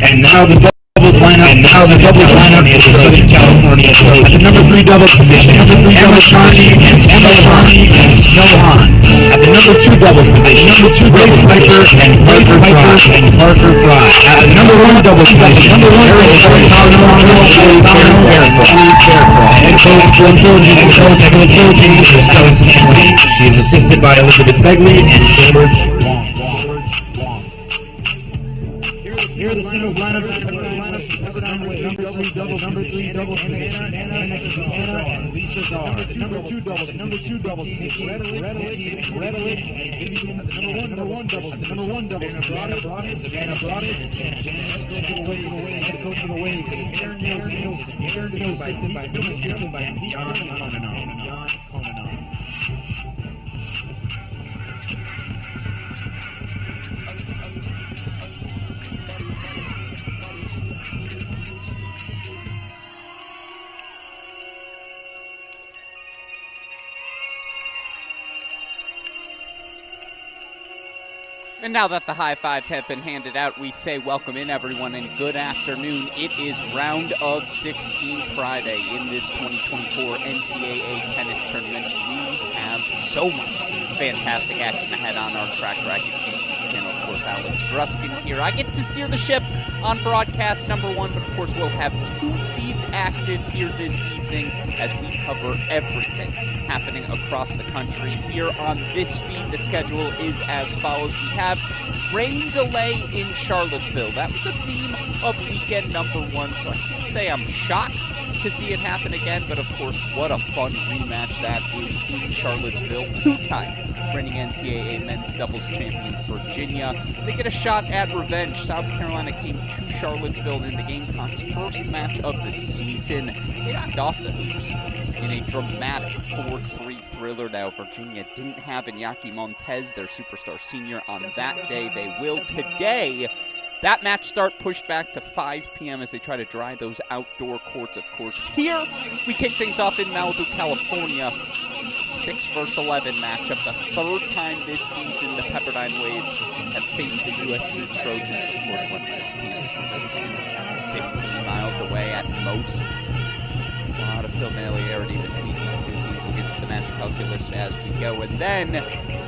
And now the doubles lineup is Southern California. At the number 3 doubles position, Emma Carney and Nohan. At the number 2 doubles position, Grace Piper and Parker Fry. At the number 1 doubles position, Eric Head coach she is assisted by Elizabeth Begley and George Wong. Here are the singles lineup. Number 3 doubles, Anna and Lisa Czar. Number 2 doubles, Reddick, number 1 doubles, Savannah Broadus, and Janice head coach of the Waves. Aaron Niels, assisted by John Conan. And now that the high fives have been handed out, we say welcome in, everyone, and good afternoon. It is round of 16 Friday in this 2024 NCAA Tennis Tournament. We have so much fantastic action ahead on our Cracked Racquets YouTube channel. Of course, Alex Gruskin here. I get to steer the ship on broadcast number 1, but of course we'll have 2 feeds active here this evening as we cover everything happening across the country. Here on this feed, the schedule is as follows. We have rain delay in Charlottesville. That was a theme of weekend number 1, so I can't say I'm shocked to see it happen again, but of course, what a fun rematch that is in Charlottesville. 2-time reigning NCAA men's doubles champions Virginia. They get a shot at revenge. South Carolina came to Charlottesville in the Gamecocks' first match of the season. They knocked off the Hoops in a dramatic 4-3 thriller. Now, Virginia didn't have Iñaki Montez, their superstar senior, on that day. They will today. That match start pushed back to 5 p.m. as they try to dry those outdoor courts, of course. Here, we kick things off in Malibu, California. 6 versus 11 matchup. The 3rd time this season the Pepperdine Waves have faced the USC Trojans. Of course, one of those campuses are 15 miles away at most. A lot of familiarity between these 2 teams. We'll get to the match calculus as we go. And then,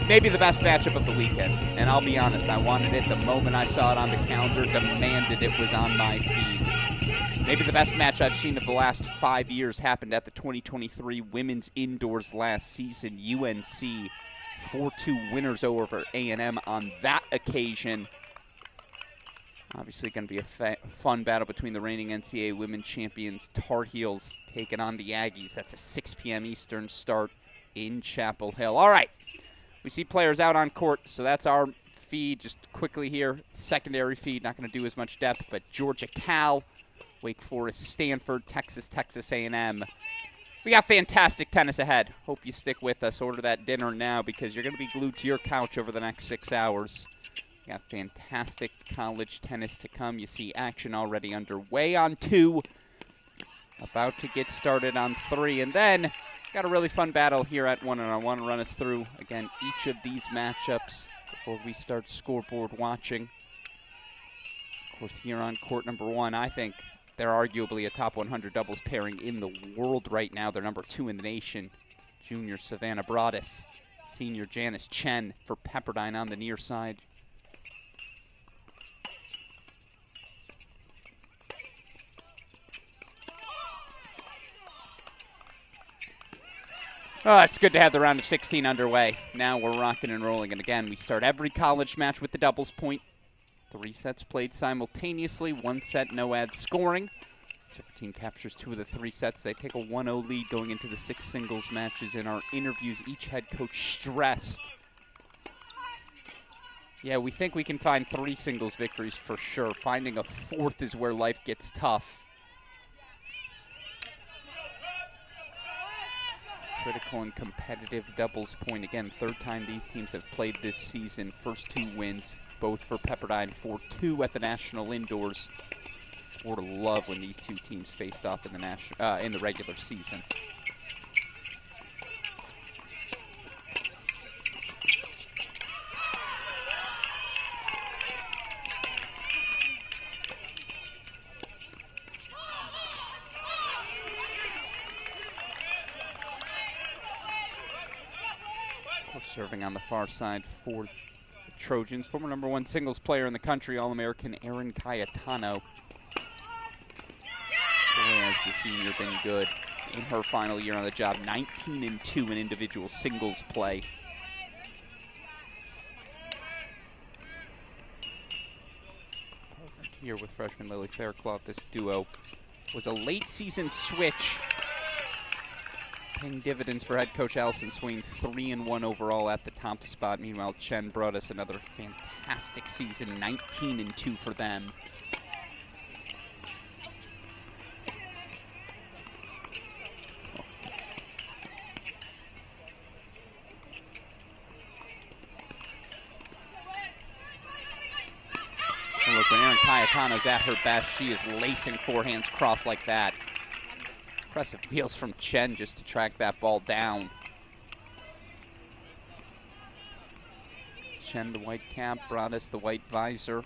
maybe the best matchup of the weekend. And I'll be honest, I wanted it the moment I saw it on the calendar, demanded it was on my feed. Maybe the best match I've seen of the last 5 years happened at the 2023 Women's Indoors last season. UNC 4-2 winners over A&M on that occasion. Obviously going to be a fun battle between the reigning NCAA women champions Tar Heels taking on the Aggies. That's a 6 p.m. Eastern start in Chapel Hill. All right. We see players out on court, so that's our feed. Just quickly here, secondary feed, not going to do as much depth, but Georgia Cal, Wake Forest, Stanford, Texas A&M. We got fantastic tennis ahead. Hope you stick with us. Order that dinner now because you're going to be glued to your couch over the next 6 hours. We got fantastic college tennis to come. You see action already underway on 2. About to get started on 3, and then got a really fun battle here at 1, and I want to run us through, again, each of these matchups before we start scoreboard watching. Of course, here on court number 1, I think they're arguably a top 100 doubles pairing in the world right now. They're number 2 in the nation. Junior Savannah Broadus, senior Janice Chen for Pepperdine on the near side. Oh, it's good to have the round of 16 underway. Now we're rocking and rolling. And again, we start every college match with the doubles point. 3 sets played simultaneously. 1 set, no ad scoring. Whichever team captures 2 of the 3 sets, they take a 1-0 lead going into the 6 singles matches. In our interviews, each head coach stressed, yeah, we think we can find 3 singles victories for sure. Finding a 4th is where life gets tough. Critical and competitive doubles point. Again, 3rd time these teams have played this season. First 2 wins, both for Pepperdine. 4-2 at the National Indoors. 4 to love when these 2 teams faced off in the regular season. Serving on the far side for the Trojans, former #1 singles player in the country, All-American Erin Cayetano. Boy, has the senior been good in her final year on the job. 19-2 in individual singles play. Partnered here with freshman Lily Faircloth, this duo was a late season switch, paying dividends for head coach Allison Swain. 3-1 overall at the top spot. Meanwhile, Chen brought us another fantastic season, 19-2 for them. And look, when Erin Cayetano's at her best, she is lacing forehands cross like that. Impressive wheels from Chen just to track that ball down. Chen, the white cap, brought us the white visor.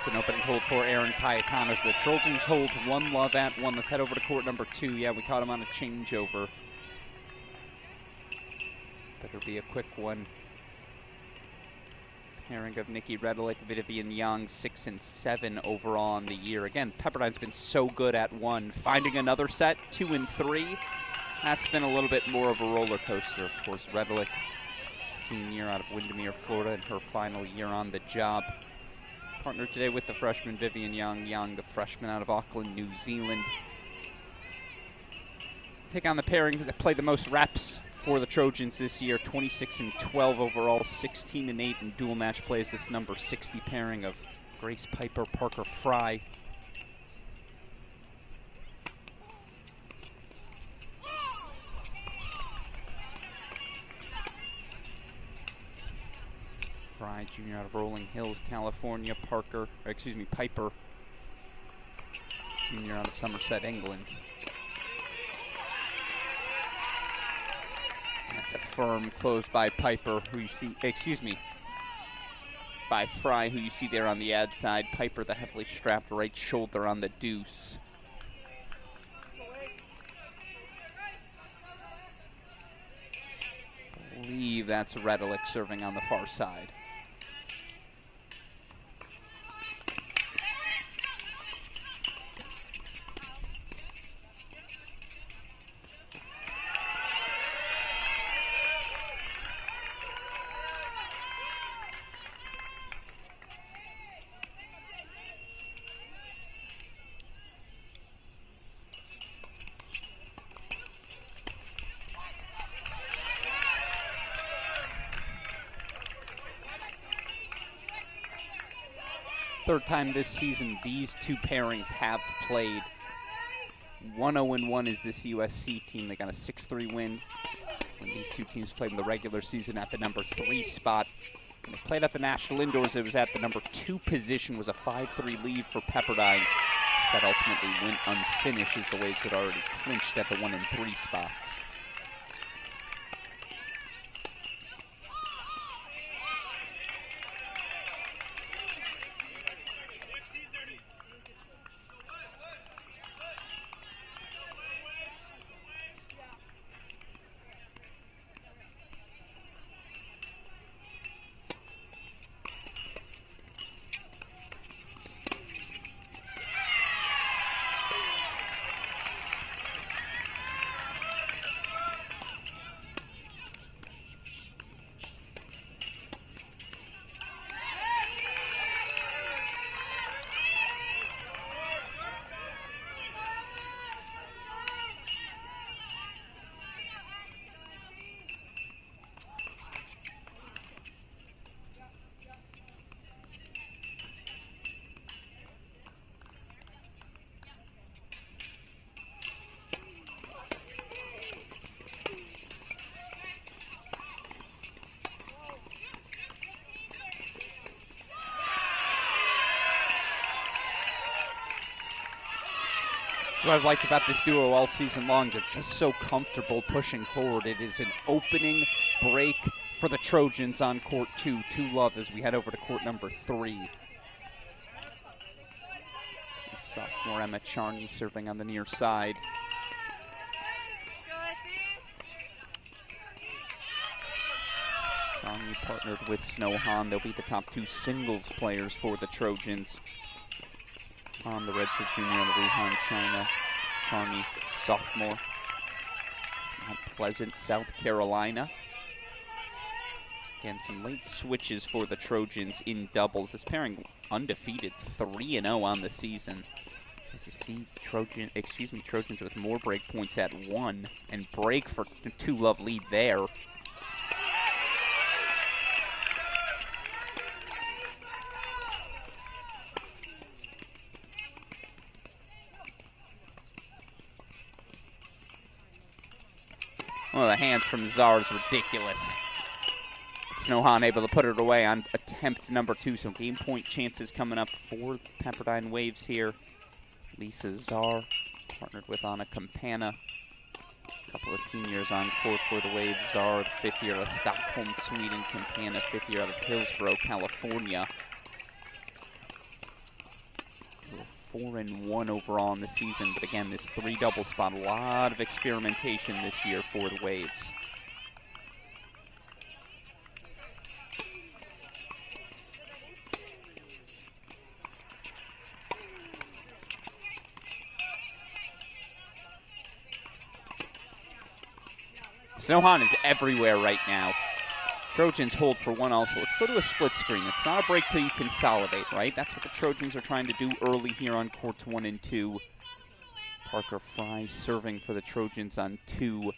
It's an opening hold for Erin Cayetano. So the Trojans hold 1-1 at 1. Let's head over to court number 2. Yeah, we caught him on a changeover. Better be a quick one. Pairing of Nikki Redelick, Vivian Young, 6 and 7 overall on the year. Again, Pepperdine's been so good at 1. Finding another set, 2 and 3. That's been a little bit more of a roller coaster. Of course, Redelick, senior out of Windermere, Florida, in her final year on the job. Partnered today with the freshman Vivian Young. Young, the freshman out of Auckland, New Zealand. Take on the pairing that play the most reps for the Trojans this year. 26 and 12 overall, 16 and 8 in dual match plays. This number 60 pairing of Grace Piper, Parker Fry. Fry, junior out of Rolling Hills, California. Piper, junior out of Somerset, England. That's a firm close by Piper, who you see, by Fry, who you see there on the ad side. Piper, the heavily strapped right shoulder on the deuce. I believe that's Redelick serving on the far side. Third time this season these two pairings have played. 1-0-1 is this USC team. They got a 6-3 win when these two teams played in the regular season at the number 3 spot. When they played at the National Indoors, it was at the number 2 position, was a 5-3 lead for Pepperdine. That ultimately went unfinished as the Waves had already clinched at the 1 and 3 spots. That's what I've liked about this duo all season long. They're just so comfortable pushing forward. It is an opening break for the Trojans on court 2. 2-love as we head over to court number 3. Sophomore Emma Charney serving on the near side. Charney partnered with Snow Han. They'll be the top 2 singles players for the Trojans. Han, the redshirt junior out of Wuhan, China. Charney, sophomore. Mount Pleasant, South Carolina. Again, some late switches for the Trojans in doubles. This pairing undefeated, 3-0 on the season. As you see, Trojans with more break points at 1 and break for 2-love lead there. Oh, the hands from Czar is ridiculous. Snohan able to put it away on attempt number 2, so game point chances coming up for the Pepperdine Waves here. Lisa Czar partnered with Anna Campana. A couple of seniors on court for the Waves. Czar, the 5th year out of Stockholm, Sweden. Campana, 5th year out of Hillsborough, California. 4-1 overall in the season, but again, this 3-double spot, a lot of experimentation this year for the Waves. Snohan is everywhere right now. Trojans hold for 1 also. Let's go to a split screen. It's not a break till you consolidate, right? That's what the Trojans are trying to do early here on courts 1 and 2. Parker Fry serving for the Trojans on 2.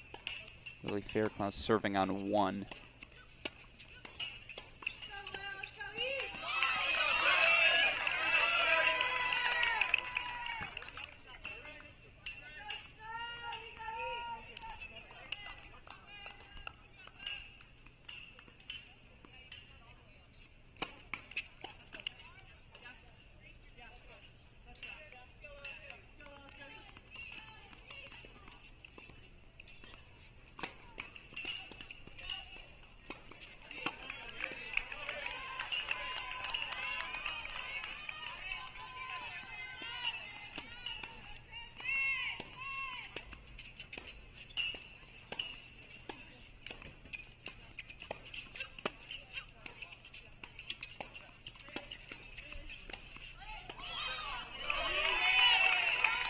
Lily Fairclough serving on 1.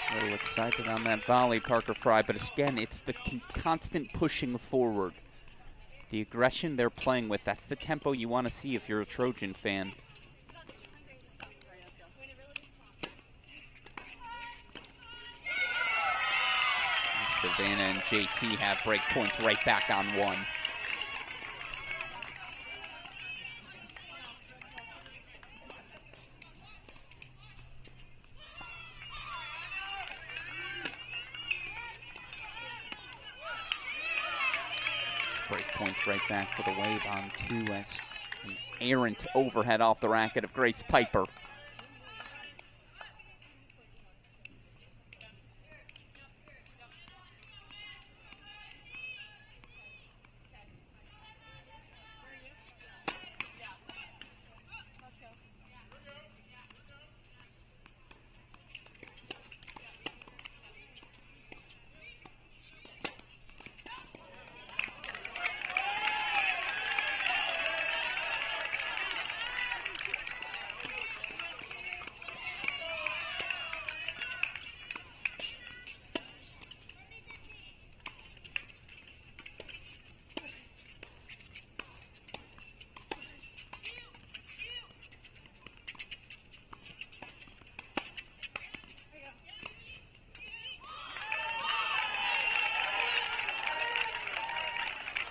A little excited on that volley, Parker Fry, but again, it's the constant pushing forward. The aggression they're playing with, that's the tempo you want to see if you're a Trojan fan. Savannah and JT have break points right back on 1. Break points right back for the Wave on 2 as an errant overhead off the racket of Grace Piper.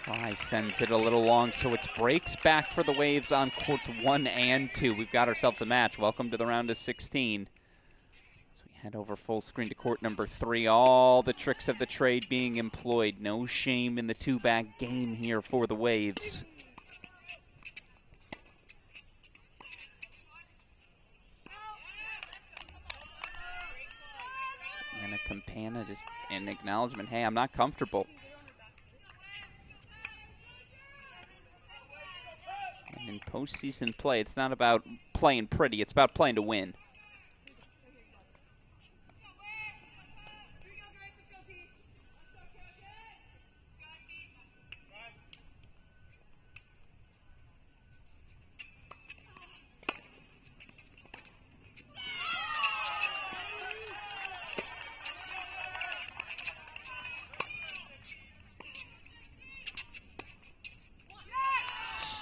Fry sends it a little long, so it's breaks back for the Waves on courts 1 and 2. We've got ourselves a match. Welcome to the round of 16. As we head over full screen to court number 3, all the tricks of the trade being employed. No shame in the 2-back game here for the Waves. Anna Campana just an acknowledgement, hey, I'm not comfortable. Postseason play, it's not about playing pretty, it's about playing to win.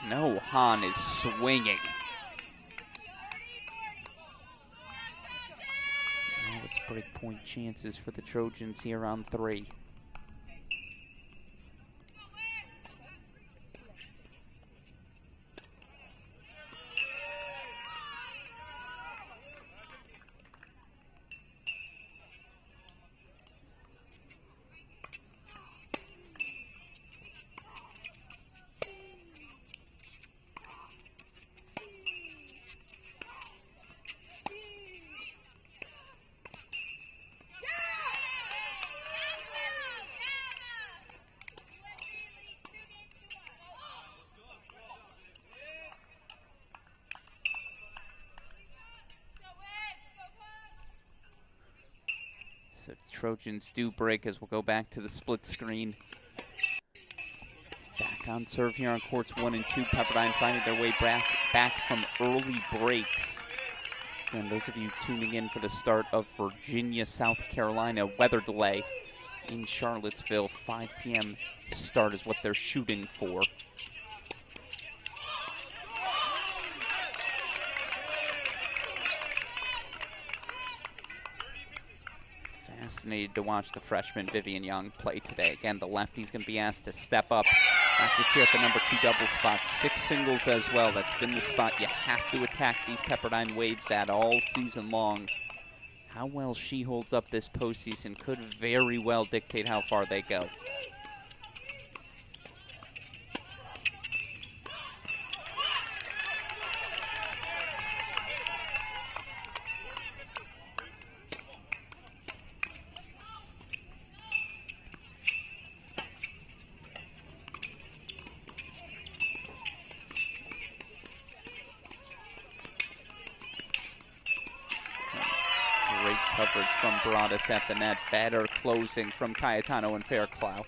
Snow Han is swinging. Now it's break point chances for the Trojans here on 3. So Trojans do break as we'll go back to the split screen. Back on serve here on courts 1 and 2. Pepperdine finding their way back from early breaks. And those of you tuning in for the start of Virginia, South Carolina, weather delay in Charlottesville. 5 p.m. start is what they're shooting for. Fascinated to watch the freshman Vivian Young play today. Again, the lefty's going to be asked to step up, not just here at the number 2 double spot, 6 singles as well. That's been the spot you have to attack these Pepperdine waves at all season long. How well she holds up this postseason could very well dictate how far they go. Great coverage from Broadus at the net. Better closing from Cayetano and Fairclough.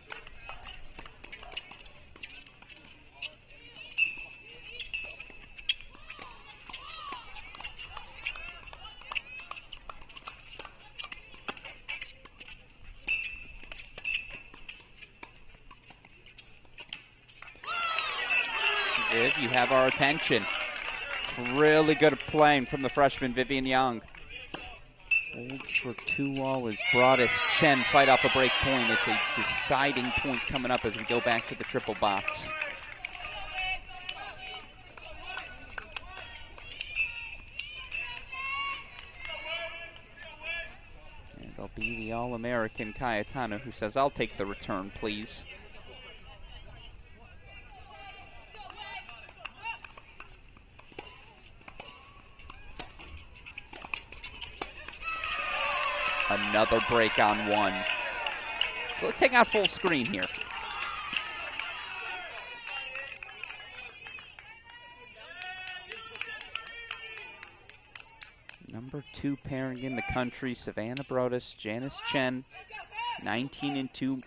Viv, you have our attention. It's really good playing from the freshman Vivian Young. Hold for 2-all as Broadus Chen fight off a break point. It's a deciding point coming up as we go back to the triple box. And it'll be the All-American Cayetano who says, "I'll take the return, please." Another break on 1. So let's take out full screen here. Number 2 pairing in the country, Savannah Broadus, Janice Chen, 19 and 2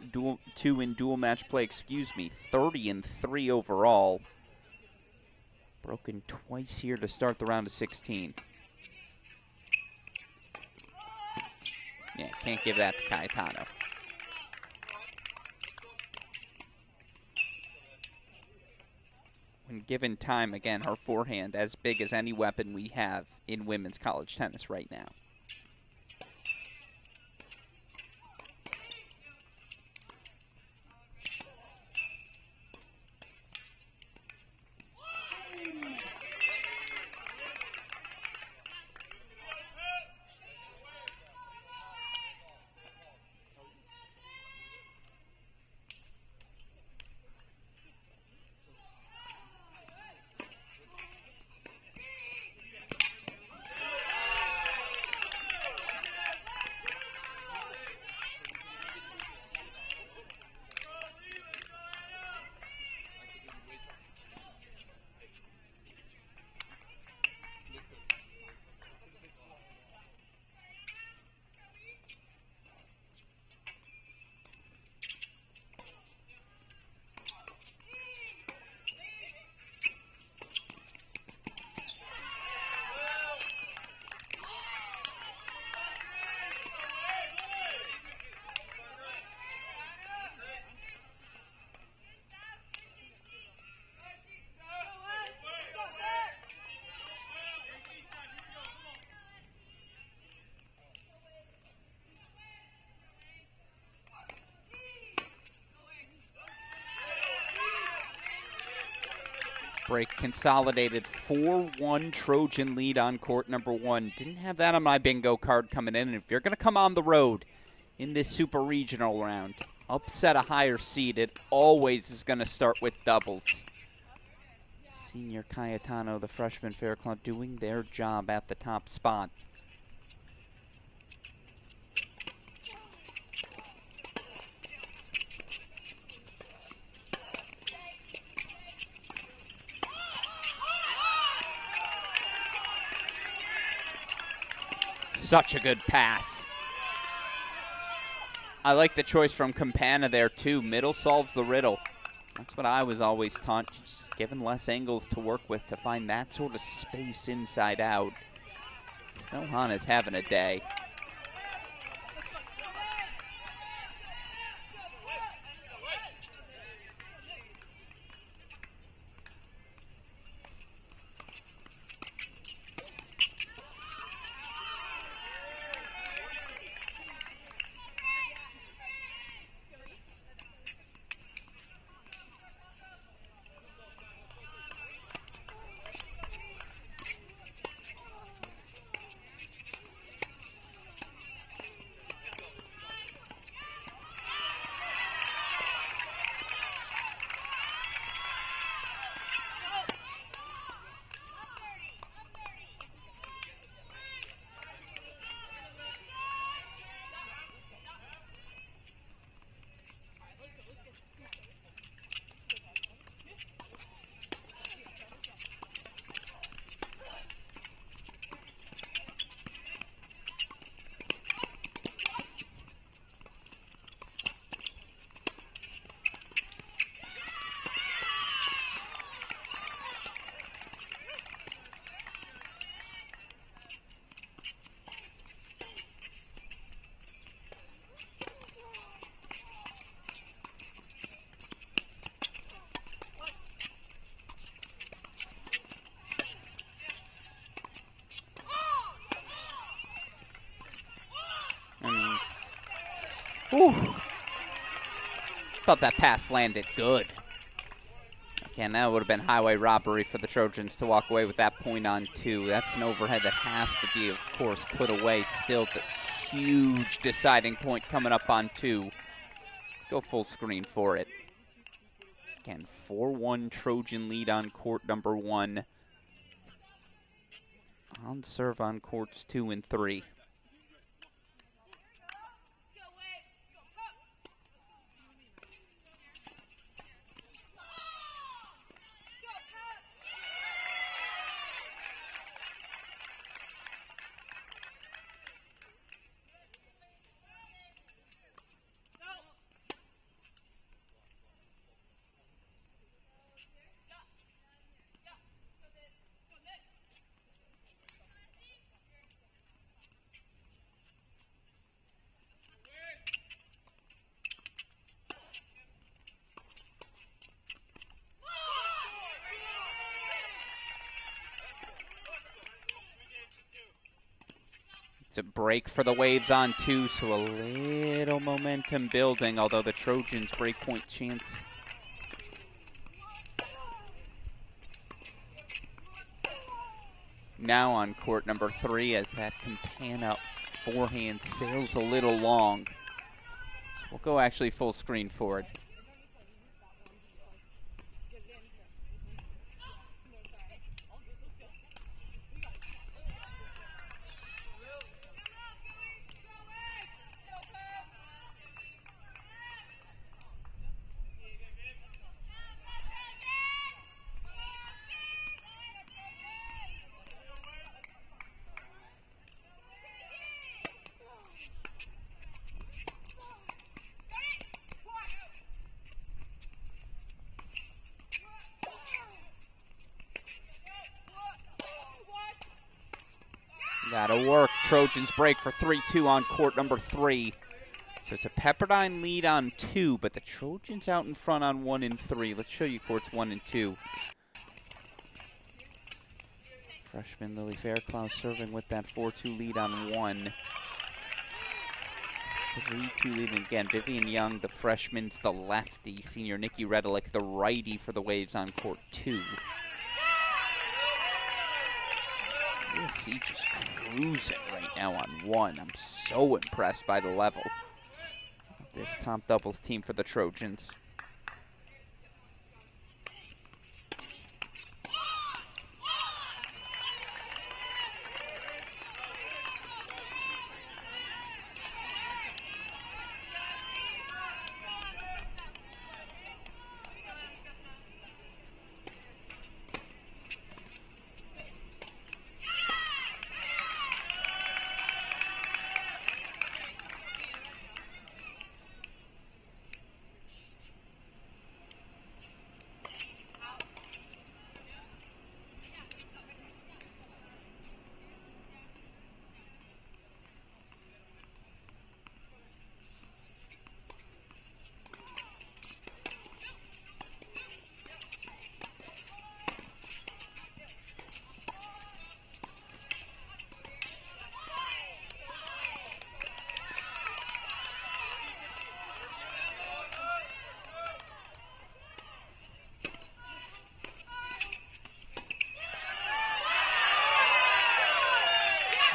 in dual match play, 30 and 3 overall. Broken twice here to start the round of 16. Yeah, can't give that to Cayetano. When given time, again, her forehand as big as any weapon we have in women's college tennis right now. Break consolidated 4-1 Trojan lead on court number 1. Didn't have that on my bingo card coming in. And if you're going to come on the road in this super regional round, upset a higher seed, it always is going to start with doubles. Senior Cayetano, the freshman Fairclough, doing their job at the top spot. Such a good pass. I like the choice from Campana there, too. Middle solves the riddle. That's what I was always taught, just given less angles to work with to find that sort of space inside out. Snowhan is having a day. Whew. Thought that pass landed good. Again, that would have been highway robbery for the Trojans to walk away with that point on 2. That's an overhead that has to be, of course, put away. Still the huge deciding point coming up on 2. Let's go full screen for it. Again, 4-1 Trojan lead on court number 1. On serve on courts 2 and 3. It's a break for the Waves on 2, so a little momentum building, although the Trojans' breakpoint chance. Now on court number 3 as that Campana forehand sails a little long. So we'll go actually full screen for it. That'll work. Trojans break for 3-2 on court number 3. So it's a Pepperdine lead on 2, but the Trojans out in front on 1 and 3. Let's show you courts 1 and 2. Freshman Lily Fairclough serving with that 4-2 lead on 1. 3-2 lead. And again, Vivian Young, the freshman's the lefty. Senior Nikki Redelick, the righty for the Waves on court 2. USC just cruising right now on one. I'm so impressed by the level of this top doubles team for the Trojans.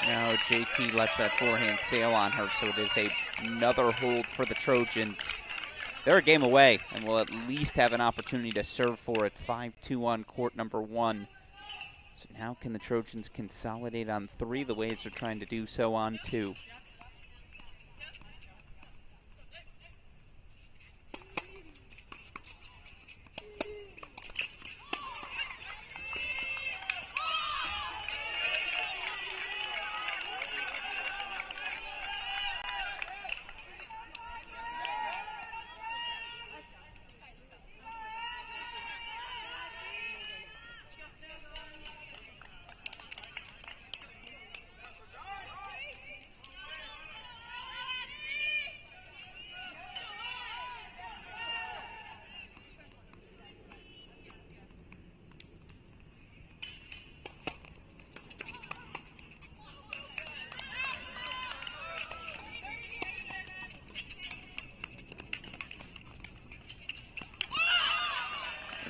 Now JT lets that forehand sail on her, so it is another hold for the Trojans. They're a game away, and will at least have an opportunity to serve for it. 5-2 on court number one. So now can the Trojans consolidate on three? The Waves are trying to do so on two.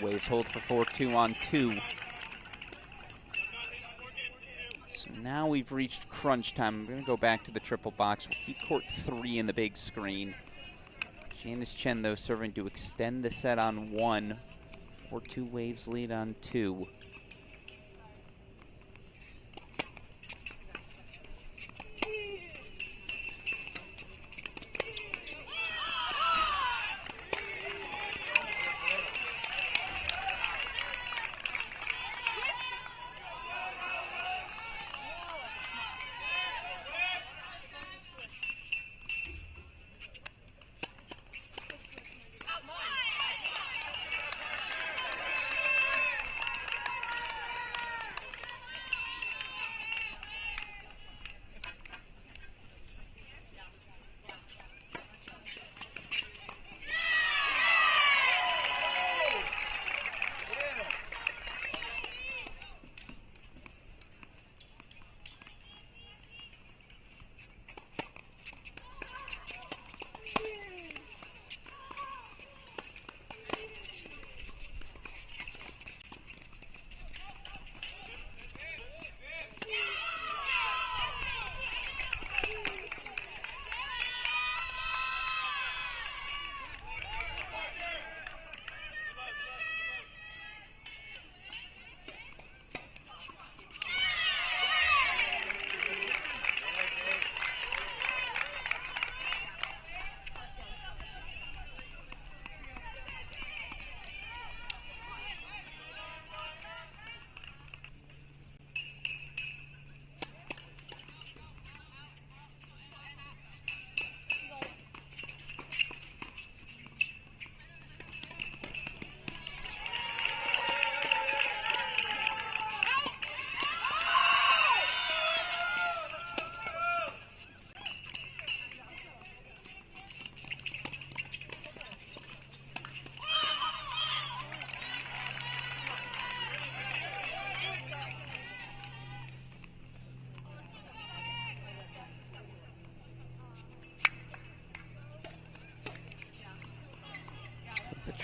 Waves hold for 4-2 on two. So now we've reached crunch time. I'm going to go back to the triple box. We'll keep court three in the big screen. Janice Chen, though, serving to extend the set on one. 4-2 Waves lead on two.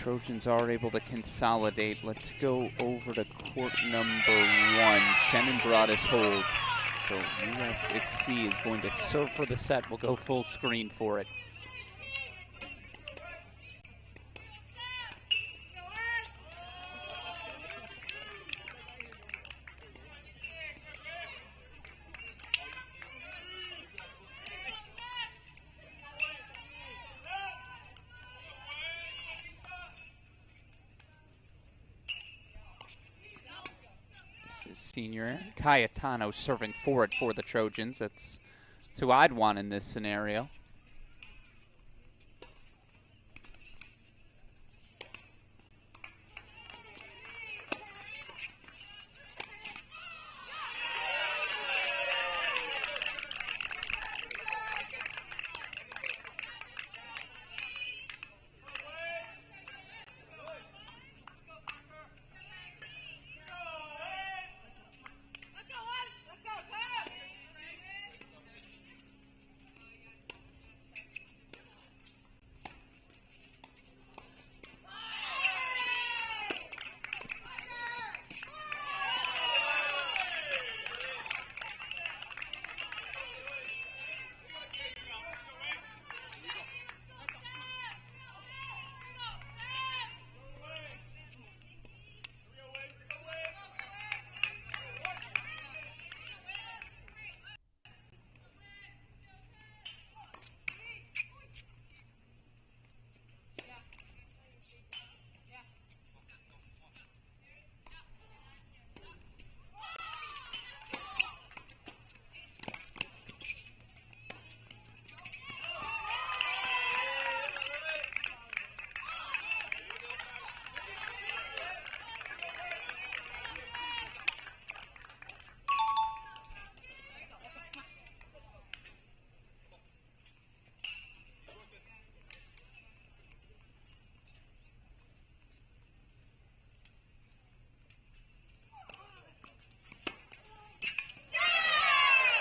Trojans are able to consolidate. Let's go over to court number 1. Chen and Broadus hold. So USXC is going to serve for the set. We'll go full screen for it. Senior Cayetano serving forward for the Trojans. That's who I'd want in this scenario.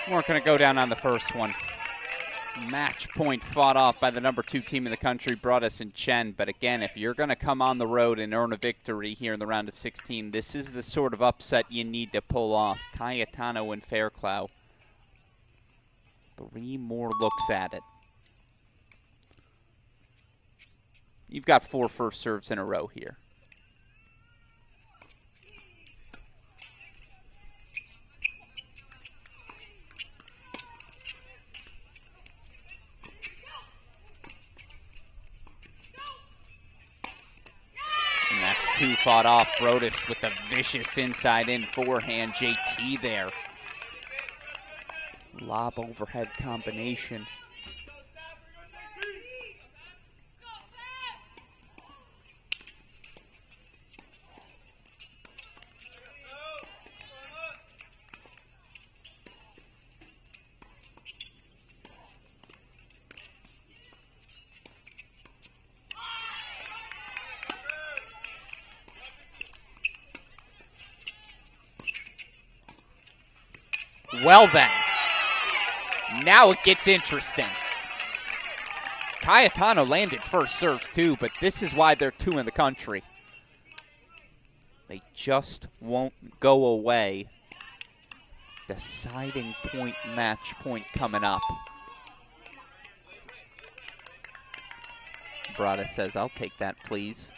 Weren't going to go down on the first one. Match point fought off by the number 2 team in the country, Broadus and Chen. But again, if you're going to come on the road and earn a victory here in the round of 16, this is the sort of upset you need to pull off. Cayetano and Fairclough. 3 more looks at it. You've got 4 first serves in a row here. And that's 2 fought off. Broadus with a vicious inside-in forehand. JT there. Lob overhead combination. Well then, now it gets interesting. Cayetano landed first serves too, but this is why they're 2 in the country. They just won't go away. Deciding point, match point coming up. Broadus says, I'll take that, please.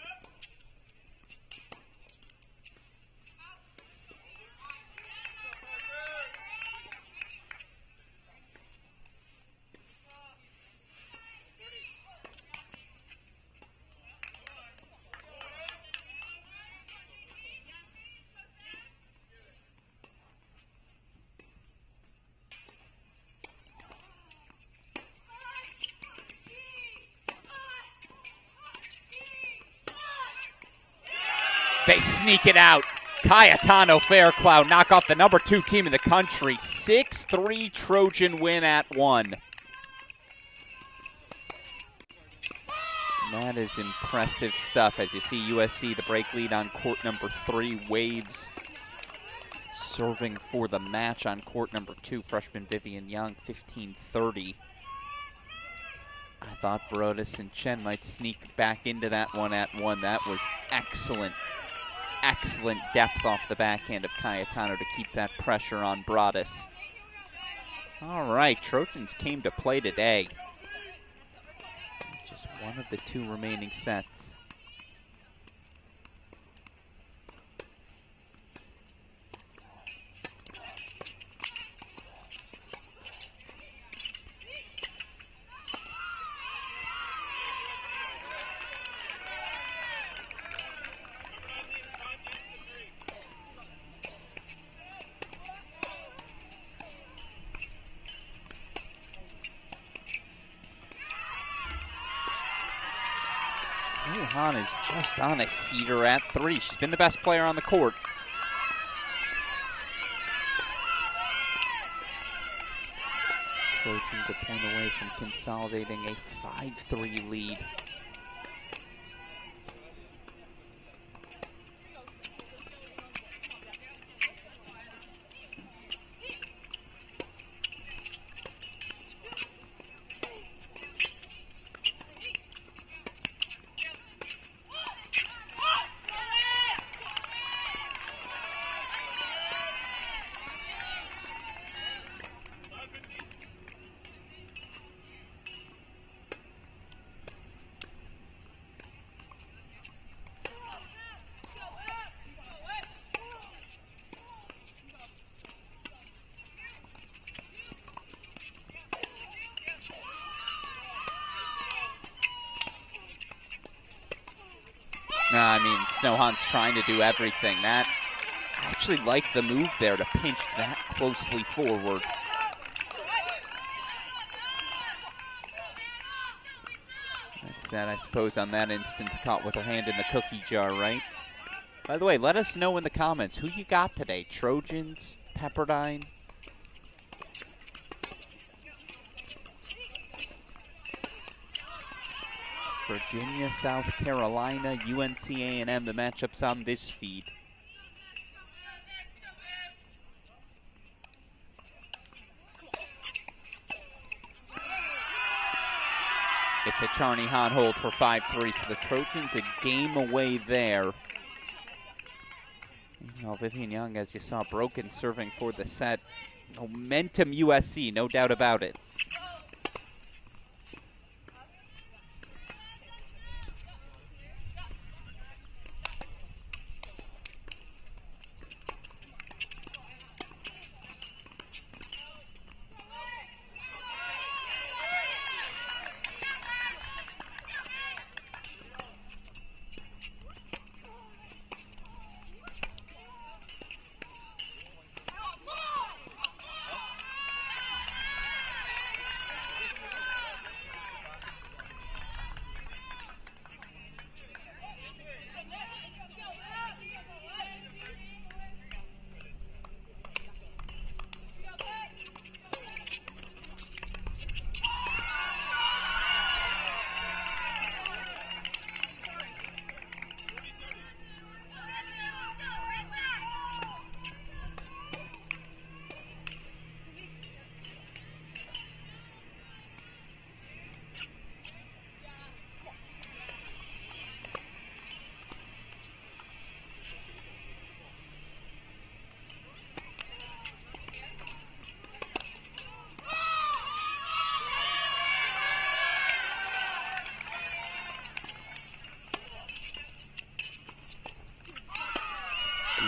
They sneak it out. Cayetano Fairclough knock off the number 2 team in the country. 6-3 Trojan win at 1. That is impressive stuff. As you see, USC, the break lead on court number 3, Waves serving for the match on court number 2. Freshman Vivian Young, 15-30. I thought Broadus and Chen might sneak back into that one at 1. That was excellent, excellent depth off the backhand of Cayetano to keep that pressure on Broadus. All right, Trojans came to play today. Just one of the 2 remaining sets. Johan is just on a heater at 3. She's been the best player on the court. Trojans a point away from consolidating a 5-3 lead. I mean, Snowhan's trying to do everything. I actually like the move there to pinch that closely forward. That's that, I suppose, on that instance, caught with her hand in the cookie jar, right? By the way, let us know in the comments who you got today. Trojans, Pepperdine. Virginia, South Carolina, UNC A&M, the matchups on this feed. It's a Charney Hahn hold for 5-3, so the Trojans a game away there. Meanwhile, Vivian Young, as you saw, broken serving for the set. Momentum USC, no doubt about it.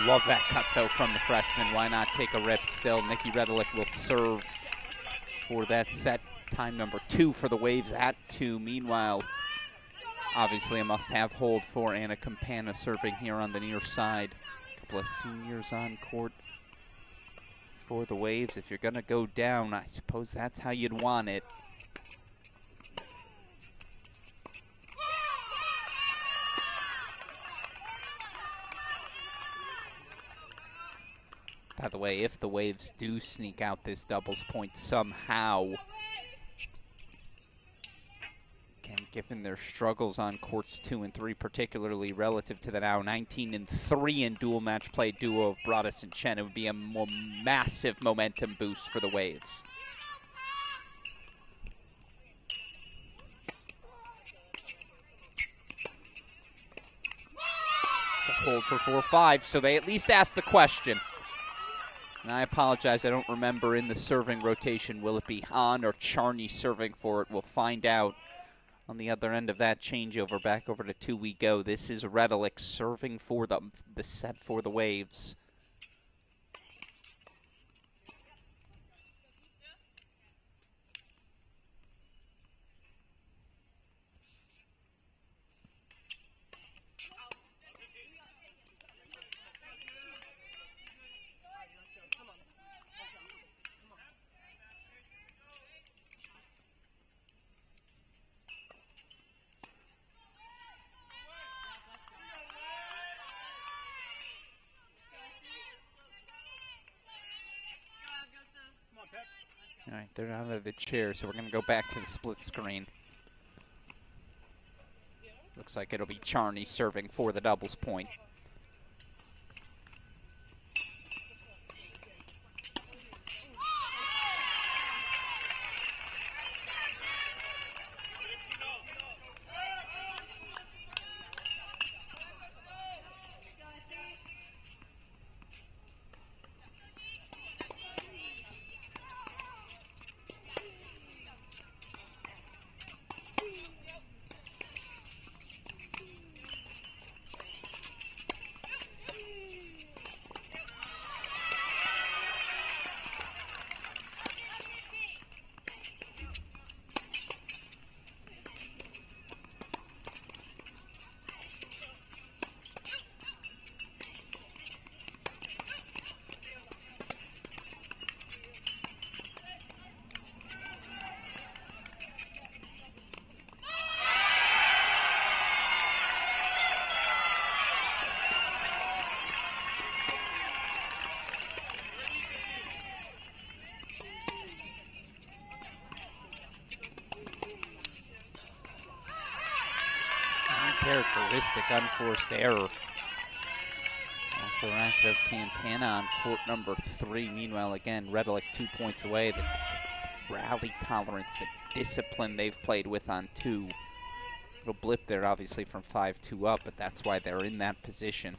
Love that cut, though, from the freshman. Why not take a rip still? Nikki Redelick will serve for that set. Time number 2 for the Waves at 2. Meanwhile, obviously a must-have hold for Anna Campana serving here on the near side. A couple of seniors on court for the Waves. If you're going to go down, I suppose that's how you'd want it. By the way, if the Waves do sneak out this doubles point somehow, again, given their struggles on courts 2 and 3, particularly relative to the now 19-3 in dual match play duo of Broadus and Chen, it would be a more massive momentum boost for the Waves. hold for 4-5, so they at least asked the question. And I apologize, I don't remember in the serving rotation, will it be Hahn or Charney serving for it? We'll find out on the other end of that changeover. Back over to 2 we go. This is Redelic serving for the set for the Waves. All right, they're out of the chair, so we're going to go back to the split screen. Looks like it'll be Charney serving for the doubles point. Uncharacteristic unforced error for Racquets Campana on court number 3. Meanwhile, again, Redelic 2 points away. The rally tolerance, the discipline they've played with on 2. Little blip there, obviously, from 5-2 up, but that's why they're in that position.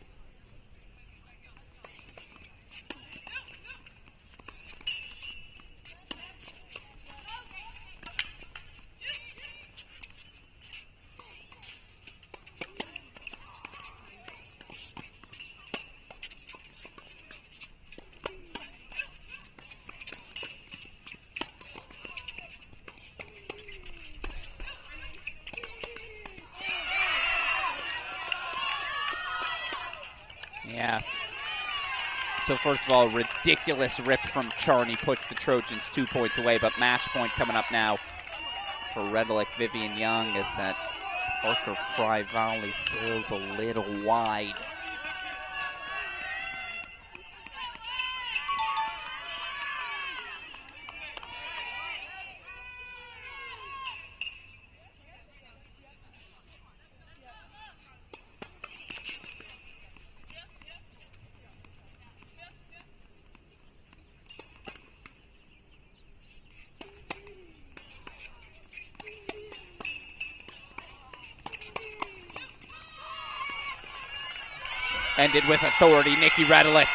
Yeah. So first of all, ridiculous rip from Charney puts the Trojans 2 points away, but match point coming up now for Redelic Vivian Young as that Parker Fry volley sails a little wide. Ended with authority, Nikki Redelic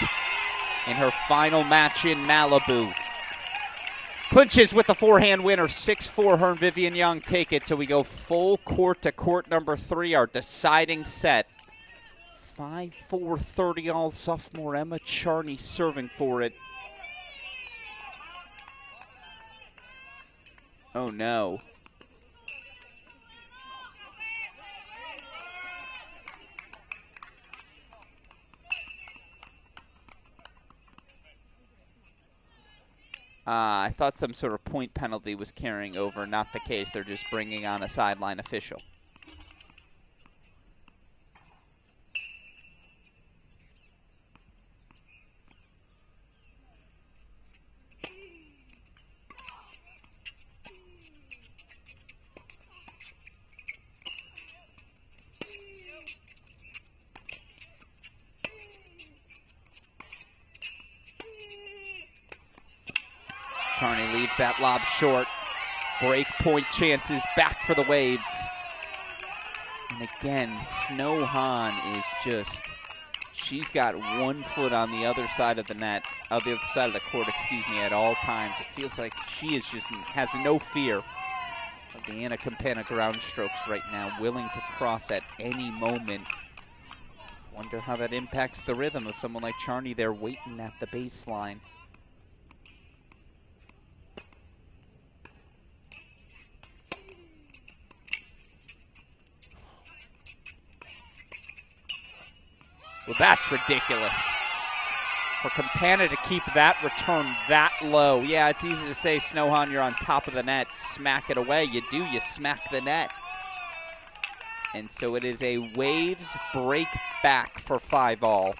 in her final match in Malibu. Clinches with the forehand winner, 6-4. Her and Vivian Young take it. So we go full court to court number 3, our deciding set. 5-4, 30-all sophomore Emma Charney serving for it. Oh no. I thought some sort of point penalty was carrying over. Not the case. They're just bringing on a sideline official. Charney leaves that lob short. Break point chances back for the Waves. And again, Snow Hahn is just she's got one foot on the other side of the net, on the other side of the court, at all times. It feels like she is just has no fear of the Anna Campana ground strokes right now, willing to cross at any moment. Wonder how that impacts the rhythm of someone like Charney there waiting at the baseline. Well, that's ridiculous. For Campana to keep that return that low. Yeah, it's easy to say, Snohan, you're on top of the net, smack it away. You do, you smack the net. And so it is a waves break back for 5-all.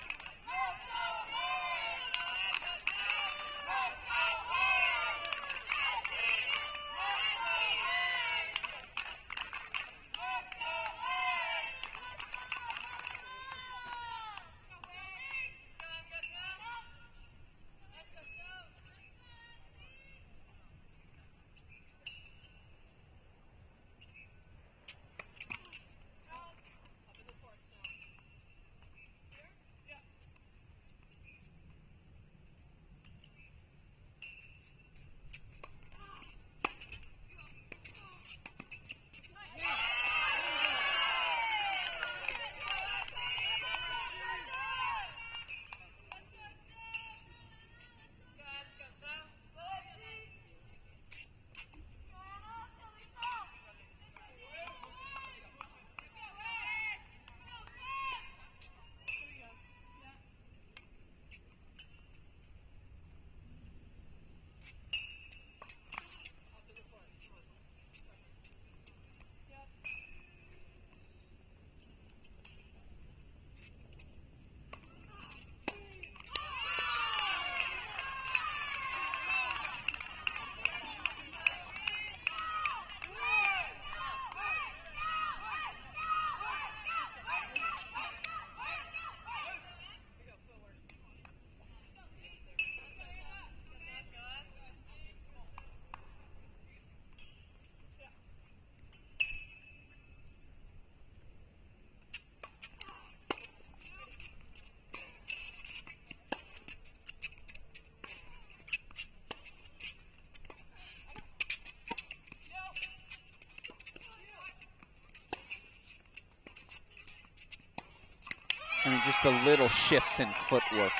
I mean, just the little shifts in footwork.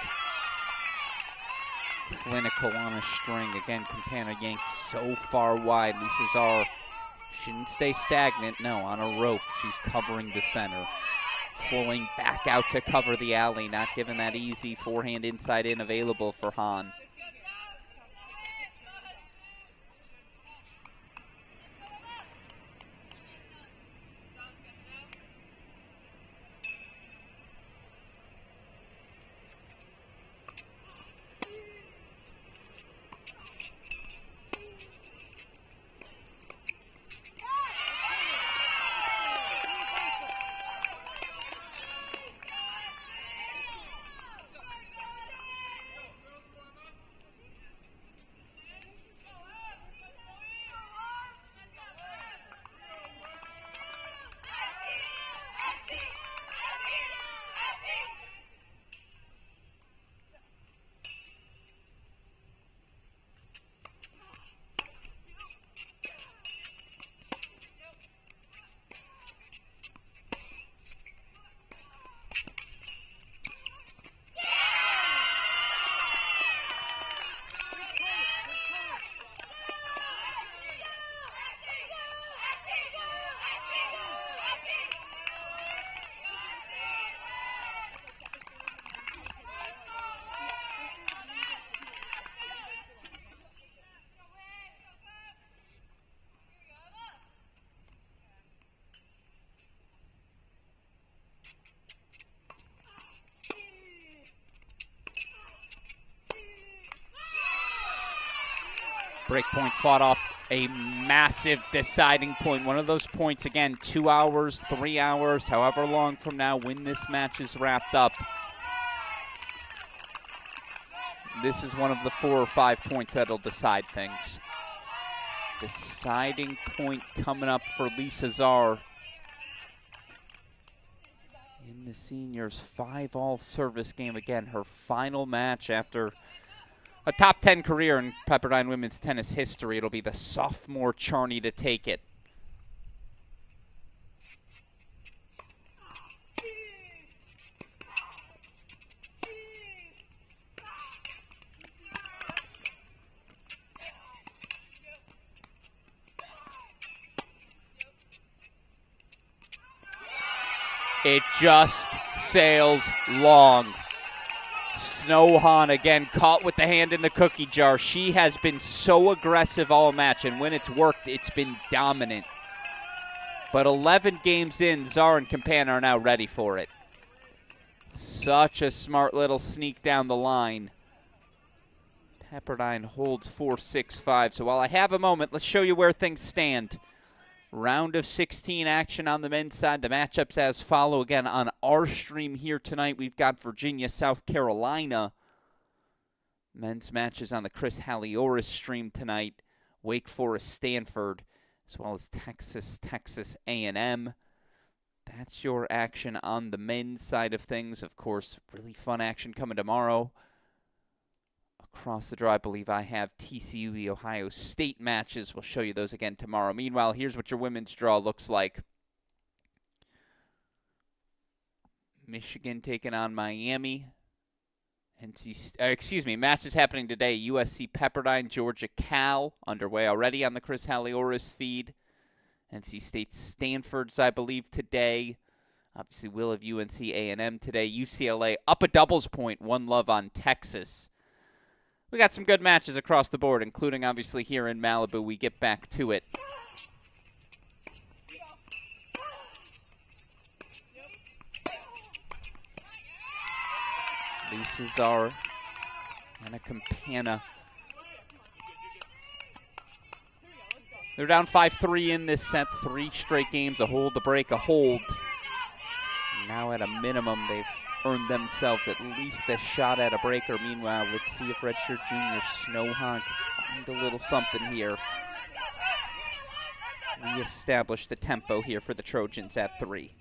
Clinical on a string. Again, Campana yanked so far wide. Lisa Czar shouldn't stay stagnant. No, on a rope. She's covering the center. Flowing back out to cover the alley. Not giving that easy forehand inside in available for Hahn. Break point fought off, a massive deciding point. One of those points, again, 2 hours, 3 hours, however long from now when this match is wrapped up. This is one of the 4 or 5 points that'll decide things. Deciding point coming up for Lisa Czar in the seniors' 5-all service game. Again, her final match after a top 10 career in Pepperdine women's tennis history. It'll be the sophomore Charney to take it. It just sails long. Snohan again caught with the hand in the cookie jar. She has been so aggressive all match, and when it's worked, it's been dominant. But 11 games in, Czar and Campan are now ready for it. Such a smart little sneak down the line. Pepperdine holds 4-6-5. So while I have a moment, let's show you where things stand. Round of 16 action on the men's side. The matchups as follow. Again, on our stream here tonight, we've got Virginia, South Carolina. Men's matches on the Chris Halioris stream tonight. Wake Forest, Stanford, as well as Texas, Texas A&M. That's your action on the men's side of things. Of course, really fun action coming tomorrow. Across the draw, I believe I have TCU, the Ohio State matches. We'll show you those again tomorrow. Meanwhile, here's what your women's draw looks like. Michigan taking on Miami. Matches happening today. USC, Pepperdine, Georgia, Cal. Underway already on the Chris Halioris feed. NC State, Stanford's, I believe, today. Obviously, we'll have UNC A&M today. UCLA up a doubles point. 1-love on Texas. We got some good matches across the board, including obviously here in Malibu. We get back to it. Lisa Czar, Anna Campana. They're down 5-3 in this set. 3 straight games, a hold, a break, a hold. Now at a minimum, they've earned themselves at least a shot at a breaker. Meanwhile, let's see if redshirt junior Snohan can find a little something here. Reestablish the tempo here for the Trojans at 3.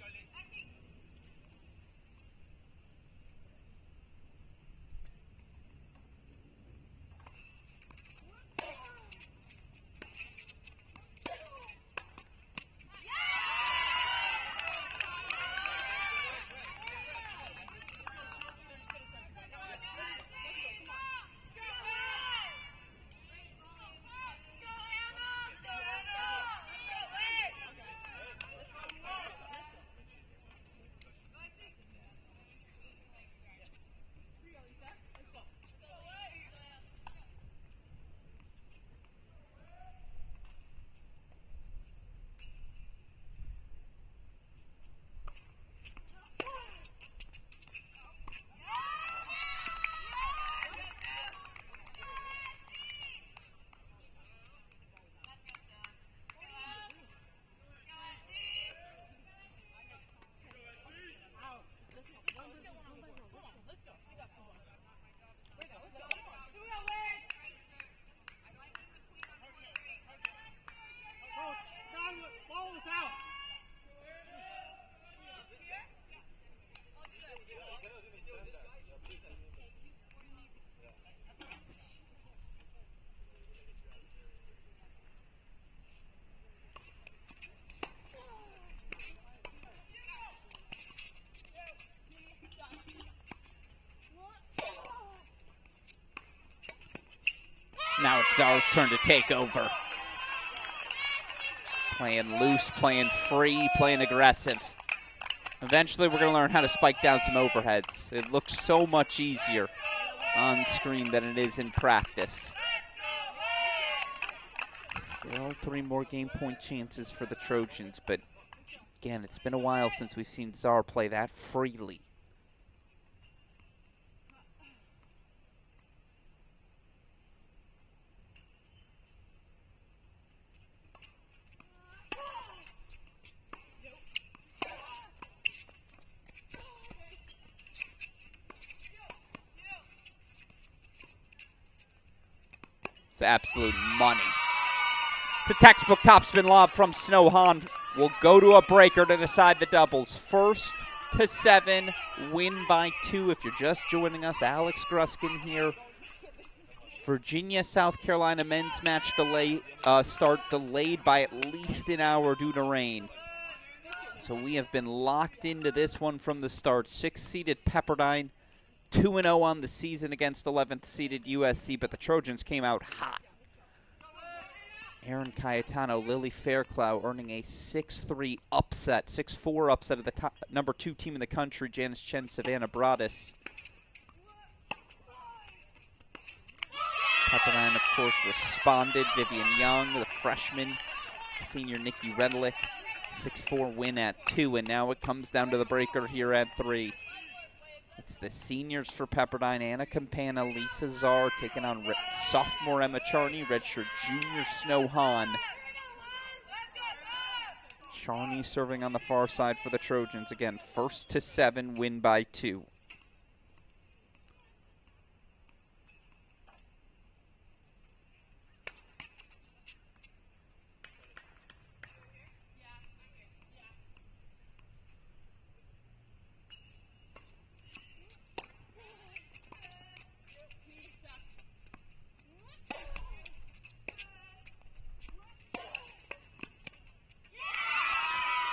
Now it's Czar's turn to take over. Playing loose, playing free, playing aggressive. Eventually we're going to learn how to spike down some overheads. It looks so much easier on screen than it is in practice. Still 3 more game point chances for the Trojans, but again, it's been a while since we've seen Czar play that freely. It's absolute money. It's a textbook topspin lob from Snohan. Will go to a breaker to decide the doubles. First 4-7, win by 2. If you're just joining us, Alex Gruskin here. Virginia, South Carolina men's match start delayed by at least an hour due to rain. So we have been locked into this one from the start. 6th-seeded Pepperdine, 2-0 on the season against 11th-seeded USC, but the Trojans came out hot. Aaron Cayetano, Lily Fairclough earning a 6-3 upset, 6-4 upset of the top, number 2 team in the country, Janice Chen, Savannah Broadus. Pepperdine, of course, responded. Vivian Young, the freshman, senior Nikki Redlick, 6-4 win at 2, and now it comes down to the breaker here at 3. It's the seniors for Pepperdine, Anna Campana, Lisa Czar taking on sophomore Emma Charney, redshirt junior Snow Hahn. Charney serving on the far side for the Trojans. Again, 1-7, win by 2.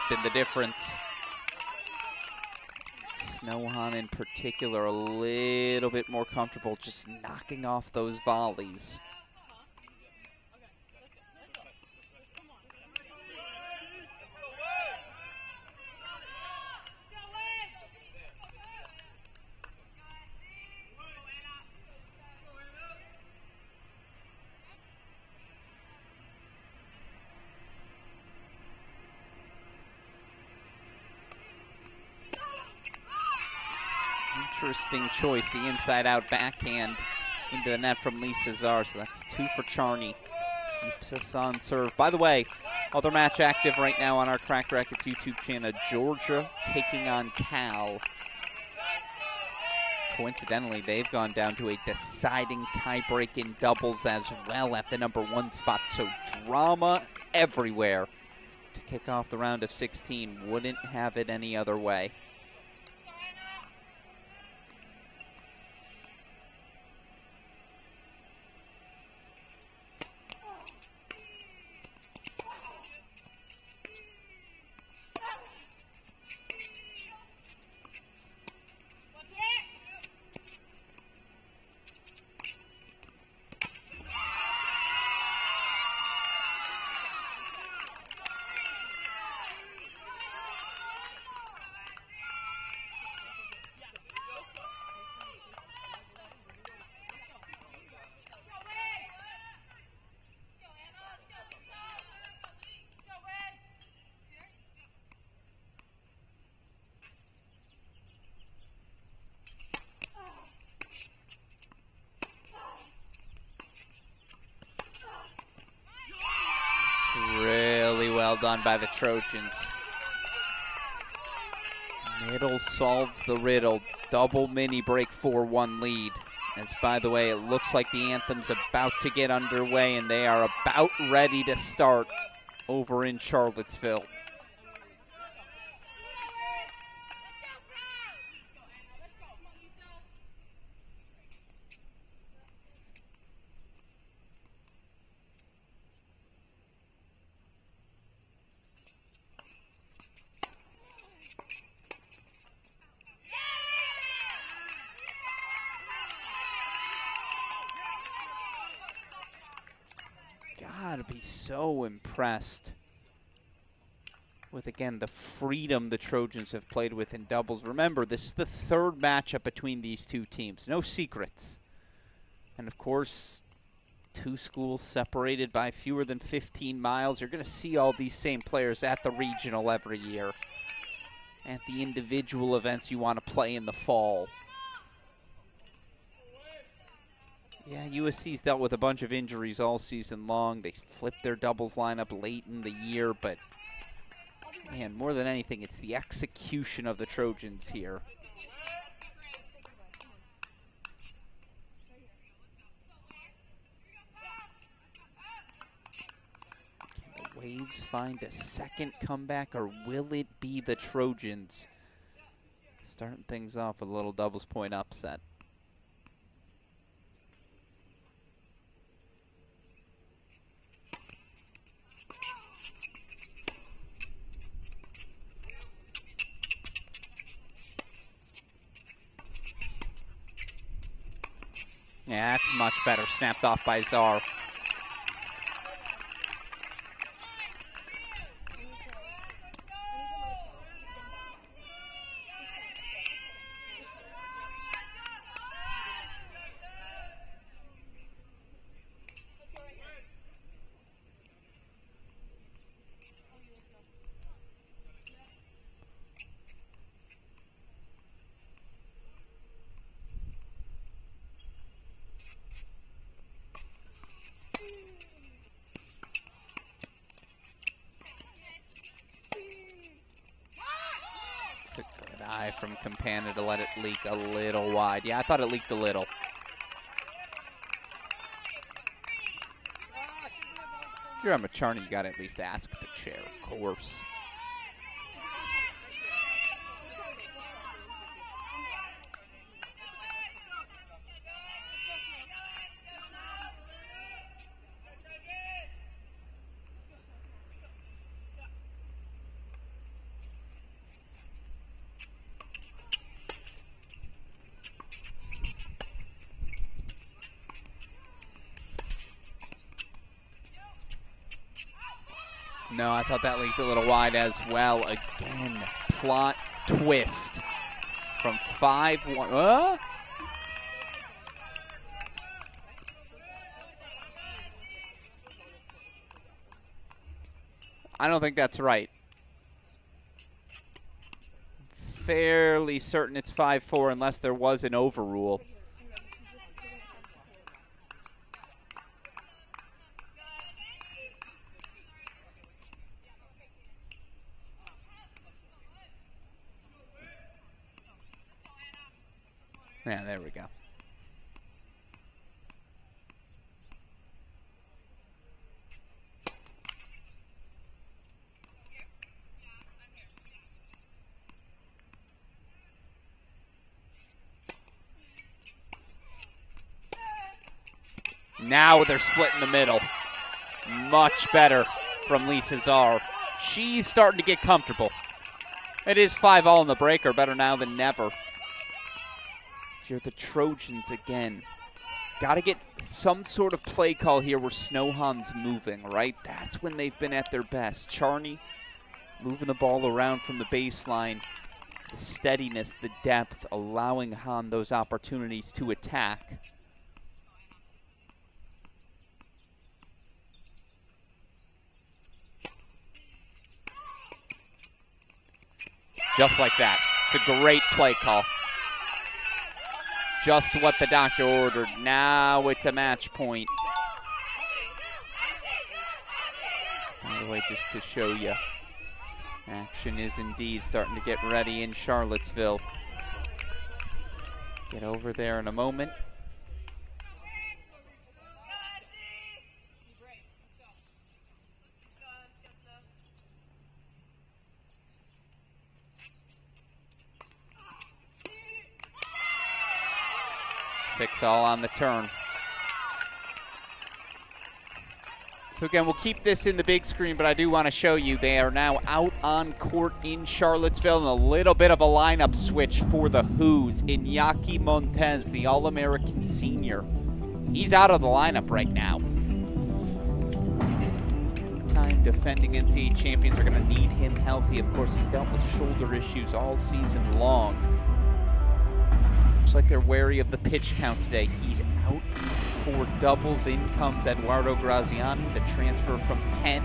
Been the difference. Snow Hahn in particular a little bit more comfortable just knocking off those volleys. Interesting choice, the inside-out backhand into the net from Lisa Czar, so that's 2 for Charney. Keeps us on serve. By the way, other match active right now on our Cracked Racquets YouTube channel, Georgia taking on Cal. Coincidentally, they've gone down to a deciding tiebreak in doubles as well at the number 1 spot, so drama everywhere to kick off the round of 16. Wouldn't have it any other way. Really well done by the Trojans. Middle solves the riddle. Double mini break 4-1 lead. As, by the way, it looks like the anthem's about to get underway, and they are about ready to start over in Charlottesville. Gotta be so impressed with, again, the freedom the Trojans have played with in doubles. Remember, this is the 3rd matchup between these 2 teams. No secrets. And, of course, 2 schools separated by fewer than 15 miles. You're going to see all these same players at the regional every year. At the individual events you want to play in the fall. Yeah, USC's dealt with a bunch of injuries all season long. They flipped their doubles lineup late in the year, but, man, more than anything, it's the execution of the Trojans here. Can the Waves find a second comeback, or will it be the Trojans Starting things off with a little doubles point upset. Yeah, that's much better. Snapped off by Czar. It's a good eye from Campana to let it leak a little wide. Yeah, I thought it leaked a little. If you're a Macharny, you got to at least ask the chair, of course. No, I thought that leaked a little wide as well. Again, plot twist from 5-1. I don't think that's right. Fairly certain it's 5-4 unless there was an overrule. Yeah, there we go. Now they're split in the middle. Much better from Lisa Czar. She's starting to get comfortable. It is 5-all in the breaker. Better now than never. If you're the Trojans again, got to get some sort of play call here where Snohan's moving, right? That's when they've been at their best. Charney moving the ball around from the baseline. The steadiness, the depth, allowing Han those opportunities to attack. Just like that. It's a great play call. Just what the doctor ordered. Now it's a match point. By the way, just to show you, action is indeed starting to get ready in Charlottesville. Get over there in a moment. Six all on the turn. So again, we'll keep this in the big screen, but I do want to show you they are now out on court in Charlottesville, and a little bit of a lineup switch for the Who's. Iñaki Montez, the All-American senior. He's out of the lineup right now. Two-time defending NCAA champions are going to need him healthy. Of course, he's dealt with shoulder issues all season long. Looks like they're wary of the pitch count today. He's out for doubles. In comes Eduardo Graziani, the transfer from Penn.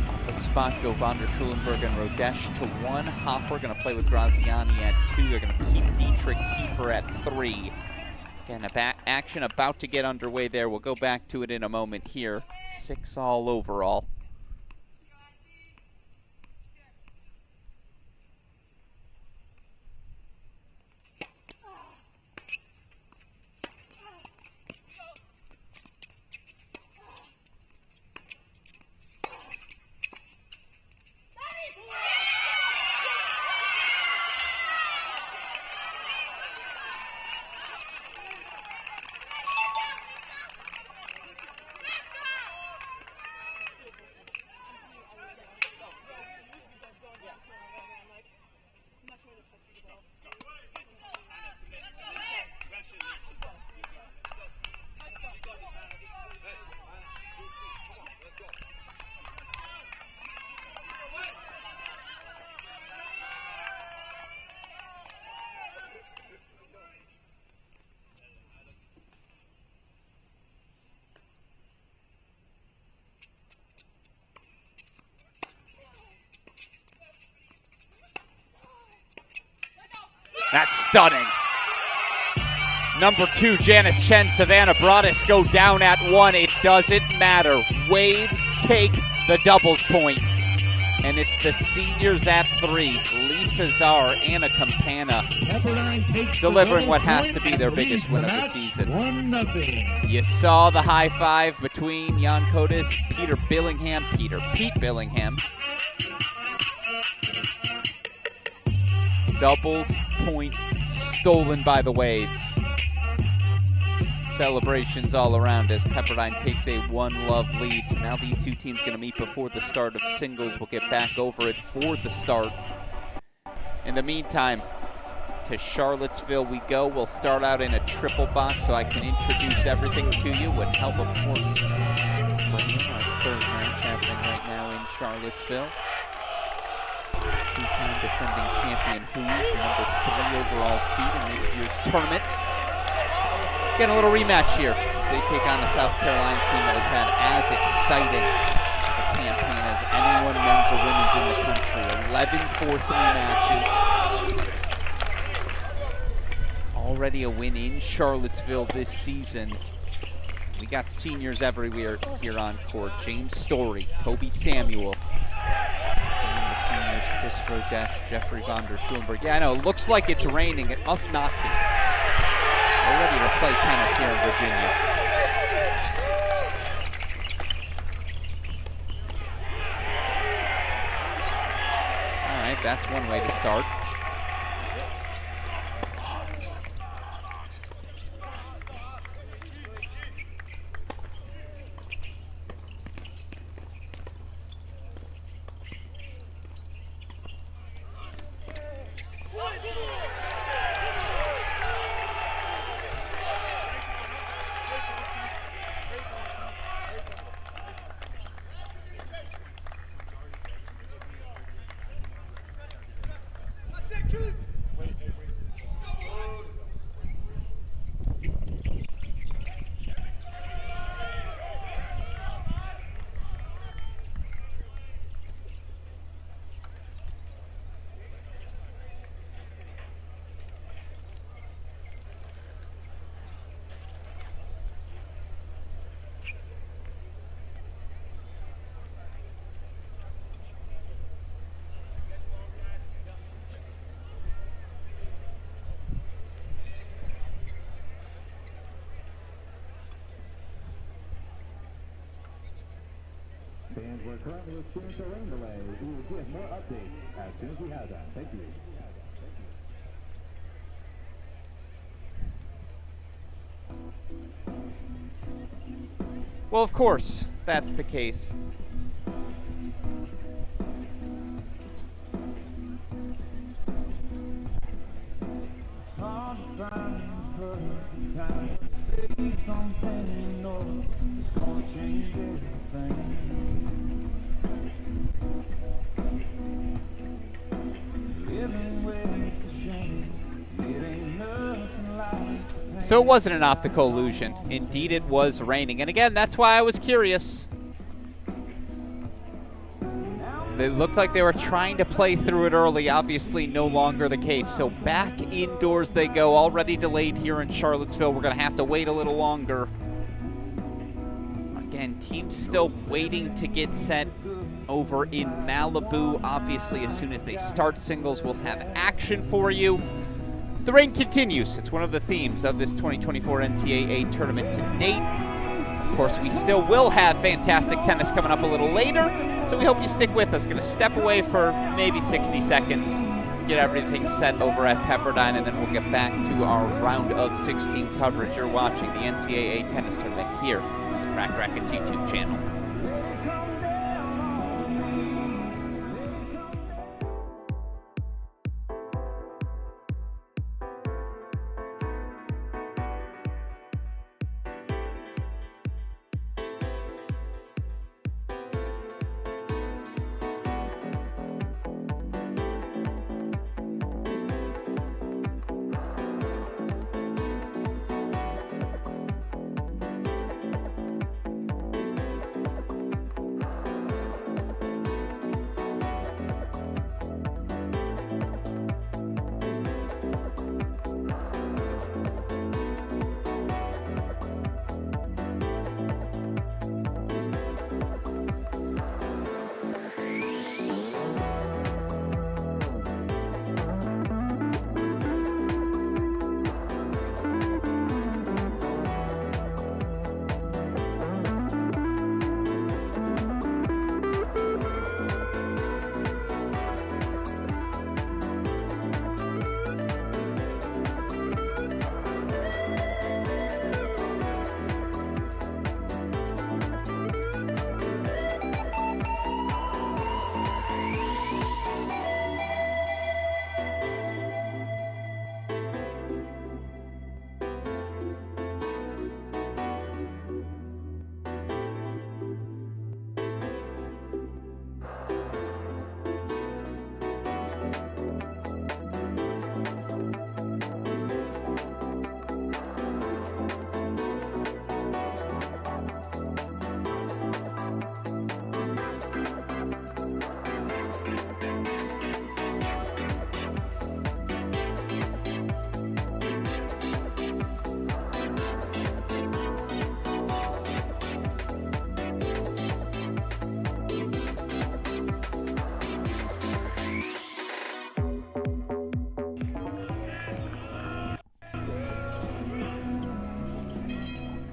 Off the spot go Van der Schulenberg and Rodesh to 1. Hopper going to play with Graziani at 2. They're going to keep Dietrich Kiefer at 3. Again, action about to get underway there. We'll go back to it in a moment here. 6-all overall. That's stunning. Number 2, Janice Chen, Savannah Broadus go down at 1. It doesn't matter. Waves take the doubles point. And it's the seniors at 3. Lisa Czar, Anna Campana, delivering what has to be their biggest win of the season. You saw the high five between Jan Kotis, Pete Billingham. Doubles point stolen by the Waves. Celebrations all around as Pepperdine takes a 1-love lead. So now these two teams going to meet before the start of singles. We'll get back over it for the start. In the meantime, to Charlottesville we go. We'll start out in a triple box so I can introduce everything to you with help, of course, bringing our third match happening right now in Charlottesville. Two-time defending champion Hoos, number 3 overall seed in this year's tournament. Getting a little rematch here as they take on a South Carolina team that has had as exciting a campaign as anyone, men's or women's, in the country. 11 4-3 matches. Already a win in Charlottesville this season. We got seniors everywhere here on court. James Story, Toby Samuel. And the seniors, Christopher Dash, Jeffrey von der Schulenberg. Yeah, I know, it looks like it's raining. It must not be. We're ready to play tennis here in Virginia. All right, that's one way to start. And we're currently experiencing a rain delay. We will give more updates as soon as we have them. Thank you. Well, of course, that's the case. So it wasn't an optical illusion. Indeed, it was raining. And again, that's why I was curious. It looked like they were trying to play through it early. Obviously, no longer the case. So back indoors they go. Already delayed here in Charlottesville. We're going to have to wait a little longer. Again, teams still waiting to get set over in Malibu. Obviously, as soon as they start singles, we'll have action for you. The rain continues. It's one of the themes of this 2024 NCAA tournament to date. Of course, we still will have fantastic tennis coming up a little later, so we hope you stick with us. Going to step away for maybe 60 seconds, get everything set over at Pepperdine, and then we'll get back to our round of 16 coverage. You're watching the NCAA Tennis Tournament here on the Cracked Racquets YouTube channel.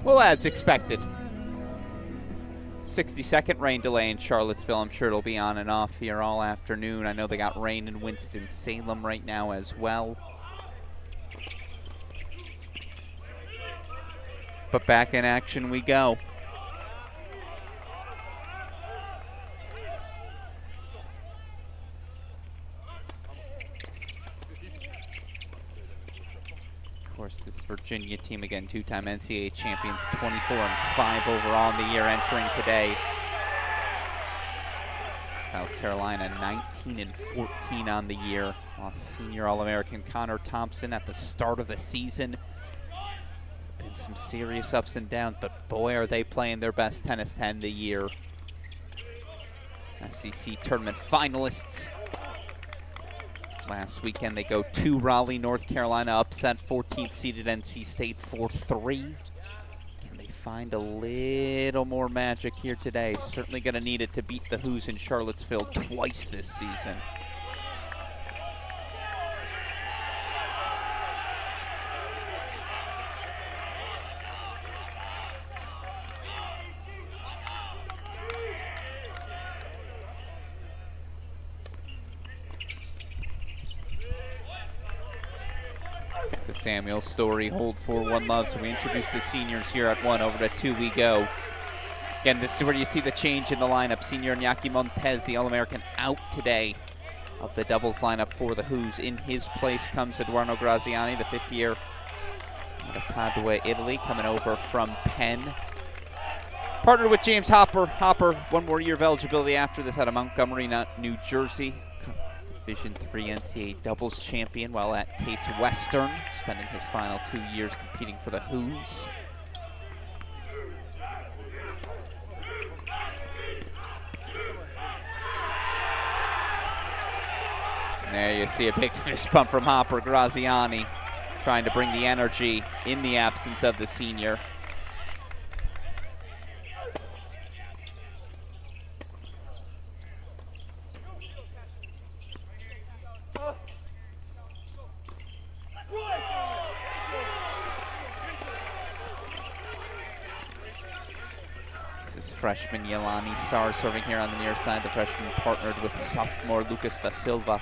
Well, as expected. 60-second rain delay in Charlottesville. I'm sure it'll be on and off here all afternoon. I know they got rain in Winston-Salem right now as well. But back in action we go. Of course, this Virginia team, again, two-time NCAA champions, 24-5 overall in the year entering today. South Carolina 19-14 on the year. Lost senior All-American Connor Thompson at the start of the season. Been some serious ups and downs, but boy, are they playing their best tennis to end the year. FCC tournament finalists. Last weekend, they go to Raleigh, North Carolina, upset 14th seeded NC State 4-3. Can they find a little more magic here today? Certainly going to need it to beat the Who's in Charlottesville twice this season. Samuel Story hold 4-1 love. So we introduce the seniors here at 1. Over to 2 we go. Again, this is where you see the change in the lineup. Senior Iñaki Montes, the All-American, out today of the doubles lineup for the Who's. In his place comes Eduardo Graziani, the 5th year out of Padua, Italy, coming over from Penn. Partnered with James Hopper. Hopper, 1 more year of eligibility after this out of Montgomery, New Jersey. Division III NCAA doubles champion while at Case Western, spending his final 2 years competing for the Who's. And there you see a big fist pump from Hopper. Graziani trying to bring the energy in the absence of the senior. Freshman Yelani Sar serving here on the near side. The freshman partnered with sophomore Lucas da Silva.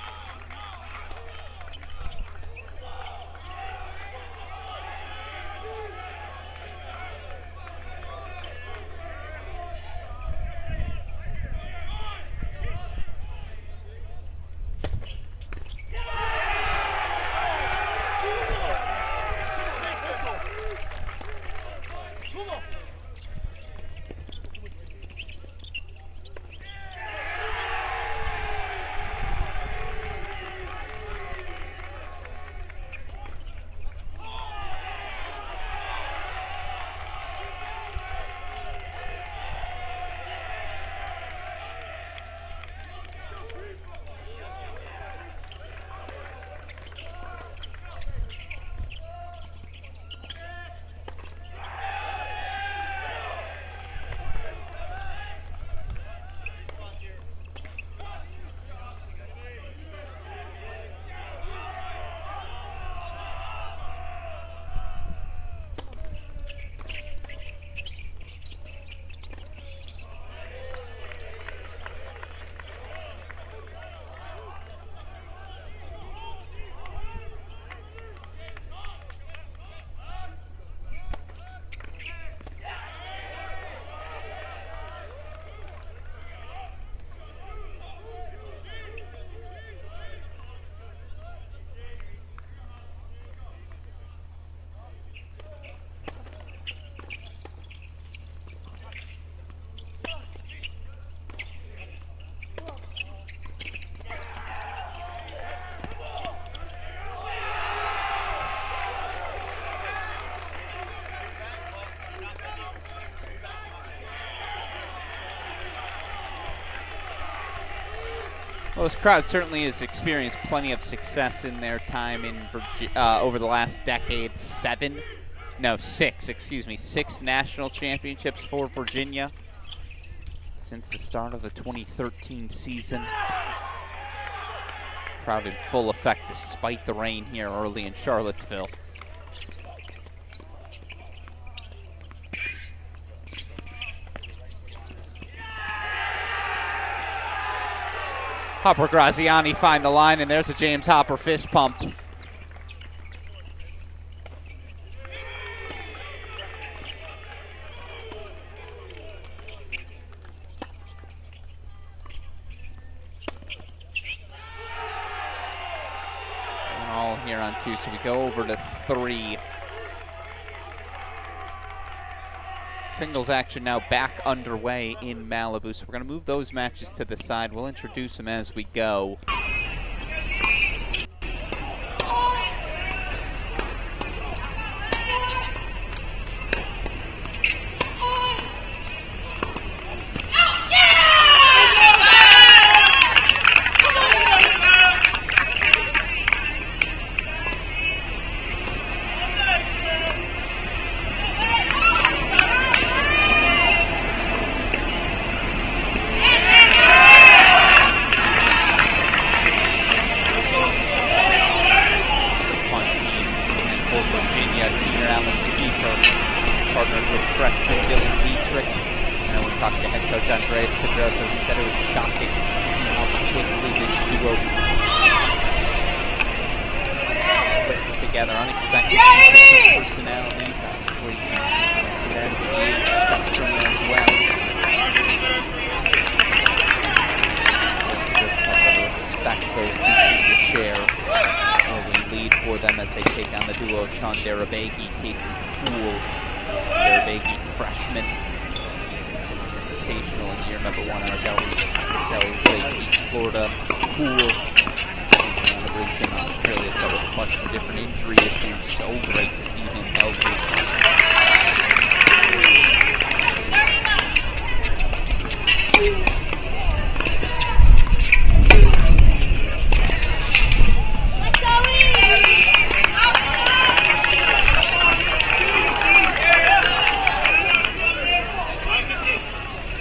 Well, this crowd certainly has experienced plenty of success in their time in over the last decade. 6 national championships for Virginia since the start of the 2013 season. Crowd in full effect despite the rain here early in Charlottesville. Hopper Graziani find the line, and there's a James Hopper fist pump. And all here on 2, so we go over to 3. Singles action now back underway in Malibu, so we're going to move those matches to the side. We'll introduce them as we go.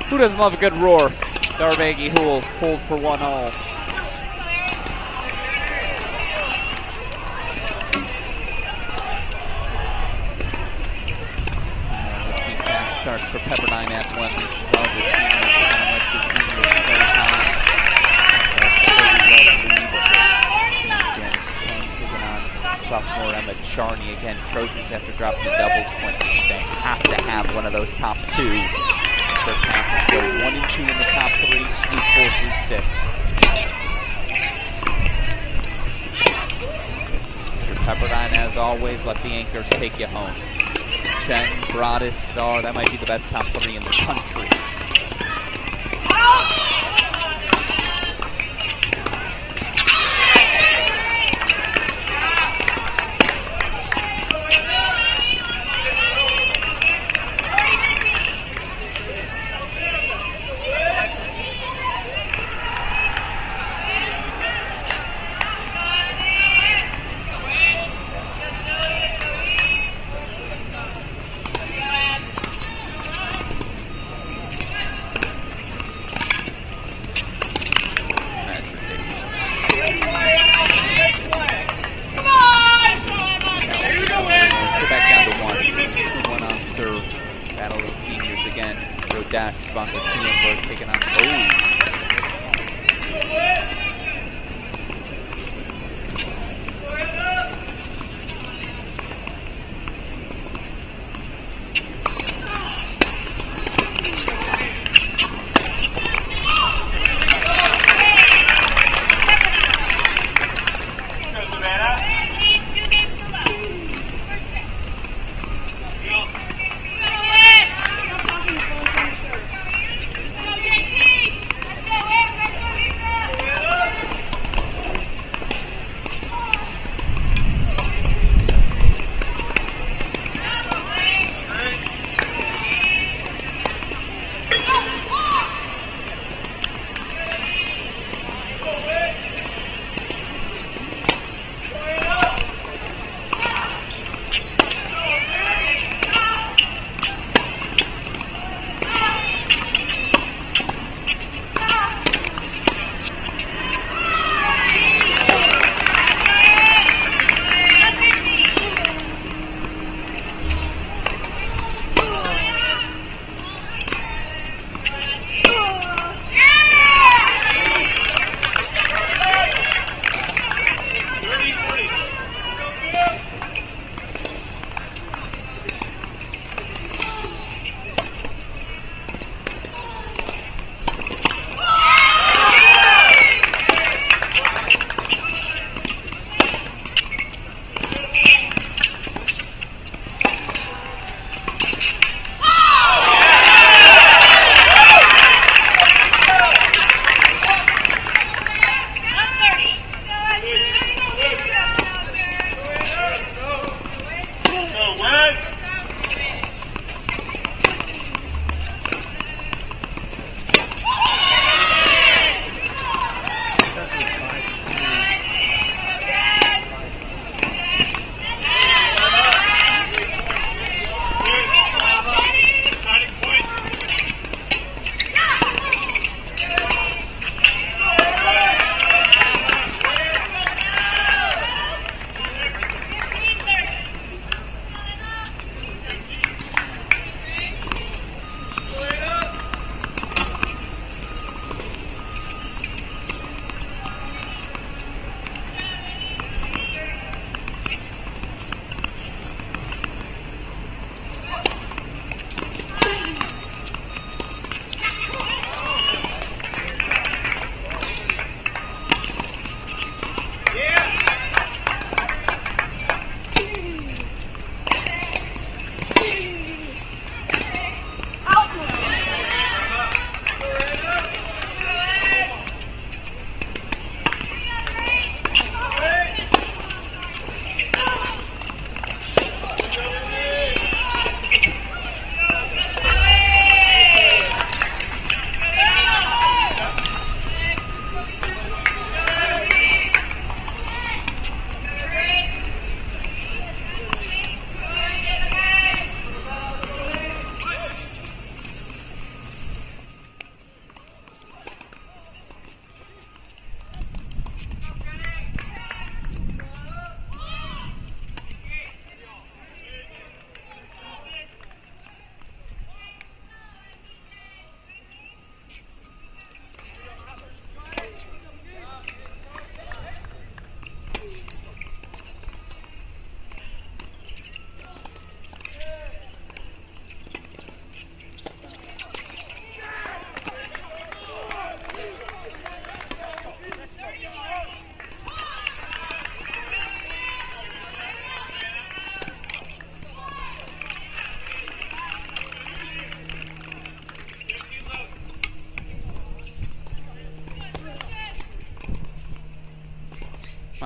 Who doesn't love a good roar? Darvegi Hool hold for 1-all. Let's see, fast starts for Pepperdine at 1. This is all the sophomore Emma Charney again. Trojans after dropping the doubles point. They have to have one of those top 2. First half will go 1 and 2 in the top 3, sweep 4 through 6. Your Pepperdine, as always, let the anchors take you home. Chen, Broadus, Star, that might be the best top 3 in the country.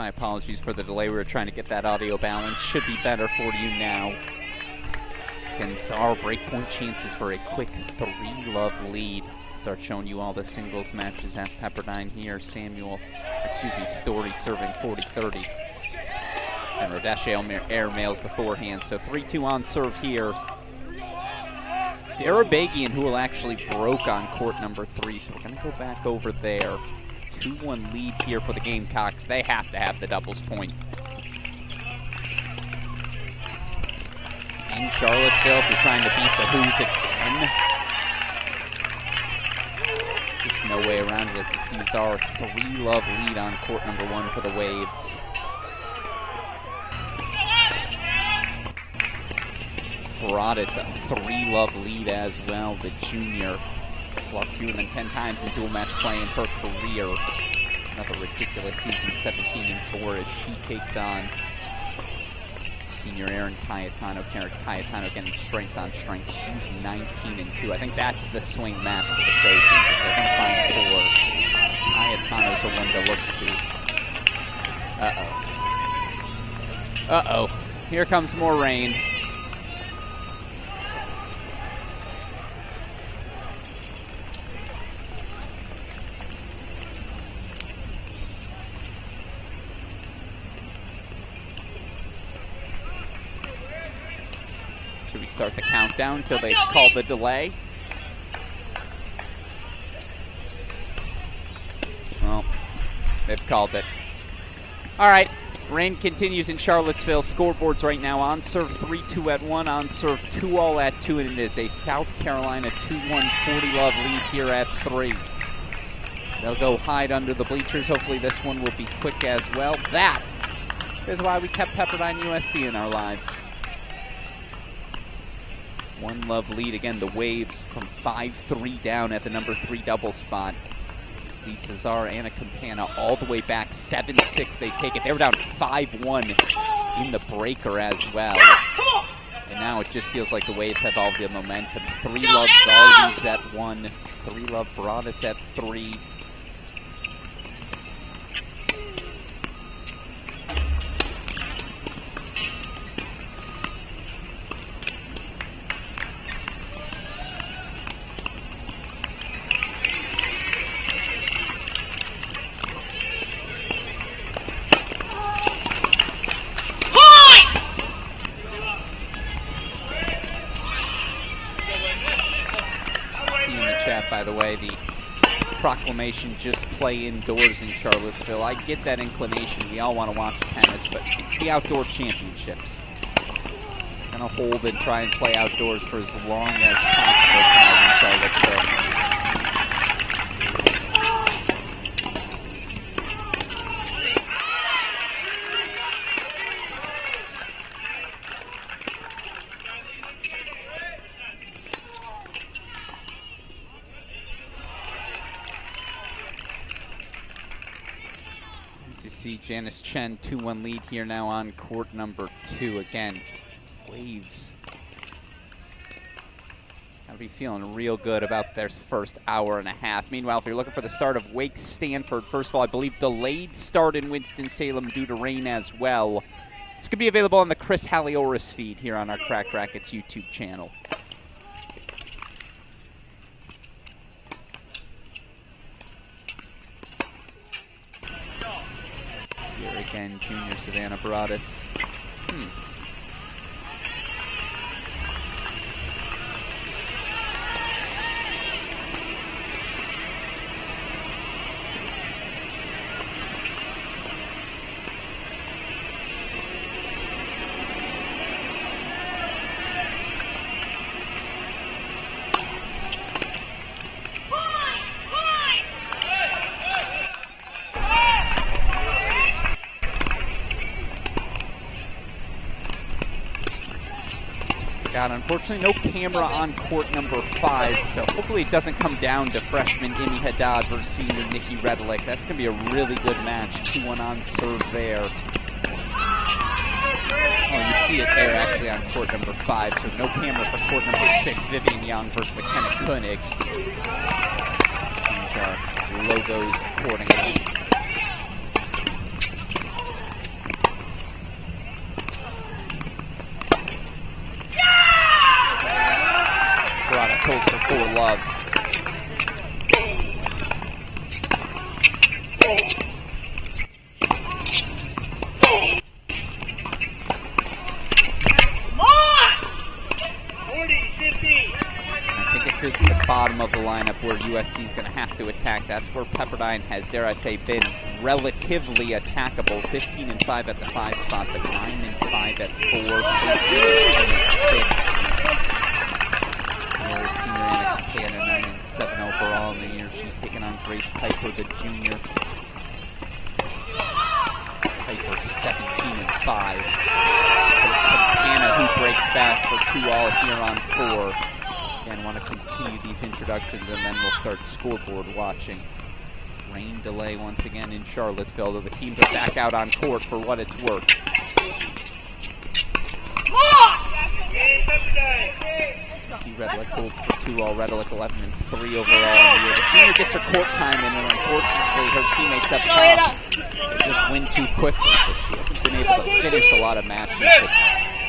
My apologies for the delay. We were trying to get that audio balance. Should be better for you now. Again, our breakpoint chances for a quick 3-love lead. Start showing you all the singles matches at Pepperdine here. Story serving 40-30. And Radesha airmails the forehand. So 3-2 on serve here. Darabagian, who will actually broke on court number 3. So we're going to go back over there. 2-1 lead here for the Gamecocks. They have to have the doubles point. In Charlottesville, if you're trying to beat the Who's again. Just no way around it as he sees our 3-love lead on court number 1 for the Waves. Broadus, a 3-love lead as well. The junior has lost fewer than 10 times in dual match play in her career. Another ridiculous season, 17-4, as she takes on senior Erin Cayetano. Cayetano getting strength on strength. She's 19-2. I think that's the swing match for the Trojans. If they're going to find 4, Cayetano's the one to look to. Uh-oh. Here comes more rain. Should we start the countdown until they call the delay? Well, they've called it. All right, rain continues in Charlottesville. Scoreboards right now on serve 3-2 at 1, on serve 2-all at 2, and it is a South Carolina 2-1 40-love lead here at 3. They'll go hide under the bleachers. Hopefully this one will be quick as well. That is why we kept Pepperdine USC in our lives. 1-love lead. Again, the Waves from 5-3 down at the number 3 double spot. Lee Cesar, Anna Campana all the way back 7-6. They take it. They were down 5-1 in the breaker as well. And now it just feels like the Waves have all the momentum. 3-love Zar leads at 1. 3-love Broadus at 3. By the way, the proclamation, just play indoors in Charlottesville. I get that inclination. We all want to watch tennis, but it's the outdoor championships. Gonna hold and try and play outdoors for as long as possible tonight in Charlottesville. See Janice Chen 2-1 lead here now on court number 2. Again, Waves gotta be feeling real good about their first hour and a half. Meanwhile, if you're looking for the start of Wake Stanford, first of all, I believe delayed start in Winston-Salem due to rain as well. It's gonna be available on the Chris Halioris feed here on our Cracked Racquets YouTube channel. Here again, junior Savannah Broadus. Unfortunately, no camera on court number 5, so hopefully it doesn't come down to freshman Imi Haddad versus senior Nikki Redlick. That's going to be a really good match. 2-1 on serve there. Oh, you see it there actually on court number 5, so no camera for court number 6, Vivian Young versus McKenna Koenig. Change our logos accordingly. holds for 4-love. I think it's at the bottom of the lineup where USC is going to have to attack. That's where Pepperdine has, dare I say, been relatively attackable. 15-5 at the 5 spot, but 9-5 at 4, 13-10 at 6. Senior Anna Campana, 9-7 overall in the year. She's taking on Grace Piper, the junior. Piper 17-5. But it's Campana who breaks back for 2-all here on 4. Again, want to continue these introductions, and then we'll start scoreboard watching. Rain delay once again in Charlottesville, though the teams are back out on court for what it's worth. Suzuki Redlick holds for 2-all. Redlick 11-3 overall in the year. The senior gets her court time in, and unfortunately her teammates up top, they just win too quickly, so she hasn't been able to finish a lot of matches. But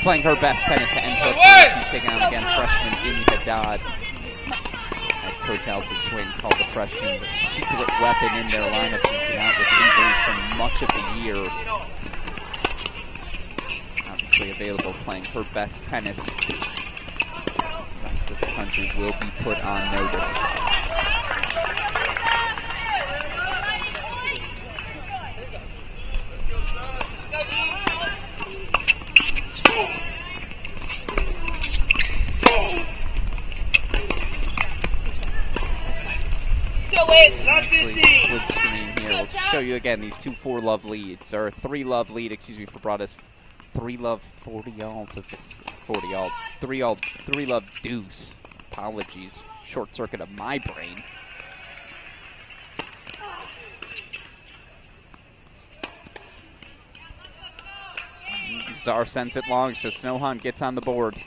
playing her best tennis to end her career, she's taking on again freshman Amy Haddad. Head coach Allison Swing called the freshman the secret weapon in their lineup. She's been out with injuries for much of the year. Obviously available, playing her best tennis. The rest of the country will be put on notice. Actually, split screen here. We'll show you again these two 4-love leads, or a 3-love lead, excuse me, for Broadus. 3-love 40-all, so this 40-all, 3-all, 3-love deuce. Apologies, short circuit of my brain. Czar sends it long, so Snohan gets on the board.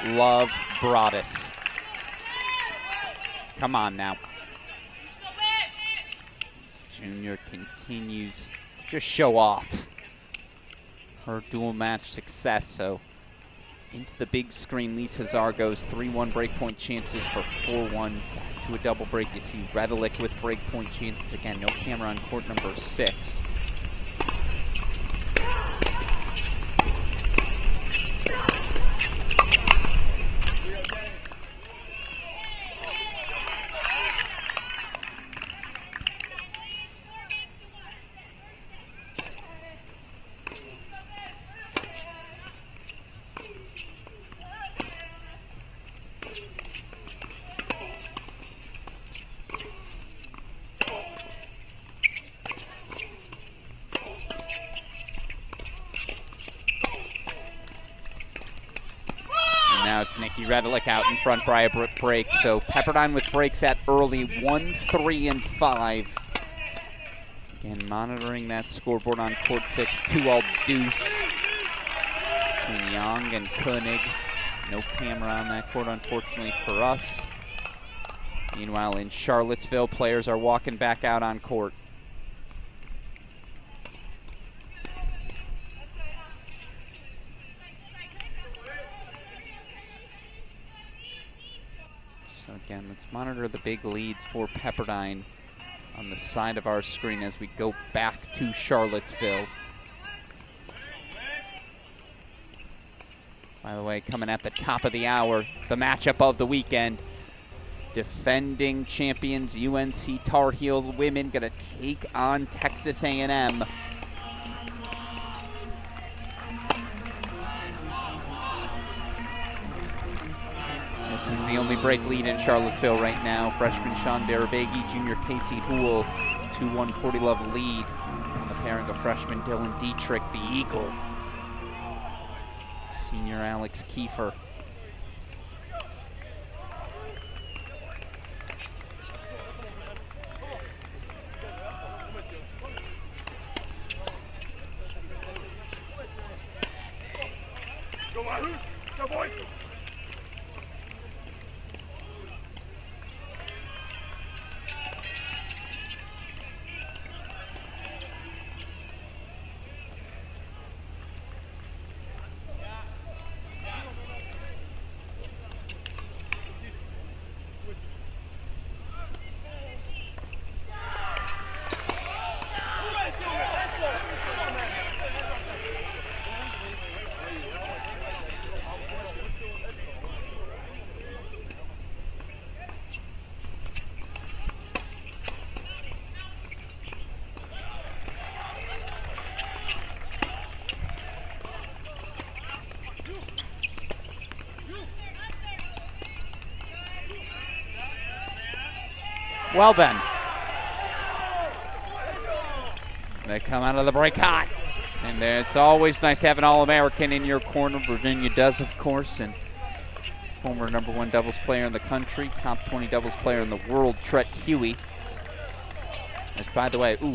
Love Broadus. Come on now. Junior continues to just show off her dual match success. So into the big screen, Lisa Zargo's 3-1 breakpoint chances for 4-1. Back to a double break. You see Redlick with breakpoint chances. Again, no camera on court number 6. Just Nikki Redelick out in front by a break. So Pepperdine with breaks at early 1, 3, and 5. Again, monitoring that scoreboard on court 6, 2-all deuce between Young and Koenig. No camera on that court, unfortunately, for us. Meanwhile, in Charlottesville, players are walking back out on court. So again, let's monitor the big leads for Pepperdine on the side of our screen as we go back to Charlottesville. By the way, coming at the top of the hour, the matchup of the weekend. Defending champions UNC Tar Heel women gonna take on Texas A&M. This is the only break lead in Charlottesville right now. Freshman Sean Barabegi, junior Casey Houle, 2-1 40 love lead on the pairing of freshman Dylan Dietrich, the Eagle. Senior Alex Kiefer. Go boys! Well then, they come out of the break hot. And it's always nice to have an All-American in your corner. Virginia does, of course, and former #1 doubles player in the country, top 20 doubles player in the world, Tret Huey. That's, by the way, ooh.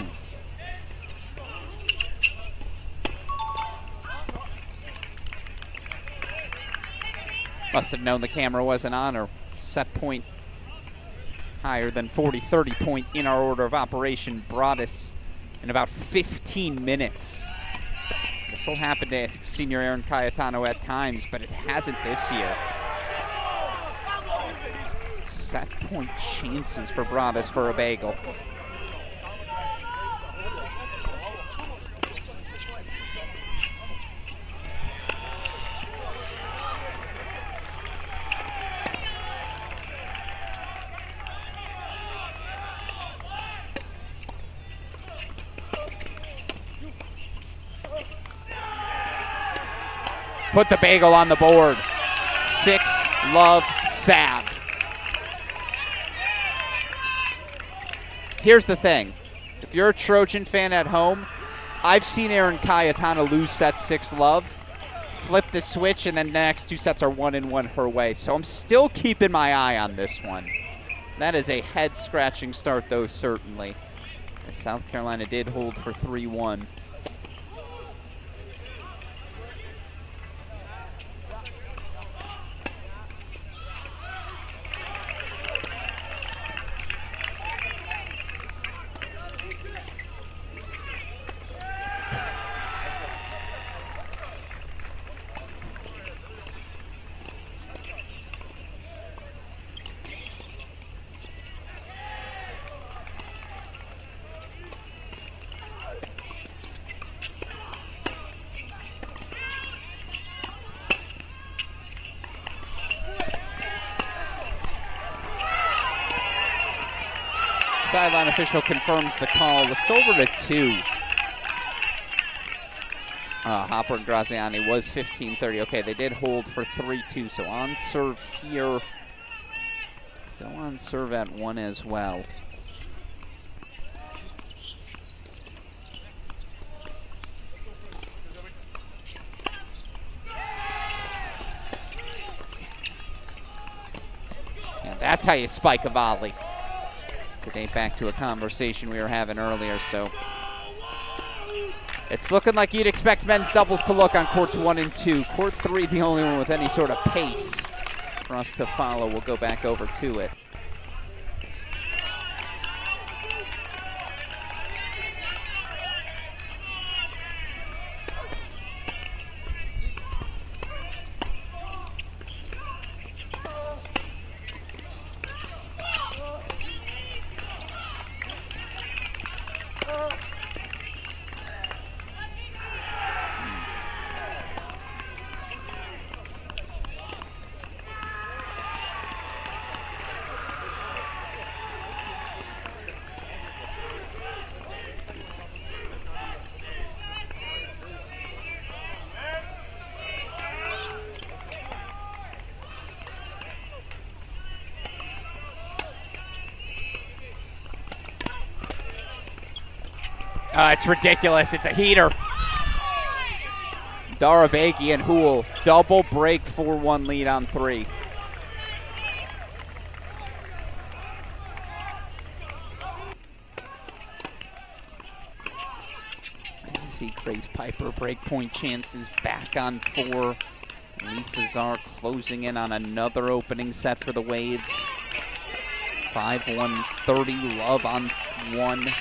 Must have known the camera wasn't on, or set point higher than 40-30 point in our order of operation. Broadus in about 15 minutes. This will happen to senior Aaron Cayetano at times, but it hasn't this year. Set point chances for Broadus for a bagel. Put the bagel on the board. 6-love Sav. Here's the thing. If you're a Trojan fan at home, I've seen Aaron Cayetano lose set 6-love, flip the switch, and then the next two sets are 1-1 her way. So I'm still keeping my eye on this one. That is a head-scratching start, though, certainly. As South Carolina did hold for 3-1. Sideline official confirms the call. Let's go over to 2. Hopper and Graziani was 15-30. Okay, they did hold for 3-2, so on serve here. Still on serve at 1 as well. That's how you spike a volley. To date back to a conversation we were having earlier, so. It's looking like you'd expect men's doubles to look on courts 1 and 2. Court 3, the only one with any sort of pace for us to follow. We'll go back over to it. It's ridiculous. It's a heater. Darabegi and Houle double break 4-1 lead on 3. As you see Grace Piper break point chances back on 4. Lisa Czar closing in on another opening set for the Waves. 5-1, 30 love on 1.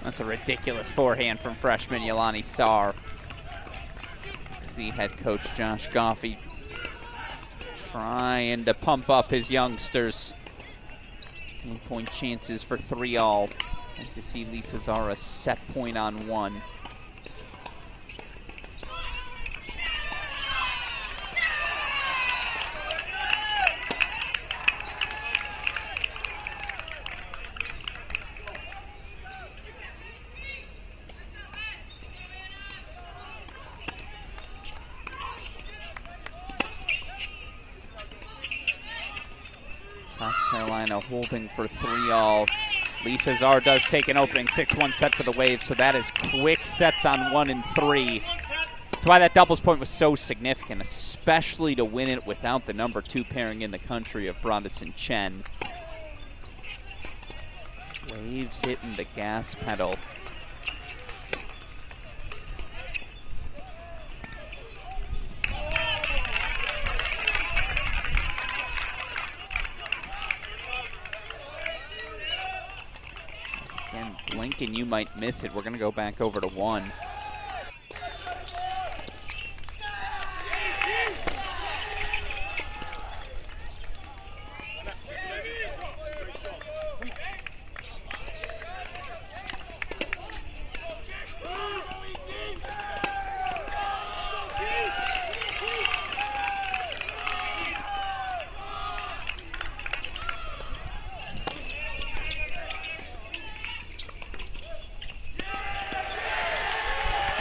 That's a ridiculous forehand from freshman Yelani Sar. See head coach Josh Goffey trying to pump up his youngsters. 1-point chances for 3-all. As you see Lisa Zara set point on 1. South Carolina holding for 3-all. Lisa Czar does take an opening 6-1 set for the Waves, so that is quick sets on 1 and 3. That's why that doubles point was so significant, especially to win it without the number 2 pairing in the country of Brodison Chen. Waves hitting the gas pedal. Again, blink and you might miss it. We're going to go back over to 1.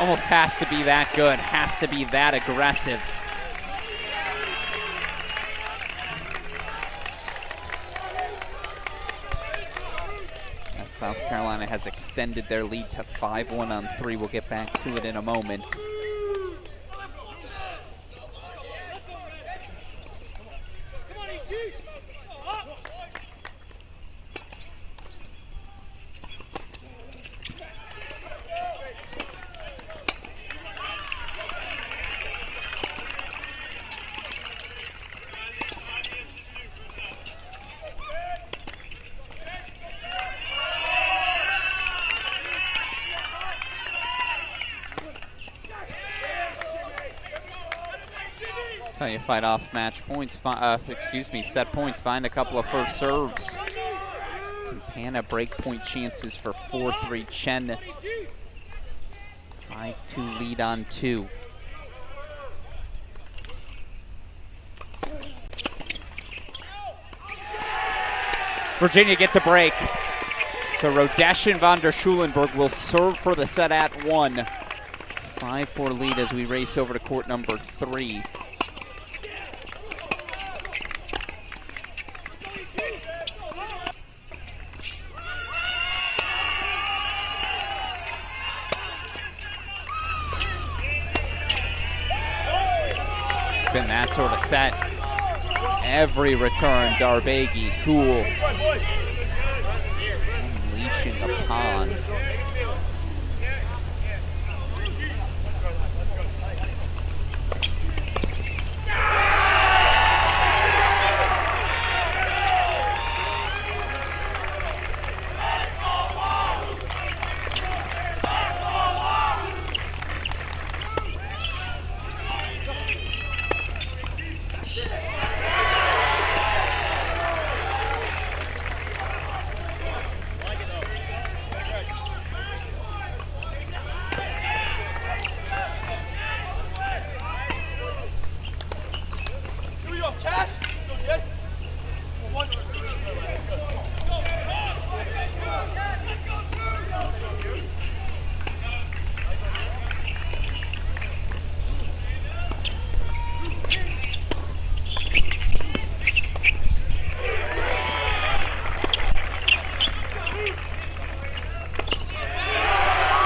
Almost has to be that good, has to be that aggressive. South Carolina has extended their lead to 5-1 on 3. We'll get back to it in a moment. How you fight off match points, set points, find a couple of first serves. Campana break point chances for 4-3 Chen. 5-2 lead on 2. Virginia gets a break. So Rodesch and van der Schulenburg will serve for the set at 1. 5-4 lead as we race over to court number 3. Been that sort of set. Every return, Darbegi, cool. Unleashing the pond.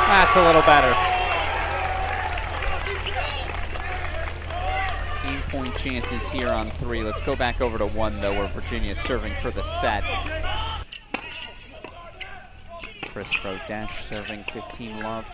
That's a little better. Team point chances here on 3. Let's go back over to 1, though, where Virginia's serving for the set. Chris Rodesch serving 15 love.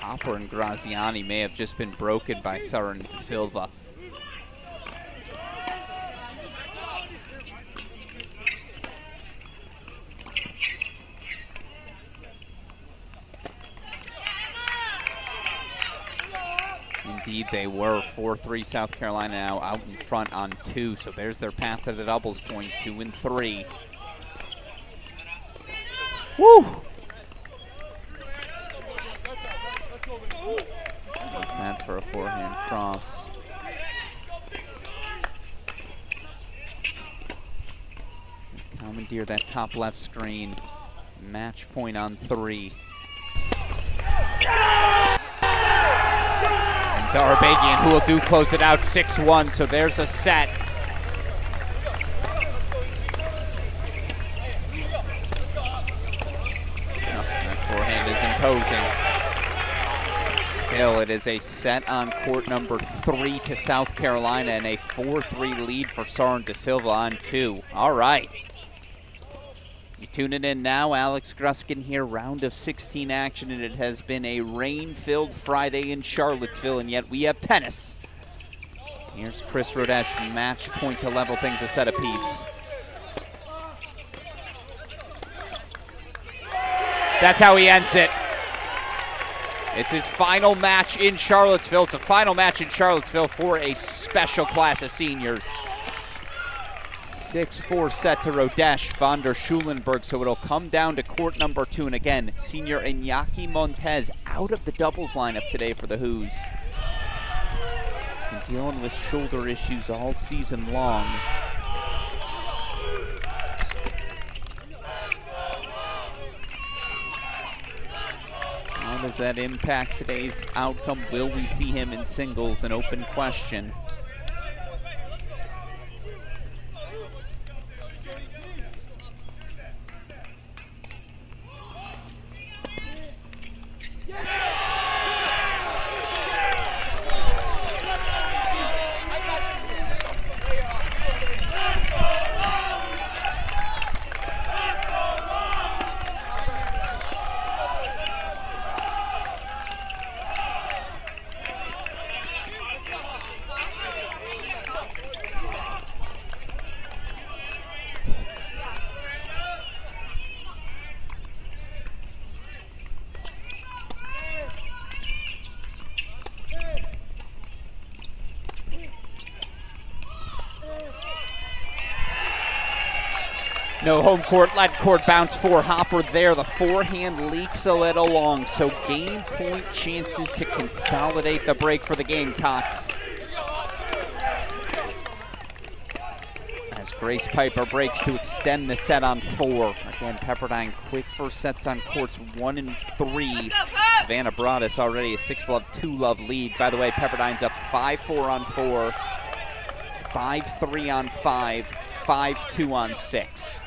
Hopper and Graziani may have just been broken by Saran De Silva. Indeed they were. 4-3 South Carolina now out in front on 2, so there's their path to the doubles point, 2 and 3. Woo! What's that for a forehand cross? Commandeer that top left screen. Match point on 3. And Darabegian, who will close it out 6-1, so there's a set. That forehand is imposing. Still, it is a set on court number 3 to South Carolina and a 4-3 lead for Saran De Silva on 2. All right. You tuning in now, Alex Gruskin here, round of 16 action, and it has been a rain-filled Friday in Charlottesville, and yet we have tennis. Here's Chris Rodesch, match point to level things a set apiece. That's how he ends it. It's his final match in Charlottesville. It's a final match in Charlottesville for a special class of seniors. 6-4 set to Rodesch, van der Schulenburg, so it'll come down to court number 2. And again, senior Iñaki Montez out of the doubles lineup today for the Hoos. dealing with shoulder issues all season long. How does that impact today's outcome? Will we see him in singles? An open question. No home court, lead court bounce for Hopper there. The forehand leaks a little long, so game point chances to consolidate the break for the Gamecocks. As Grace Piper breaks to extend the set on 4. Again, Pepperdine quick first sets on courts 1 and 3. Savannah Broadus already a 6-love, 2-love lead. By the way, Pepperdine's up 5-4 on 4, 5-3 on 5, 5-2 on 6.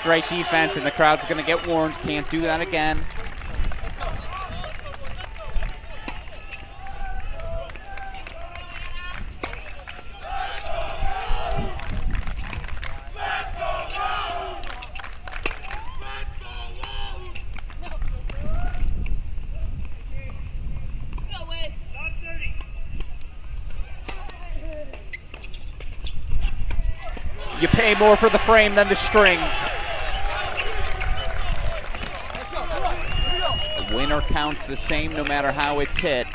Great defense, and the crowd's going to get warned. Can't do that again. You pay more for the frame than the strings. Winner counts the same no matter how it's hit.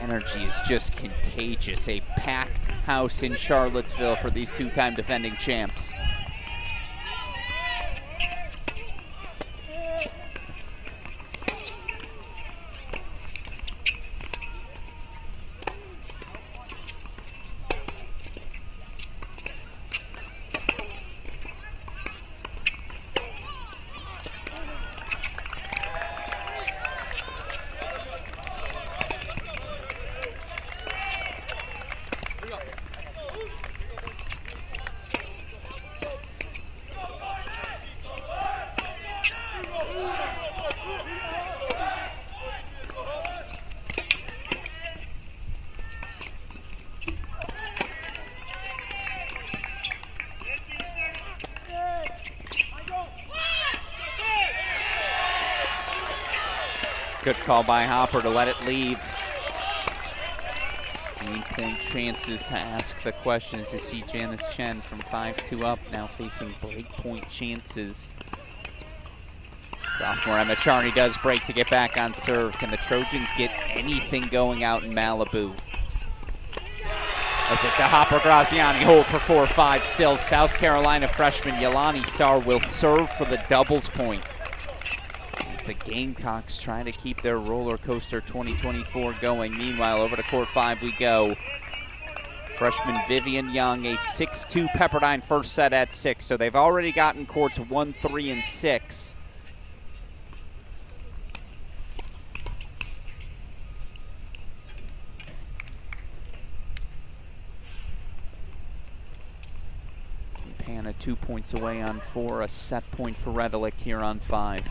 Energy is just contagious. A packed house in Charlottesville for these two-time defending champs. Good call by Hopper to let it leave. Game point chances to ask the question as you see Janice Chen from 5-2 up, now facing break point chances. Sophomore Emma Charney does break to get back on serve. Can the Trojans get anything going out in Malibu? As it's a Hopper Graziani hold for 4-5 still. South Carolina freshman Yelani Sarr will serve for the doubles point. The Gamecocks trying to keep their roller coaster 2024 going. Meanwhile, over to court 5 we go. Freshman Vivian Young, a 6-2 Pepperdine first set at 6. So they've already gotten courts 1, 3, and 6. Campana 2 points away on 4, a set point for Redelick here on 5.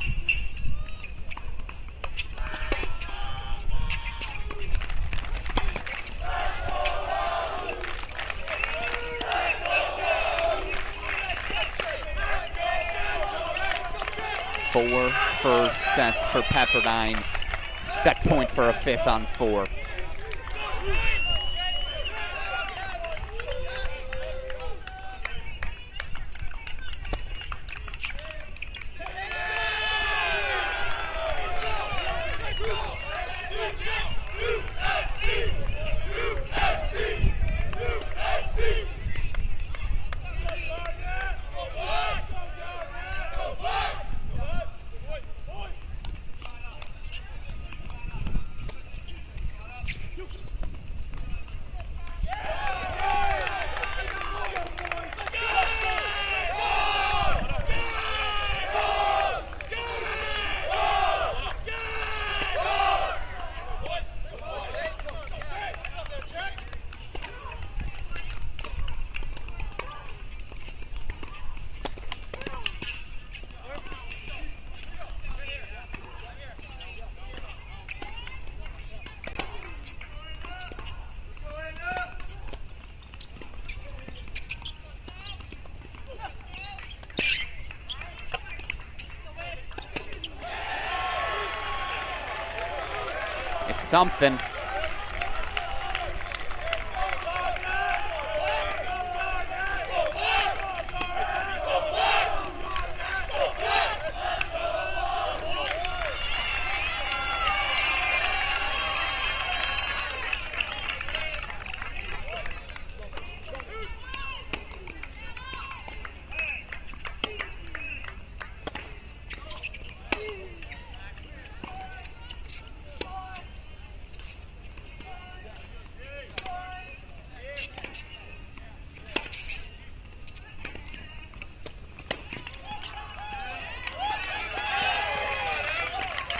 4 first sets for Pepperdine. Set point for a 5th on 4. It's something.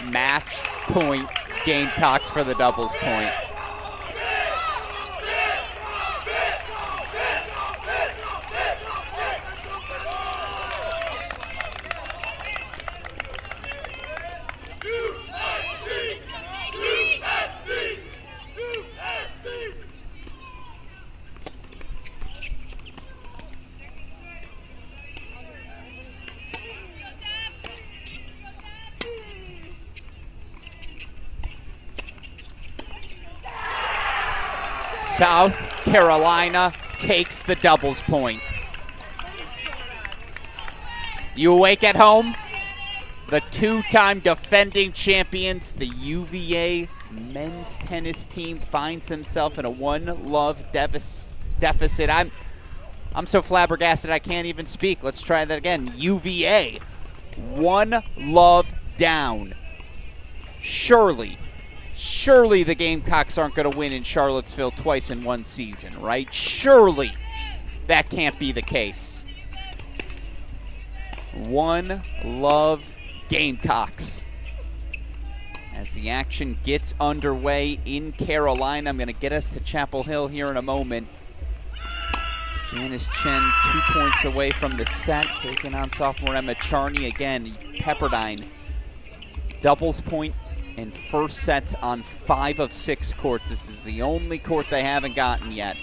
Match point, Gamecocks for the doubles point. South Carolina takes the doubles point. You awake at home? The 2-time defending champions, the UVA men's tennis team, finds themselves in a 1-love deficit. I'm so flabbergasted I can't even speak. Let's try that again. UVA, 1-love down. Surely the Gamecocks aren't going to win in Charlottesville twice in one season, right? Surely that can't be the case. 1-love Gamecocks. As the action gets underway in Carolina, I'm going to get us to Chapel Hill here in a moment. Janice Chen 2 points away from the set, taking on sophomore Emma Charney. Again, Pepperdine, doubles point and first sets on 5 of 6 courts. This is the only court they haven't gotten yet.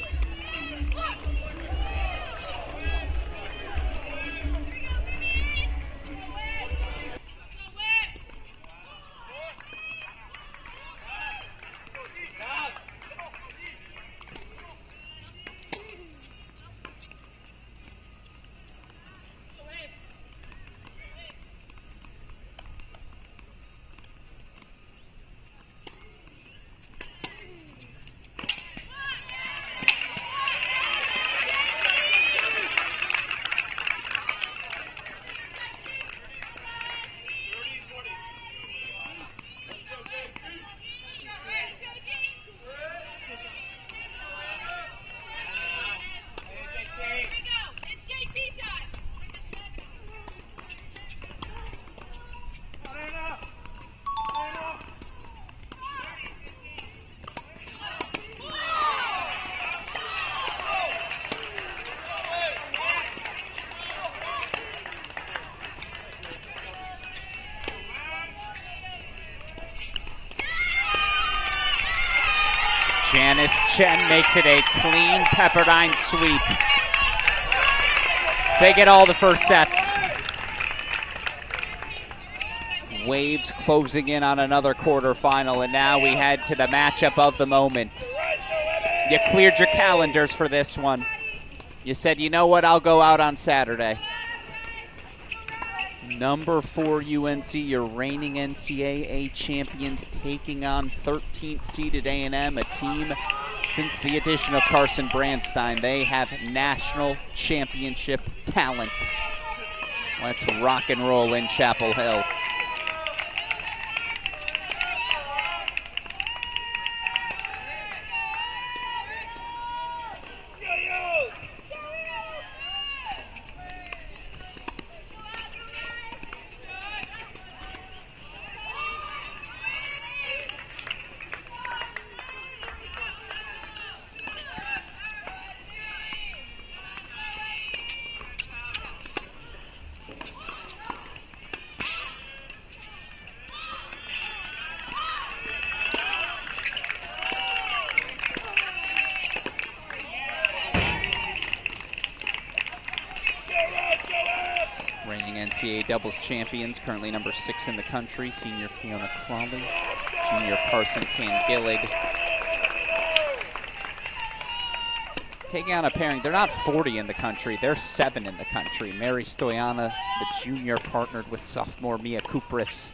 Janice Chen makes it a clean Pepperdine sweep. They get all the first sets. Waves closing in on another quarterfinal, and now we head to the matchup of the moment. You cleared your calendars for this one. You said, you know what, I'll go out on Saturday. Number 4 UNC, your reigning NCAA champions, taking on 13th seeded A&M, a team since the addition of Carson Brandstein. They have national championship talent. Let's rock and roll in Chapel Hill. NCAA doubles champions, currently number 6 in the country, senior Fiona Crawley, junior Carson Cangillig. Taking on a pairing, they're not 40 in the country, they're 7 in the country. Mary Stoyana, the junior, partnered with sophomore Mia Kupris.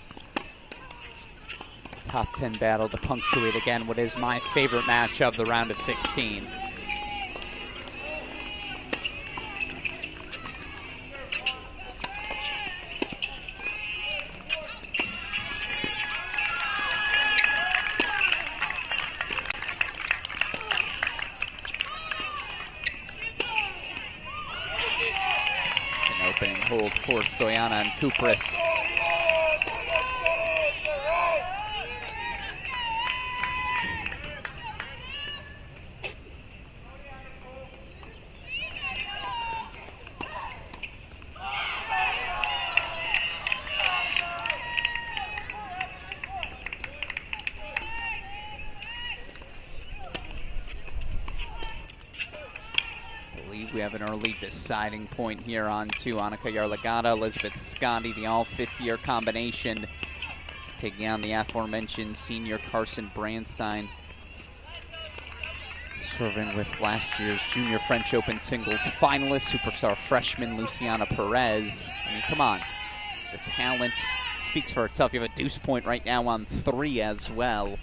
Top 10 battle to punctuate again what is my favorite match of the round of 16. Hold for Stoyana and Kupris. We have an early deciding point here on to Annika Yarlagata, Elizabeth Scotti, the all 5th year combination, taking on the aforementioned senior Carson Brandstein, serving with last year's Junior French Open singles finalist, superstar freshman Luciana Perez. I mean, come on. The talent speaks for itself. You have a deuce point right now on 3 as well.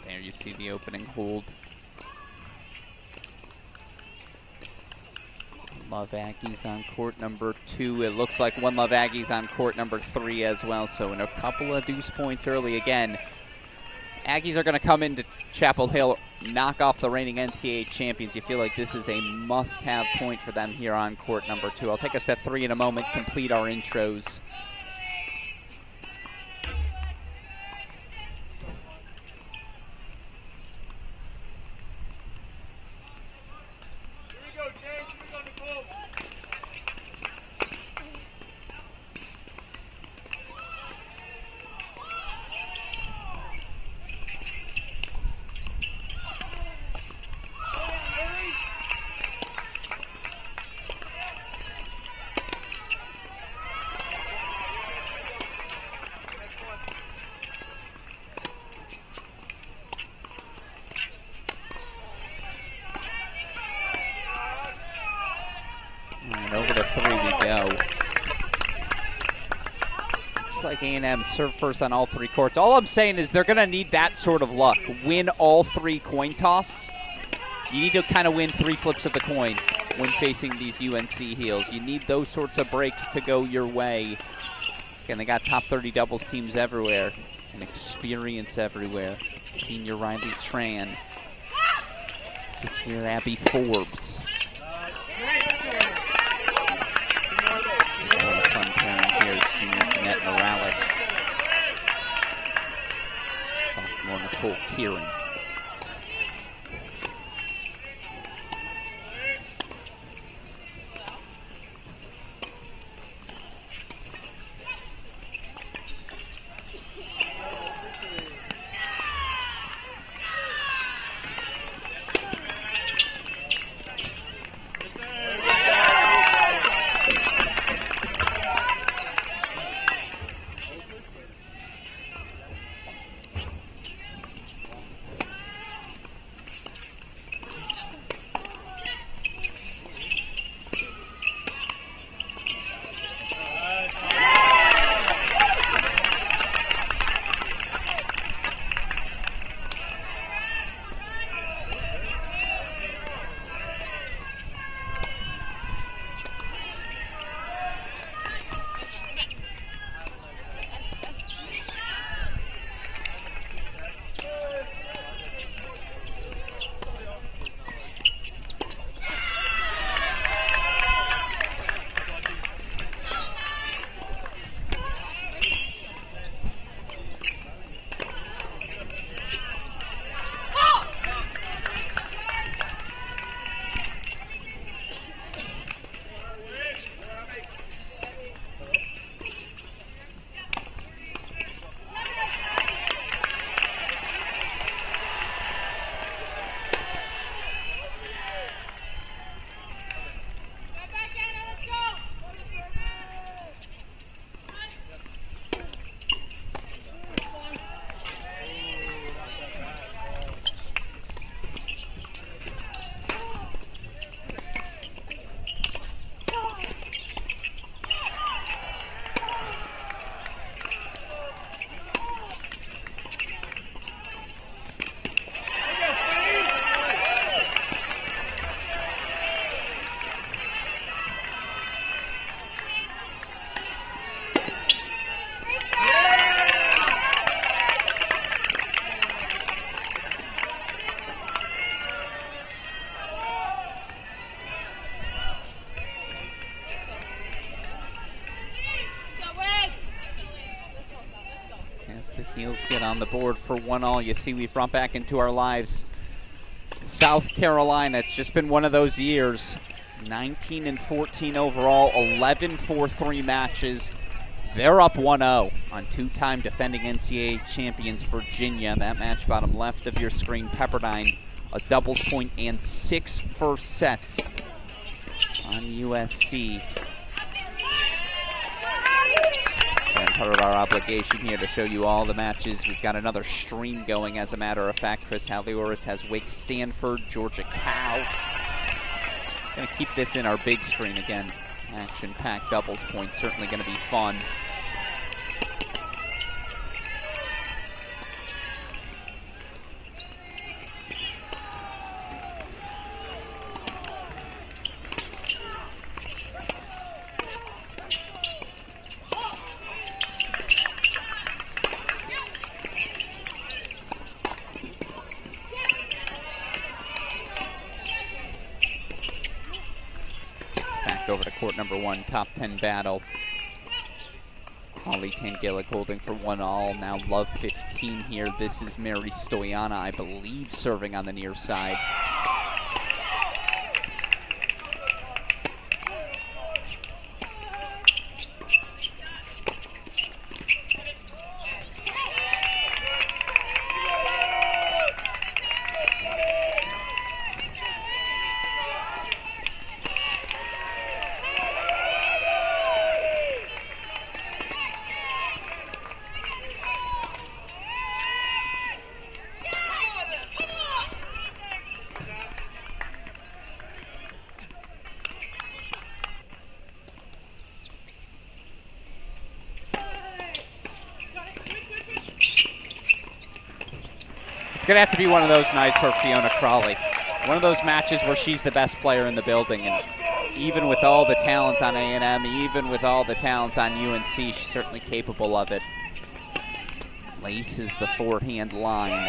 There you see the opening hold. Love Aggies on court number 2. It looks like One Love Aggies on court number 3 as well. So in a couple of deuce points early again, Aggies are going to come into Chapel Hill, knock off the reigning NCAA champions. You feel like this is a must-have point for them here on court number 2. I'll take us to 3 in a moment, complete our intros. And over to 3 we go. Looks like A&M serve first on all 3 courts. All I'm saying is they're going to need that sort of luck. Win all 3 coin toss. You need to kind of win 3 flips of the coin when facing these UNC heels. You need those sorts of breaks to go your way. Again, they got top 30 doubles teams everywhere and experience everywhere. Senior Riley Tran. 5th-year Abby Forbes. Fun pairing here is junior Jeanette Morales. Sophomore Nicole Kieran. the Heels get on the board for 1-all. You see we've brought back into our lives South Carolina. It's just been one of those years. 19-14 overall, 11 4-3 matches. They're up 1-0 on two-time defending NCAA champions Virginia. That match bottom left of your screen, Pepperdine, a doubles point and 6 first sets on USC. And part of our obligation here to show you all the matches. We've got another stream going, as a matter of fact. Chris Halioris has Wake Stanford, Georgia Cal. Going to keep this in our big screen again. Action-packed doubles point, certainly going to be fun. Over to court number 1, top 10 battle. Crawley Tangelic holding for 1-all. Now love 15 here. This is Mary Stoyana, I believe, serving on the near side. It's going to have to be one of those nights for Fiona Crawley. One of those matches where she's the best player in the building. And even with all the talent on A&M, even with all the talent on UNC, she's certainly capable of it. Laces the forehand line.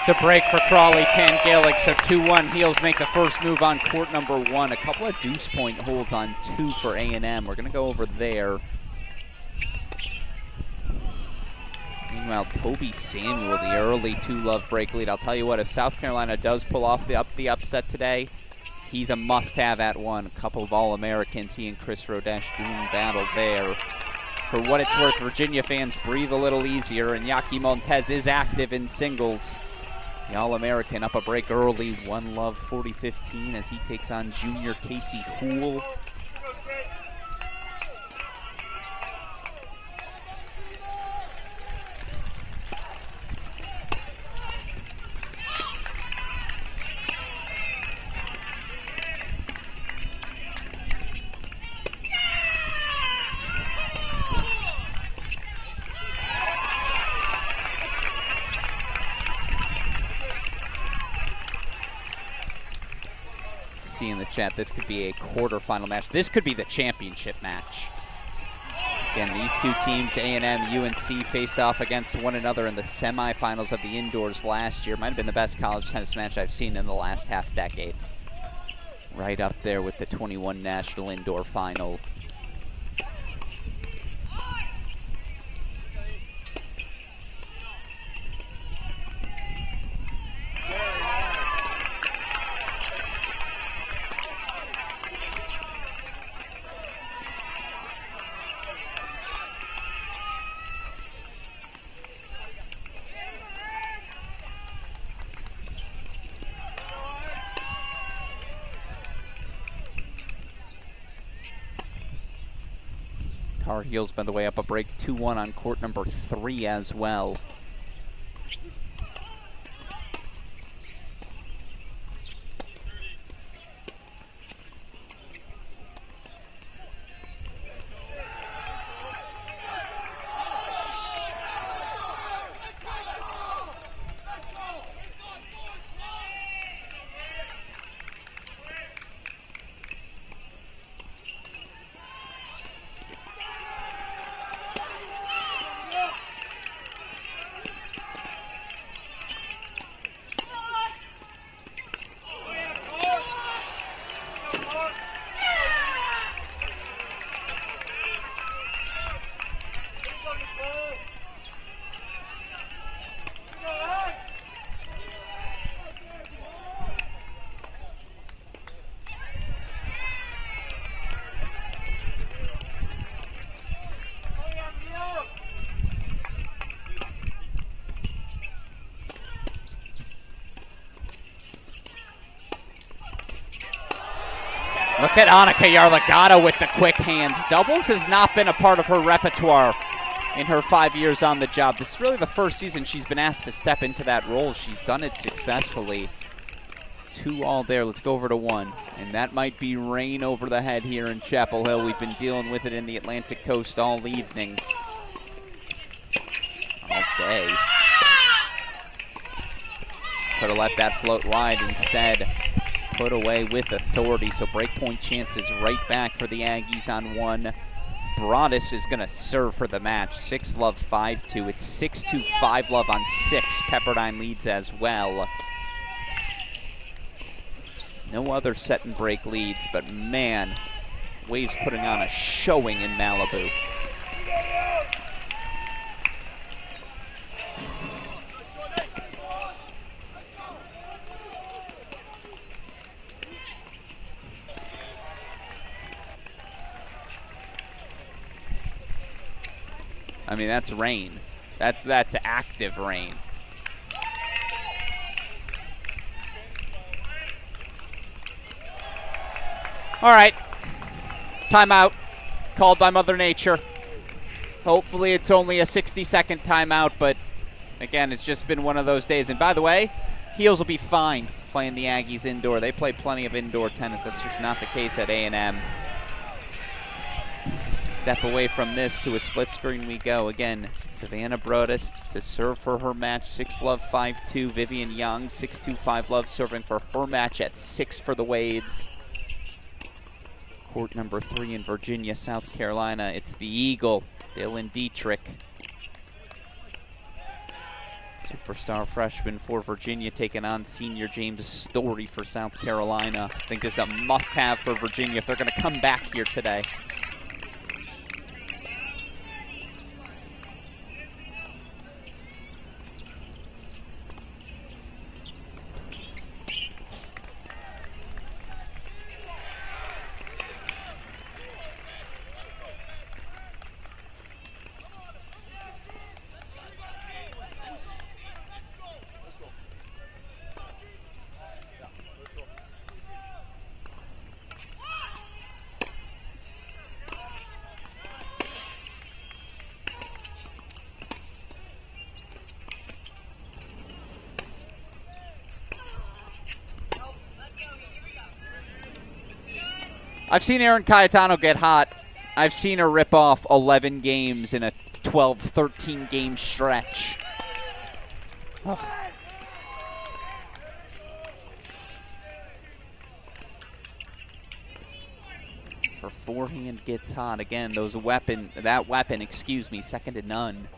To break for Crawley Tangelic, so 2-1. Heels make the first move on court number 1. A couple of deuce point holds on 2 for A&M. We're going to go over there. Meanwhile, Toby Samuel, the early 2-love break lead. I'll tell you what, if South Carolina does pull off the upset today, he's a must-have at 1. A couple of All-Americans, he and Chris Rodesh doing battle there. For what it's worth, Virginia fans breathe a little easier, and Yaki Montez is active in singles. The All-American up a break early, 1-love 40-15 as he takes on junior Casey Houle. see in the chat, this could be a quarterfinal match. This could be the championship match. Again, these two teams, A&M, UNC, faced off against one another in the semifinals of the indoors last year. Might have been the best college tennis match I've seen in the last half decade. Right up there with the 21 National Indoor Final. Tar Heels, by the way, up a break 2-1 on court number 3 as well. Look at Annika Yarlagadda with the quick hands. Doubles has not been a part of her repertoire in her 5 years on the job. This is really the first season she's been asked to step into that role. She's done it successfully. 2-all there. Let's go over to 1. And that might be rain over the head here in Chapel Hill. We've been dealing with it in the Atlantic Coast all evening. All day. Could have let that float wide instead. Put away with authority, so breakpoint chances right back for the Aggies on 1. Broadus is going to serve for the match. 6-love, 5-2. It's 6-2, 5-love on 6. Pepperdine leads as well. No other set and break leads, but man, Waves putting on a showing in Malibu. I mean, that's rain. That's active rain. All right. Timeout called by Mother Nature. Hopefully it's only a 60-second timeout, but again, it's just been one of those days. And by the way, Heels will be fine playing the Aggies indoor. They play plenty of indoor tennis. That's just not the case at A&M. Step away from this to a split screen we go. Again, Savannah Broadus to serve for her match, 6-love, 5-2. Vivian Young, 6-2, 5-love, serving for her match at 6 for the Waves. Court number 3 in Virginia, South Carolina. It's the Eagle, Dylan Dietrich. Superstar freshman for Virginia taking on senior James Story for South Carolina. I think this is a must-have for Virginia if they're going to come back here today. I've seen Erin Cayetano get hot. I've seen her rip off 11 games in a 12, 13 game stretch. Her forehand gets hot. Again, that weapon, excuse me, second to none.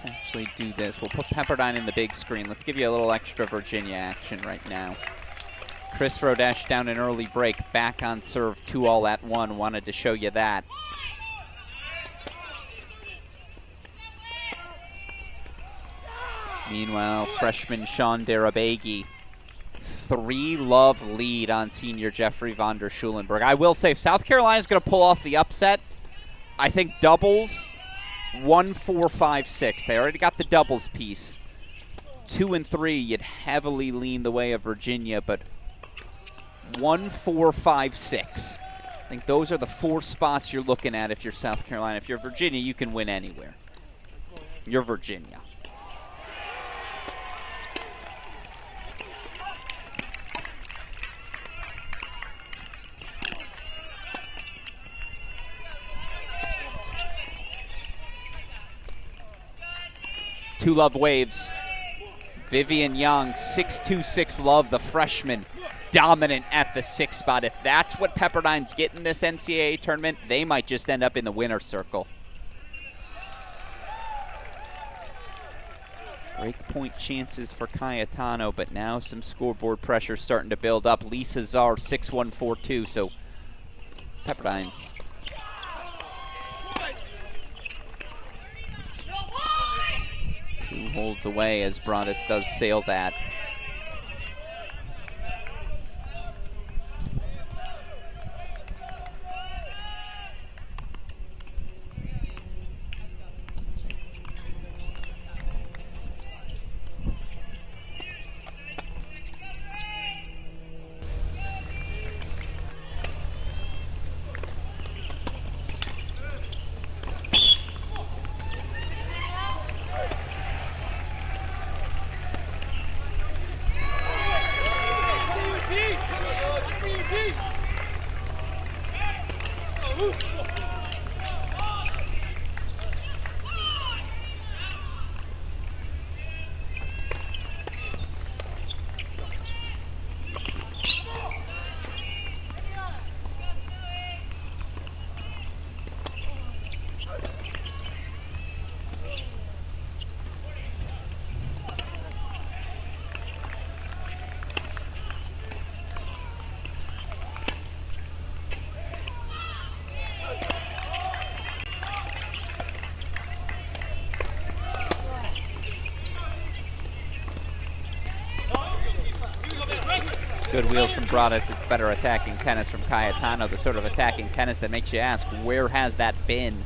Let's actually do this. We'll put Pepperdine in the big screen. Let's give you a little extra Virginia action right now. Chris Rodesh down an early break, back on serve, 2-all at 1. Wanted to show you that. Meanwhile, freshman Sean Darabagi, 3-love lead on senior Jeffrey von der Schulenberg. I will say, if South Carolina's going to pull off the upset, I think doubles 1-4-5-6. They already got the doubles piece. 2 and 3, you'd heavily lean the way of Virginia, but 1-4-5-6. I think those are the 4 spots you're looking at if you're South Carolina. If you're Virginia, you can win anywhere. You're Virginia. Two love waves. Vivian Young, 6'2", 6'love, the freshman, dominant at the 6 spot. If that's what Pepperdine's getting this NCAA tournament, they might just end up in the winner's circle. Break point chances for Cayetano, but now some scoreboard pressure starting to build up. Lisa Czar, 6'1", 4'2", so Pepperdine's holds away as Broadus does sail that. Good wheels from Broadus. It's better attacking tennis from Cayetano, the sort of attacking tennis that makes you ask, where has that been?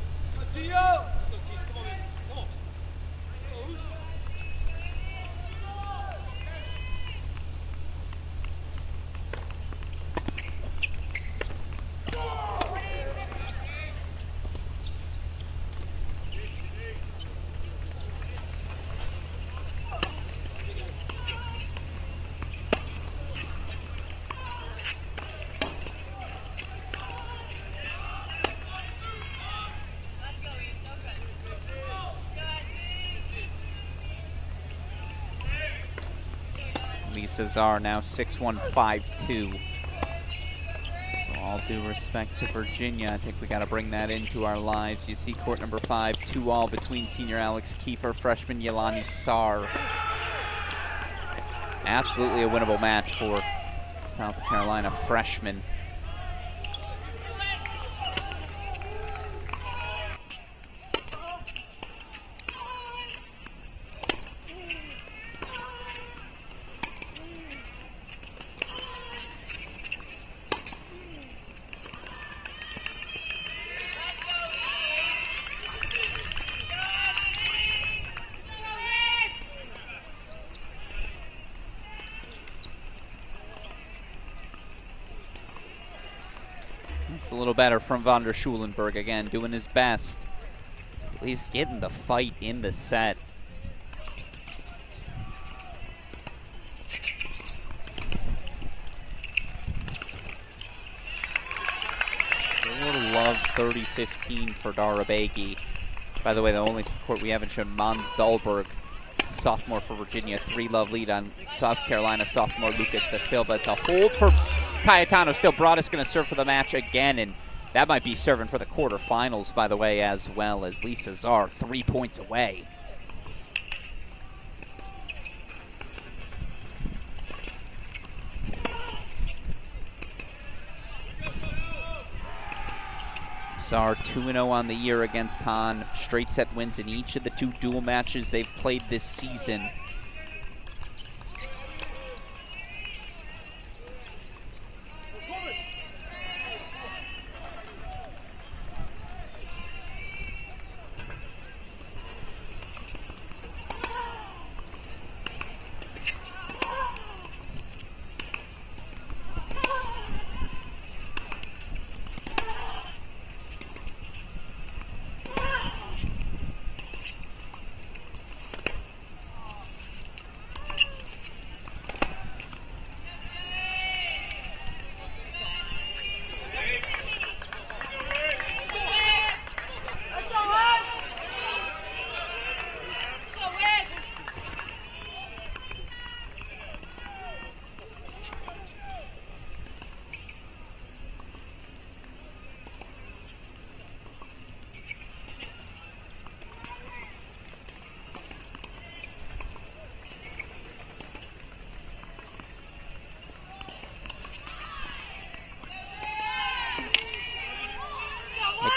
Cesar now 6'1", 5'2". So all due respect to Virginia, I think we got to bring that into our lives. You see court number 5, 2-all between senior Alex Kiefer, freshman Yelani Sar. Absolutely a winnable match for South Carolina freshman. It's a little better from Van der Schulenberg again, doing his best. At least getting the fight in the set. Love 30-15 for Darabegi. By the way, the only court we haven't shown, Mons Dahlberg, sophomore for Virginia, 3-love lead on South Carolina sophomore Lucas da Silva. It's a hold for Cayetano. Still, Broadus going to serve for the match again, and that might be serving for the quarterfinals, by the way, as well as Lisa Czar, 3 points away. Czar 2-0 on the year against Hahn. Straight set wins in each of the 2 dual matches they've played this season.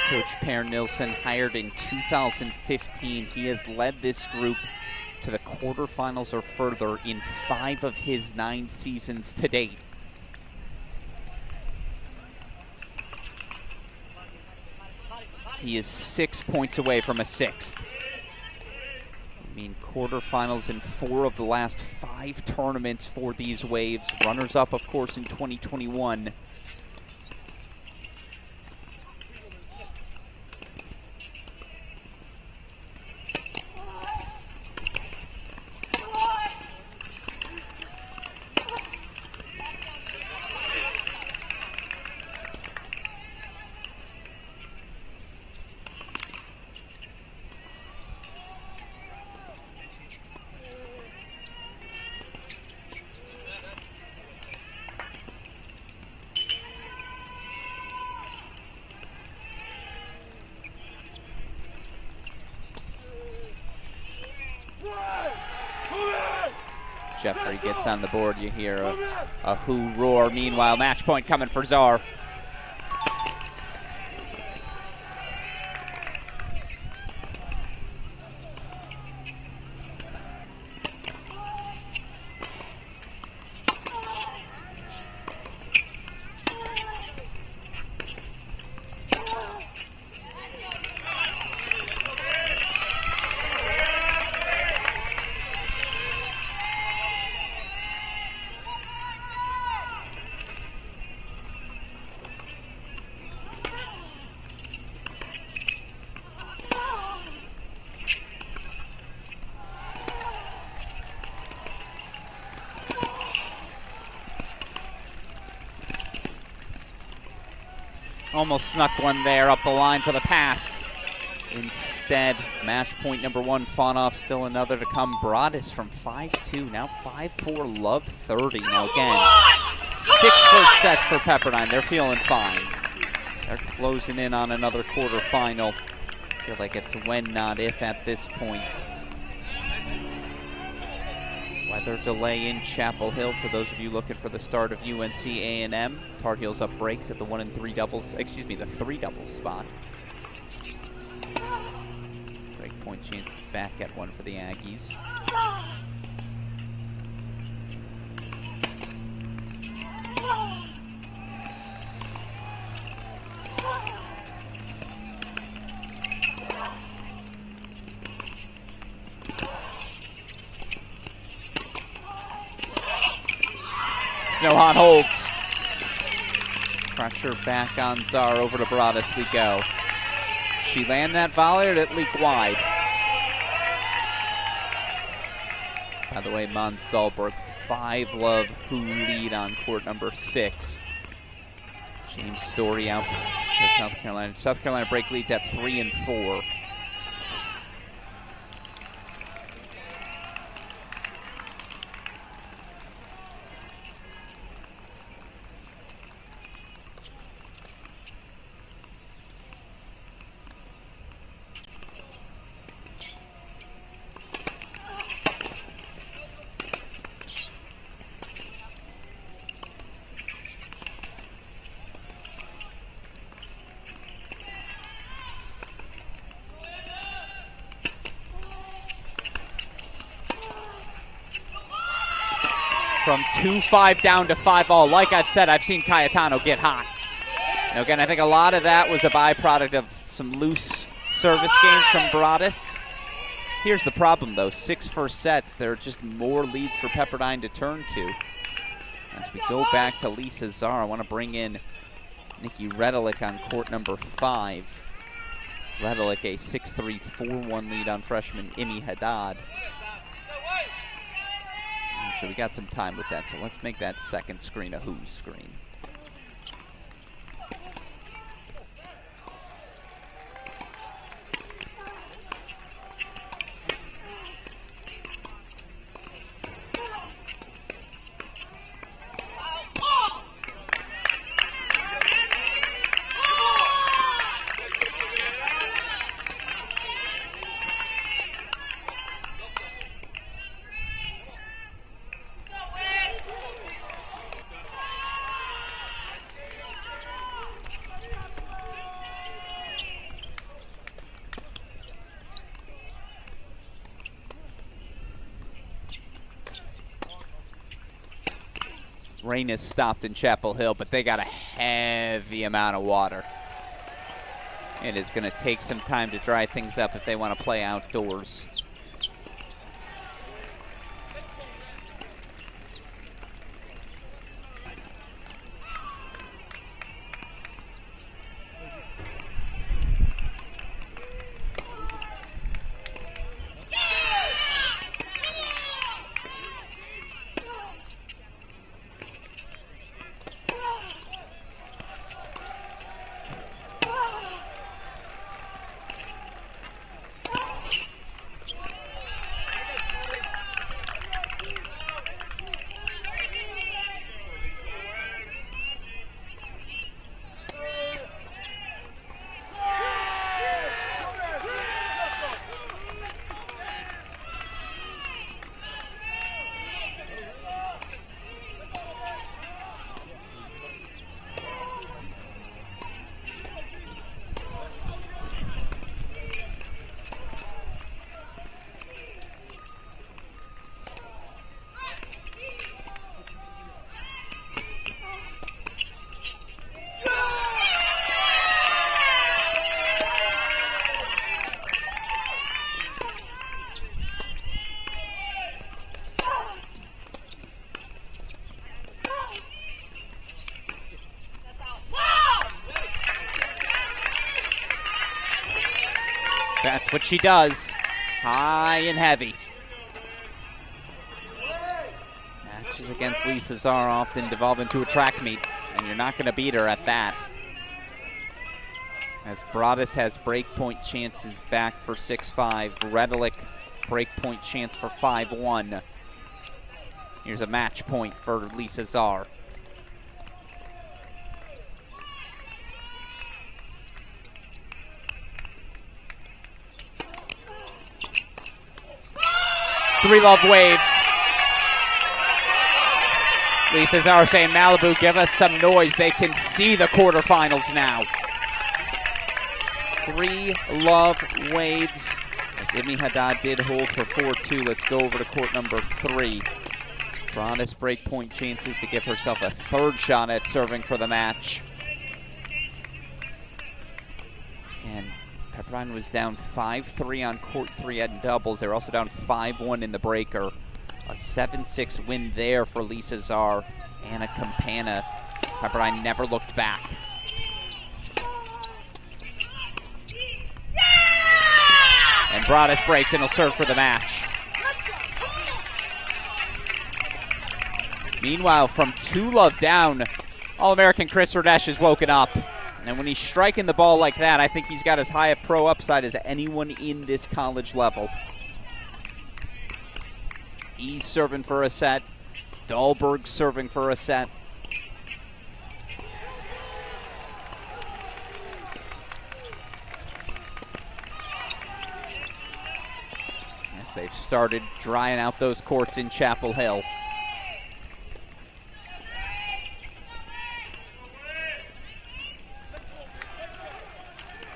Coach Per Nilsson, hired in 2015. He has led this group to the quarterfinals or further in 5 of his 9 seasons to date. He is 6 points away from a 6th. I mean, quarterfinals in 4 of the last 5 tournaments for these Waves. Runners-up, of course, in 2021. Jeffrey gets on the board. You hear a who roar. Meanwhile, match point coming for Czar. Almost snuck one there up the line for the pass. Instead, match point number 1, Fonoff, still another to come. Broadus from 5-2, now 5-4, love 30. Now again, 6 first sets for Pepperdine. They're feeling fine. They're closing in on another quarterfinal. Feel like it's when, not if at this point. Weather delay in Chapel Hill for those of you looking for the start of UNC A&M. Tar Heels up breaks at the 1 and 3 doubles, excuse me, the 3 doubles spot. Break point chances back at 1 for the Aggies. Snohan holds. Pressure back on Zar, over to Broaddus we go. She land that volley or did it leak wide? By the way, Mons Dahlberg, 5-love who lead on court number 6. James Story out to South Carolina. South Carolina break leads at 3 and 4. From 2-5 down to 5-all. Like I've said, I've seen Cayetano get hot. Now again, I think a lot of that was a byproduct of some loose service games from Broaddus. Here's the problem, though. 6 first sets. There are just more leads for Pepperdine to turn to. As we go back to Lisa Zar, I want to bring in Nikki Redelich on court number 5. Redelich, a 6-3, 4-1 lead on freshman Imi Haddad. So we got some time with that, so let's make that second screen a who's screen. Rain is stopped in Chapel Hill, but they got a heavy amount of water. It is going to take some time to dry things up if they want to play outdoors. That's what she does. High and heavy. Matches against Lisa Zar often devolve into a track meet, and you're not going to beat her at that. As Broaddus has breakpoint chances back for 6-5. Redelich, breakpoint chance for 5-1. Here's a match point for Lisa Zar. Three love waves. Lisa Zar saying, Malibu, give us some noise. They can see the quarterfinals now. 3 love waves. As Imi Haddad did hold for 4-2. Let's go over to court number 3. Broaddus breakpoint chances to give herself a 3rd shot at serving for the match. Again, Pepperdine was down 5-3 on court 3 at doubles. They were also down 5-1 in the breaker. A 7-6 win there for Lisa Zar. Anna Campana Pepperdine never looked back. And Broadus breaks and he'll serve for the match. Meanwhile, from 2-love down, All-American Chris Radesh is woken up. And when he's striking the ball like that, I think he's got as high of pro upside as anyone in this college level. He's serving for a set. Dahlberg serving for a set. Yes, they've started drying out those courts in Chapel Hill.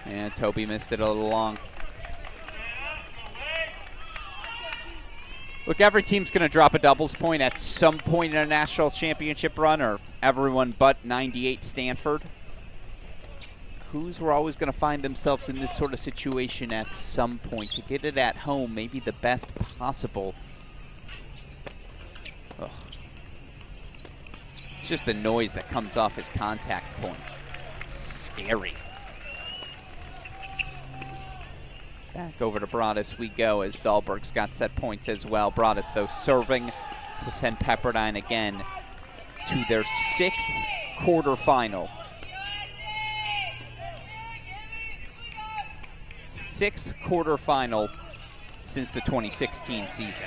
And Toby missed it a little long. Look, every team's going to drop a doubles point at some point in a national championship run, or everyone but 98 Stanford. We're always going to find themselves in this sort of situation at some point. To get it at home, maybe the best possible. Ugh. It's just the noise that comes off his contact point. It's scary. Back over to Broadus we go as Dahlberg's got set points as well. Broadus, though, serving to send Pepperdine again to their 6th quarterfinal. 6th quarterfinal since the 2016 season.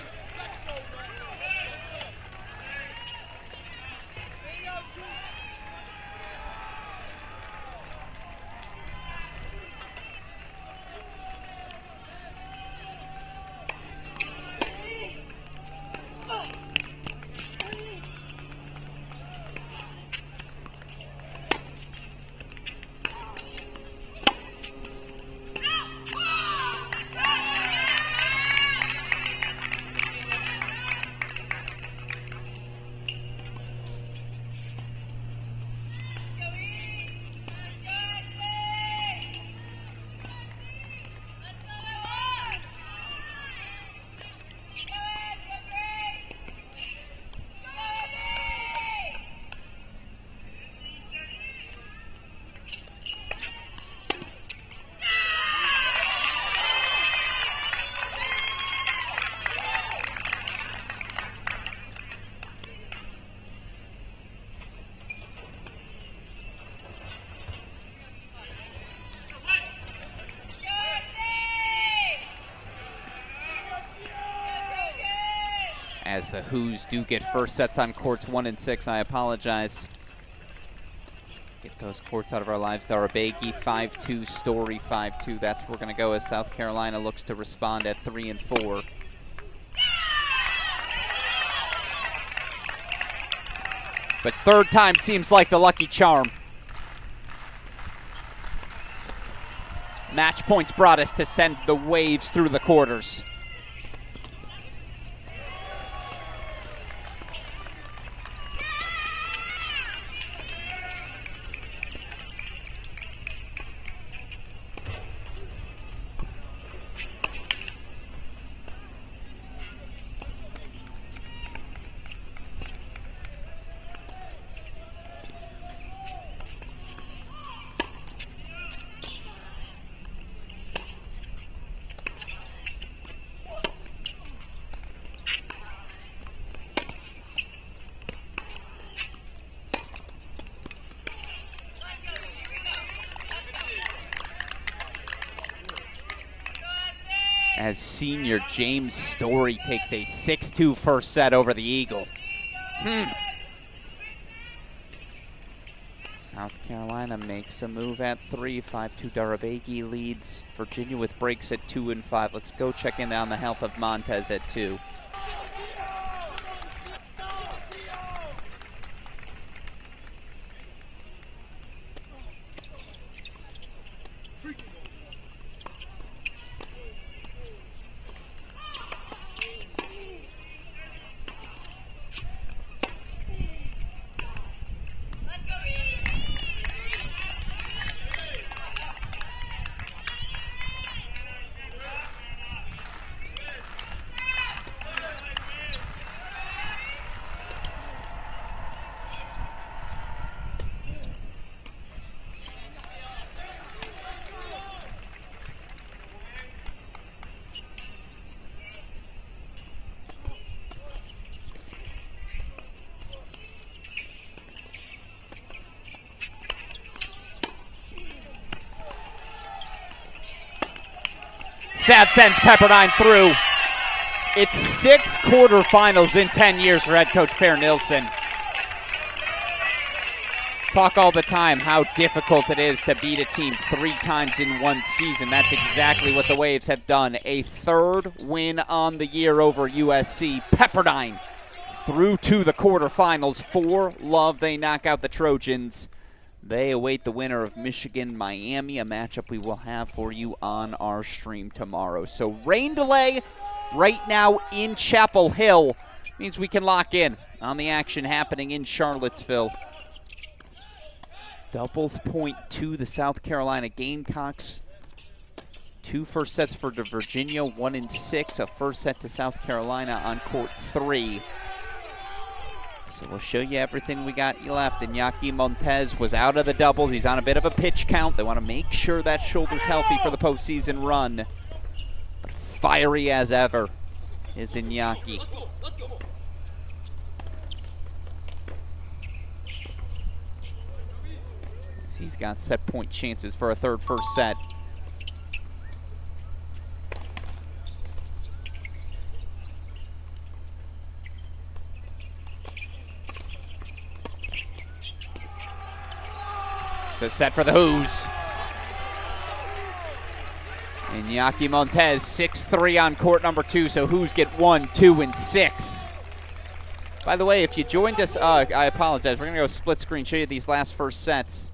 As the Who's do get first sets on courts 1 and 6, I apologize. Get those courts out of our lives. Darabegi 5-2, Story 5-2. That's where we're going to go as South Carolina looks to respond at 3 and 4. But third time seems like the lucky charm. Match points brought us to send the Waves through the quarters. As senior James Story takes a 6-2 first set over the Eagle. South Carolina makes a move at 3. 5-2 Darabegi leads Virginia with breaks at 2 and 5. Let's go check in on the health of Montez at 2. Sav sends Pepperdine through. It's 6 quarterfinals in 10 years for head coach Per Nilsson. Talk all the time how difficult it is to beat a team 3 times in one season. That's exactly what the Waves have done. A 3rd win on the year over USC. Pepperdine through to the quarterfinals. 4-love, they knock out the Trojans. They await the winner of Michigan-Miami, a matchup we will have for you on our stream tomorrow. So rain delay right now in Chapel Hill means we can lock in on the action happening in Charlottesville. Doubles point to the South Carolina Gamecocks. 2 first sets for Virginia, 1 and 6. A first set to South Carolina on court 3. So we'll show you everything we got left. Iñaki Montez was out of the doubles. He's on a bit of a pitch count. They want to make sure that shoulder's healthy for the postseason run. But fiery as ever is Iñaki. He's got set point chances for a 3rd first set. It's a set for the Who's. Iñaki Montez, 6-3 on court number 2, so Who's get 1, 2, and 6. By the way, if you joined us, I apologize. We're going to go split screen, show you these last first sets.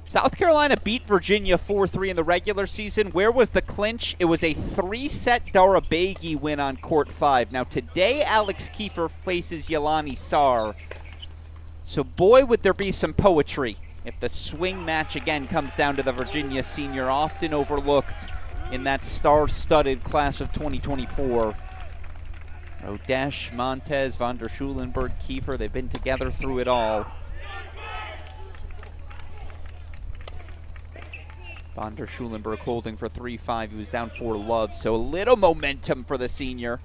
South Carolina beat Virginia 4-3 in the regular season. Where was the clinch? It was a 3-set Darabegi win on court 5. Now today, Alex Kiefer faces Yelani Sarr. So boy, would there be some poetry if the swing match again comes down to the Virginia senior, often overlooked in that star-studded class of 2024. Rodesh, Montez, Van der Schulenberg, Kiefer, they've been together through it all. Van der Schulenberg holding for 3-5. He was down 4-love, so a little momentum for the senior.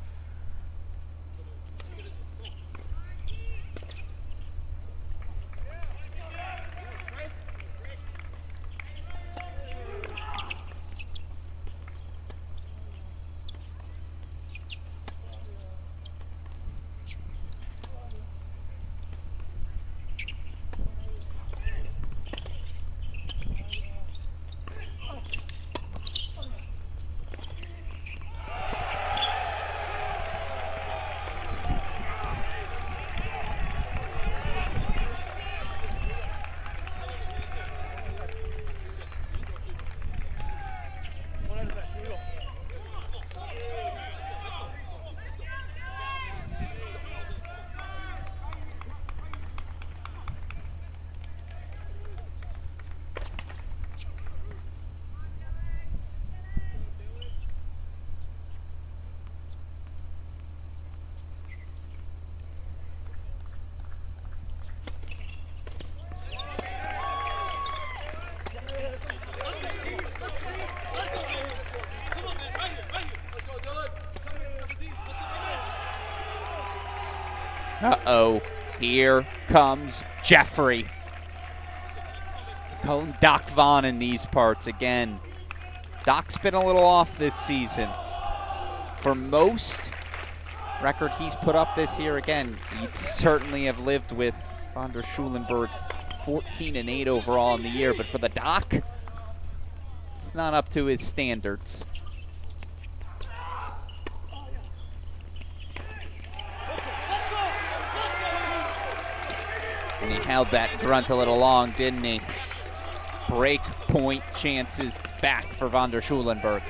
Uh-oh, here comes Jeffrey. Call him Doc Vaughn in these parts again. Doc's been a little off this season. For most record he's put up this year, again, he'd certainly have lived with Van der Schulenberg 14-8 overall in the year, but for the Doc, it's not up to his standards. And he held that grunt a little long, didn't he? Break point chances back for Van der Schulenberg.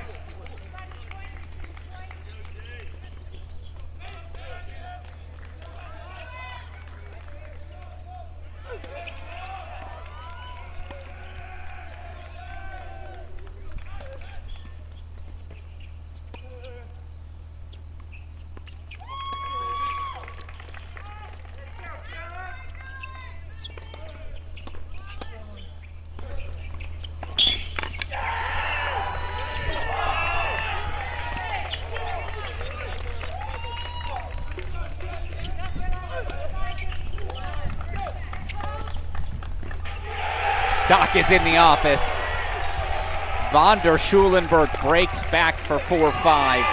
Doc is in the office. Von der Schulenberg breaks back for 4-5.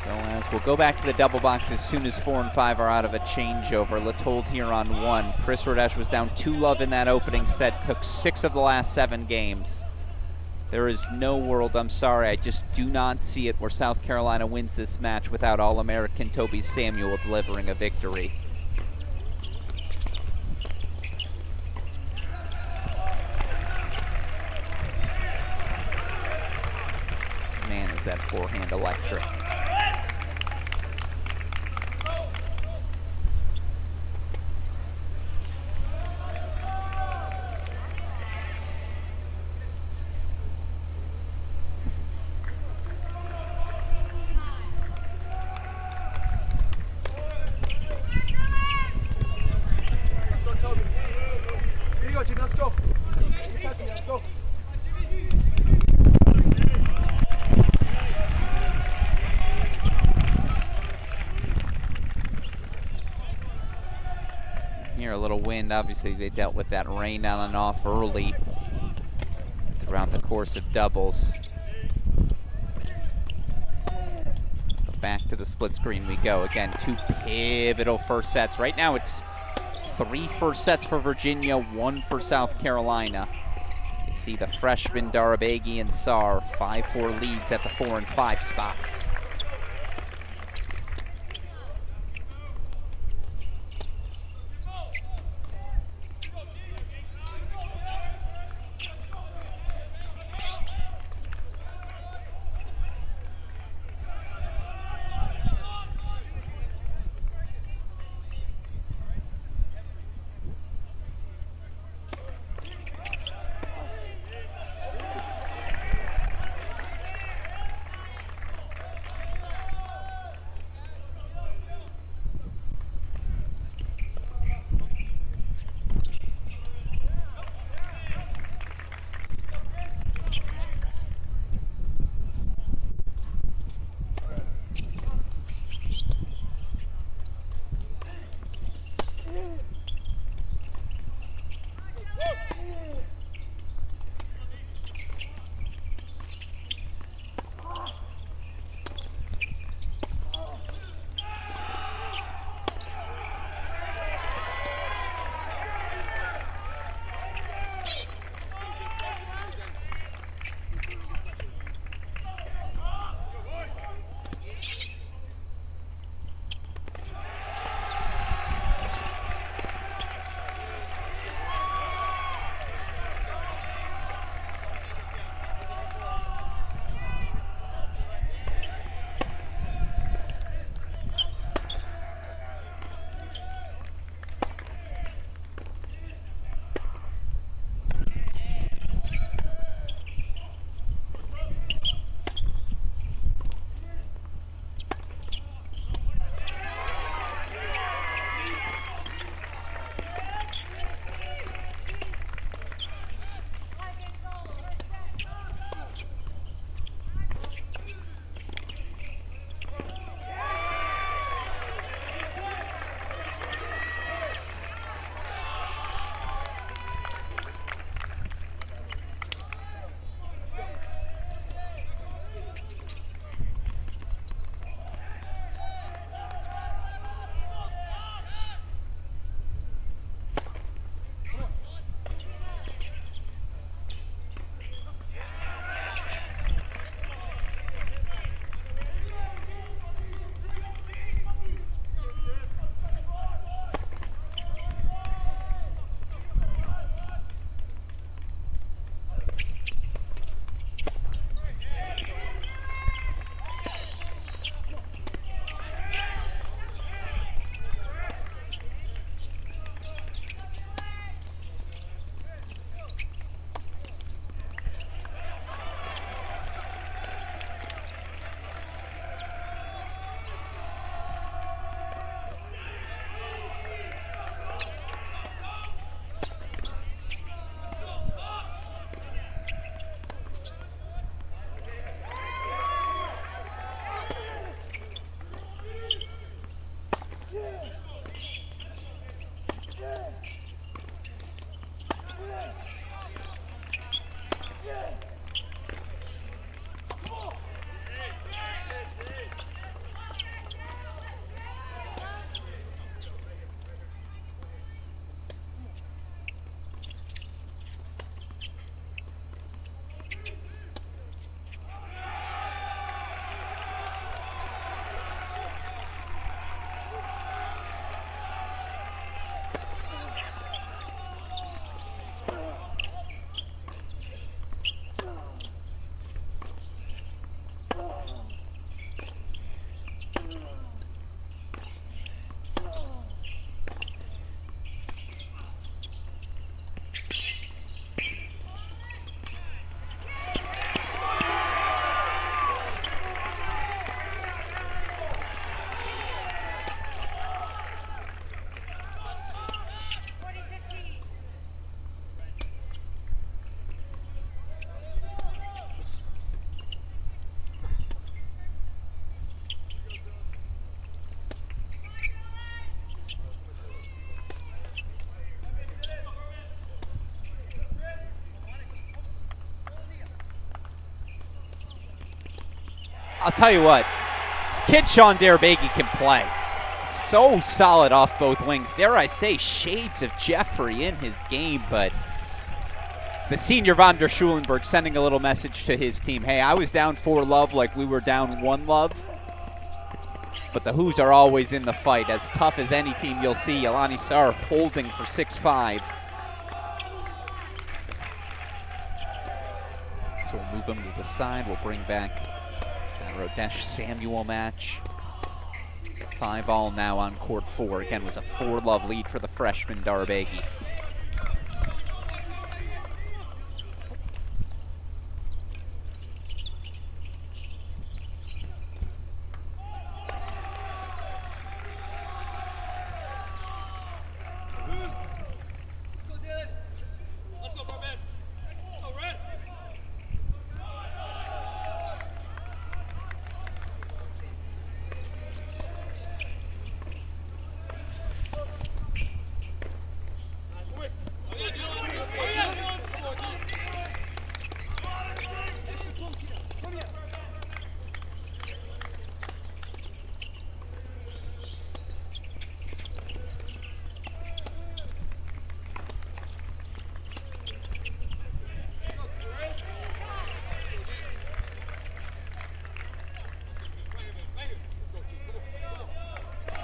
So as we'll go back to the double box as soon as 4 and 5 are out of a changeover. Let's hold here on 1. Chris Rodesh was down 2-love in that opening set, took 6 of the last 7 games. There is no world, I'm sorry, I just do not see it, where South Carolina wins this match without All-American Toby Samuel delivering a victory. Man, is that forehand electric. Let's go. Let's go. Here, a little wind. Obviously, they dealt with that rain on and off early throughout the course of doubles. But back to the split screen we go. Again, 2 pivotal first sets. Right now, it's 3 first sets for Virginia, 1 for South Carolina. You see the freshmen Darabegi and Sarr, 5-4 leads at the 4 and 5 spots. I'll tell you what, this kid Sean Darabegi can play. So solid off both wings. Dare I say, shades of Jeffrey in his game, but it's the senior Von der Schulenberg sending a little message to his team. Hey, I was down 4-love like we were down 1-love, but the Who's are always in the fight. As tough as any team you'll see, Jelani Sar holding for 6-5. So we'll move him to the side. We'll bring back that Rodesh-Samuel match. 5-all now on court 4. Again, was a 4-love lead for the freshman Darabegi.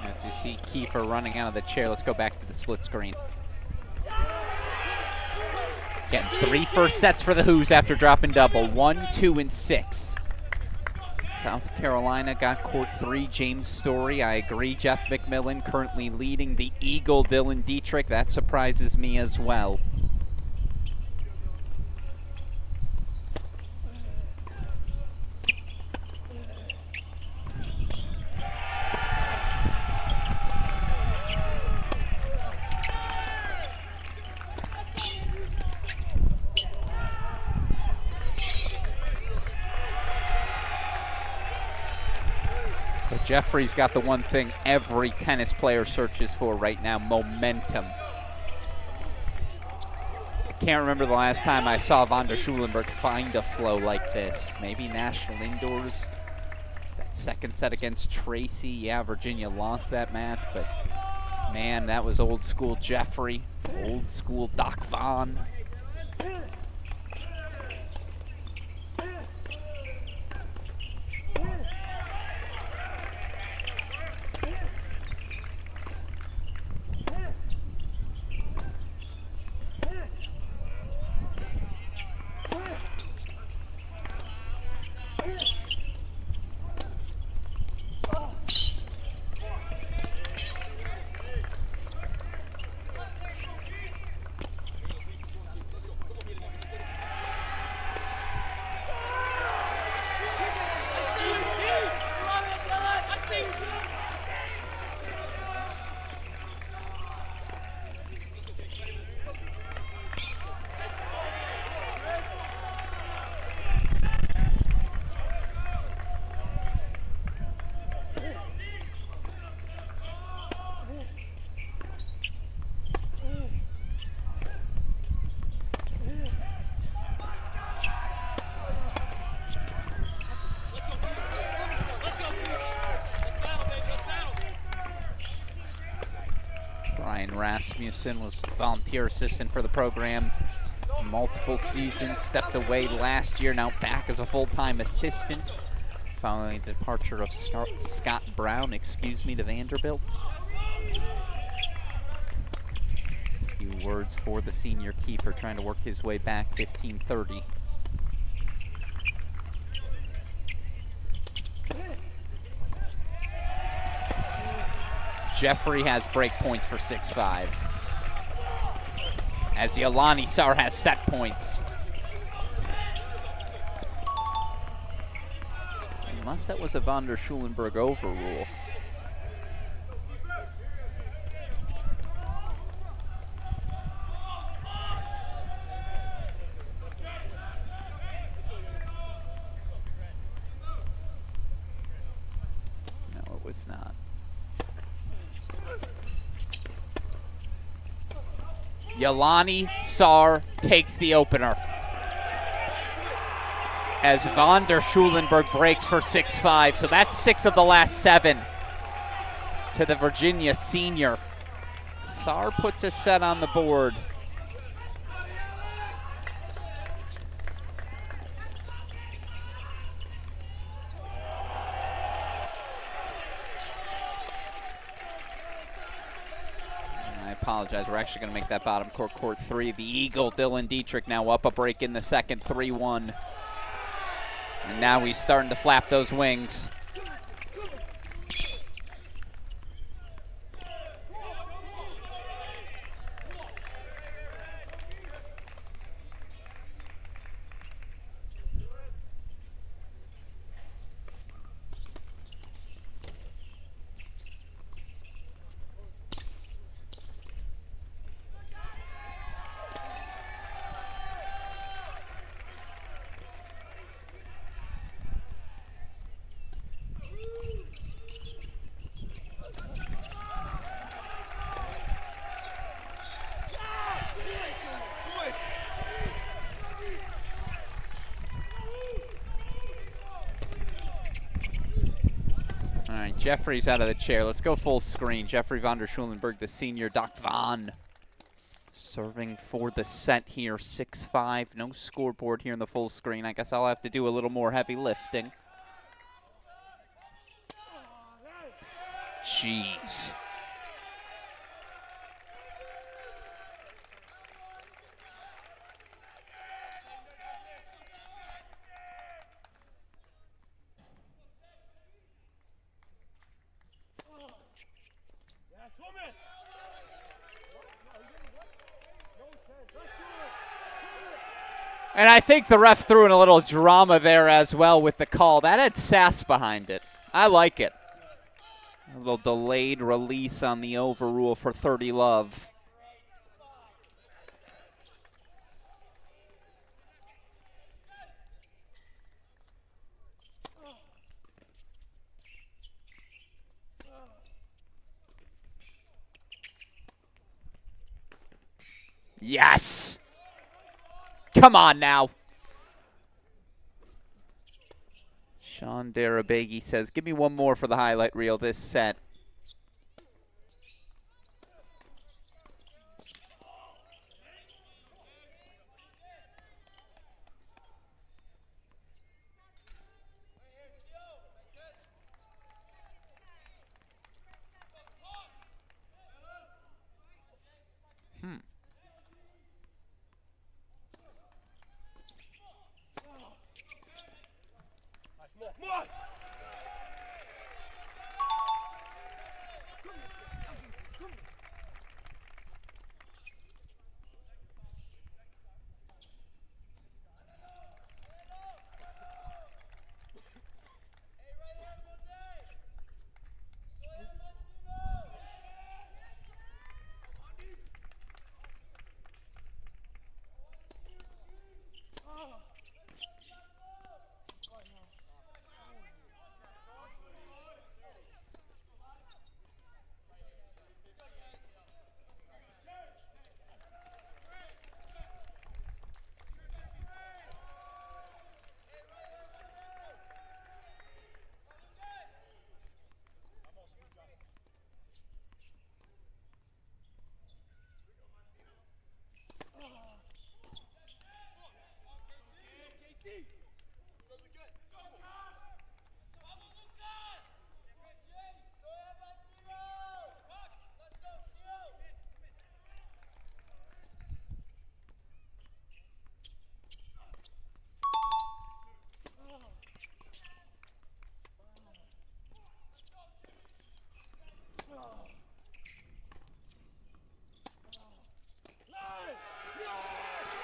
As you see Kiefer running out of the chair, let's go back to the split screen. Getting 3 first sets for the Who's after dropping double. 1, 2, and 6. South Carolina got court 3. James Story, I agree. Jeff McMillan currently leading the Eagle Dylan Dietrich. That surprises me as well. Jeffrey's got the one thing every tennis player searches for right now, momentum. I can't remember the last time I saw Von der Schulenberg find a flow like this. Maybe National Indoors. That second set against Tracy. Yeah, Virginia lost that match, but man, that was old school Jeffrey, old school Doc Von. Rasmussen was volunteer assistant for the program multiple seasons, stepped away last year, now back as a full-time assistant following the departure of Scott Brown, to Vanderbilt. A few words for the senior Kiefer trying to work his way back, 15-30. Jeffrey has break points for 6-5. As Jelani Sar has set points. Unless that was a Von der Schulenberg overrule. No, it was not. Jelani Sar takes the opener. as von der Schulenburg breaks for 6-5. So that's 6 of the last 7 to the Virginia senior. Saar puts a set on the board. I apologize, we're actually going to make that bottom court 3. The Eagle, Dylan Dietrich, now up a break in the second, 3-1. And now he's starting to flap those wings. Jeffrey's out of the chair. Let's go full screen. Jeffrey von der Schulenburg, the senior. Doc Von serving for the set here. 6-5. No scoreboard here in the full screen. I guess I'll have to do a little more heavy lifting. Jeez. And I think the ref threw in a little drama there as well with the call. That had sass behind it. I like it. A little delayed release on the overrule for 30 love. Yes! Come on now. Sean Darabagi says, give me one more for the highlight reel this set.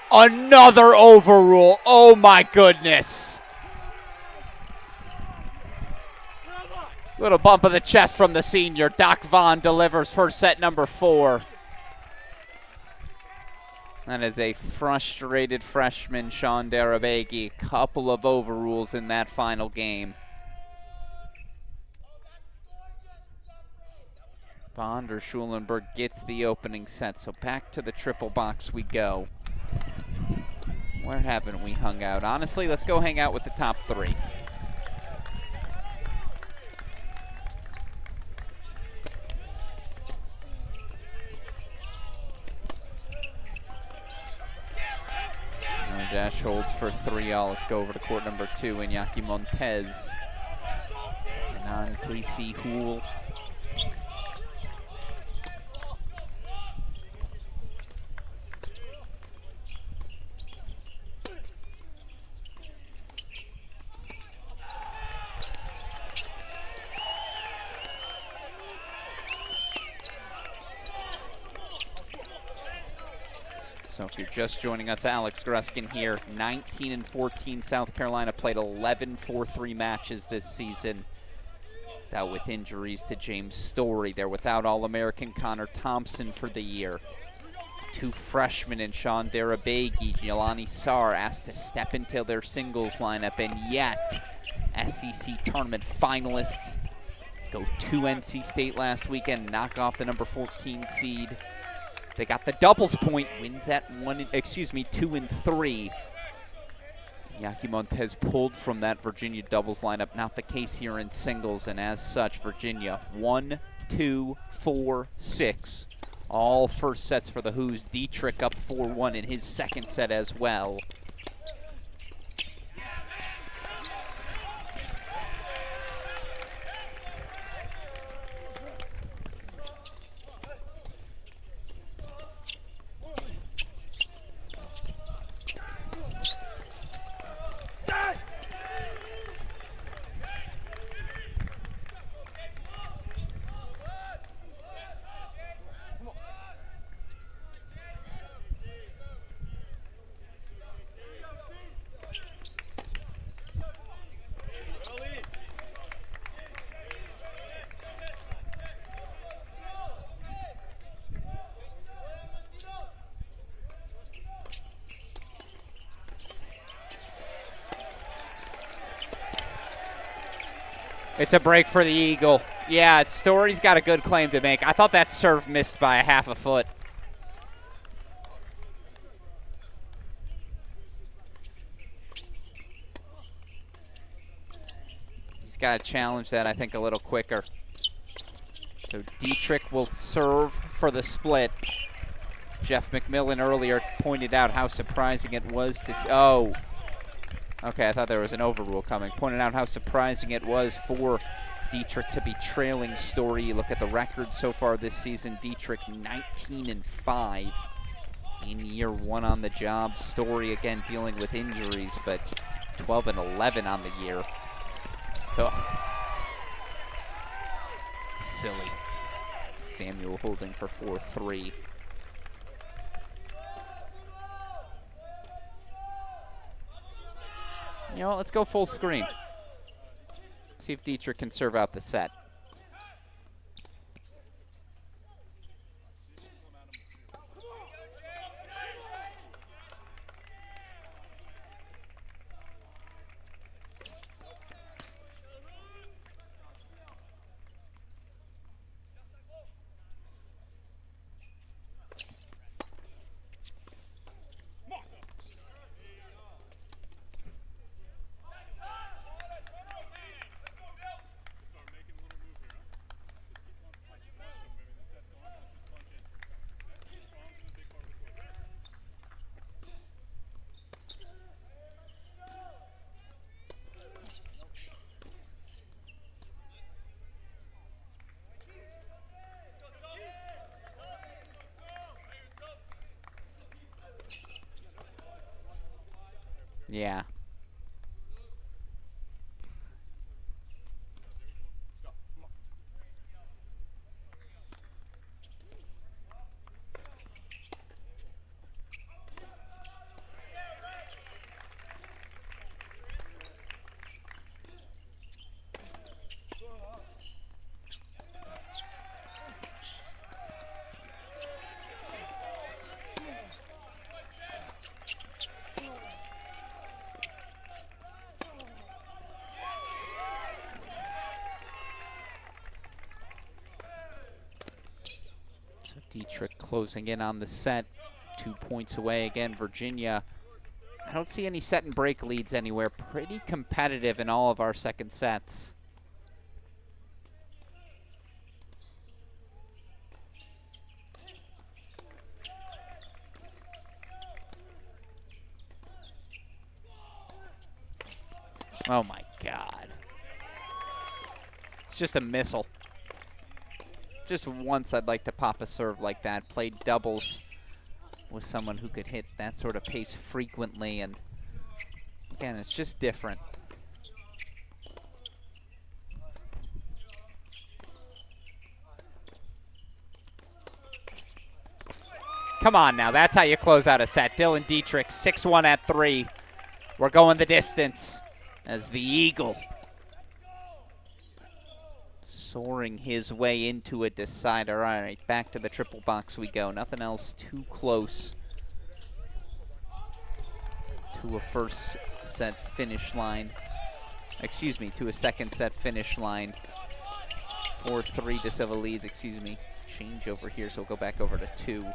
Another overrule. Oh my goodness. Little bump of the chest from the senior. Doc Von delivers first set number 4. That is a frustrated freshman, Sean Darabagi. Couple of overrules in that final game. Von der Schulenburg gets the opening set, so back to the triple box we go. Where haven't we hung out? Honestly, let's go hang out with the top 3. Dash holds for 3-all. Let's go over to court number 2, Iñaki Montez. And on Casey Houle. So if you're just joining us, Alex Gruskin here, 19-14. South Carolina played 11 4-3 matches this season. Dealt with injuries to James Story. They're without All-American Connor Thompson for the year. 2 freshmen in Sean Darabagi, Jelani Sarr asked to step into their singles lineup, and yet SEC tournament finalists go to NC State last weekend, knock off the number 14 seed. They got the doubles point, wins at 2 and 3. Iñaki Montez pulled from that Virginia doubles lineup, not the case here in singles, and as such, Virginia 1, 2, 4, 6. All first sets for the Hoos. Dietrich up 4-1 in his second set as well. It's a break for the Eagle. Yeah, Story's got a good claim to make. I thought that serve missed by a half a foot. He's got to challenge that, I think, a little quicker. So Dietrich will serve for the split. Jeff McMillan earlier pointed out how surprising it was to see. Oh. Okay, I thought there was an overrule coming. Pointed out how surprising it was for Dietrich to be trailing Story. You look at the record so far this season, Dietrich 19-5 in year 1 on the job. Story again dealing with injuries, but 12-11 on the year. Ugh. Silly. Samuel holding for 4-3. You know, let's go full screen. See if Dietrich can serve out the set. Yeah. Dietrich closing in on the set, 2 points away. Again, Virginia I don't see any set and break leads anywhere. Pretty competitive in all of our second sets. Oh my God. It's just a missile. Just once I'd like to pop a serve like that. Play doubles with someone who could hit that sort of pace frequently, and again, it's just different. Come on now, that's how you close out a set. Dylan Dietrich, 6-1 at 3. We're going the distance as the Eagle soaring his way into a decider. All right, back to the triple box we go. Nothing else too close to a first set finish line. Excuse me, to a second set finish line. 4-3 De Silva leads, excuse me. Change over here, so we'll go back over to 2.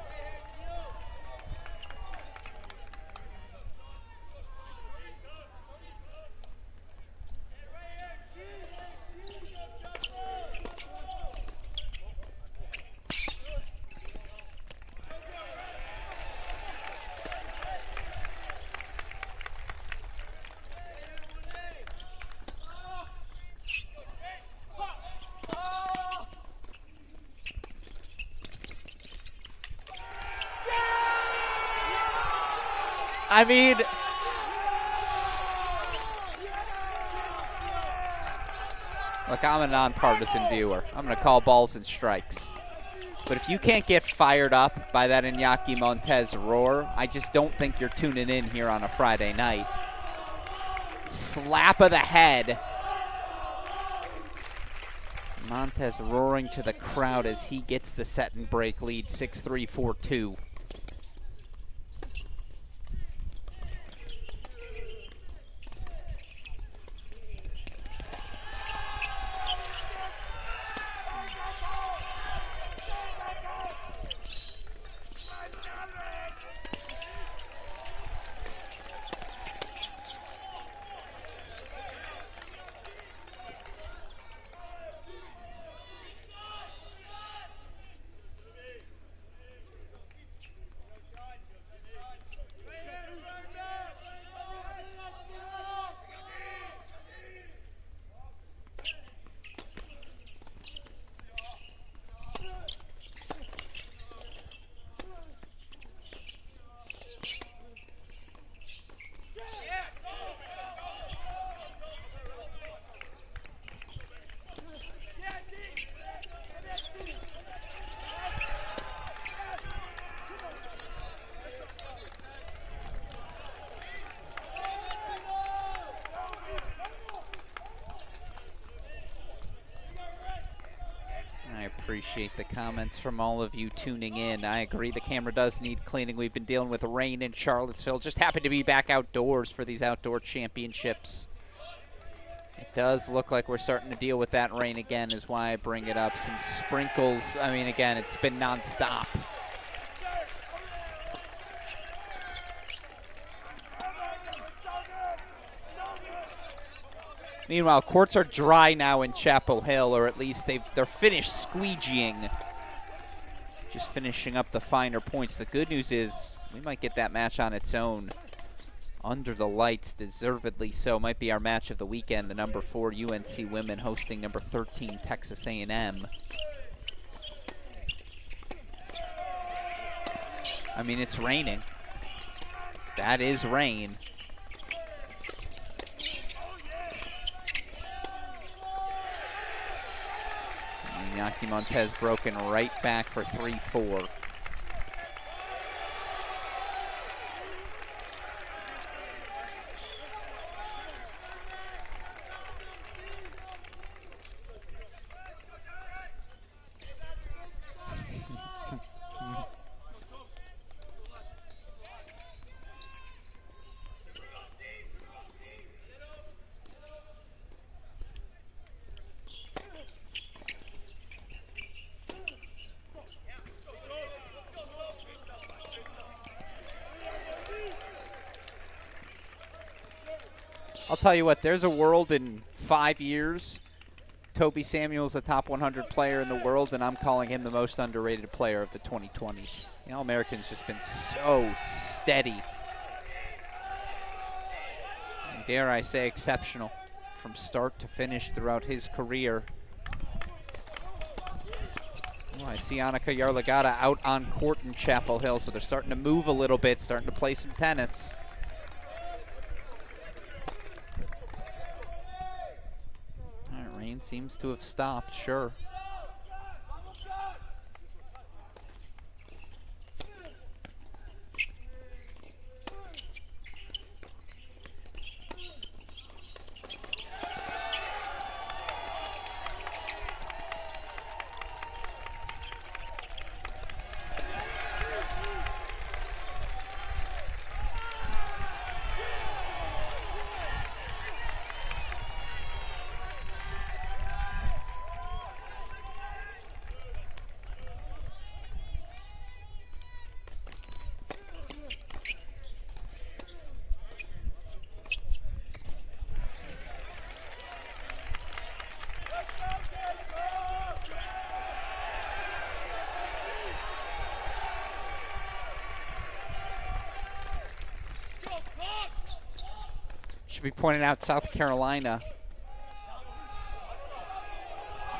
I mean, look, I'm a nonpartisan viewer. I'm going to call balls and strikes. But if you can't get fired up by that Iñaki Montes roar, I just don't think you're tuning in here on a Friday night. Slap of the head. Montes roaring to the crowd as he gets the set and break lead, 6-3, 4-2. Appreciate the comments from all of you tuning in. I agree the camera does need cleaning. We've been dealing with rain in Charlottesville. Just happy to be back outdoors for these outdoor championships. It does look like we're starting to deal with that rain again, is why I bring it up. Some sprinkles. I mean, again, it's been nonstop. Meanwhile, courts are dry now in Chapel Hill, or at least they're finished squeegeeing. Just finishing up the finer points. The good news is we might get that match on its own. Under the lights, deservedly so. Might be our match of the weekend. The number 4 UNC women hosting number 13 Texas A&M. I mean, it's raining. That is rain. Iñaki Montes broken right back for 3-4. I'll tell you what, there's a world in 5 years. Toby Samuel's a top 100 player in the world, and I'm calling him the most underrated player of the 2020s. The All-American's just been so steady. And dare I say exceptional from start to finish throughout his career. Oh, I see Annika Yarlagata out on court in Chapel Hill, so they're starting to move a little bit, starting to play some tennis. All right, rain seems to have stopped, sure. Should be pointed out South Carolina,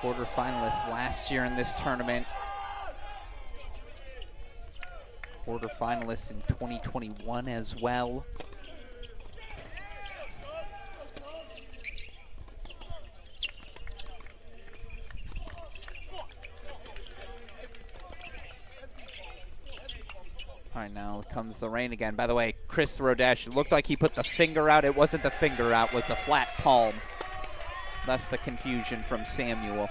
quarterfinalists last year in this tournament. Quarterfinalists in 2021 as well. All right, now comes the rain again. By the way, Chris Rodesh, it looked like he put the finger out. It wasn't the finger out, it was the flat palm. That's the confusion from Samuel.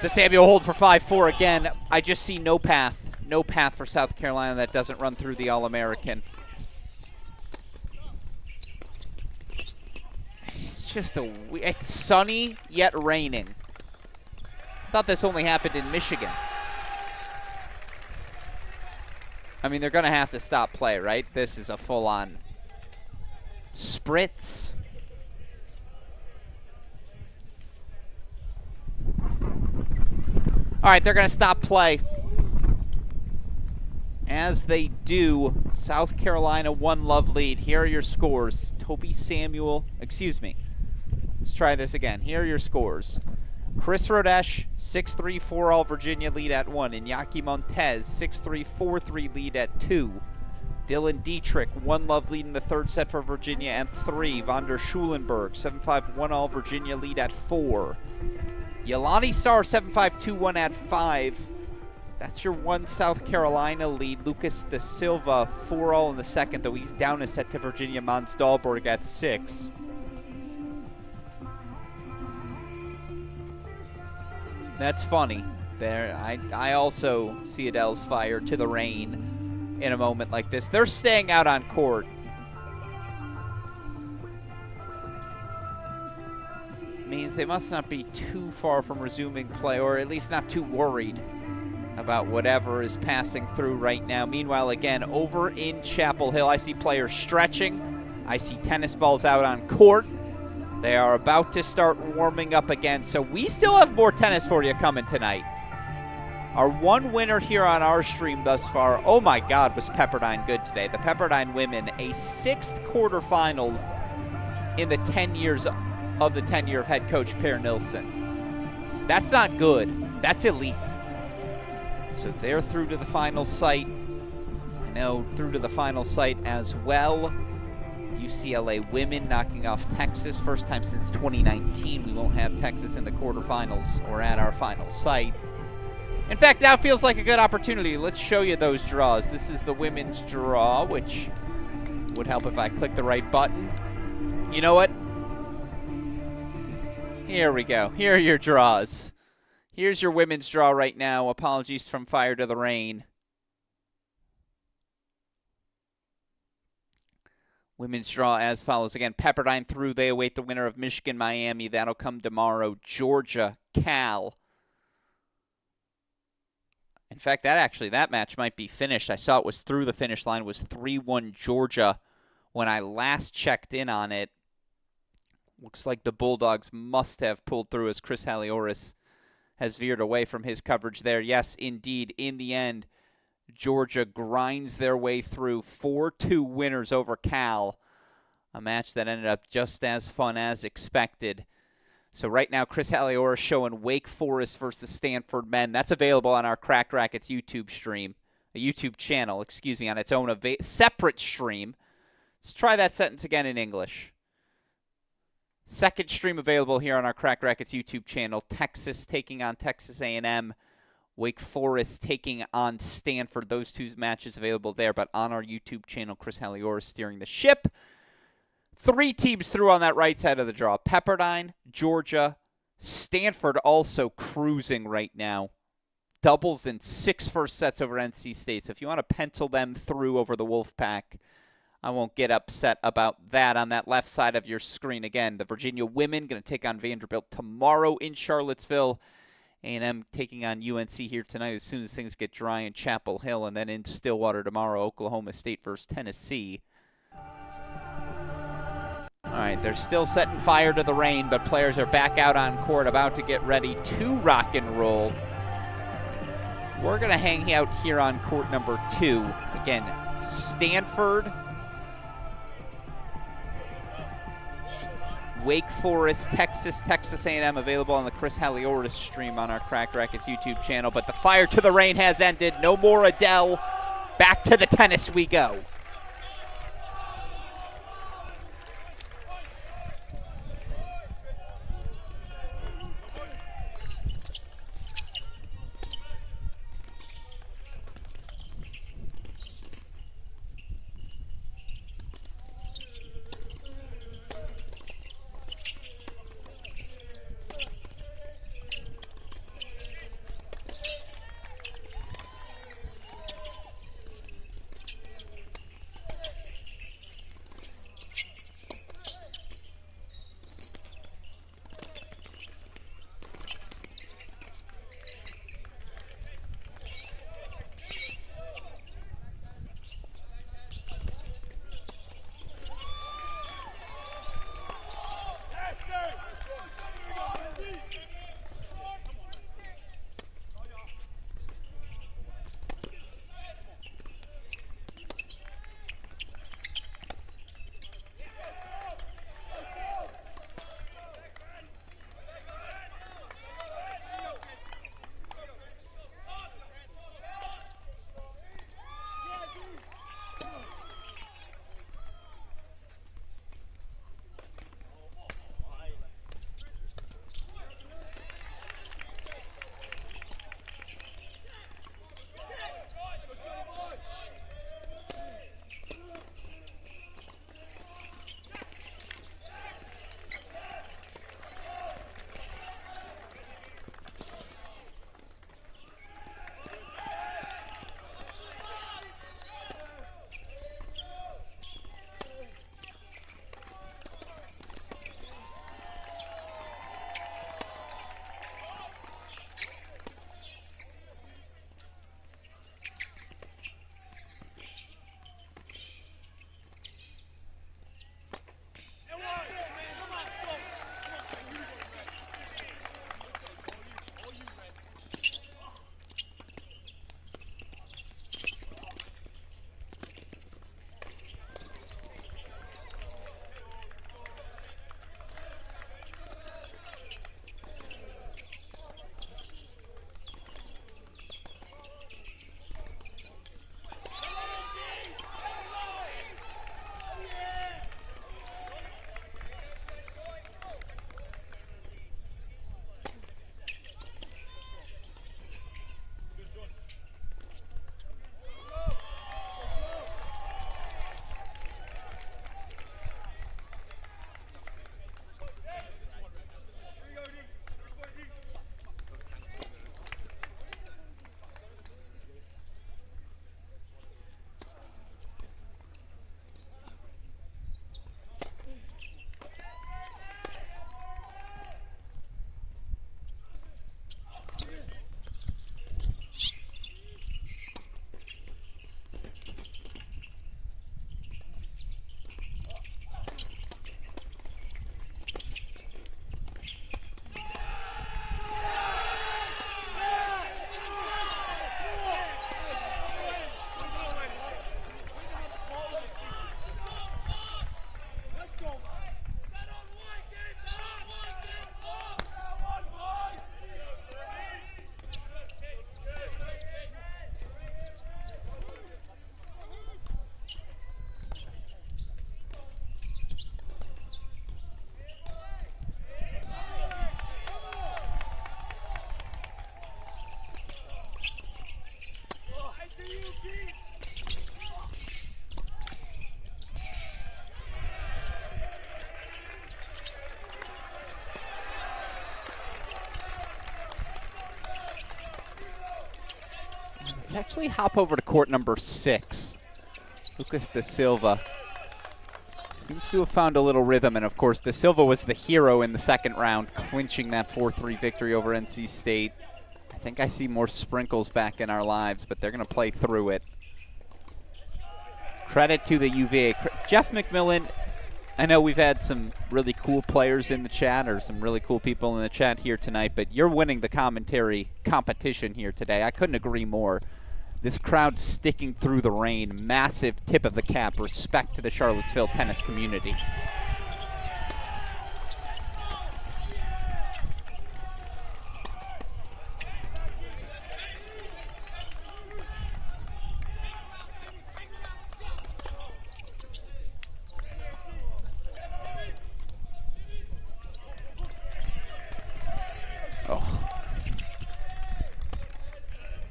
To Samuel, hold for 5-4 again. I just see no path. No path for South Carolina that doesn't run through the All-American. It's just it's sunny yet raining. I thought this only happened in Michigan. I mean, they're going to have to stop play, right? This is a full-on spritz. All right, they're going to stop play. As they do, South Carolina 1-love lead. Here are your scores. Toby Samuel, excuse me. Let's try this again. Here are your scores. Chris Rodesh, 6-3, 4-all Virginia lead at 1. Iñaki Montez, 6-3, 4-3 lead at 2. Dylan Dietrich, 1-love lead in the third set for Virginia at 3. Von der Schulenberg, 7-5, 1-all Virginia lead at 4. Yelani Sarr, 7-5, 2-1 at 5. That's your 1 South Carolina lead. Lucas Da Silva, 4-all in the second, though he's down a set to Virginia. Mons Dahlberg at 6. That's funny. There, I also see Adele's fire to the rain in a moment like this. They're staying out on court. Means they must not be too far from resuming play, or at least not too worried about whatever is passing through right now. Meanwhile, again, over in Chapel Hill, I see players stretching. I see tennis balls out on court. They are about to start warming up again, so we still have more tennis for you coming tonight. Our one winner here on our stream thus far, oh my God, was Pepperdine good today. The Pepperdine women, a 6th quarterfinals in the 10 years of the tenure of head coach Per Nilsson. That's not good. That's elite. So they're through to the final site. I know through to the final site as well. UCLA women knocking off Texas. First time since 2019 we won't have Texas in the quarterfinals or at our final site. In fact, now feels like a good opportunity. Let's show you those draws. This is the women's draw, which would help if I click the right button. You know what? Here we go. Here are your draws. Here's your women's draw right now. Apologies from Fire to the Rain. Women's draw as follows. Again, Pepperdine through. They await the winner of Michigan, Miami. That'll come tomorrow. Georgia, Cal. In fact, that match might be finished. I saw it was through the finish line. It was 3-1 Georgia when I last checked in on it. Looks like the Bulldogs must have pulled through as Chris Halioris has veered away from his coverage there. Yes, indeed, in the end, Georgia grinds their way through 4-2 winners over Cal, a match that ended up just as fun as expected. So right now, Chris Halioris showing Wake Forest versus Stanford men. That's available on our Cracked Racquets YouTube channel, on its own separate stream. Let's try that sentence again in English. Second stream available here on our Cracked Racquets YouTube channel. Texas taking on Texas A&M. Wake Forest taking on Stanford. Those two matches available there, but on our YouTube channel, Chris Halioris steering the ship. 3 teams through on that right side of the draw. Pepperdine, Georgia, Stanford also cruising right now. Doubles in 6 first sets over NC State. So if you want to pencil them through over the Wolfpack, I won't get upset about that. On that left side of your screen, again, the Virginia women going to take on Vanderbilt tomorrow in Charlottesville. A&M taking on UNC here tonight as soon as things get dry in Chapel Hill. And then in Stillwater tomorrow, Oklahoma State versus Tennessee. All right, they're still setting fire to the rain, but players are back out on court, about to get ready to rock and roll. We're going to hang out here on court number 2. Again, Stanford, Wake Forest, Texas A&M available on the Chris Halioris stream on our Cracked Racquets YouTube channel. But the fire to the rain has ended. No more Adele. Back to the tennis we go. actually hop over to court number 6. Lucas Da Silva seems to have found a little rhythm, and of course Da Silva was the hero in the second round, clinching that 4-3 victory over NC State. I think I see more sprinkles back in our lives, but they're going to play through it. Credit to the UVA. Jeff McMillan, I know we've had some really cool players in the chat, or some really cool people in the chat here tonight, but you're winning the commentary competition here today. I couldn't agree more. This crowd sticking through the rain, massive tip of the cap, respect to the Charlottesville tennis community.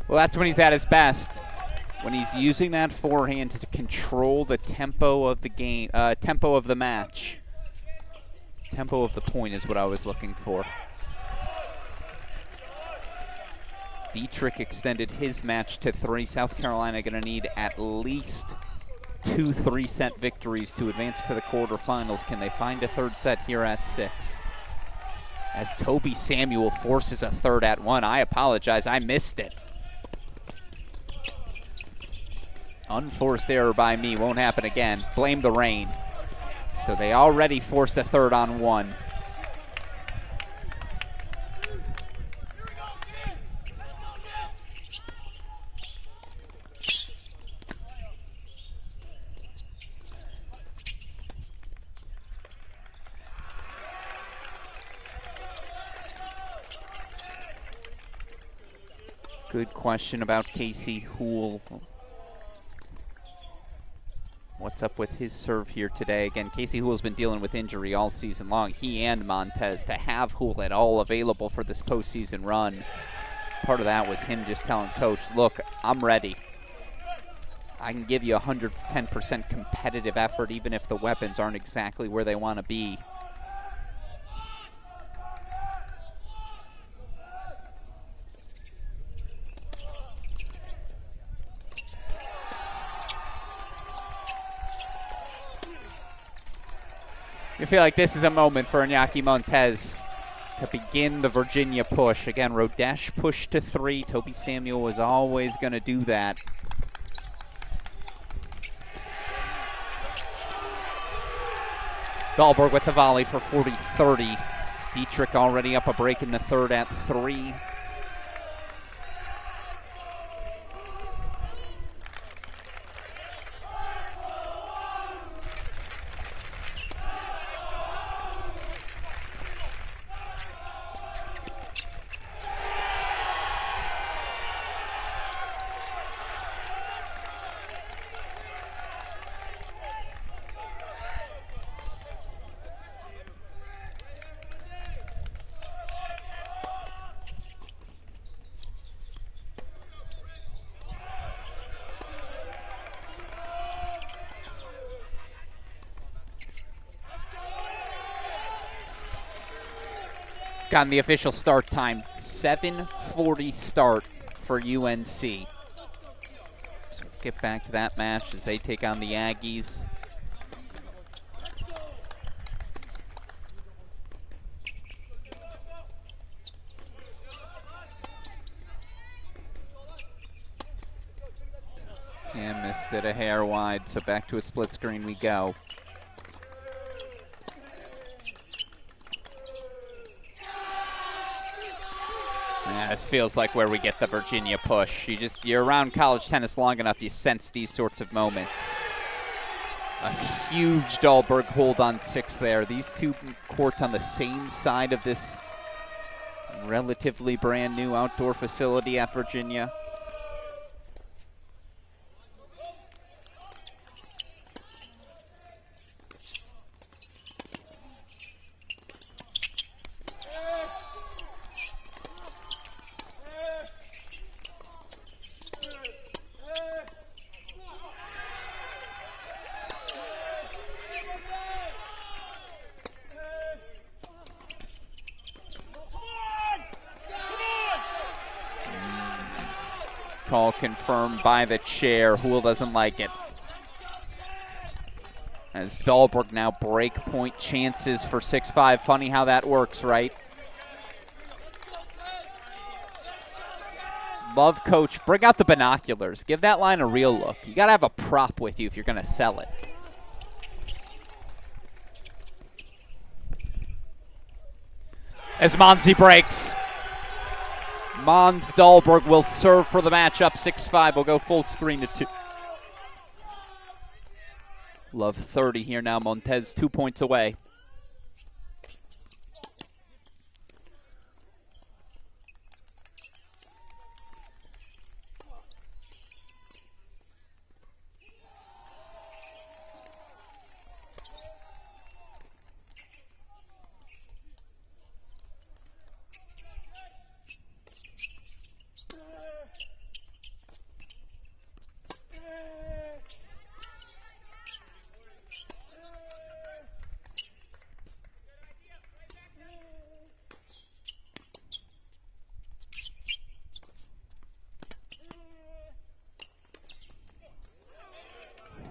Well, that's when he's at his best. When he's using that forehand to control the tempo of the game, tempo of the match. Tempo of the point is what I was looking for. Dietrich extended his match to 3. South Carolina going to need at least 2 3-set victories to advance to the quarterfinals. Can they find a third set here at 6? As Toby Samuel forces a third at 1. I apologize, I missed it. Unforced error by me, won't happen again. Blame the rain. So they already forced a third on 1. Good question about Casey Houle. What's up with his serve here today? Again, Casey Houle's been dealing with injury all season long. He and Montez. To have Houle at all available for this postseason run, part of that was him just telling Coach, look, I'm ready. I can give you 110% competitive effort even if the weapons aren't exactly where they want to be. I feel like this is a moment for Iñaki Montez to begin the Virginia push. Again, Rodesh pushed to 3. Toby Samuel was always going to do that. Dahlberg with the volley for 40-30. Dietrich already up a break in the third at 3. Gotten the official start time, 7:40 start for UNC. So we'll get back to that match as they take on the Aggies. And missed it a hair wide, so back to a split screen we go. Yeah, this feels like where we get the Virginia push. You're around college tennis long enough, you sense these sorts of moments. A huge Dahlberg hold on 6 there. These two courts on the same side of this relatively brand new outdoor facility at Virginia. Call confirmed by the chair. Houle doesn't like it. As Dahlberg now break point chances for 6-5. Funny how that works, right? Love coach, bring out the binoculars. Give that line a real look. You got to have a prop with you if you're going to sell it. As Monzi breaks. Mons Dahlberg will serve for the matchup. 6-5 will go full screen to 2. Love 30 here now. Montez 2 points away.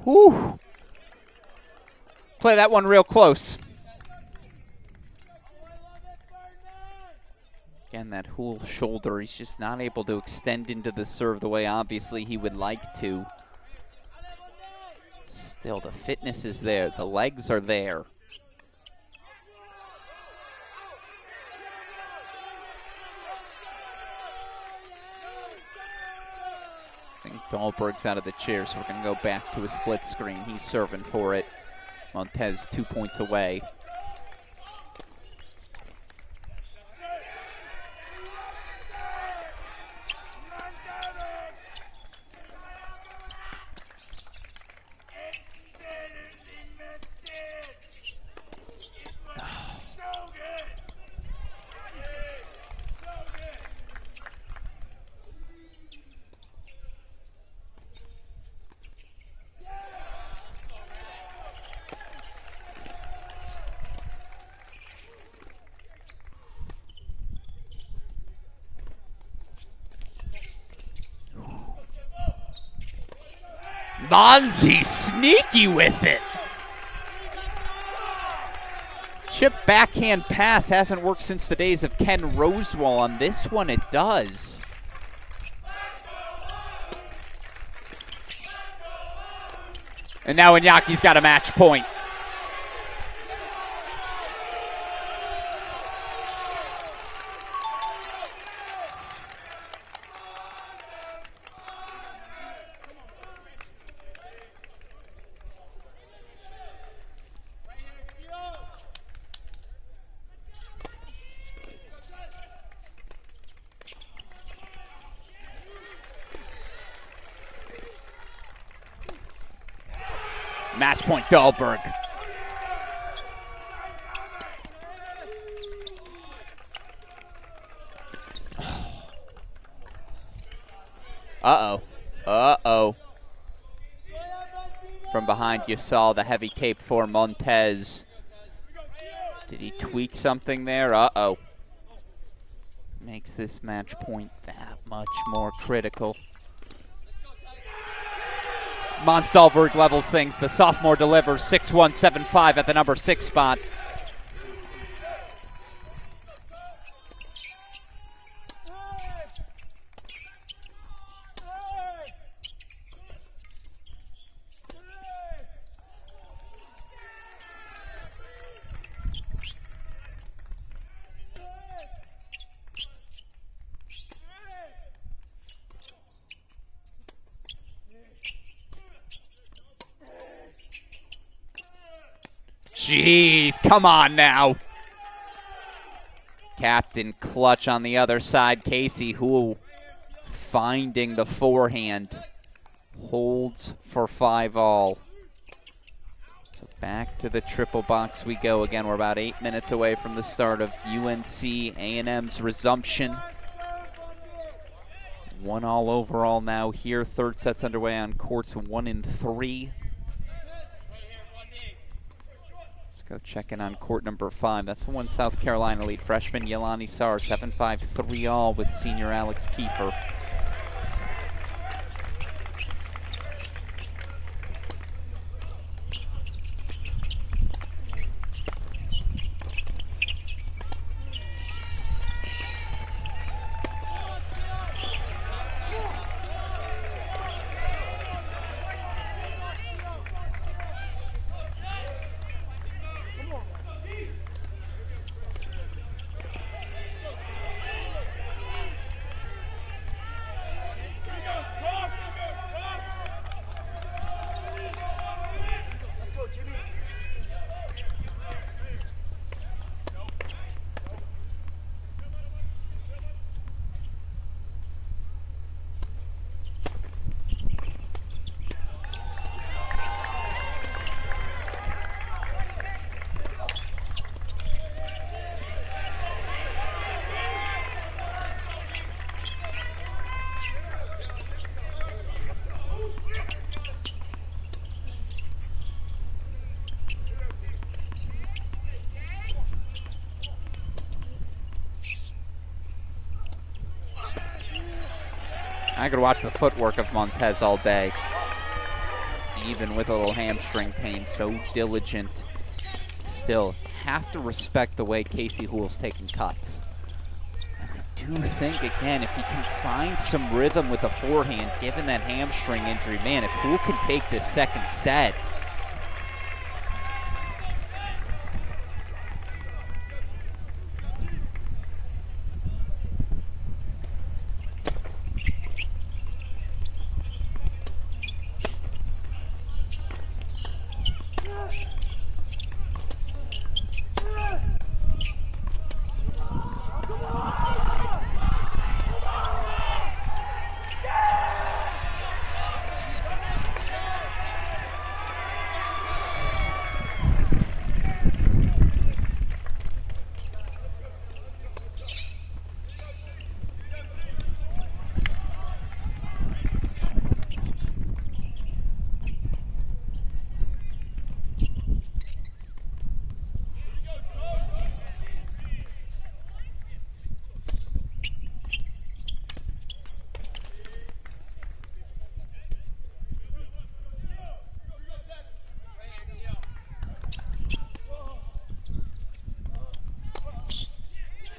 Whew. Play that one real close. Again, that Houle shoulder, he's just not able to extend into the serve the way obviously he would like to. Still, the fitness is there. The legs are there. I think Dahlberg's out of the chair, so we're going to go back to a split screen. He's serving for it. Montez 2 points away. Monzi sneaky with it. Chip backhand pass hasn't worked since the days of Ken Rosewall. On this one, it does. And now Inyaki's got a match point. Match point, Dahlberg. Uh-oh. Uh-oh. From behind, you saw the heavy tape for Montez. Did he tweak something there? Uh-oh. Makes this match point that much more critical. Mons Dahlberg levels things. The sophomore delivers 6-1, 7-5 at the number 6 spot. Jeez, come on now. Captain clutch on the other side. Casey Houle finding the forehand. Holds for 5-all. So back to the triple box we go. Again, we're about 8 minutes away from the start of UNC A&M's resumption. 1-all overall now here. Third set's underway on courts 1 and 3. Go check in on court number 5. That's the one South Carolina lead. Freshman Yelani Sarr, 7-5, 3-all with senior Alex Kiefer. I could watch the footwork of Montez all day. Even with a little hamstring pain, so diligent. Still, have to respect the way Casey Hoole's taking cuts. And I do think, again, if he can find some rhythm with a forehand, given that hamstring injury, man, if Hoole can take this second set,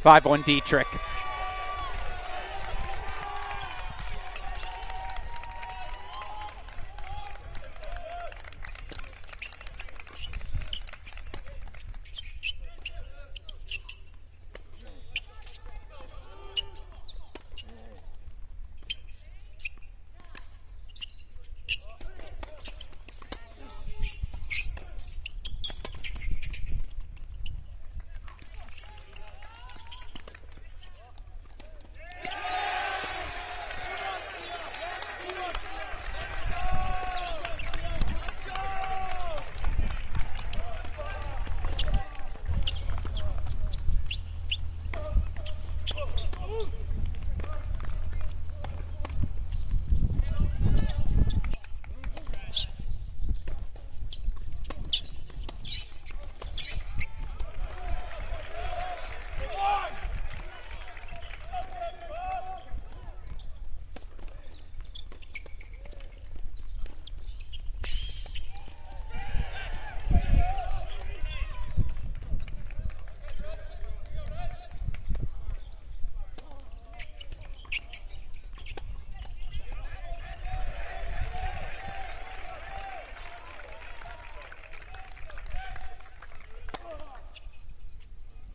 (5-1) Dietrich.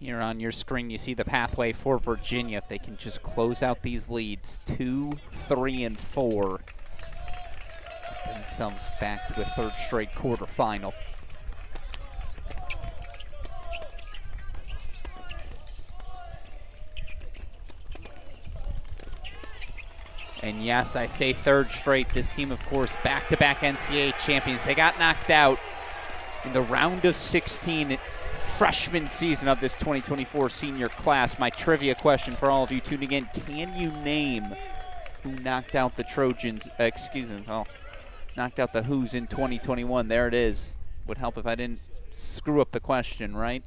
Here on your screen, you see the pathway for Virginia. If they can just close out these leads, 2, 3, and 4, get themselves back to a third straight quarterfinal. And yes, I say third straight. This team, of course, back-to-back NCAA champions. They got knocked out in the round of 16 freshman season of this 2024 senior class. My trivia question for all of you tuning in, can you name who knocked out the Trojans, knocked out the Who's in 2021? There it is. Would help if I didn't screw up the question, right?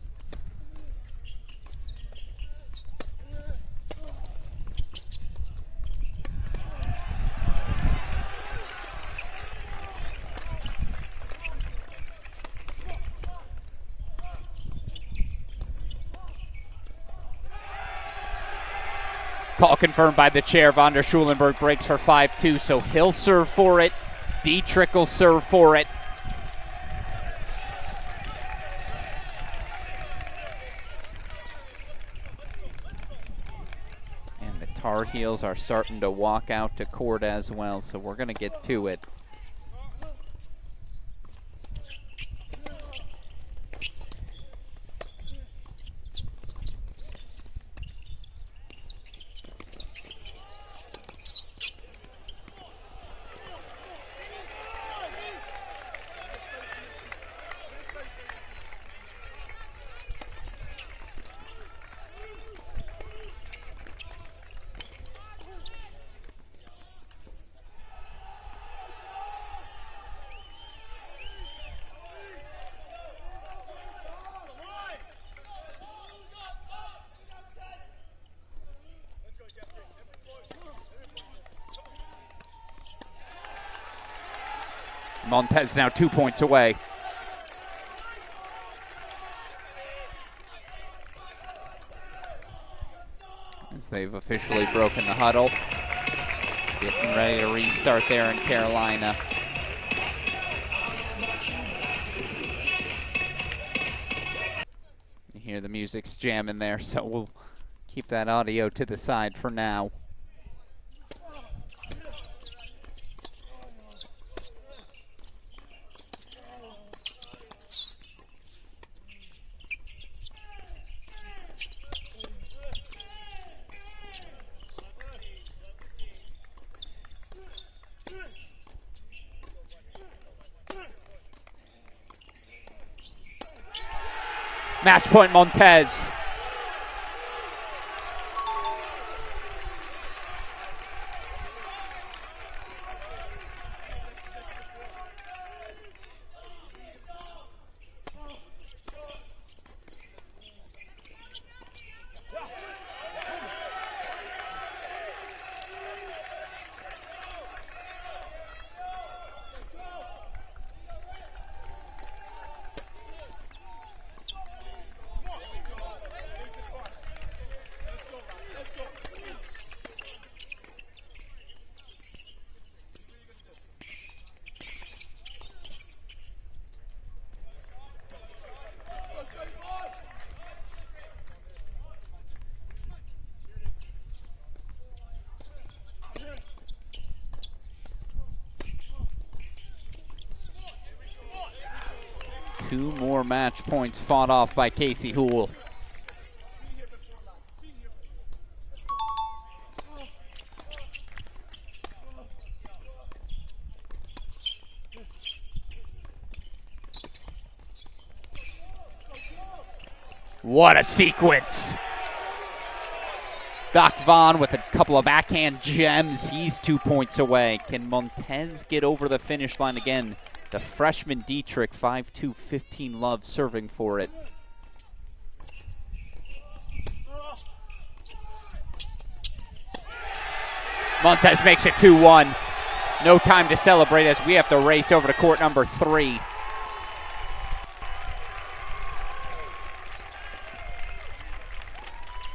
Call confirmed by the chair. Von der Schulenberg breaks for 5-2, so he'll serve for it. Dietrich will serve for it. And the Tar Heels are starting to walk out to court as well, so we're going to get to it. Montez now 2 points away. As they've officially broken the huddle. Getting ready to restart there in Carolina. You hear the music's jamming there, so we'll keep that audio to the side for now. Match point Montez. Two more match points fought off by Casey Houle. What a sequence. Doc Vaughn with a couple of backhand gems. He's 2 points away. Can Montez get over the finish line again? The freshman Dietrich, 5'2", 15 love, serving for it. Montez makes it 2-1. No time to celebrate as we have to race over to court number 3.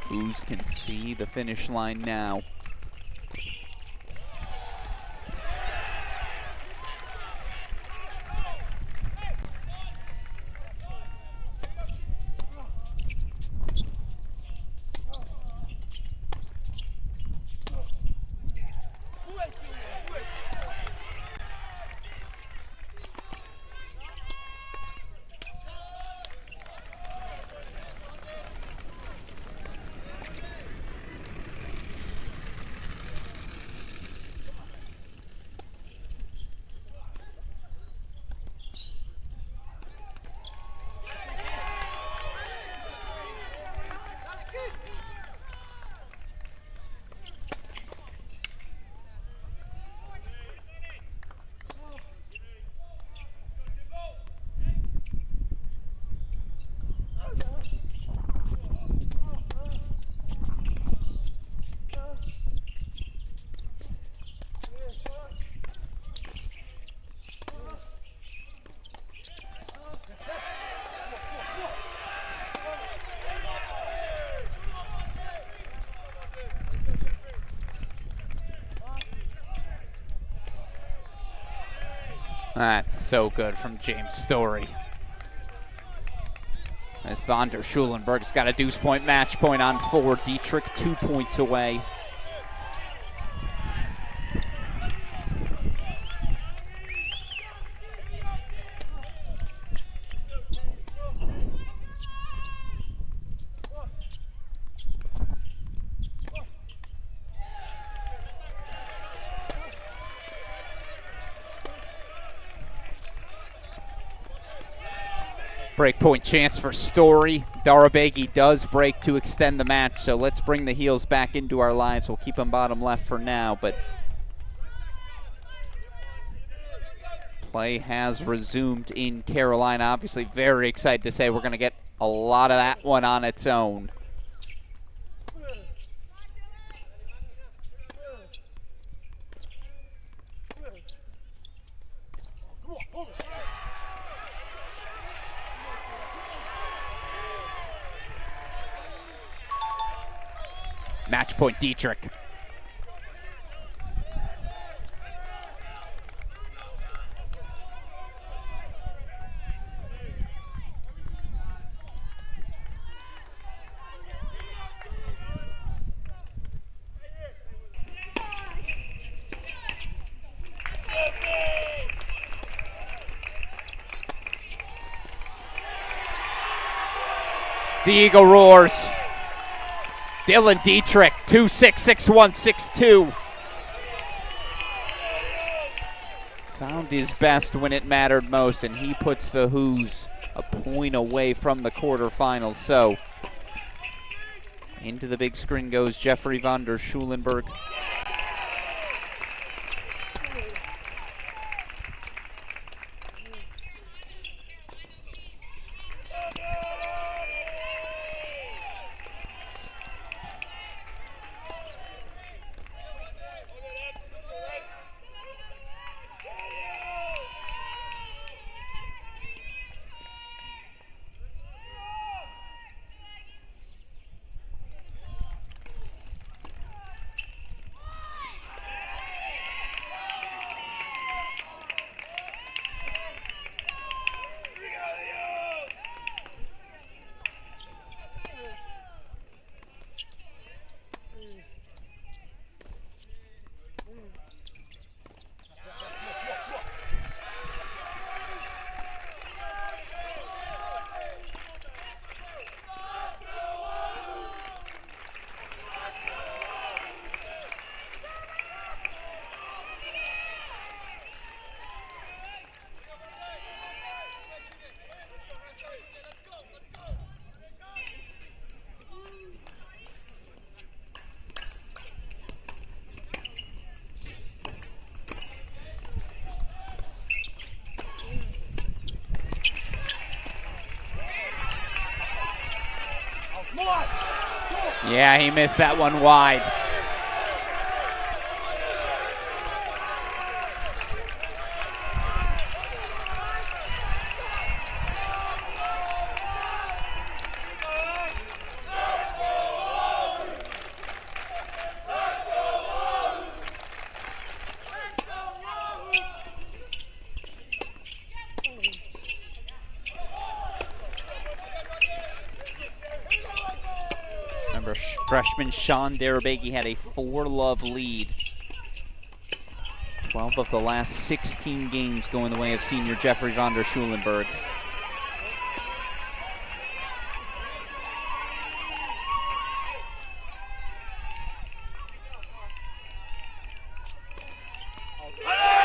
Who's can see the finish line now? That's so good from James Story. As Von der Schulenberg's got a deuce point match point on 4. Dietrich 2 points away. Breakpoint chance for Story. Darabegi does break to extend the match, so let's bring the heels back into our lives. We'll keep them bottom left for now, but play has resumed in Carolina. Obviously very excited to say we're going to get a lot of that one on its own. Match point, Dietrich. The Eagle roars. Dylan Dietrich, 2-6, 6-1, 6-2. Found his best when it mattered most, and he puts the Who's a point away from the quarterfinals. So, into the big screen goes Jeffrey van der Schulenberg. Yeah, he missed that one wide. Remember, freshman Sean Darabegi had a 4-love lead. 12 of the last 16 games going the way of senior Jeffrey van der Schulenberg.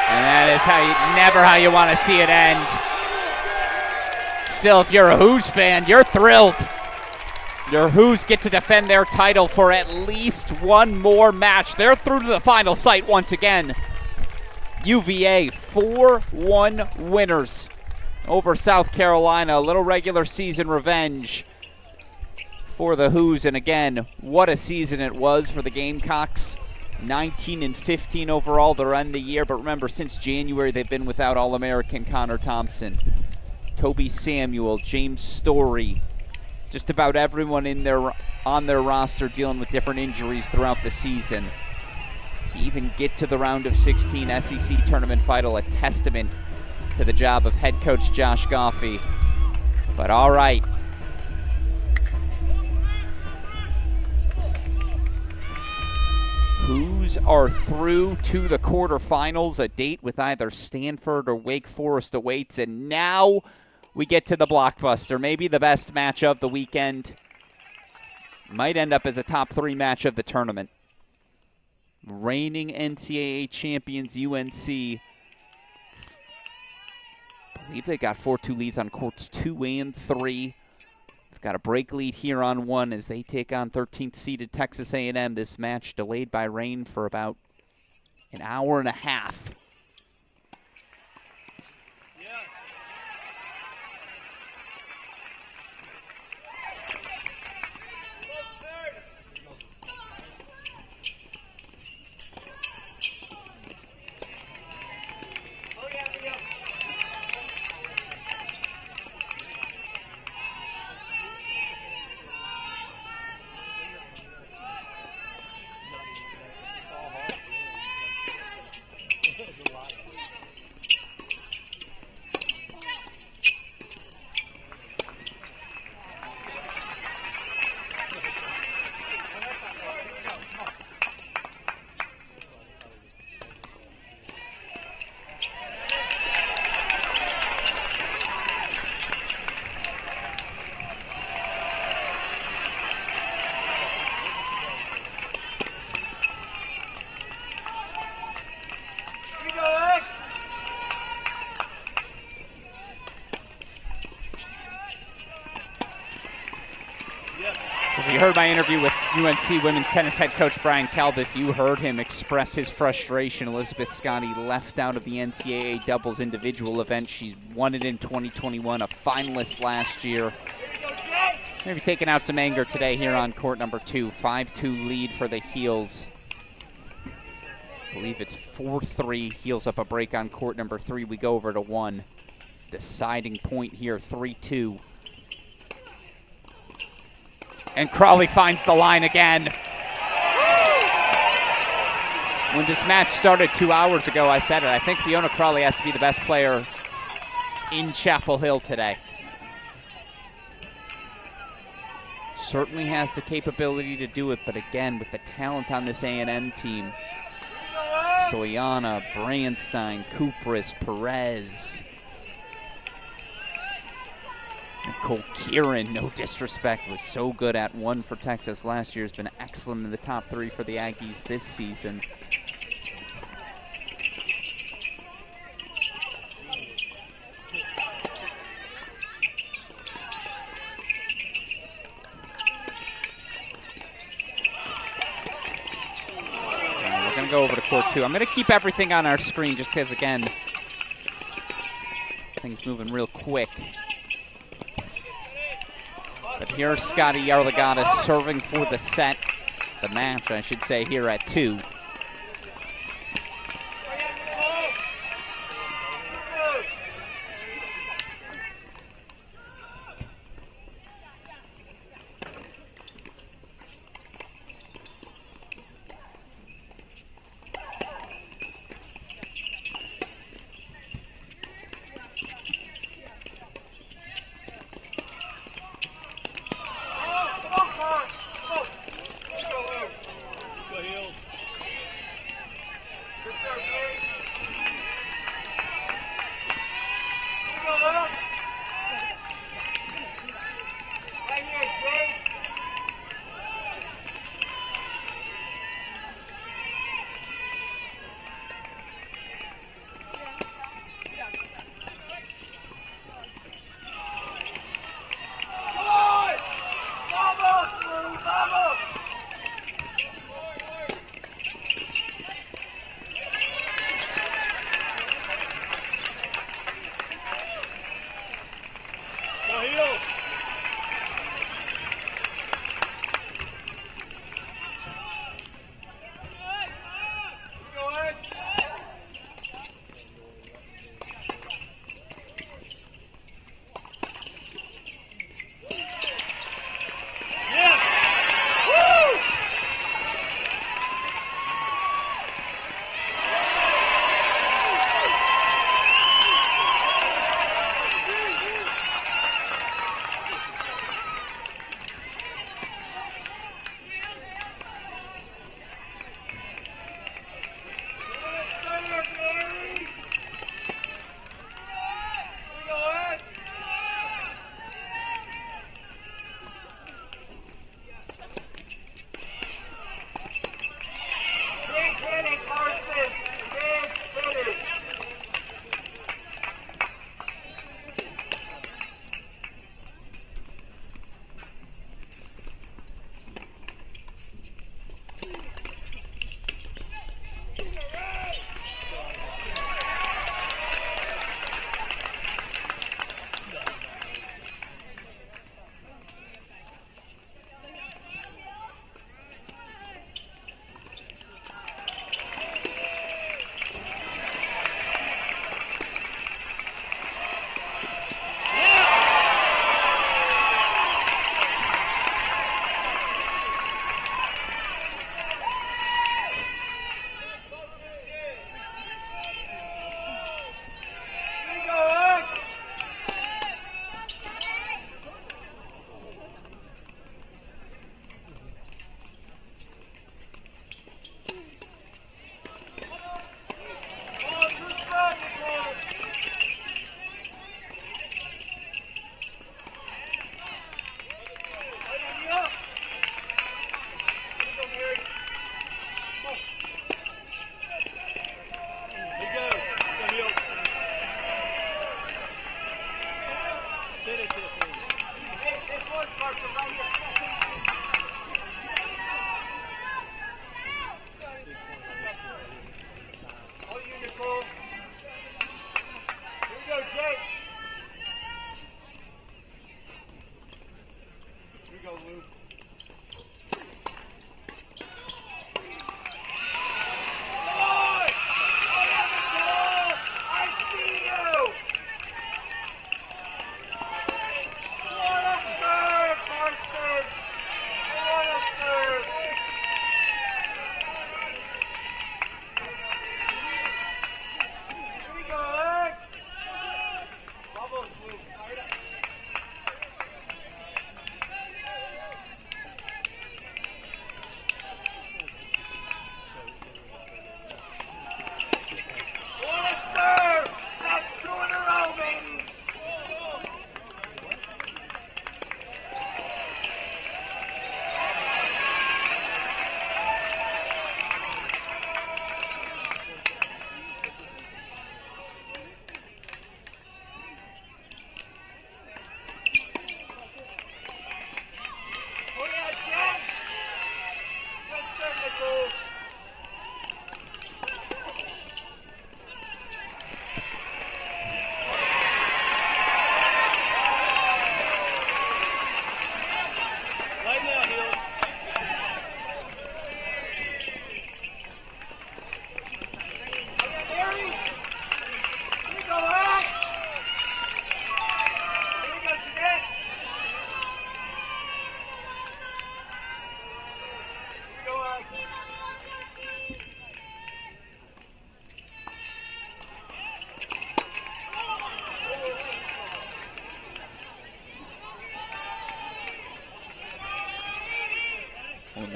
And that is never how you want to see it end. Still, if you're a Who's fan, you're thrilled. Your Who's get to defend their title for at least one more match. They're through to the final sight once again. UVA 4-1 winners over South Carolina. A little regular season revenge for the Who's. And again, what a season it was for the Gamecocks. 19-15 overall to end the year. But remember, since January, they've been without All-American Connor Thompson, Toby Samuel, James Story. Just about everyone on their roster dealing with different injuries throughout the season. To even get to the round of 16 SEC tournament final, a testament to the job of head coach Josh Goffey. But all right. Who's are through to the quarterfinals. A date with either Stanford or Wake Forest awaits. And now we get to the blockbuster, maybe the best match of the weekend. Might end up as a top 3 match of the tournament. Reigning NCAA champions UNC. I believe they got 4-2 leads on courts 2 and 3. They've got a break lead here on 1 as they take on 13th seeded Texas A&M. This match delayed by rain for about an hour and a half. you heard my interview with UNC women's tennis head coach Brian Kalbas. You heard him express his frustration. Elizabeth Scotty left out of the NCAA doubles individual event. She won it in 2021, a finalist last year. Maybe taking out some anger today here on court number 2. 5-2 lead for the Heels. I believe it's 4-3. Heels up a break on court number 3. We go over to 1. Deciding point here, 3-2. And Crawley finds the line again. When this match started 2 hours ago, I said it. I think Fiona Crawley has to be the best player in Chapel Hill today. Certainly has the capability to do it, but again, with the talent on this A&M team, Soyana, Brandstein, Kupris, Perez, Nicole Kieran, no disrespect, was so good at 1 for Texas last year. Has been excellent in the top 3 for the Aggies this season. We're going to go over to court 2. I'm going to keep everything on our screen just because, again, things moving real quick. But here's Scotty Yarlagadis serving for the set, the match, I should say, here at 2.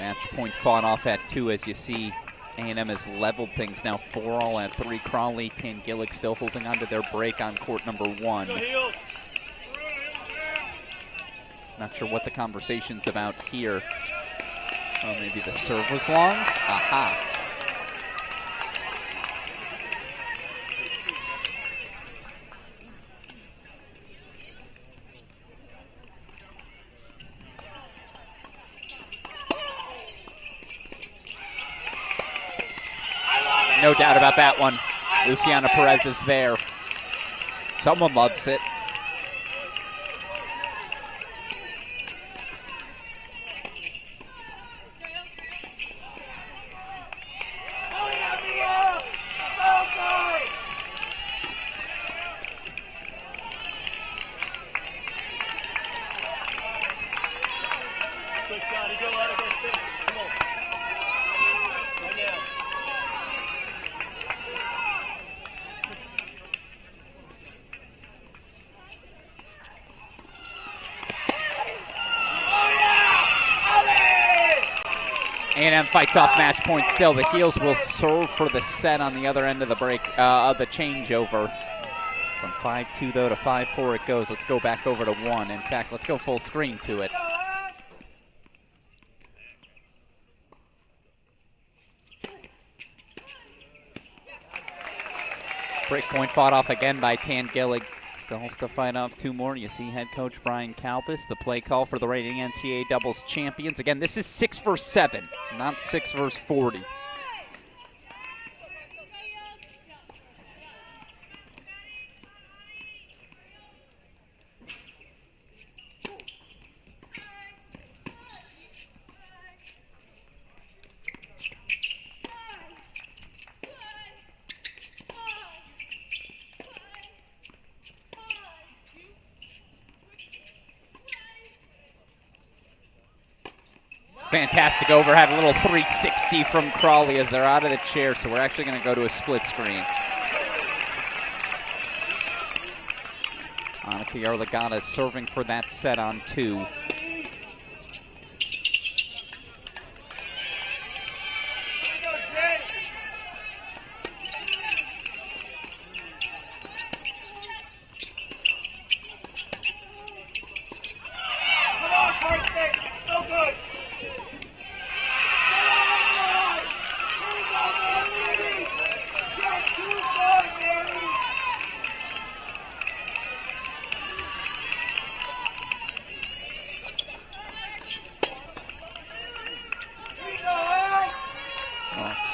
Match point fought off at 2 as you see. A&M has leveled things now 4-all at 3. Crawley, Tangillick still holding on to their break on court number 1. Not sure what the conversation's about here. Oh, maybe the serve was long? Aha. No doubt about that one. Luciana Perez is there. Someone loves it. A&M fights off match point still. The Heels will serve for the set on the other end of the break, of the changeover. From 5-2 though to 5-4 it goes. Let's go back over to 1. In fact, let's go full screen to it. Break point fought off again by Tangillick. Still has to fight off 2 more. You see head coach Brian Kalbus, the play call for the reigning NCAA doubles champions. Again, this is 6 versus 7, not 6 versus 40. Fantastic over, had a little 360 from Crawley as they're out of the chair, so we're actually going to go to a split screen. Annika Yarlagata is serving for that set on 2.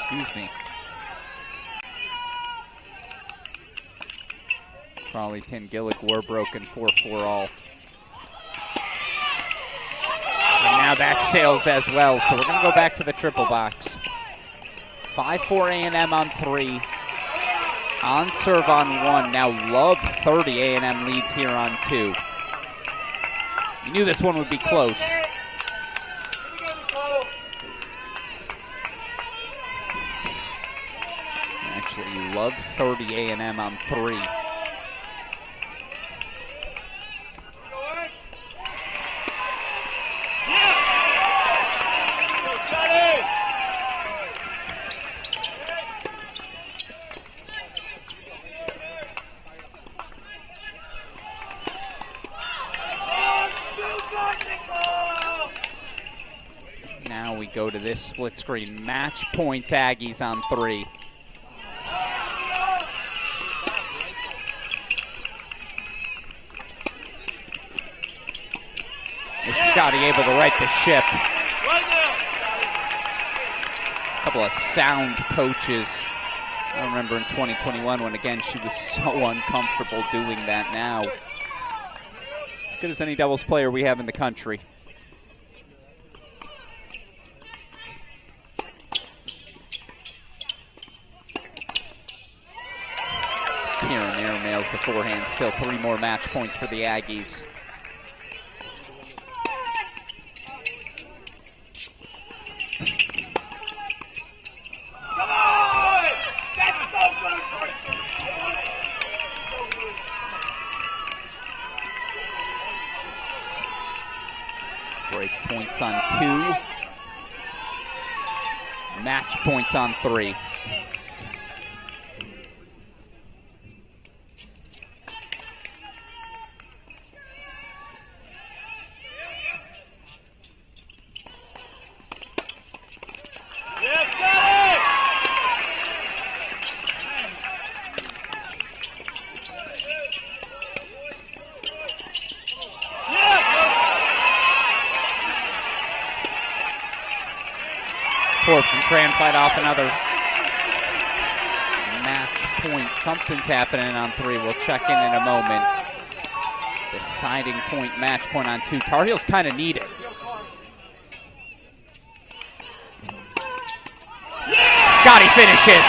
Excuse me. Crawley, Tangillick were broken 4-4 all. And now that sails as well, so we're going to go back to the triple box. 5-4 A&M on 3. On serve on 1. Now Love 30. A&M leads here on 2. You knew this one would be close. Actually, Love 30. A&M on 3. Now we go to this split screen. Match point Aggies on 3. Is Scotty able to right the ship? A couple of sound poaches. I remember in 2021 when, again, she was so uncomfortable doing that now. As good as any doubles player we have in the country. Kieran airmails the forehand. Still 3 more match points for the Aggies. Break points on 2. Match points on 3. Forbes and Tran fight off another match point. Something's happening on 3. We'll check in a moment. Deciding point, match point on 2. Tar Heels kind of need it. Scotty finishes.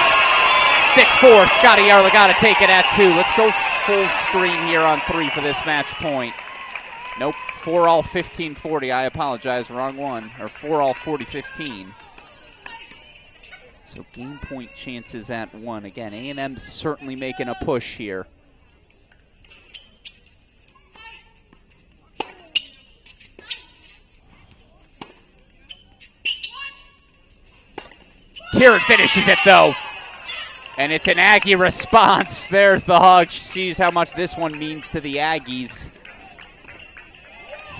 6-4. Scotty Yarla got to take it at 2. Let's go full screen here on 3 for this match point. Nope. 4-all 15-40. I apologize. Wrong one. Or 4-all 40-15. So game point chances at 1. Again, A&M's certainly making a push here. Kieran finishes it though. And it's an Aggie response. There's the hug. She sees how much this one means to the Aggies.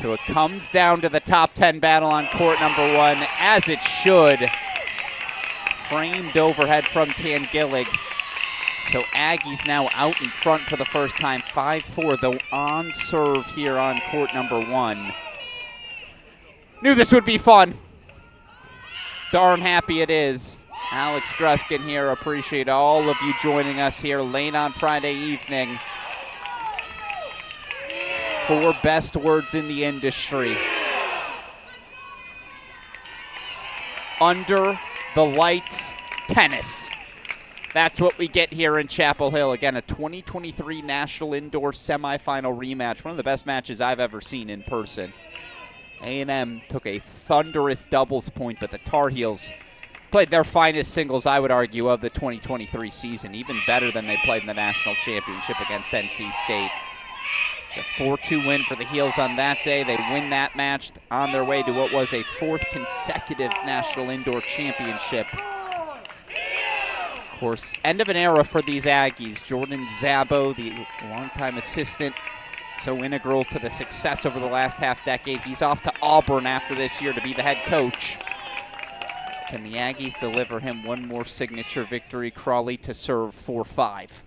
So it comes down to the top 10 battle on court number 1, as it should. Framed overhead from Tangillig. So Aggies now out in front for the first time, 5-4, though on serve here on court number 1. Knew this would be fun. Darn happy it is. Alex Gruskin here. Appreciate all of you joining us here late on Friday evening for best words in the industry. Under the lights tennis. That's what we get here in Chapel Hill. Again, a 2023 National Indoor Semifinal rematch. One of the best matches I've ever seen in person. A&M took a thunderous doubles point, but the Tar Heels played their finest singles, I would argue, of the 2023 season. Even better than they played in the national championship against NC State. It's a 4-2 win for the Heels on that day. They win that match on their way to what was a 4th consecutive National Indoor Championship. Of course, end of an era for these Aggies. Jordan Szabo, the longtime assistant, so integral to the success over the last half-decade. He's off to Auburn after this year to be the head coach. Can the Aggies deliver him one more signature victory? Crawley to serve 4-5.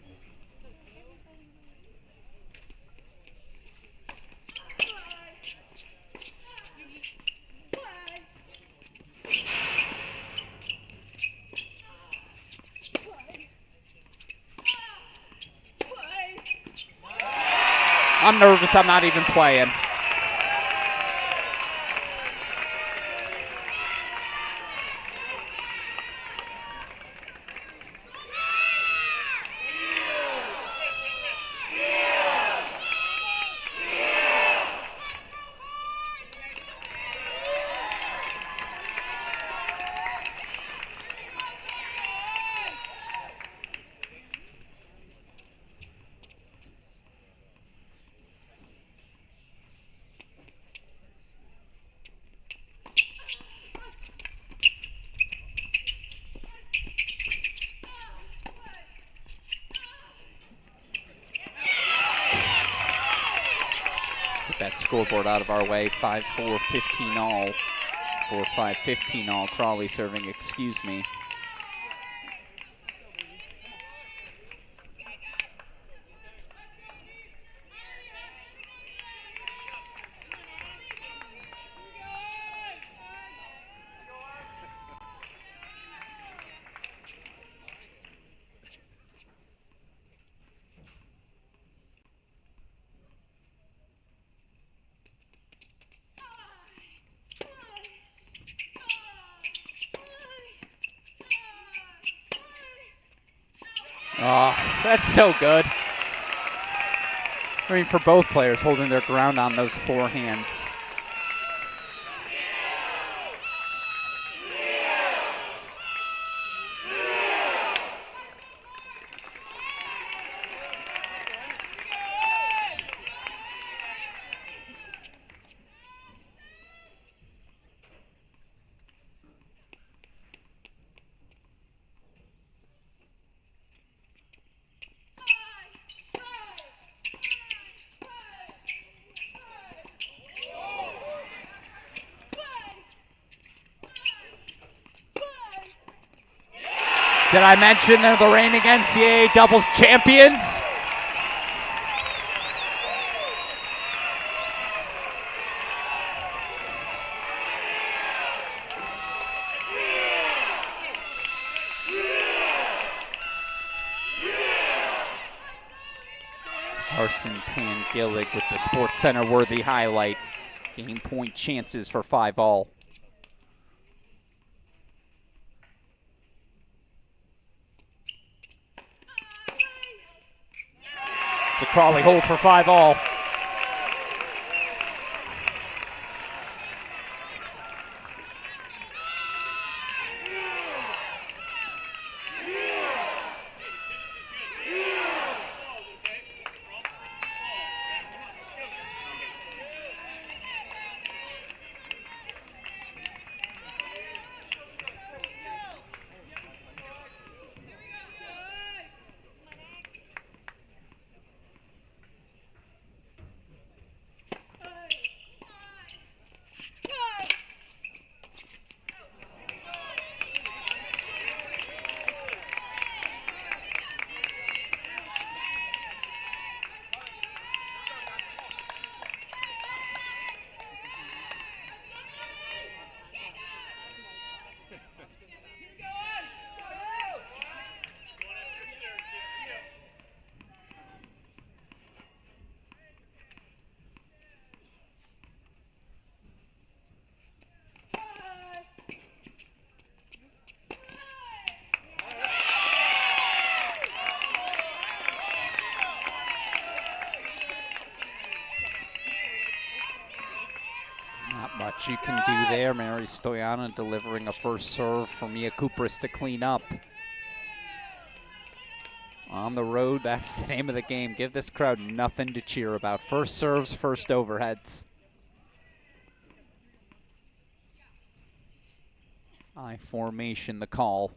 I'm nervous, I'm not even playing. That scoreboard out of our way. 5-4, 15 all. 4-5, 15 all. Crawley serving, excuse me. Oh, that's so good. I mean, for both players holding their ground on those forehands. Did I mention they're the reigning NCAA doubles champions? Carson Pangillig with the Sports Center worthy highlight. Game point chances for 5-all. It's a Crawley hold for 5-all. Much you can do there. Mary Stoyana delivering a first serve for Mia Kupris to clean up. On the road, that's the name of the game. Give this crowd nothing to cheer about. First serves, first overheads. I formation the call.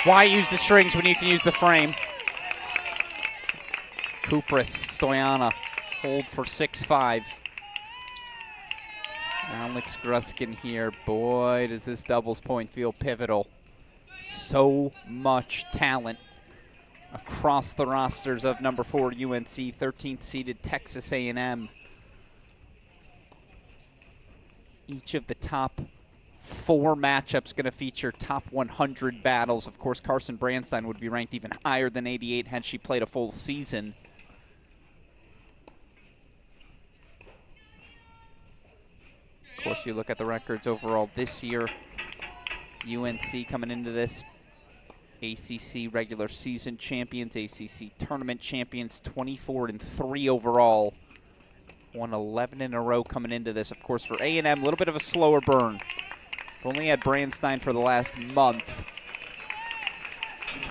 Why use the strings when you can use the frame? Kupris, Stoyana, hold for 6-5. Alex Gruskin here. Boy, does this doubles point feel pivotal. So much talent across the rosters of number 4 UNC, 13th seeded Texas A&M. Each of the top 4 matchups going to feature top 100 battles. Of course, Carson Brandstein would be ranked even higher than 88 had she played a full season. Of course, you look at the records overall this year. UNC coming into this ACC regular season champions, ACC tournament champions, 24-3 overall. Won 11 in a row coming into this. Of course, for A&M, a little bit of a slower burn. Only had Brandstein for the last month.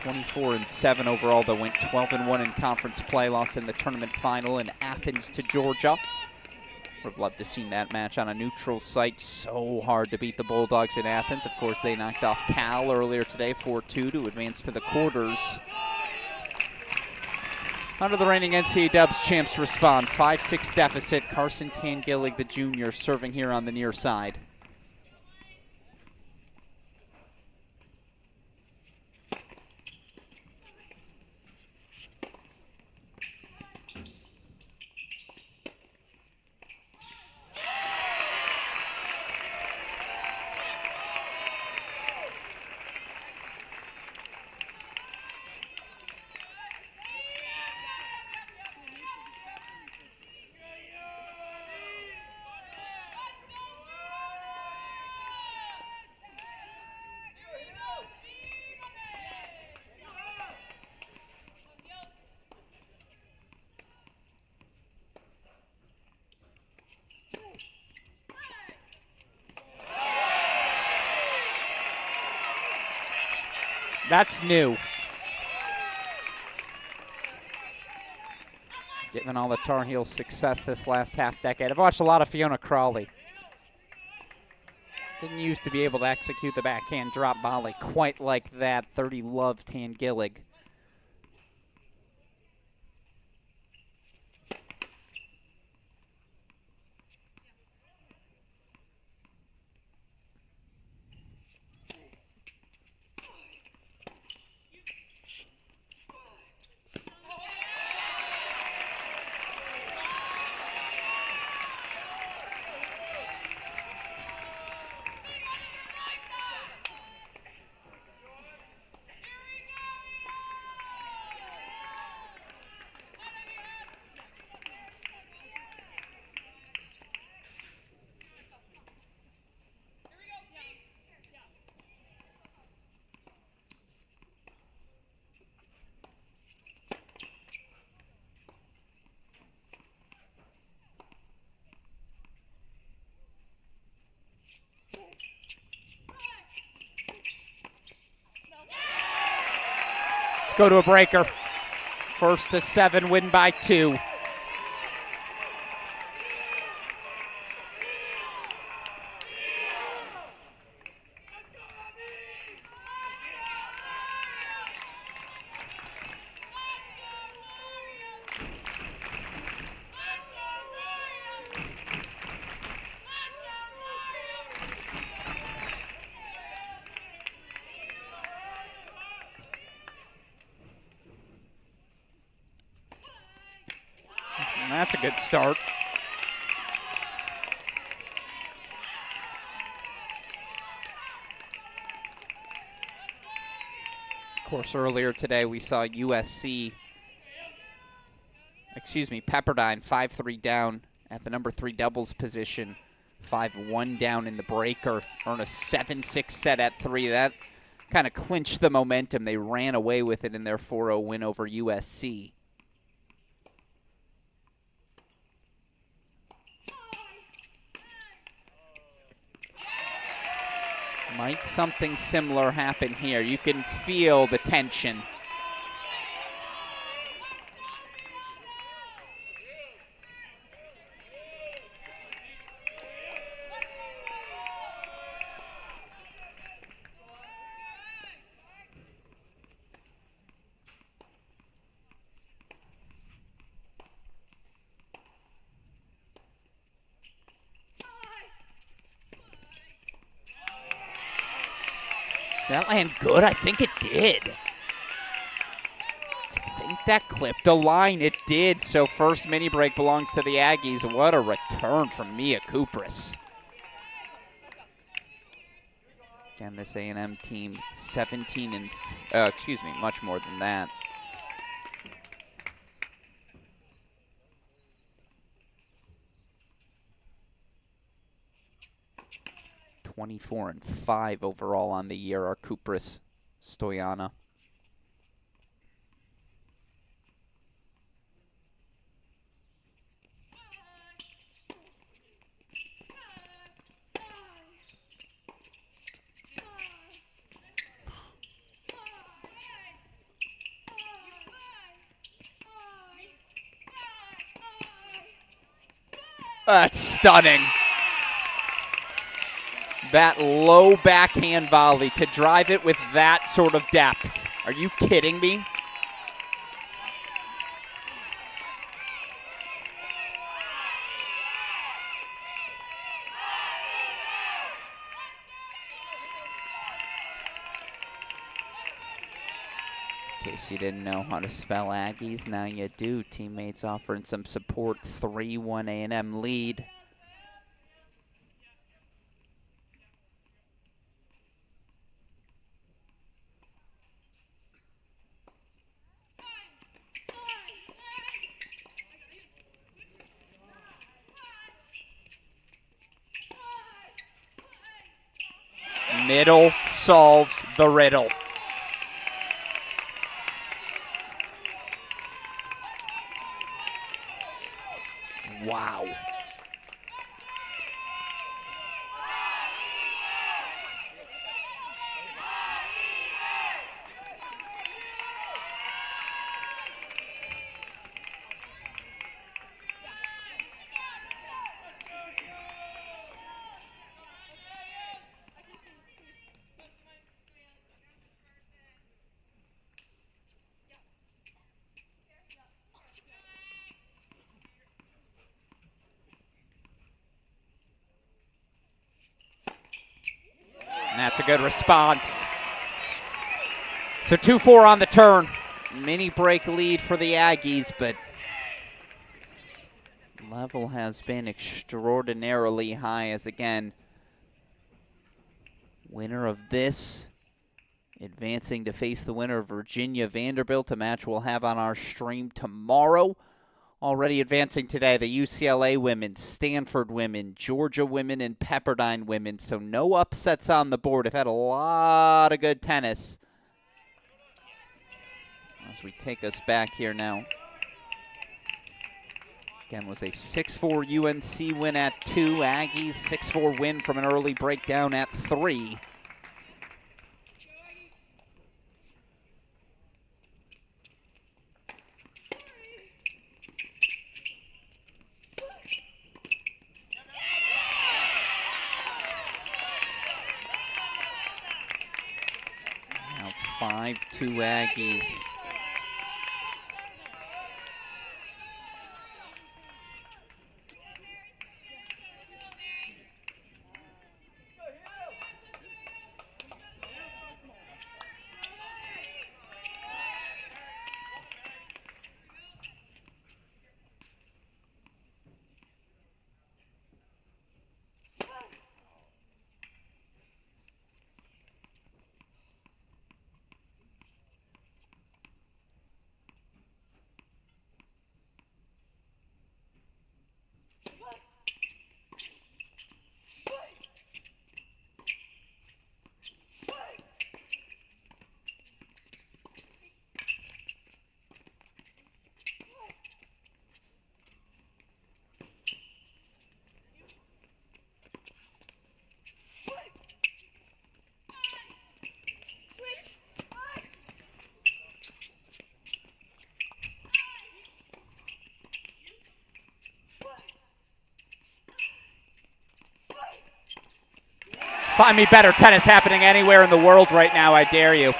24-7 overall, though, went 12-1 in conference play, lost in the tournament final in Athens to Georgia. Would have loved to have seen that match on a neutral site. So hard to beat the Bulldogs in Athens. Of course, they knocked off Cal earlier today, 4-2, to advance to the quarters. How do the reigning NCAA Dubs champs respond? 5-6 deficit. Carson Tangillig, the junior, serving here on the near side. That's new. Given all the Tar Heels' success this last half decade. I've watched a lot of Fiona Crawley. Didn't used to be able to execute the backhand drop volley quite like that. 30 love Tangillig. Go to a breaker. 1-7, win by 2. That's a good start. Of course, earlier today we saw Pepperdine 5-3 down at the number 3 doubles position. 5-1 down in the breaker. Earn a 7-6 set at 3. That kind of clinched the momentum. They ran away with it in their 4-0 win over USC. Might something similar happen here? You can feel the tension. That land good? I think it did. I think that clipped a line. It did. So first mini break belongs to the Aggies. What a return from Mia Kupris. Again, this A&M team 17 and, much more than that. (24-5) overall on the year are Kupris, Stoyana. That's stunning. That low backhand volley to drive it with that sort of depth. Are you kidding me? In case you didn't know how to spell Aggies, now you do. Teammates offering some support. 3-1 A&M lead. Middle solves the riddle. Wow. That's a good response. So 2-4 on the turn. Mini break lead for the Aggies, but level has been extraordinarily high as, again, winner of this advancing to face the winner of Virginia Vanderbilt, a match we'll have on our stream tomorrow. Already advancing today, the UCLA women, Stanford women, Georgia women, and Pepperdine women. So no upsets on the board. Have had a lot of good tennis. As we take us back here now. Again, was a 6-4 UNC win at 2. Aggies 6-4 win from an early breakdown at 3. Now 5-2 Aggies. Find me better tennis happening anywhere in the world right now, I dare you.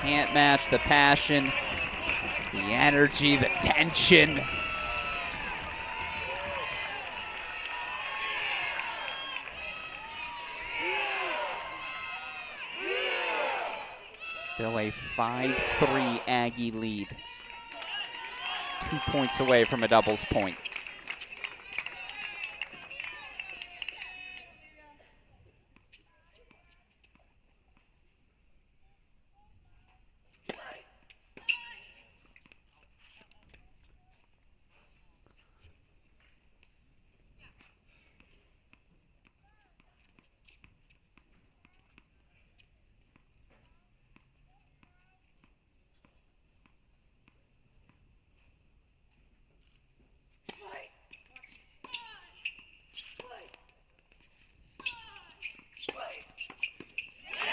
Can't match the passion, the energy, the tension. Still a 5-3 Aggie lead. 2 points away from a doubles point.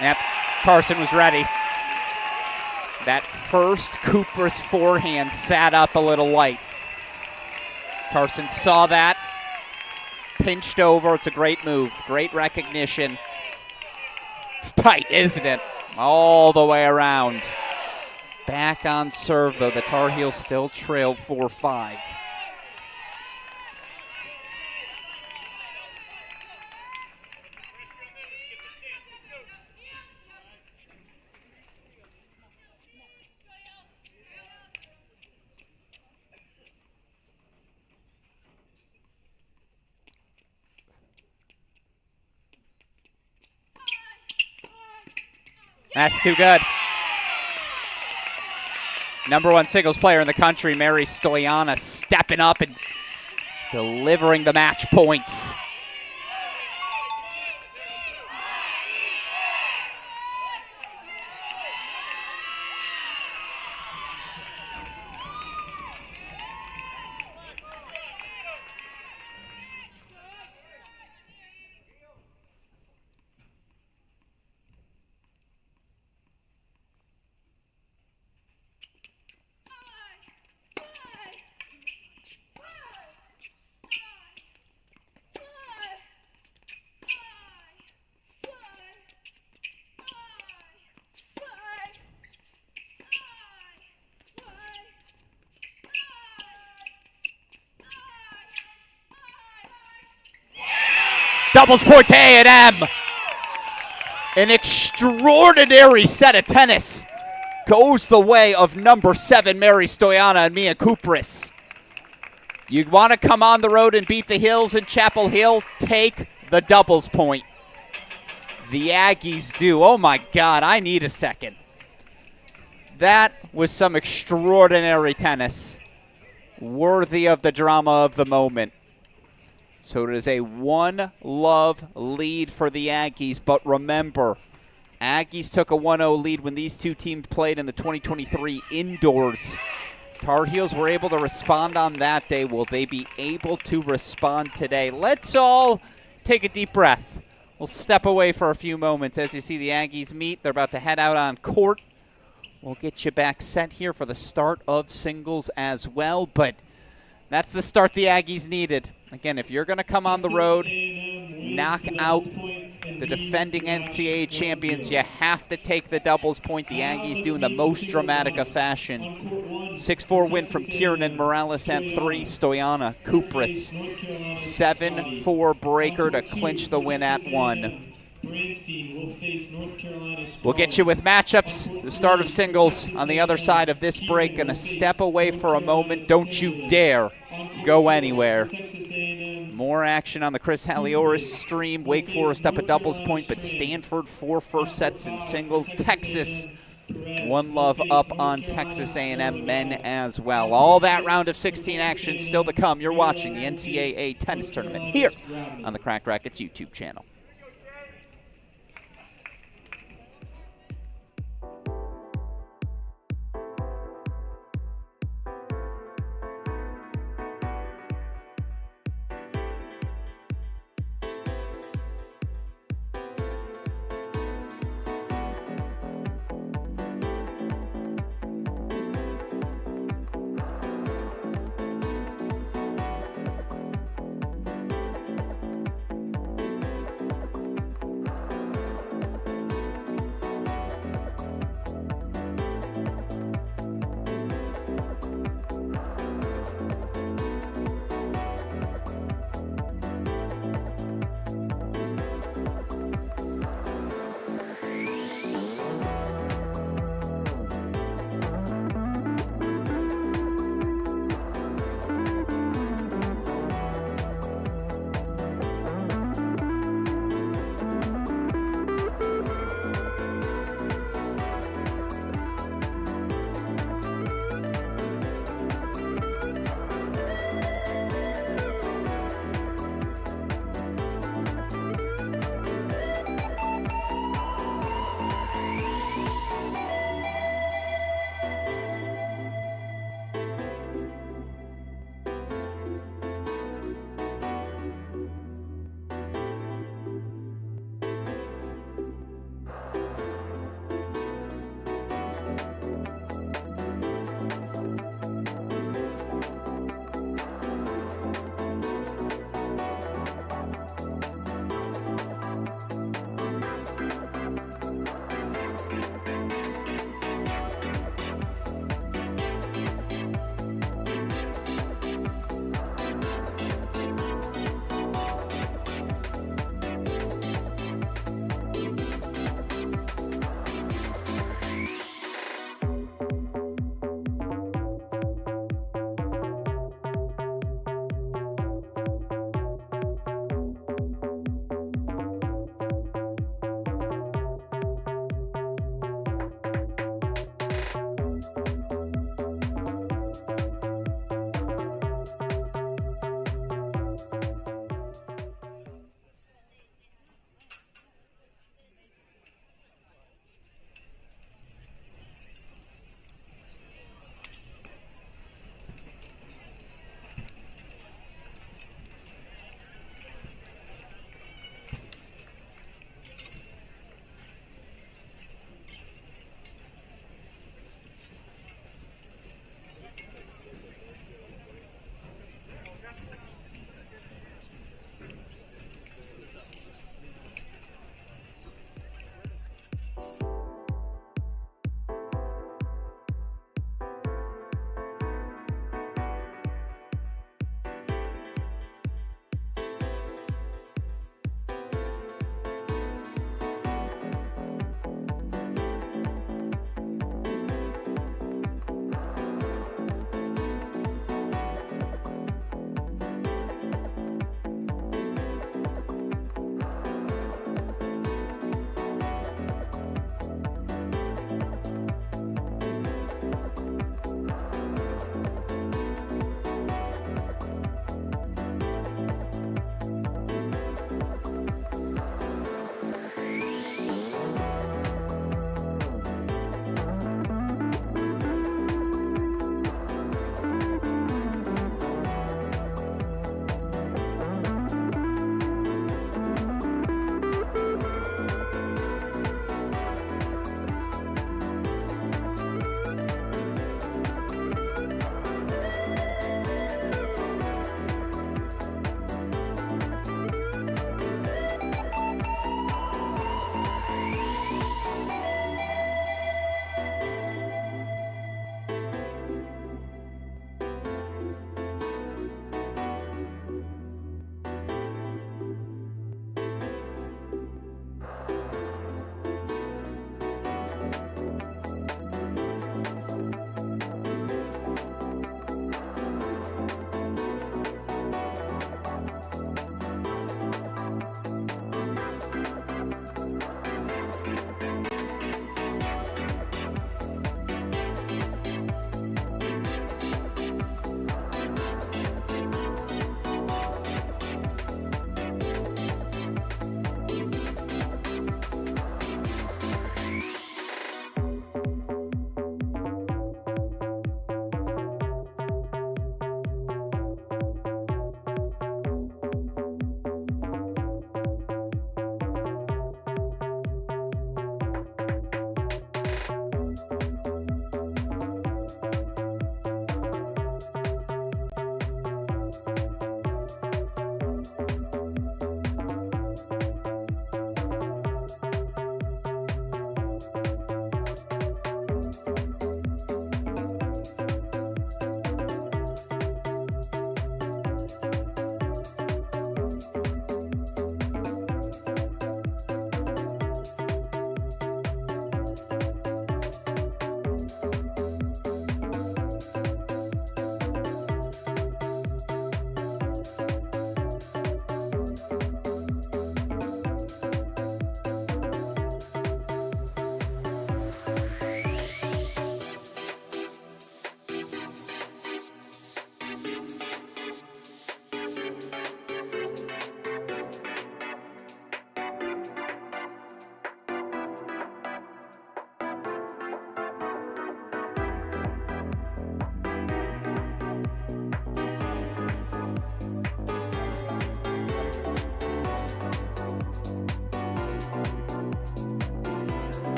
Yep, Carson was ready. That first Cooper's forehand sat up a little light. Carson saw that, pinched over. It's a great move, great recognition. It's tight, isn't it? All the way around. Back on serve, though. The Tar Heels still trailed 4-5. That's too good. Number 1 singles player in the country, Mary Stoyana, stepping up and delivering the match points. Doubles point to A&M. An extraordinary set of tennis goes the way of number 7, Mary Stoyana and Mia Kupris. You want to come on the road and beat the Hills in Chapel Hill? Take the doubles point. The Aggies do. Oh my God, I need a second. That was some extraordinary tennis, worthy of the drama of the moment. So it is a 1-love lead for the Aggies, but remember, Aggies took a 1-0 lead when these two teams played in the 2023 indoors. Tar Heels were able to respond on that day. Will they be able to respond today? Let's all take a deep breath. We'll step away for a few moments as you see the Aggies meet. They're about to head out on court. We'll get you back set here for the start of singles as well, but that's the start the Aggies needed. Again, if you're going to come on the road, knock out the defending NCAA champions, you have to take the doubles point. The Aggies do in the most dramatic of fashion. 6-4 win from Kiernan Morales at 3. Stoyana, Kupris, 7-4 breaker to clinch the win at 1. We'll get you with matchups, the start of singles on the other side of this break. Gonna step away for a moment. Don't you dare go anywhere. More action on the Chris Halioris stream. Wake Forest up a doubles point, but Stanford 4 first sets in singles. Texas 1-love up on Texas A&M men as well. All that round of 16 action still to come. You're watching the NCAA Tennis Tournament here on the Cracked Racquets YouTube channel.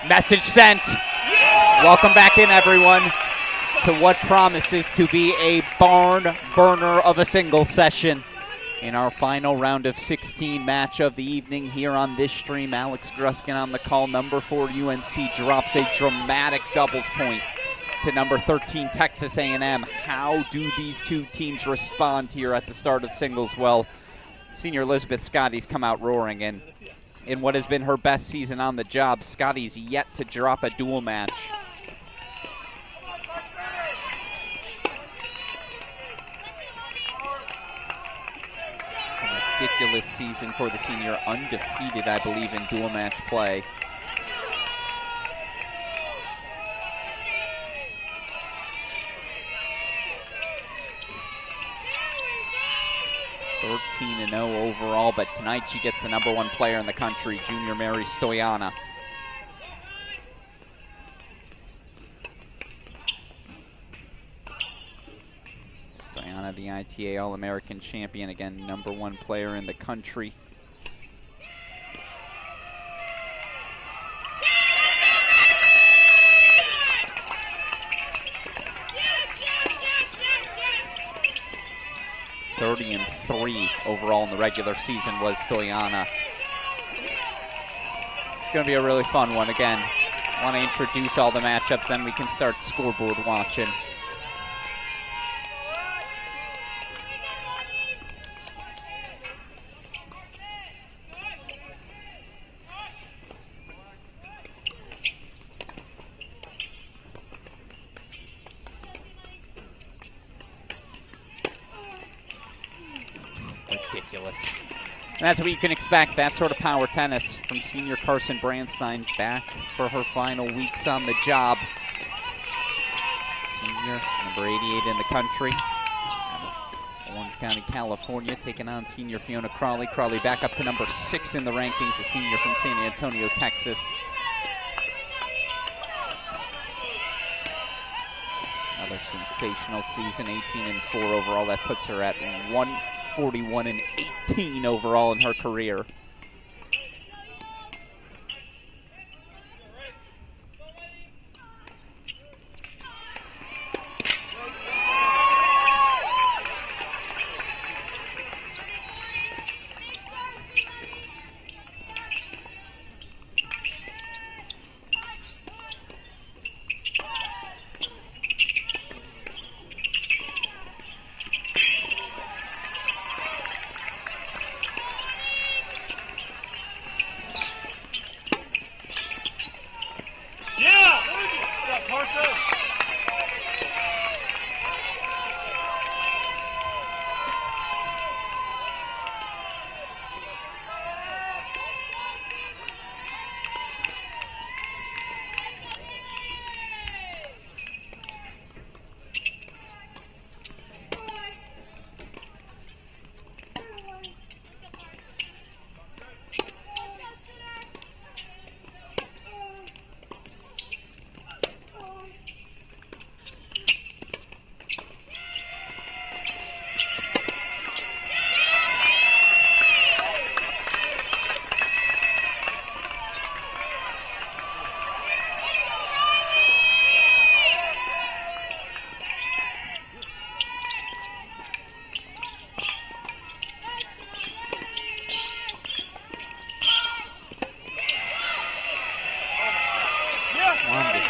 Message sent. Welcome back in, everyone, to what promises to be a barn burner of a singles session in our final round of 16 match of the evening here on this stream. Alex Gruskin on the call. Number 4 UNC drops a dramatic doubles point to number 13 Texas A&M. How do these two teams respond here at the start of singles? Well, senior Elizabeth Scotty's come out roaring, and in what has been her best season on the job, Scotty's yet to drop a dual match. A ridiculous season for the senior, undefeated, I believe, in dual match play. (13-0) overall, but tonight she gets the number 1 player in the country, junior Mary Stoyana. Stoyana, the ITA All-American champion, again, number 1 player in the country. (30-3) overall in the regular season was Stoyana. It's going to be a really fun one. Again, I want to introduce all the matchups, then we can start scoreboard watching. Ridiculous. And that's what you can expect, that sort of power tennis from senior Carson Brandstein, back for her final weeks on the job. Senior, number 88 in the country, out of Orange County, California, taking on senior Fiona Crawley. Crawley back up to number 6 in the rankings, the senior from San Antonio, Texas. Another sensational season, 18-4 overall. That puts her at 141-18 overall in her career.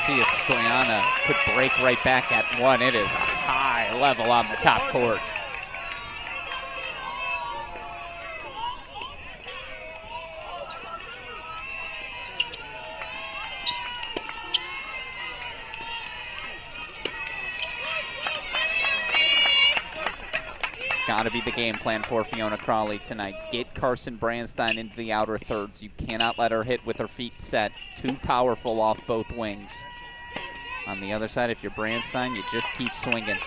See if Stoyana could break right back at 1. It is a high level on the top court. Got to be the game plan for Fiona Crawley tonight. Get Carson Brandstein into the outer thirds. You cannot let her hit with her feet set. Too powerful off both wings. On the other side, if you're Brandstein, you just keep swinging.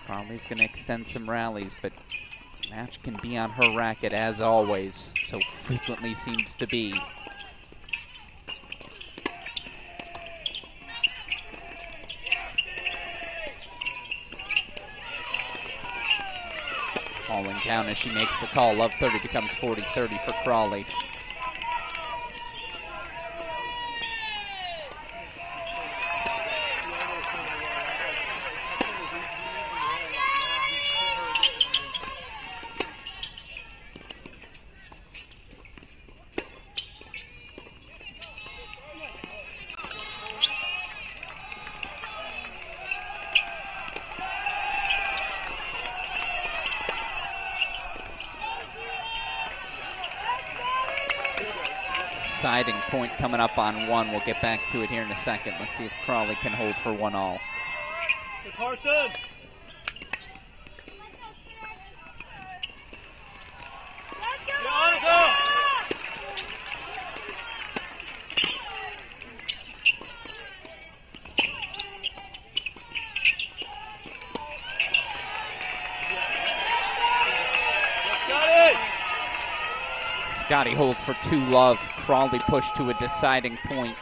Crawley's going to extend some rallies, but match can be on her racket as always. So frequently seems to be. Falling down as she makes the call. Love 30 becomes 40-30 for Crawley. deciding point coming up on 1. We'll get back to it here in a second. Let's see if Crawley can hold for 1-all. Hey, Carson. Scotty holds for 2-love. Crawley pushed to a deciding point.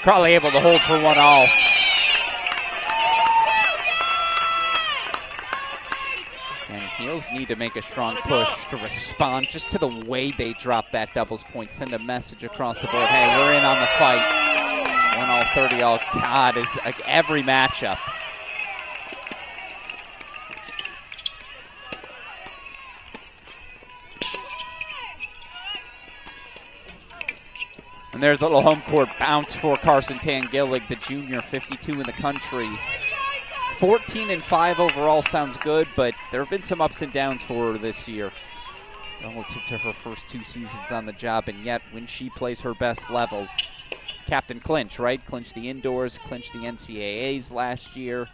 Crawley able to hold for 1-all. And Heels need to make a strong push to respond just to the way they drop that doubles point. Send a message across the board. Hey, we're in on the fight. 1-all, 30-all. God, is like every matchup. And there's a little home court bounce for Carson Tangillig, the junior, 52 in the country. 14-5 overall sounds good, but there have been some ups and downs for her this year relative to her first 2 seasons on the job, and yet when she plays her best level, Captain Clinch, right? Clinched the indoors, clinched the NCAAs last year.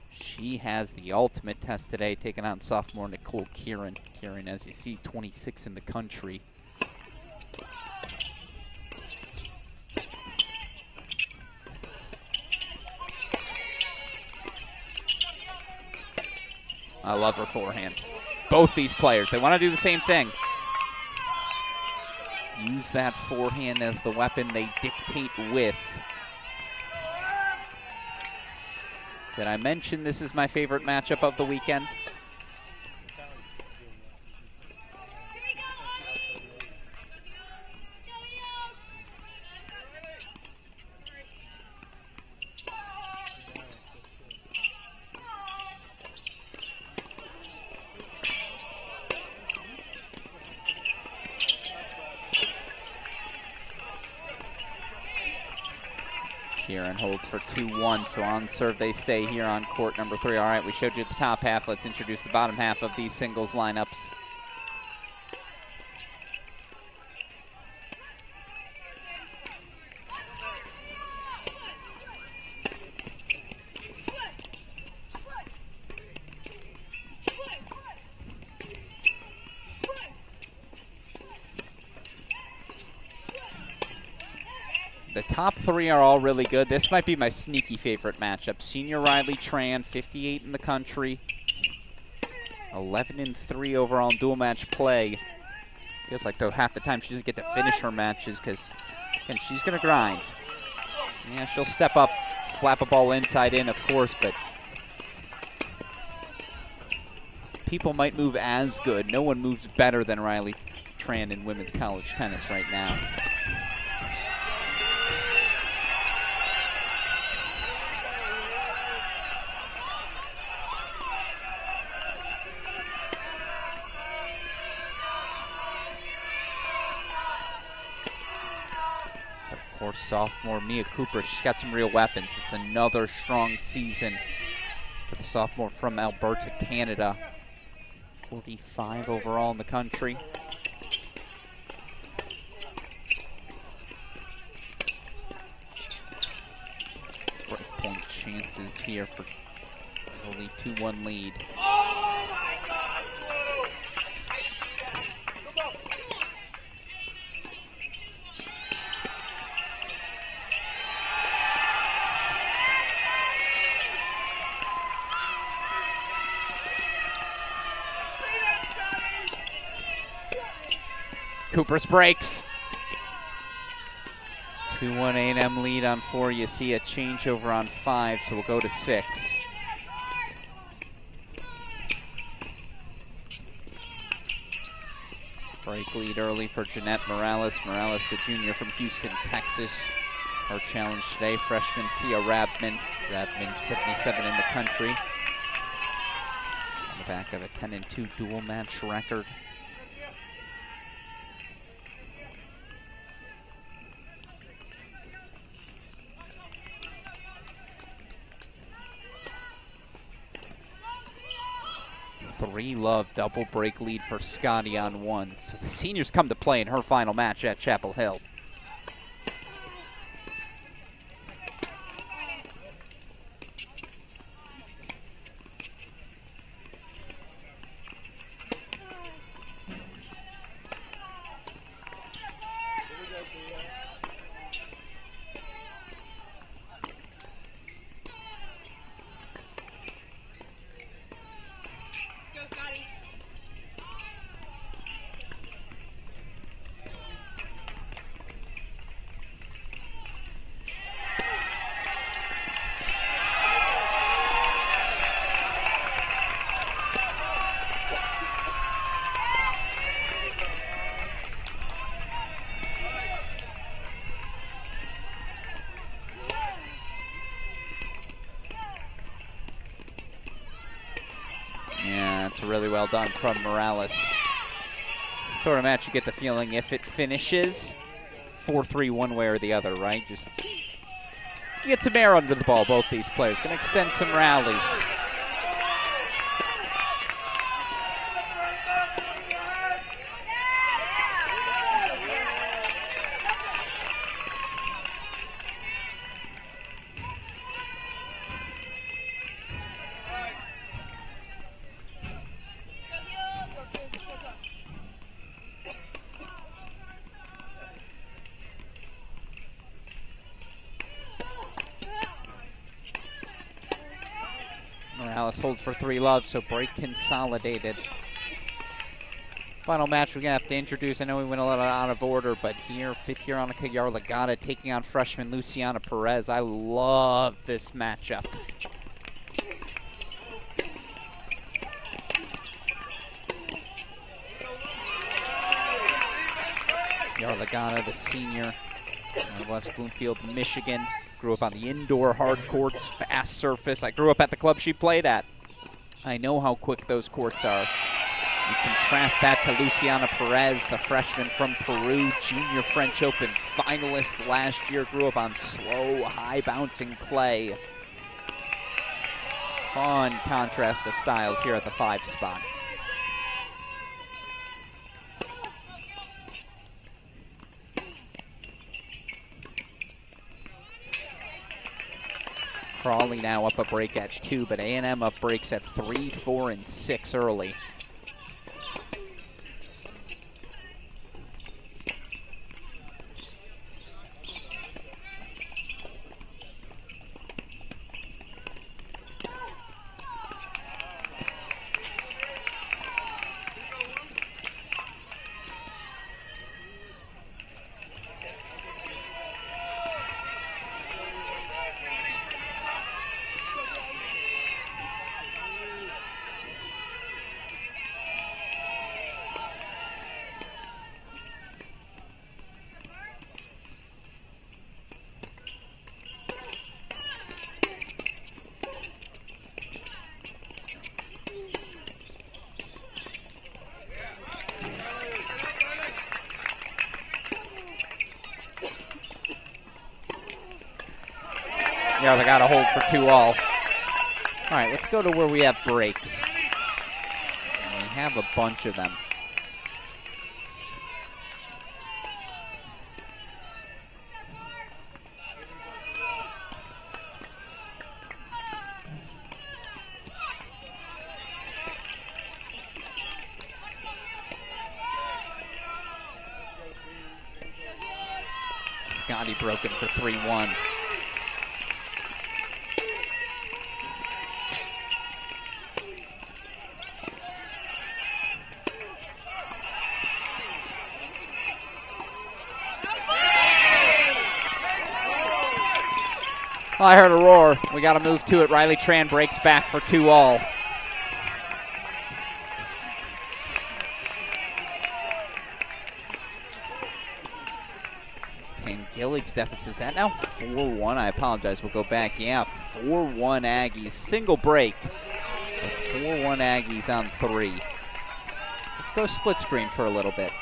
She has the ultimate test today, taking on sophomore Nicole Kieran. Kieran, as you see, 26 in the country. I love her forehand. Both these players, they want to do the same thing. Use that forehand as the weapon they dictate with. Did I mention this is my favorite matchup of the weekend? Kieran holds for 2-1, so on serve they stay here on court number 3. All right, we showed you the top half. Let's introduce the bottom half of these singles lineups. The top 3 are all really good. This might be my sneaky favorite matchup. Senior Riley Tran, 58 in the country, 11-3 overall in dual match play. Feels like though half the time she doesn't get to finish her matches because, again, she's going to grind. Yeah, she'll step up, slap a ball inside in, of course, but people might move as good. No one moves better than Riley Tran in women's college tennis right now. Of course, sophomore Mia Cooper, she's got some real weapons. It's another strong season for the sophomore from Alberta, Canada. 45 overall in the country. Break point chances here for only 2-1 lead. Cooper's breaks. 2-1 A&M lead on 4. You see a changeover on 5, so we'll go to 6. Break lead early for Jeanette Morales. Morales, the junior from Houston, Texas. Her challenge today, freshman Thea Rabman. Rabman, 77 in the country. On the back of a 10-2 dual match record. Three-love double break lead for Scotty on 1. So the seniors come to play in her final match at Chapel Hill. It's really well done from Morales. Sort of match you get the feeling if it finishes 4-3 one way or the other, right? Just get some air under the ball, both these players. Going to extend some rallies. Morales holds for 3-love, so break consolidated. Final match we're going to have to introduce. I know we went a little out of order, but here, 5th-year Annika Yarlagata taking on freshman Luciana Perez. I love this matchup. Yarlagata, the senior out of West Bloomfield, Michigan. Grew up on the indoor hard courts, fast surface. I grew up at the club she played at. I know how quick those courts are. You contrast that to Luciana Perez, the freshman from Peru, junior French Open finalist last year. Grew up on slow, high-bouncing clay. Fun contrast of styles here at the 5 spot. Crawley now up a break at 2, but A&M up breaks at 3, 4, and 6 early. Yeah, they got a hold for 2-all. All right, let's go to where we have breaks. And we have a bunch of them. Scotty broken for 3-1. Well, I heard a roar. We got to move to it. Riley Tran breaks back for 2-all. Gillig's deficit, is that now 4-1? I apologize, we'll go back. Yeah, 4-1 Aggies, single break. 4-1 Aggies on 3. Let's go split screen for a little bit.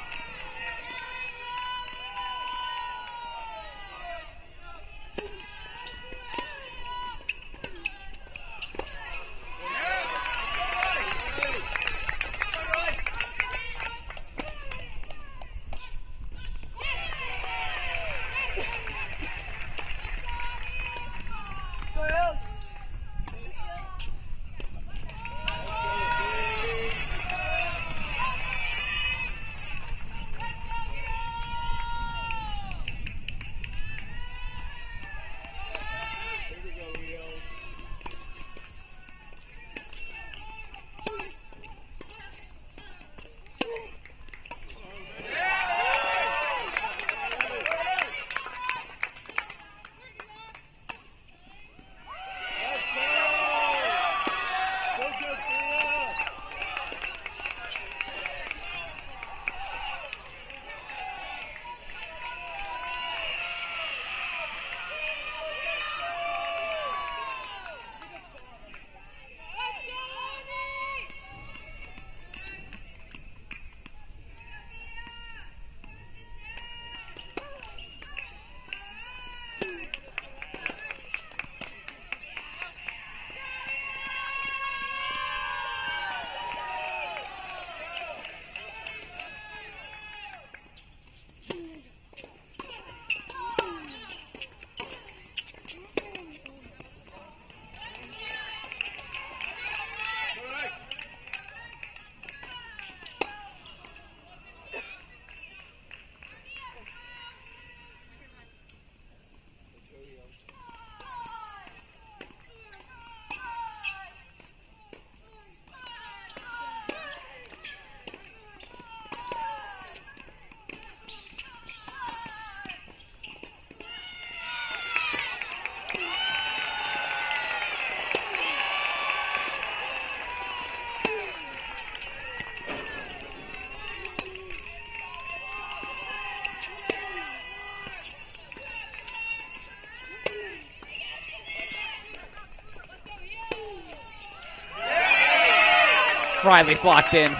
Riley's locked in.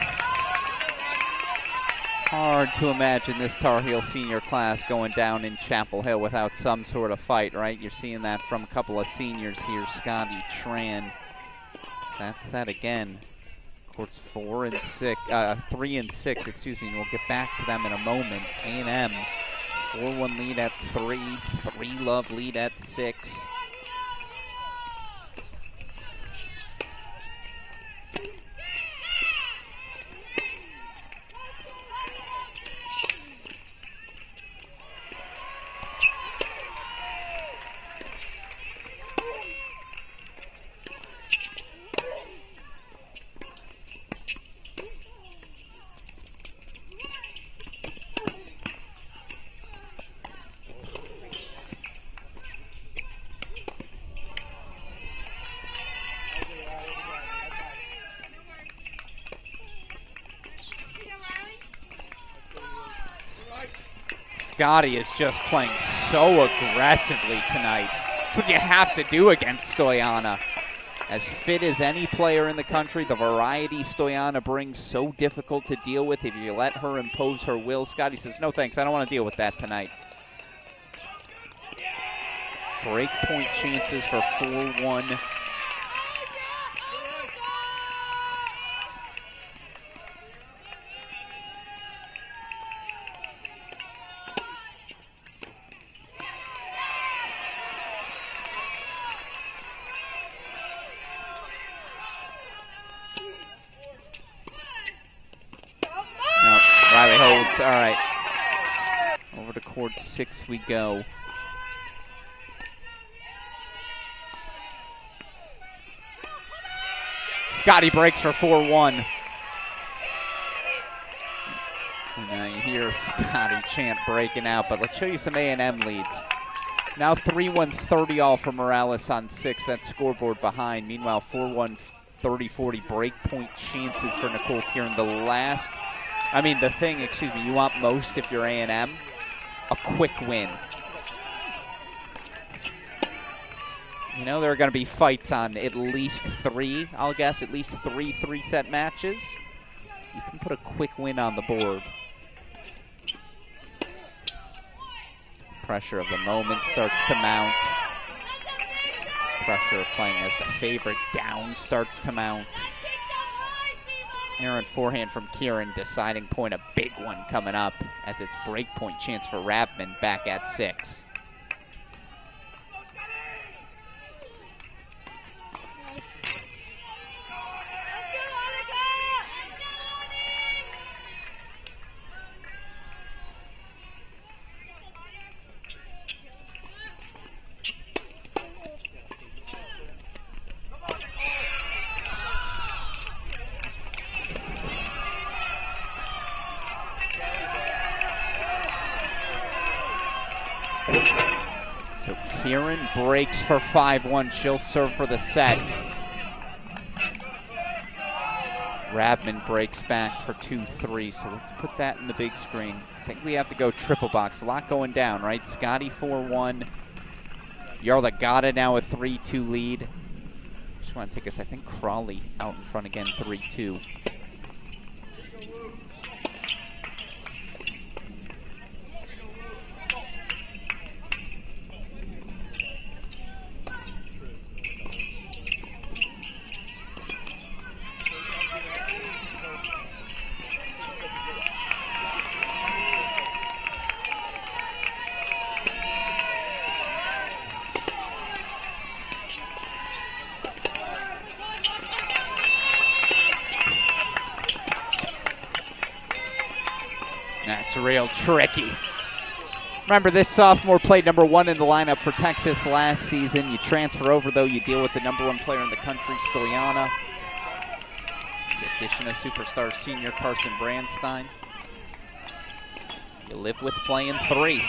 Hard to imagine this Tar Heel senior class going down in Chapel Hill without some sort of fight, right? You're seeing that from a couple of seniors here. Scotty Tran. That's that again. Courts 3 and 6, excuse me. We'll get back to them in a moment. A&M, 4-1 lead at 3, 3-love lead at 6. Scotty is just playing so aggressively tonight. That's what you have to do against Stoyana. As fit as any player in the country, the variety Stoyana brings so difficult to deal with. If you let her impose her will, Scotty says, no thanks, I don't want to deal with that tonight. Break point chances for 4-1. All right, over to court 6 we go. Scotty breaks for 4-1. And now you hear Scotty chant breaking out, but let's show you some A&M leads. Now 3-1 30-all for Morales on 6. That scoreboard behind. Meanwhile, 4-1 30-40 break point chances for Nicole Kieran. The thing you want most if you're A&M, a quick win. You know, there are going to be fights on at least 3, I'll guess, at least 3 3-set matches. You can put a quick win on the board. Pressure of the moment starts to mount. Pressure of playing as the favorite down starts to mount. Aaron forehand from Kieran, deciding point, a big one coming up as it's break point chance for Rabman back at 6. So Kieran breaks for 5-1. She'll serve for the set. Rabman breaks back for 2-3. So let's put that in the big screen. I think we have to go triple box. A lot going down, right? Scotty 4-1. Yarla Gata now a 3-2 lead. Just want to take us, I think, Crawley out in front again, 3-2. That's real tricky. Remember, this sophomore played number 1 in the lineup for Texas last season. You transfer over, though, you deal with the number 1 player in the country, Stoyana. The addition of superstar senior Carson Brandstein. You live with playing 3.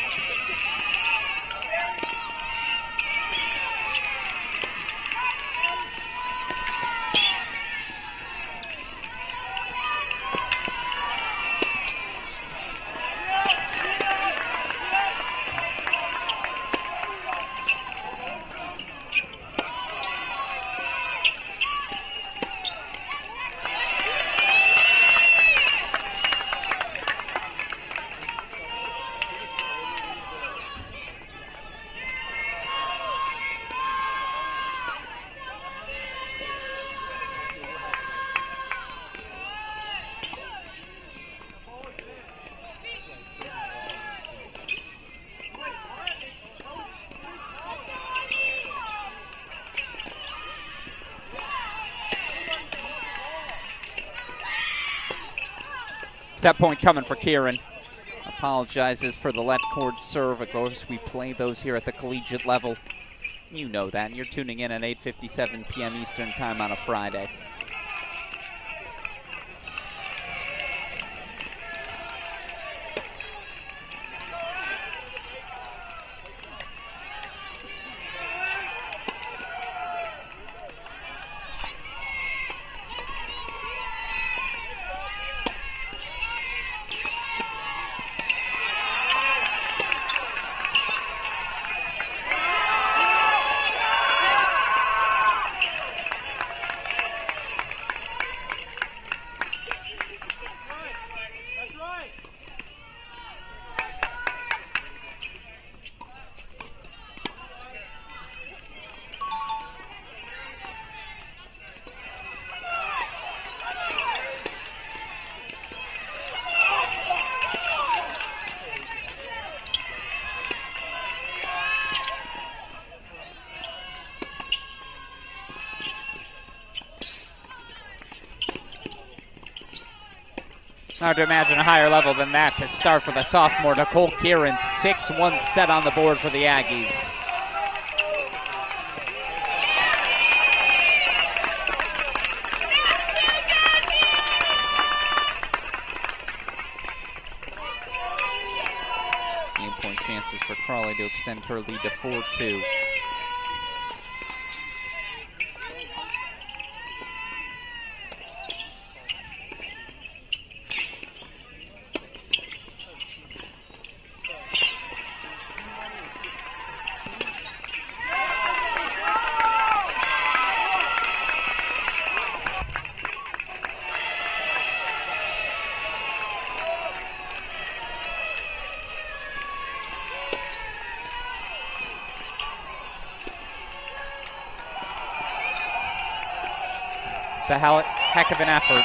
Set point coming for Kieran. Apologizes for the left cord serve. Of course, we play those here at the collegiate level. You know that, and you're tuning in at 8:57 p.m. Eastern Time on a Friday. Hard to imagine a higher level than that to start for the sophomore Nicole Kieran. 6-1 set on the board for the Aggies. Game point chance chances for Crawley to extend her lead to 4-2. The heck of an effort.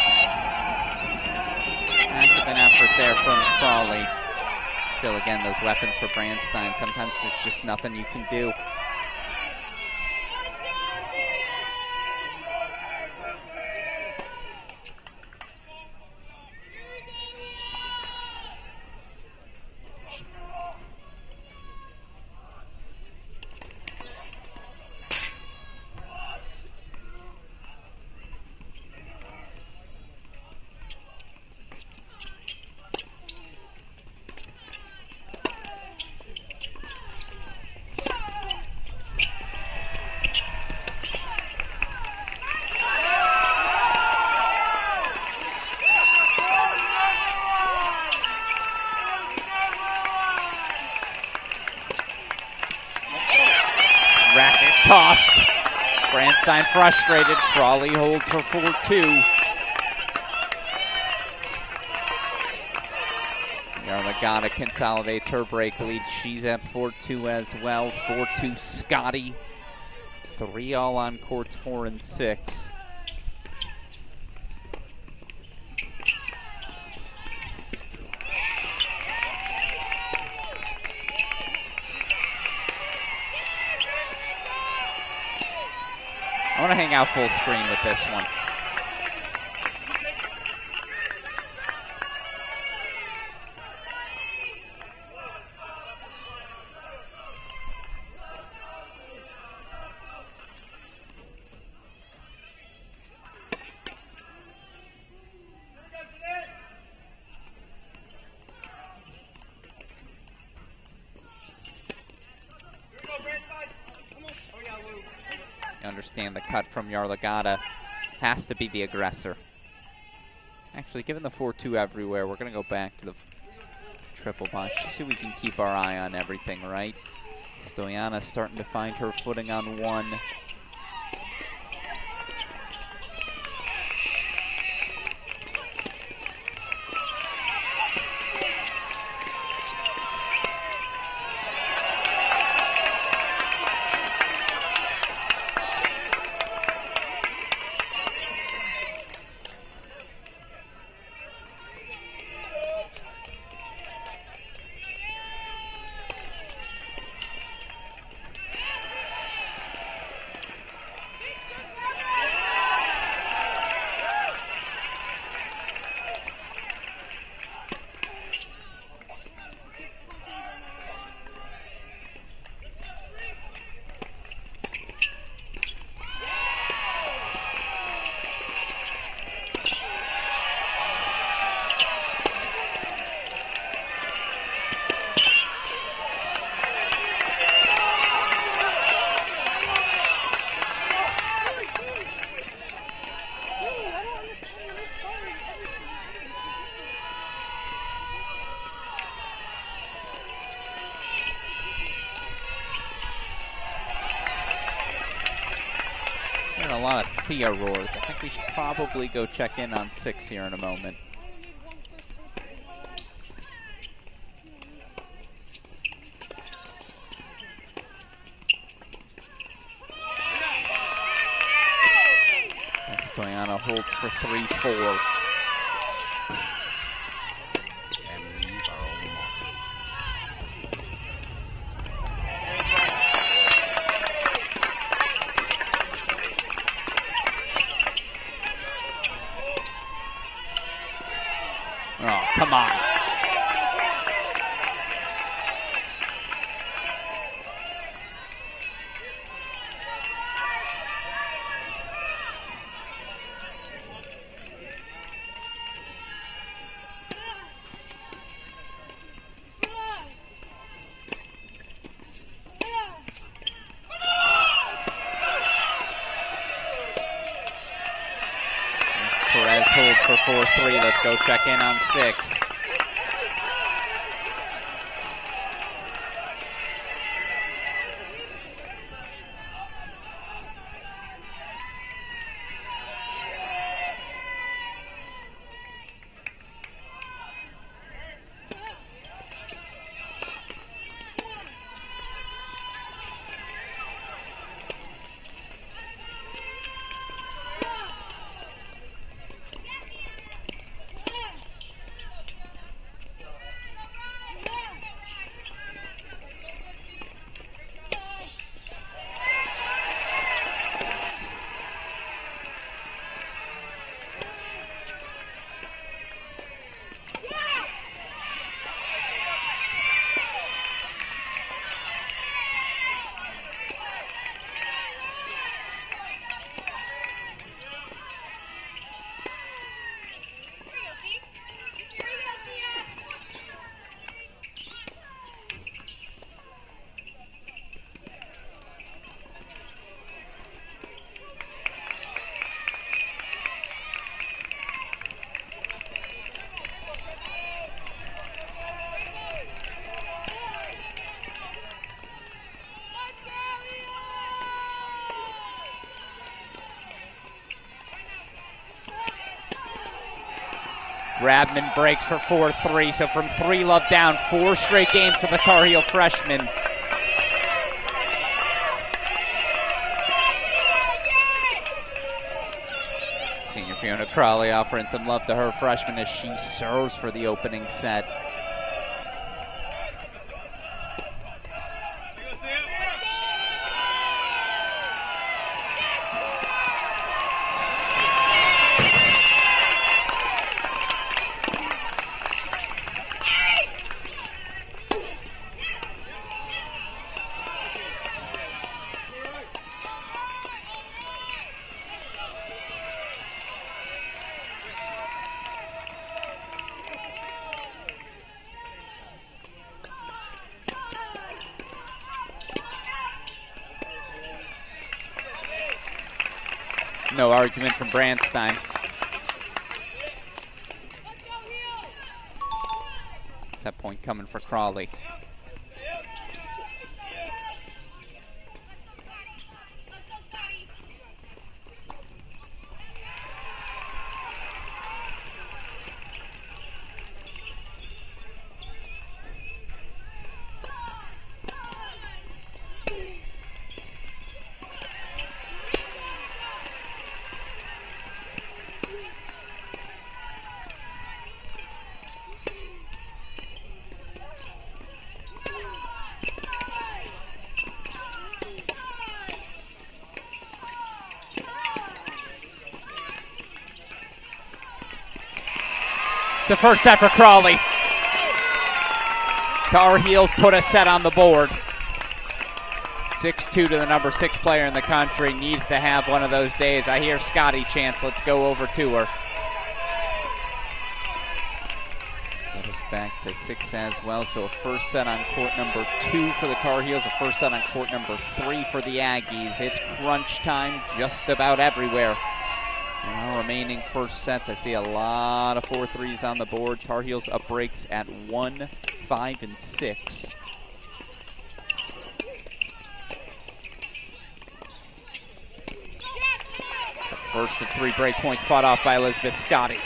Heck of an effort there from Crawley. Still, again, those weapons for Brandstein. Sometimes there's just nothing you can do. Racket tossed. Brandstein frustrated. Crawley holds for 4-2. Yarlagadda consolidates her break lead. She's at 4-2 as well. 4-2 Scotty. 3 all on courts 4 and 6. I want to hang out full screen with this one. Understand the cut from Yarlagadda has to be the aggressor. Actually, given the 4-2 everywhere, we're going to go back to the triple bunch. See if we can keep our eye on everything, right? Stoyana starting to find her footing on one. A lot of Thea roars. I think we should probably go check in on 6 here in a moment. Stoyana holds for 3-4. Oh, come on. Perez holds for 4-3. Let's go check in on 6. Rabman breaks for 4-3, so from 3 love down, 4 straight games for the Tar Heel freshman. Senior Fiona Crawley offering some love to her freshman as she serves for the opening set. No argument from Brandstein. Set point coming for Crawley. It's a first set for Crawley. Tar Heels put a set on the board. 6-2 to the number 6 player in the country. Needs to have one of those days. I hear Scotty chants. Let's go over to her. Get us back to 6 as well. So a first set on court number 2 for the Tar Heels. A first set on court number 3 for the Aggies. It's crunch time just about everywhere. In our remaining first sets, I see a lot of 4-3s on the board. Tar Heels up breaks at 1, 5, and 6. The first of 3 break points fought off by Elizabeth Scotty.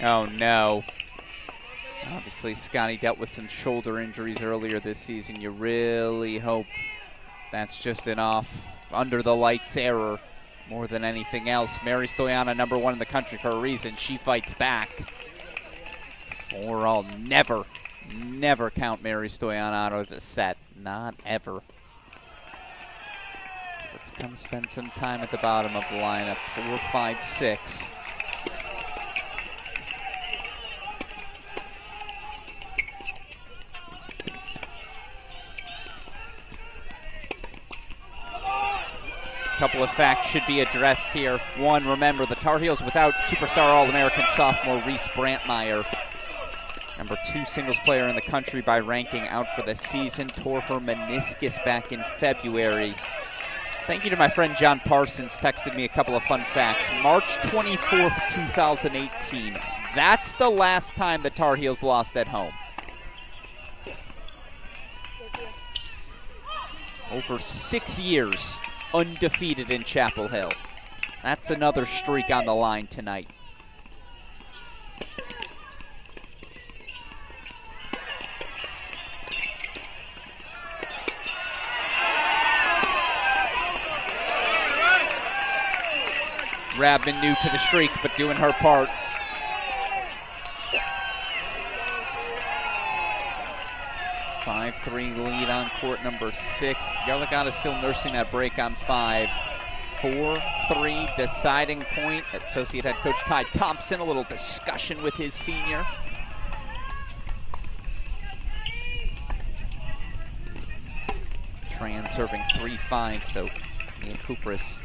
Oh no. Obviously Scotty dealt with some shoulder injuries earlier this season. You really hope that's just an off under the lights error more than anything else. Mary Stoyana, number 1 in the country for a reason. She fights back. 4-all. Never count Mary Stoyana out of the set. Not ever. So let's come spend some time at the bottom of the lineup. 4, 5, 6. couple of facts should be addressed here. One, remember, the Tar Heels without superstar All-American sophomore Reese Brantmeyer, number 2 singles player in the country by ranking, out for the season, tore her meniscus back in February. Thank you to my friend John Parsons, texted me a couple of fun facts. March 24th, 2018. That's the last time the Tar Heels lost at home. Over 6 years undefeated in Chapel Hill. That's another streak on the line tonight. Rabin new to the streak, but doing her part. Five 5-3 lead on court number 6. Yarlagadda still nursing that break on 5. 4-3 deciding point. Associate head coach Ty Thompson, a little discussion with his senior. Tran serving 3-5, so Mia Kupris,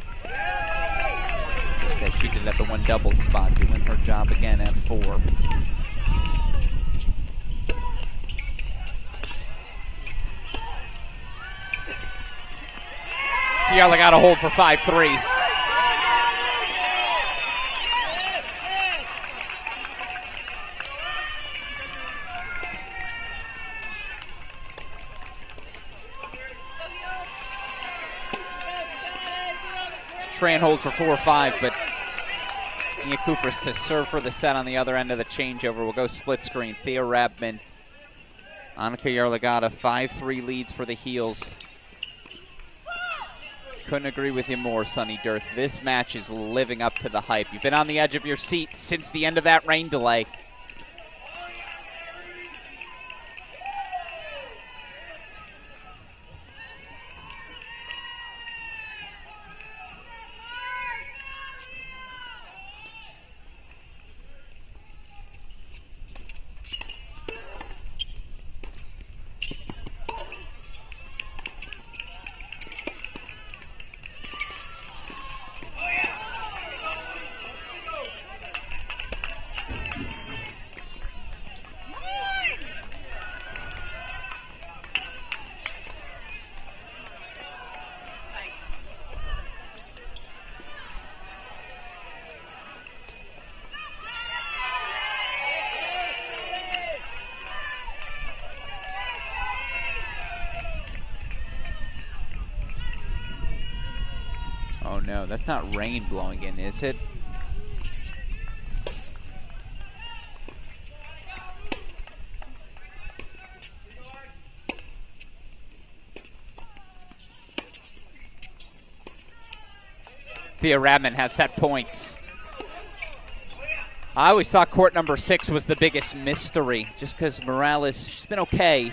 just as she did at the 1-double spot, doing her job again at 4. Yarlagadda hold for 5-3. Tran holds for 4-5, but Mia Kupris to serve for the set on the other end of the changeover. We'll go split screen. Thea Rabman, Annika Yarlagadda, 5-3 leads for the Heels. Couldn't agree with you more, Sonny Dirth. This match is living up to the hype. You've been on the edge of your seat since the end of that rain delay. Oh no, that's not rain blowing in, is it? Thea Rabman has set points. I always thought court number 6 was the biggest mystery, just because Morales, she's been okay.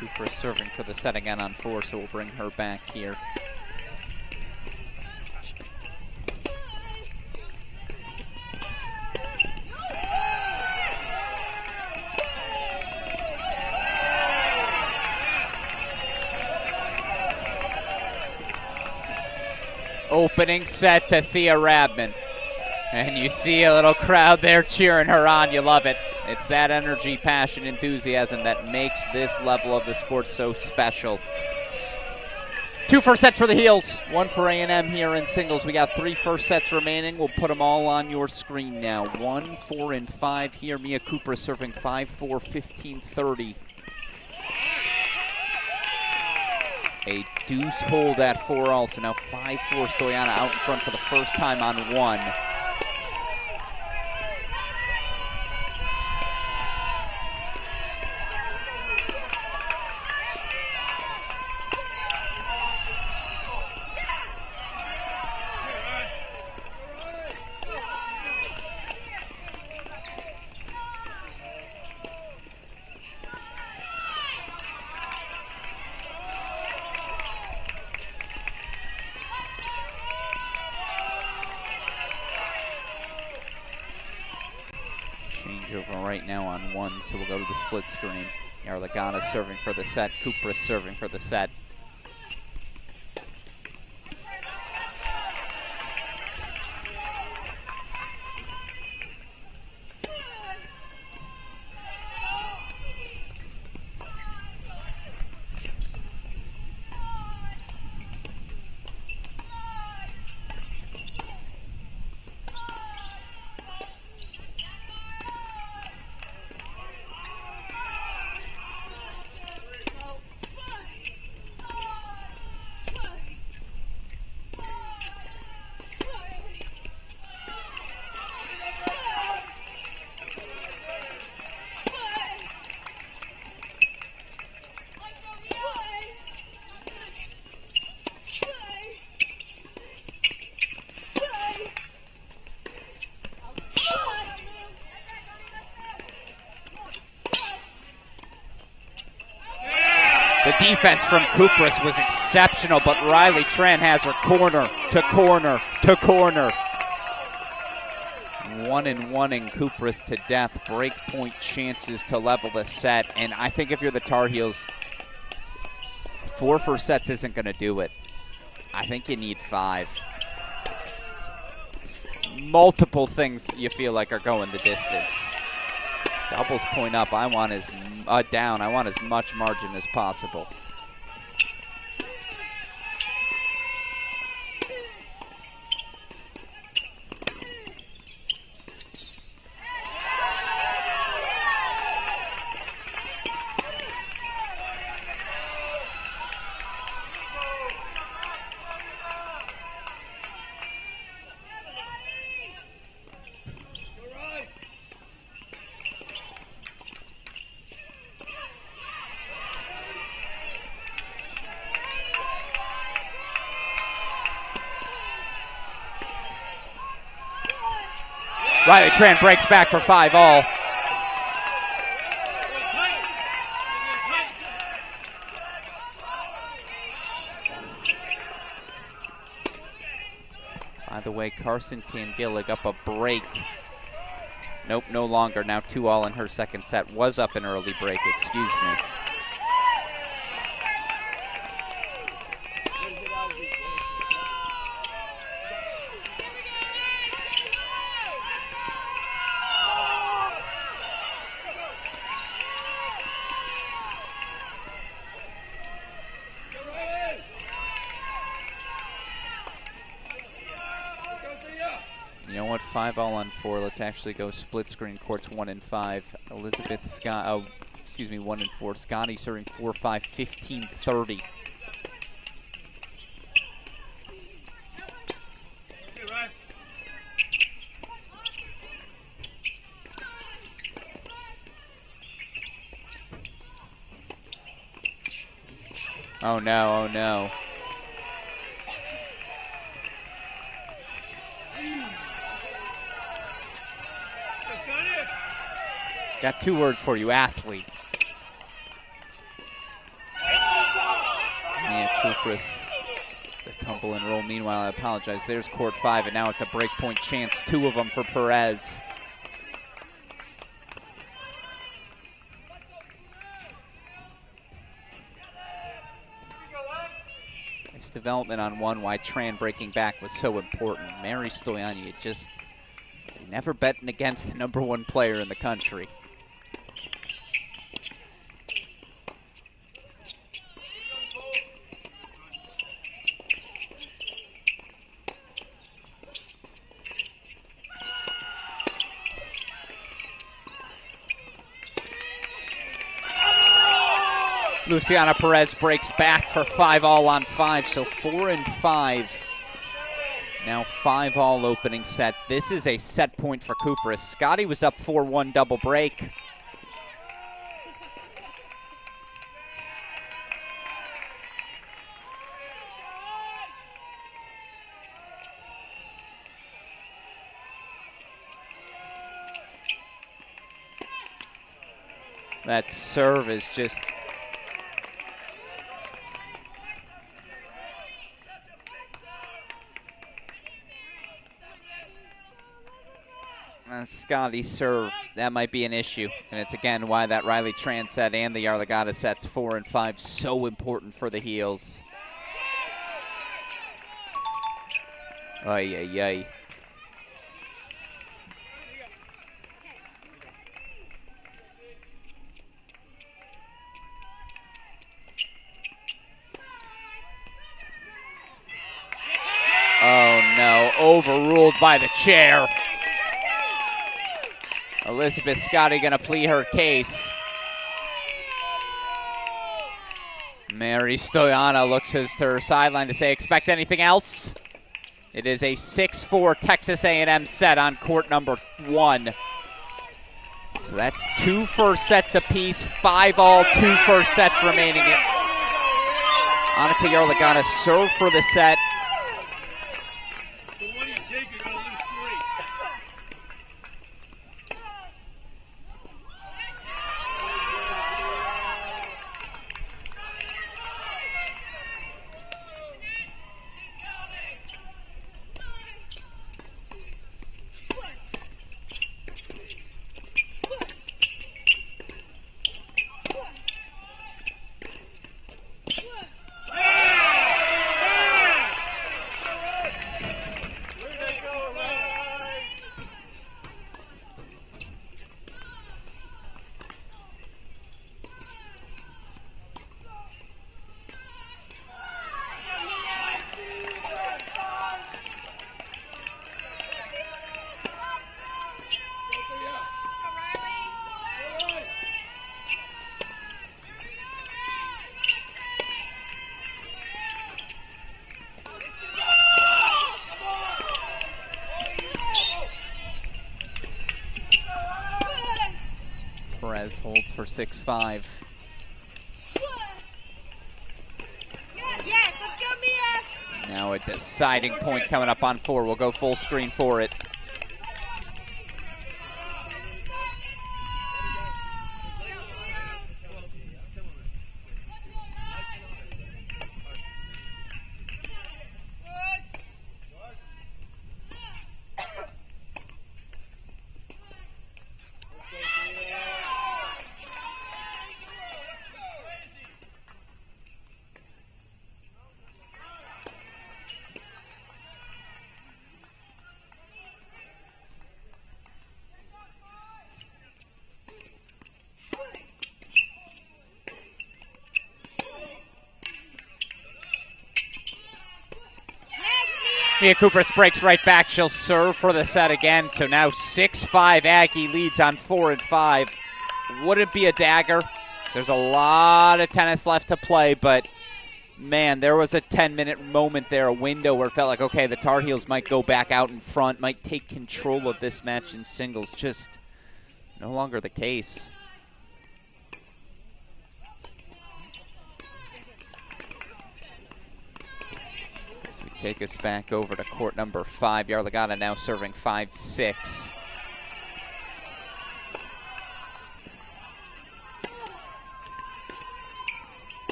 Cooper serving for the set again on 4, so we'll bring her back here. opening set to Thea Radman. And you see a little crowd there cheering her on. You love it. It's that energy, passion, enthusiasm that makes this level of the sport so special. 2 first sets for the Heels, 1 for A&M here in singles. We got 3 first sets remaining. We'll put them all on your screen now. 1, 4, and 5 here. Mia Cooper serving 5-4, 15-30. A deuce hold at 4-all, so now 5-4 Stoyana out in front for the first time on 1. Changeover right now on 1, so we'll go to the split screen. Yarlagana serving for the set, Kupras serving for the set. The defense from Kupras was exceptional, but Riley Tran has her corner to corner to corner. 1-1-ing Kupras to death. Break point chances to level the set. And I think if you're the Tar Heels, 4 first sets isn't going to do it. I think you need 5. It's multiple things you feel like are going the distance. Doubles point up. I want as down. I want as much margin as possible. Riley Tran breaks back for 5-all. By the way, Carson Tangillig up a break. Nope, no longer. Now 2-all in her second set. Was up an early break, excuse me. You know what? 5-all on 4. Let's actually go split screen courts 1 and 5. Elizabeth Scott, 1 and 4. Scotty serving 4-5, 15-30. Oh no, oh no. Got 2 words for you, athlete. Mia Kupras, the tumble and roll. Meanwhile, I apologize. There's court 5, and now it's a break point chance. 2 of them for Perez. Nice development on one, why Tran breaking back was so important. Mary Stoyan, you never betting against the #1 player in the country. Luciana Perez breaks back for 5-all on 5, so 4-5. Now 5-all opening set. This is a set point for Kupras. Scotty was up 4-1 double break. That serve is just... Scotty's serve, that might be an issue. And it's again why that Riley Tran set and the Yarlagadda sets 4 and 5 so important for the Heels. Ay, ay, ay. Oh no, overruled by the chair. Elizabeth Scotty gonna plead her case. Mary Stoyana looks to her sideline to say, expect anything else? It is a 6-4 Texas A&M set on court number 1. So that's 2 first sets apiece, 5-all, 2 first sets remaining. Annika Yarlagadda serve for the set. Perez holds for 6-5. Now a deciding point coming up on 4. We'll go full screen for it. Mia Kupras breaks right back. She'll serve for the set again. So now 6-5. Aggie leads on 4 and 5. Would it be a dagger? There's a lot of tennis left to play, but man, there was a 10-minute moment there, a window where it felt like, okay, the Tar Heels might go back out in front, might take control of this match in singles. Just no longer the case. Take us back over to court number 5. Yarlagadda now serving 5-6.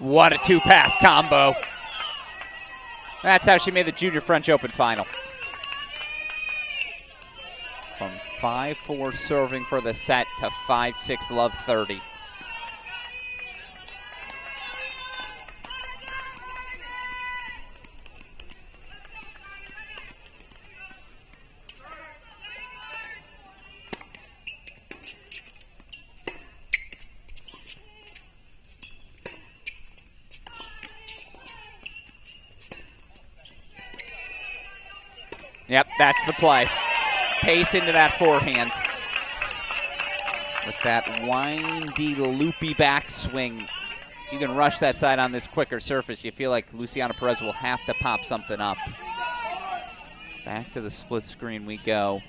What a two-pass combo. That's how she made the Junior French Open final. From 5-4 serving for the set to 5-6 love 30. Yep, that's the play. Pace into that forehand. With that windy, loopy backswing. If you can rush that side on this quicker surface, you feel like Luciana Perez will have to pop something up. Back to the split screen we go.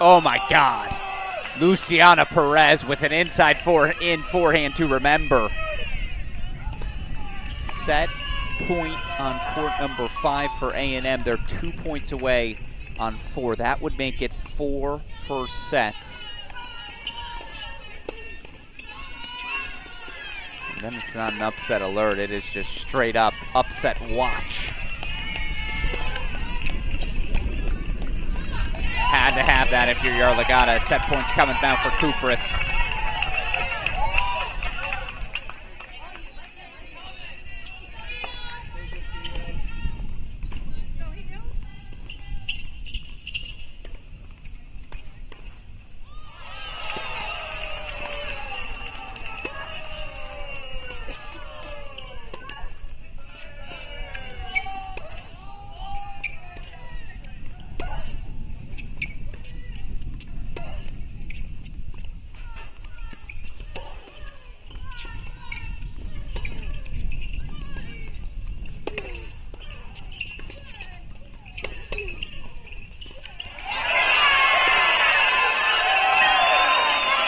Oh my God. Luciana Perez with an inside forehand to remember. Set point on court number 5 for A&M. They're 2 points away on 4. That would make it 4 first sets. And then it's not an upset alert. It is just straight up upset watch. Had to have that if you're Yarlagadda. Set points coming now for Kupras.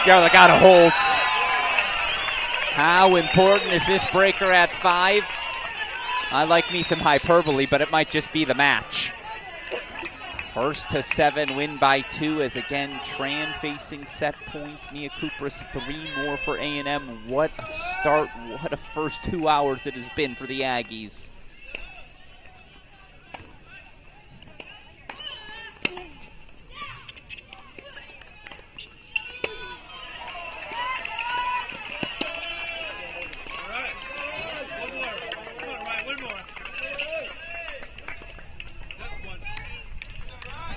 Yarlagadda holds. How important is this breaker at 5? I like me some hyperbole, but it might just be the match. 1st to 7, win by 2 as again Tran facing set points. Mia Kupras 3 more for A&M. What a start, what a first 2 hours it has been for the Aggies.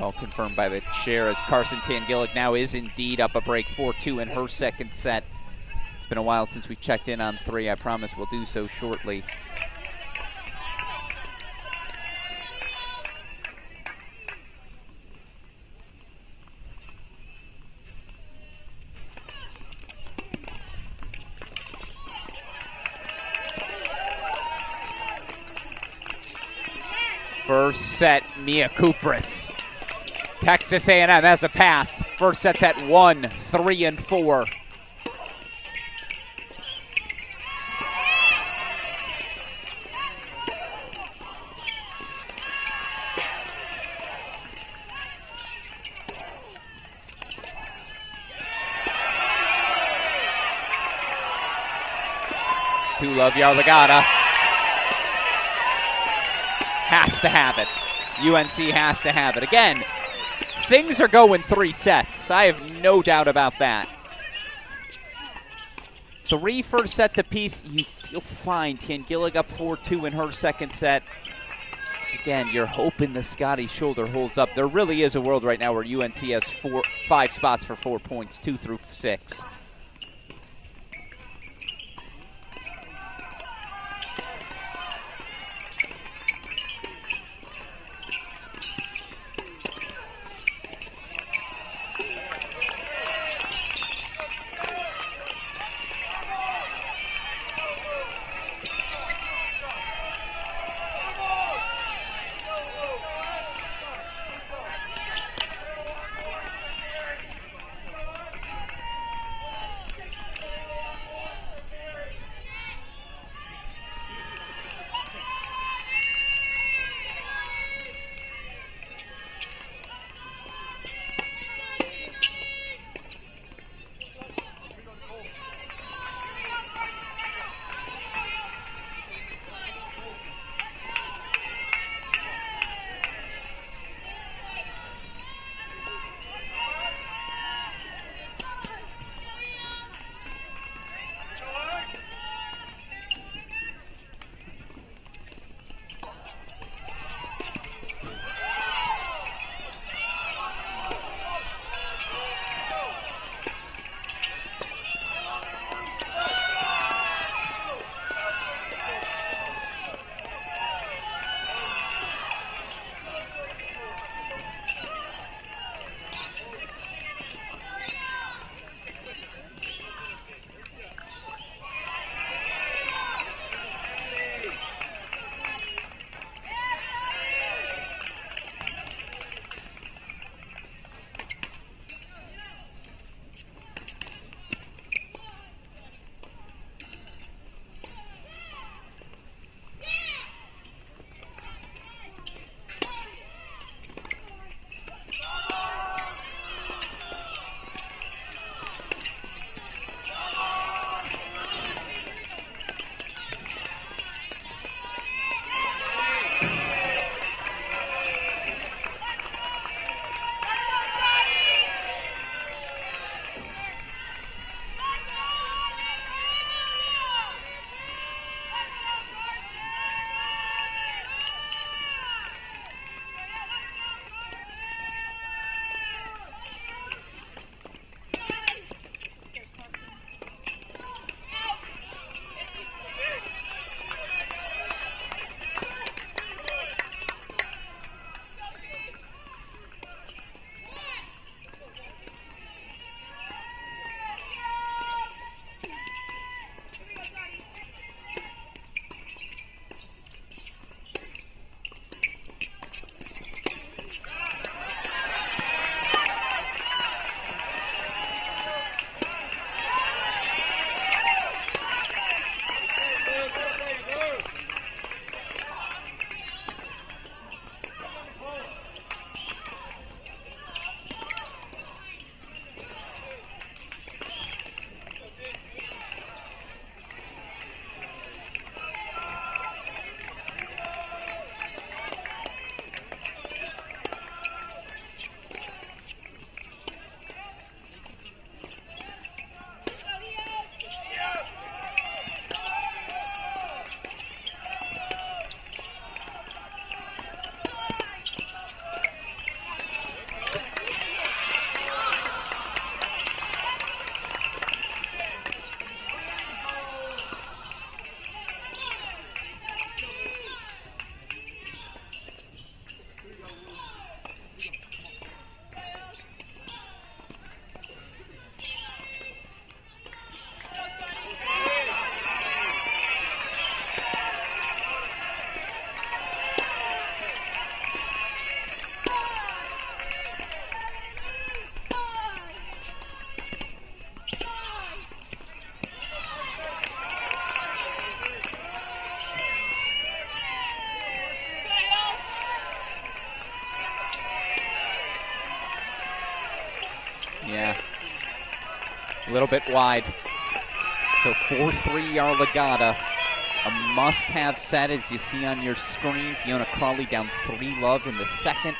All confirmed by the chair as Carson Tangillick now is indeed up a break 4-2 in her second set. It's been a while since we've checked in on 3. I promise we'll do so shortly. First set, Mia Kupras. Texas A&M has a path. First set's at 1, 3, and 4. To love Yarlagadda. Has to have it. UNC has to have it. Again, things are going 3 sets. I have no doubt about that. 3 first sets apiece. You'll find Tangillig up 4-2 in her second set. Again, you're hoping the Scotty shoulder holds up. There really is a world right now where UNC has 5 spots for 4 points, 2 through 6. Yeah, a little bit wide. So 4-3 Yarlagadda. A must-have set, as you see on your screen. Fiona Crawley down 3-love in the second.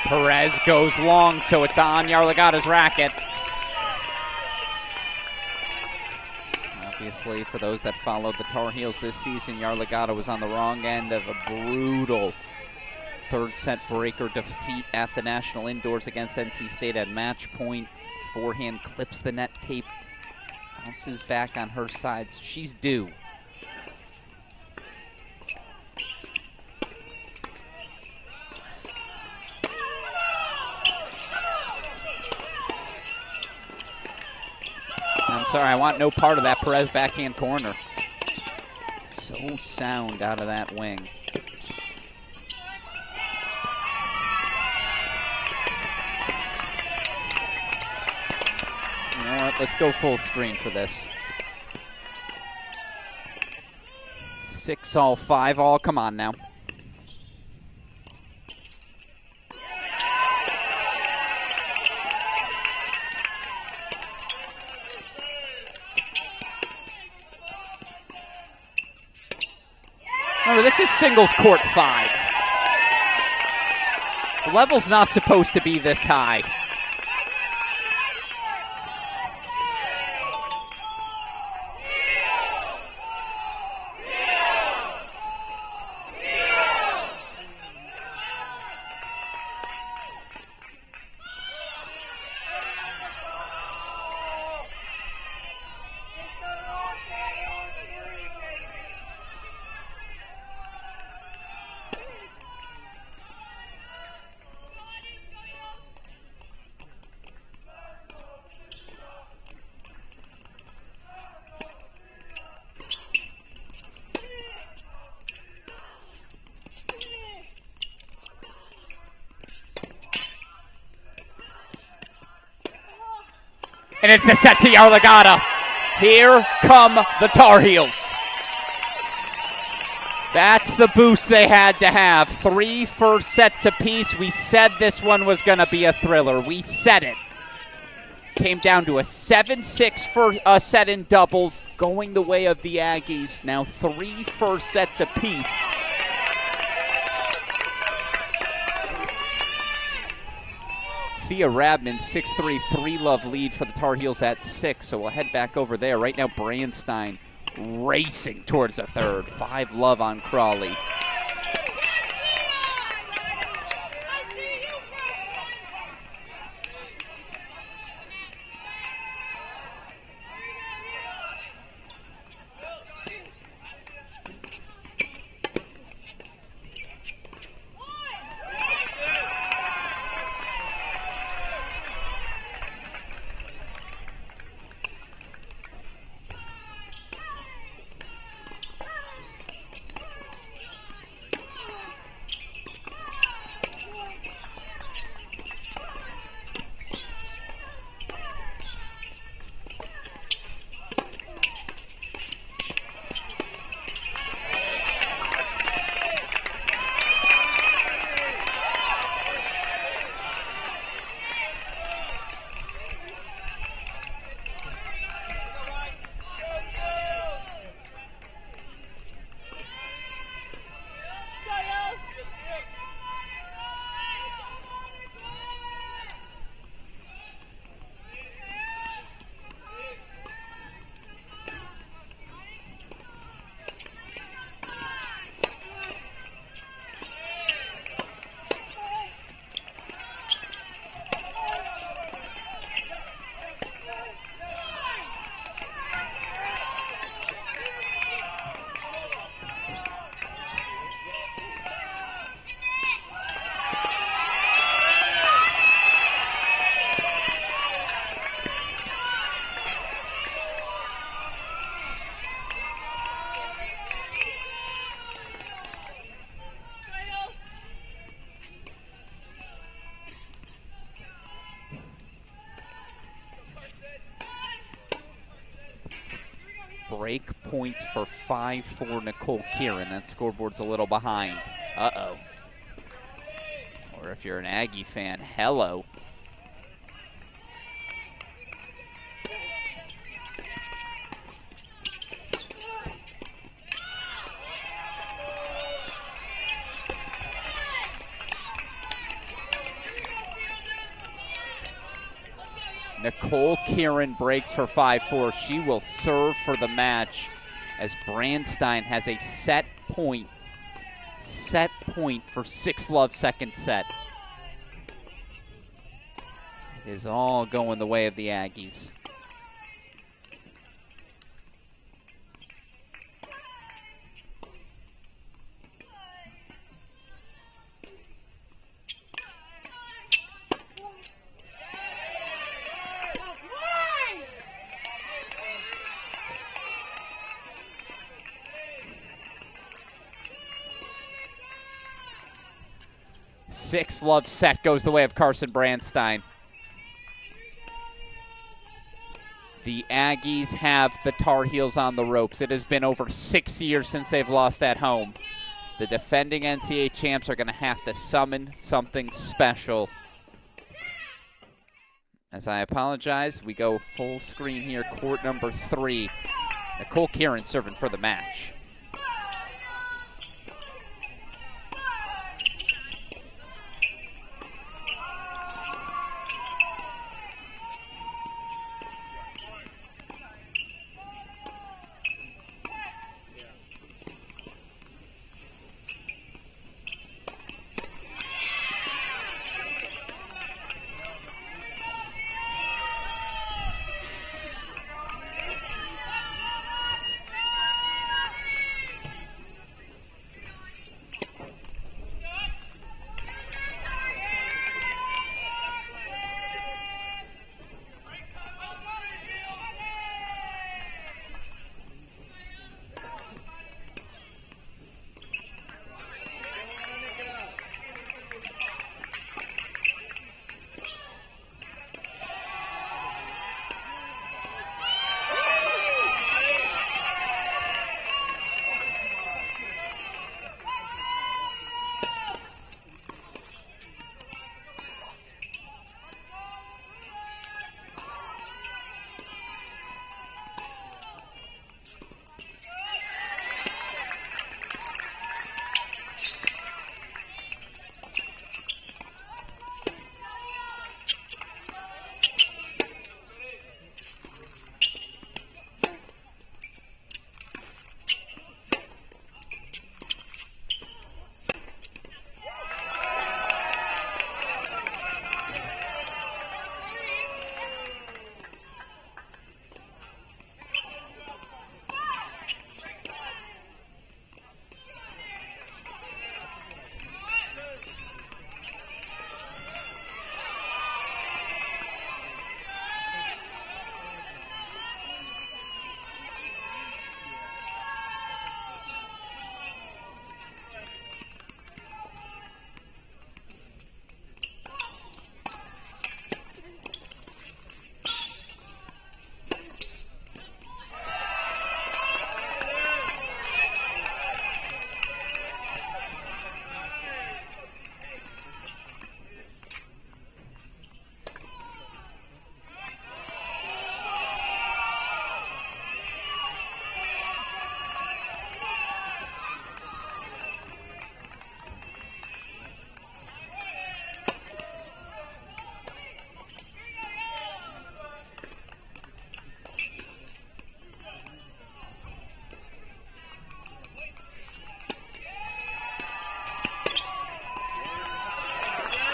Perez goes long, so it's on Yarlagada's racket. Obviously, for those that followed the Tar Heels this season, Yarlagada was on the wrong end of a brutal third set breaker defeat at the National Indoors against NC State at match point. Forehand clips the net tape, bounces back on her side. She's due. I'm sorry, I want no part of that Perez backhand corner. So sound out of that wing. You know what, let's go full screen for this. 6-all, 5-all, come on now. Remember, this is singles court 5. The level's not supposed to be this high. And it's the set to Yarlagada. Here come the Tar Heels. That's the boost they had to have. 3 first sets apiece. We said this one was going to be a thriller. We said it. Came down to a 7-6 for set in doubles, going the way of the Aggies. Now 3 first sets apiece. Thea Radman, 6-3, 3-love lead for the Tar Heels at 6, so we'll head back over there. Right now, Brandstein racing towards the third. 5-love on Crawley. Break points for 5 for Nicole Kieran. That scoreboard's a little behind. Uh-oh. Or if you're an Aggie fan, hello. Nicole Kieran breaks for 5-4. She will serve for the match as Brandstein has a set point for 6-love second set. It is all going the way of the Aggies. Six-love set goes the way of Carson Brandstein. The Aggies have the Tar Heels on the ropes. It has been over 6 years since they've lost at home. The defending NCAA champs are going to have to summon something special. As I apologize, we go full screen here, court number 3. Nicole Kieran serving for the match.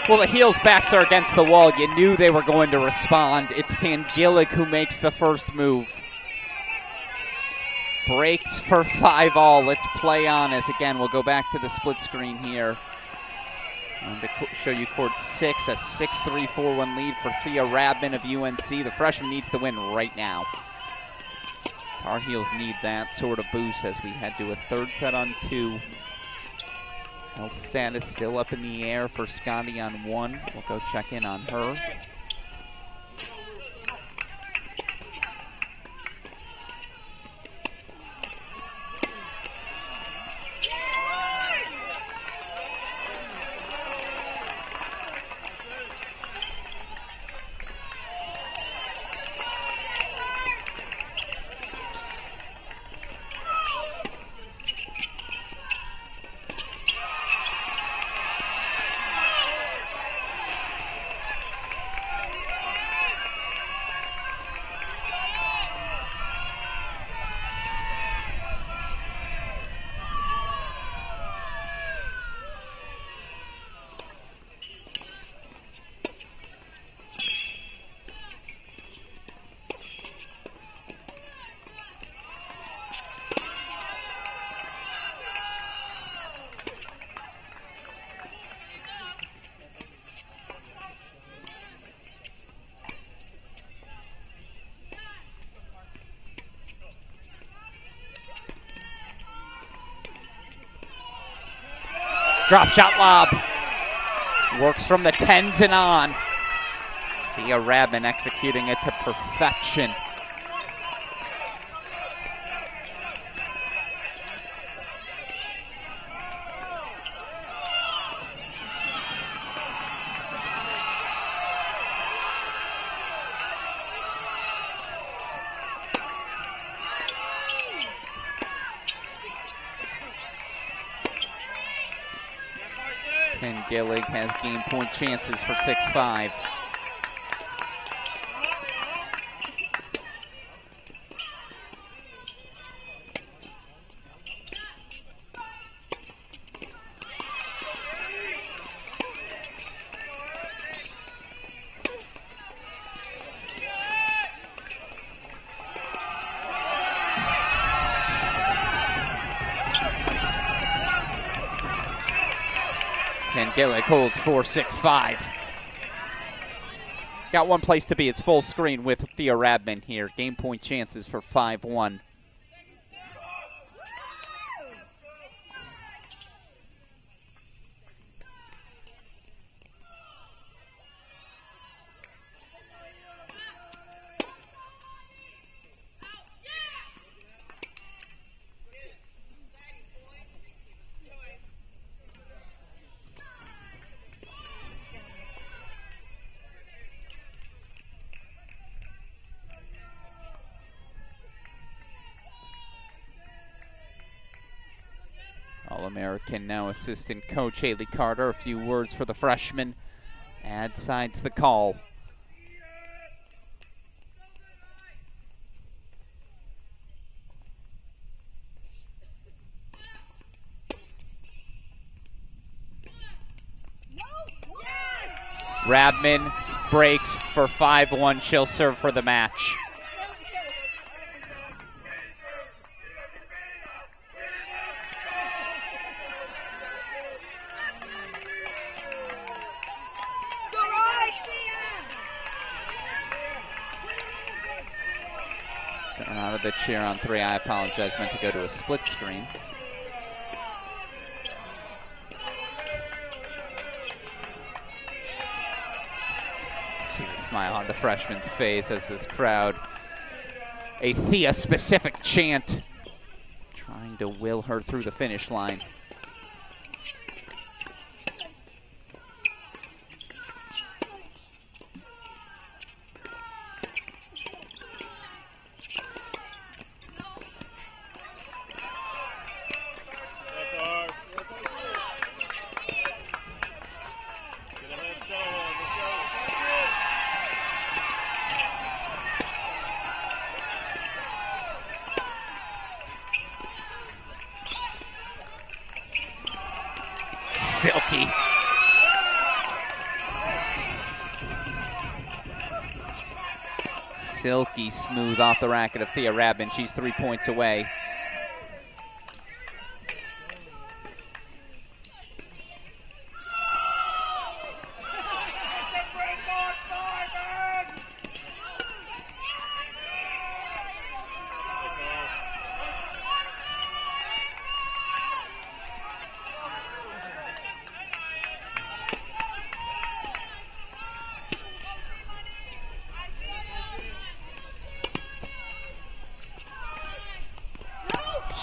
Well, the Heels' backs are against the wall. You knew they were going to respond. It's Tangillick who makes the first move. Breaks for 5-all. Let's play on as, again, we'll go back to the split screen here. And to show you court 6, a 6-3, 4-1 lead for Thea Radman of UNC. The freshman needs to win right now. Tar Heels need that sort of boost as we head to a third set on 2. Health status still up in the air for Scotty on 1. We'll go check in on her. Drop shot lob. Works from the 10s and on. Thea Radman executing it to perfection. Ken Gillig has game point chances for 6-5. Ken Gillig holds 4-6-5. Got one place to be. It's full screen with Thea Radman here. Game point chances for 5-1. All-American now assistant coach Haley Carter. A few words for the freshman. Ad sides the call. Radman breaks for 5-1. She'll serve for the match. Getting out of the chair on 3. I apologize. Meant to go to a split screen. See the smile on the freshman's face as this crowd, a Thea-specific chant, trying to will her through the finish line. Silky. Silky smooth off the racket of Thea Radman. She's 3 points away.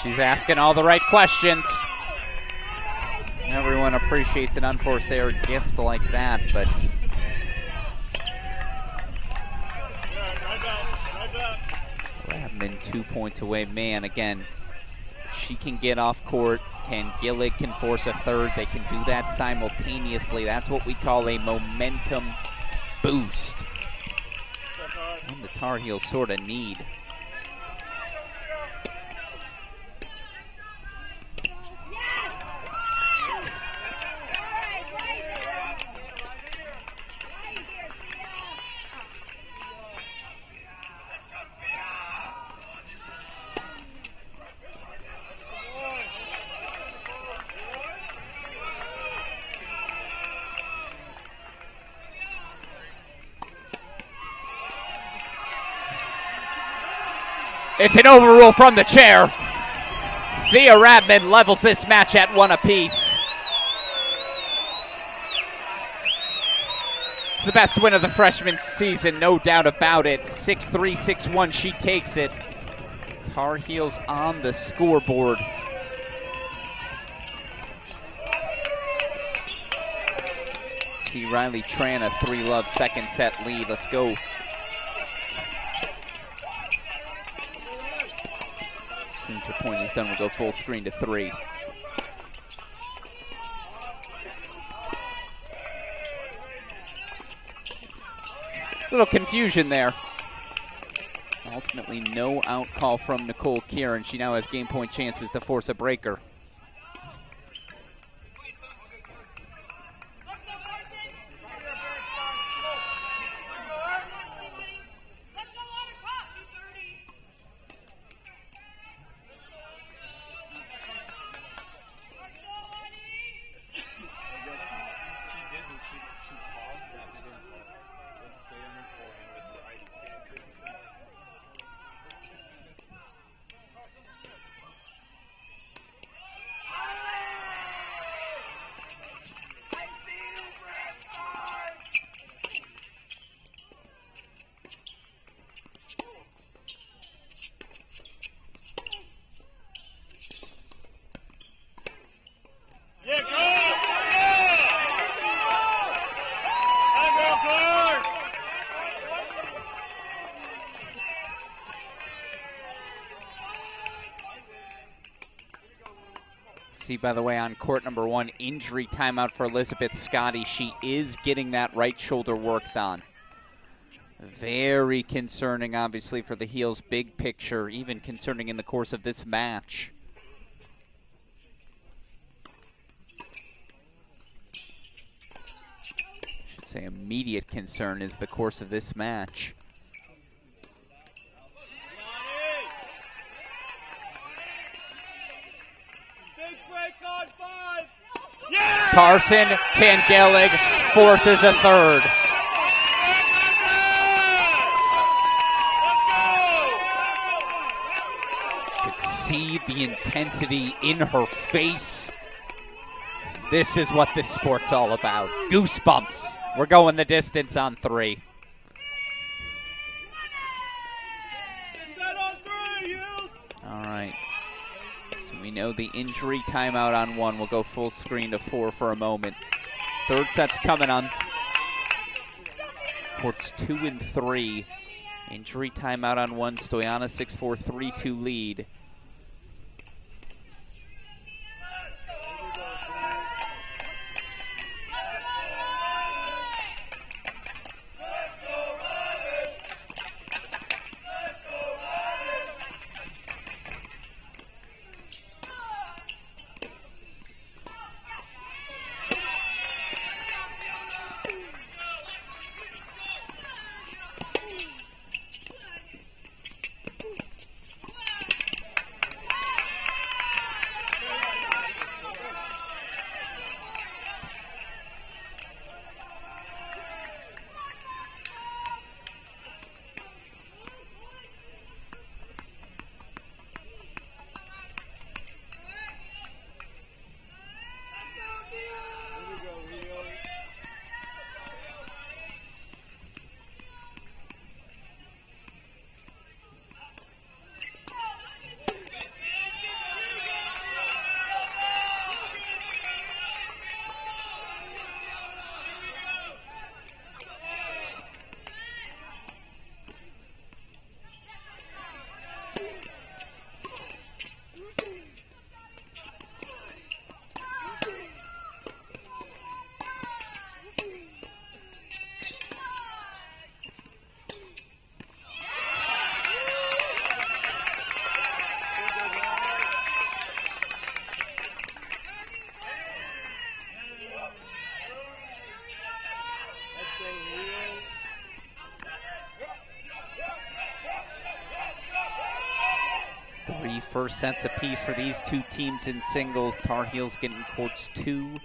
She's asking all the right questions. Everyone appreciates an unforced error gift like that, but Radman 2 points away. Man, again, she can get off court, and Gillig can force a third. They can do that simultaneously. That's what we call a momentum boost. And the Tar Heels sort of need. It's an overrule from the chair. Thea Radman levels this match at 1 apiece. It's the best win of the freshman season, no doubt about it. 6-3, 6-1, she takes it. Tar Heels on the scoreboard. See Riley Tran, a 3-love second set lead. Let's go. As soon as the point is done, we'll go full screen to 3. Little confusion there. Ultimately, no out call from Nicole Kieran. She now has game point chances to force a breaker. See, by the way, on court number 1, injury timeout for Elizabeth Scotty. She is getting that right shoulder worked on. Very concerning, obviously, for the Heels' big picture, even concerning in the course of this match. Should say immediate concern is the course of this match. Carson Tangelig forces a third. Could see the intensity in her face. This is what this sport's all about. Goosebumps. We're going the distance on 3. All right. We know the injury timeout on 1. We'll go full screen to 4 for a moment. Third set's coming on courts 2 and 3. Injury timeout on 1. Stoyana 6-4, 3-2 lead. First sets apiece for these two teams in singles. Tar Heels getting courts 2,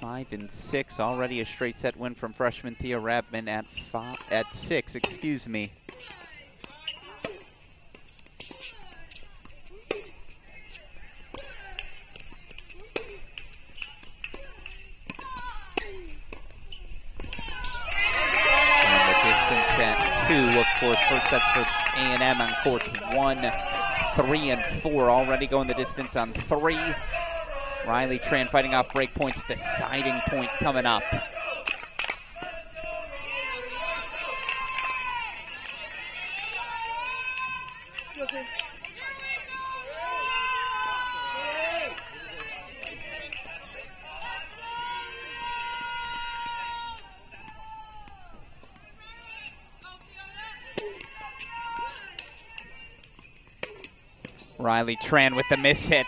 5, and 6. Already a straight set win from freshman Thea Rabman at 6. Excuse me. course. First sets for A&M on courts 1, 3, and 4. Already going the distance on 3. Riley Tran fighting off break points. Deciding point coming up. Riley Tran with the miss hit.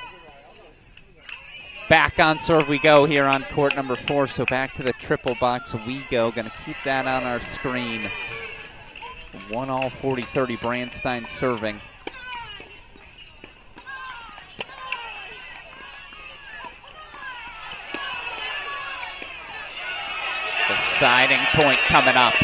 Back on serve we go here on court number 4. So back to the triple box we go. Going to keep that on our screen. 1-all 40-30 Brandstein serving. Deciding point coming up.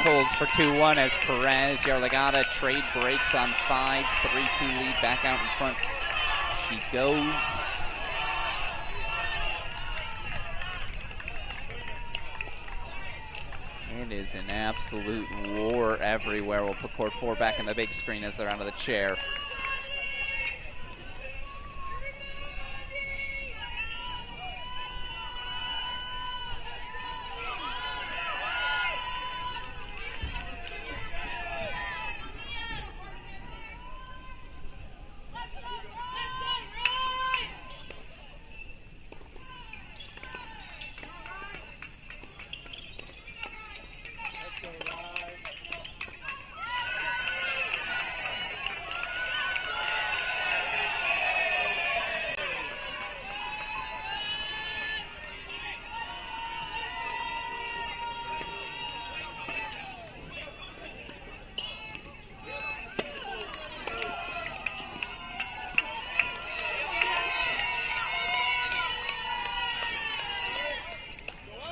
Holds for 2-1 as Perez Yarlagata trade breaks on 5, 3-2 lead. Back out in front she goes. It is an absolute war everywhere. We'll put court 4 back in the big screen as they're out of the chair.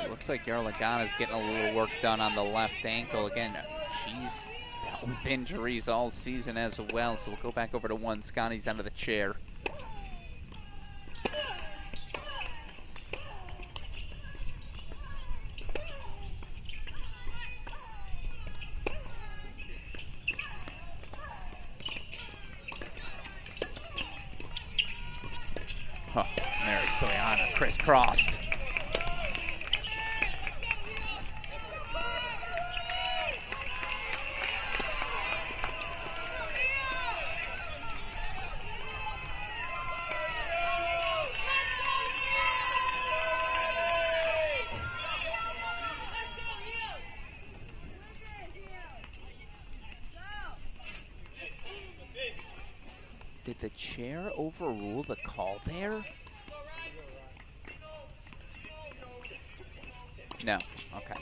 Looks like Yarlagana's getting a little work done on the left ankle. Again, she's dealt with injuries all season as well. So we'll go back over to 1. Scotty's under the chair. Oh, Mary Stoyana crisscrossed. Did the chair overrule the call there? No. Okay.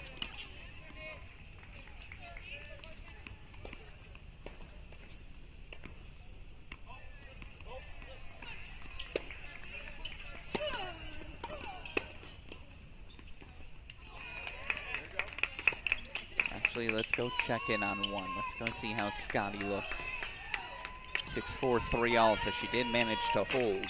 Actually, let's go check in on 1. Let's go see how Scotty looks. 6-4, 3-all, so she did manage to hold.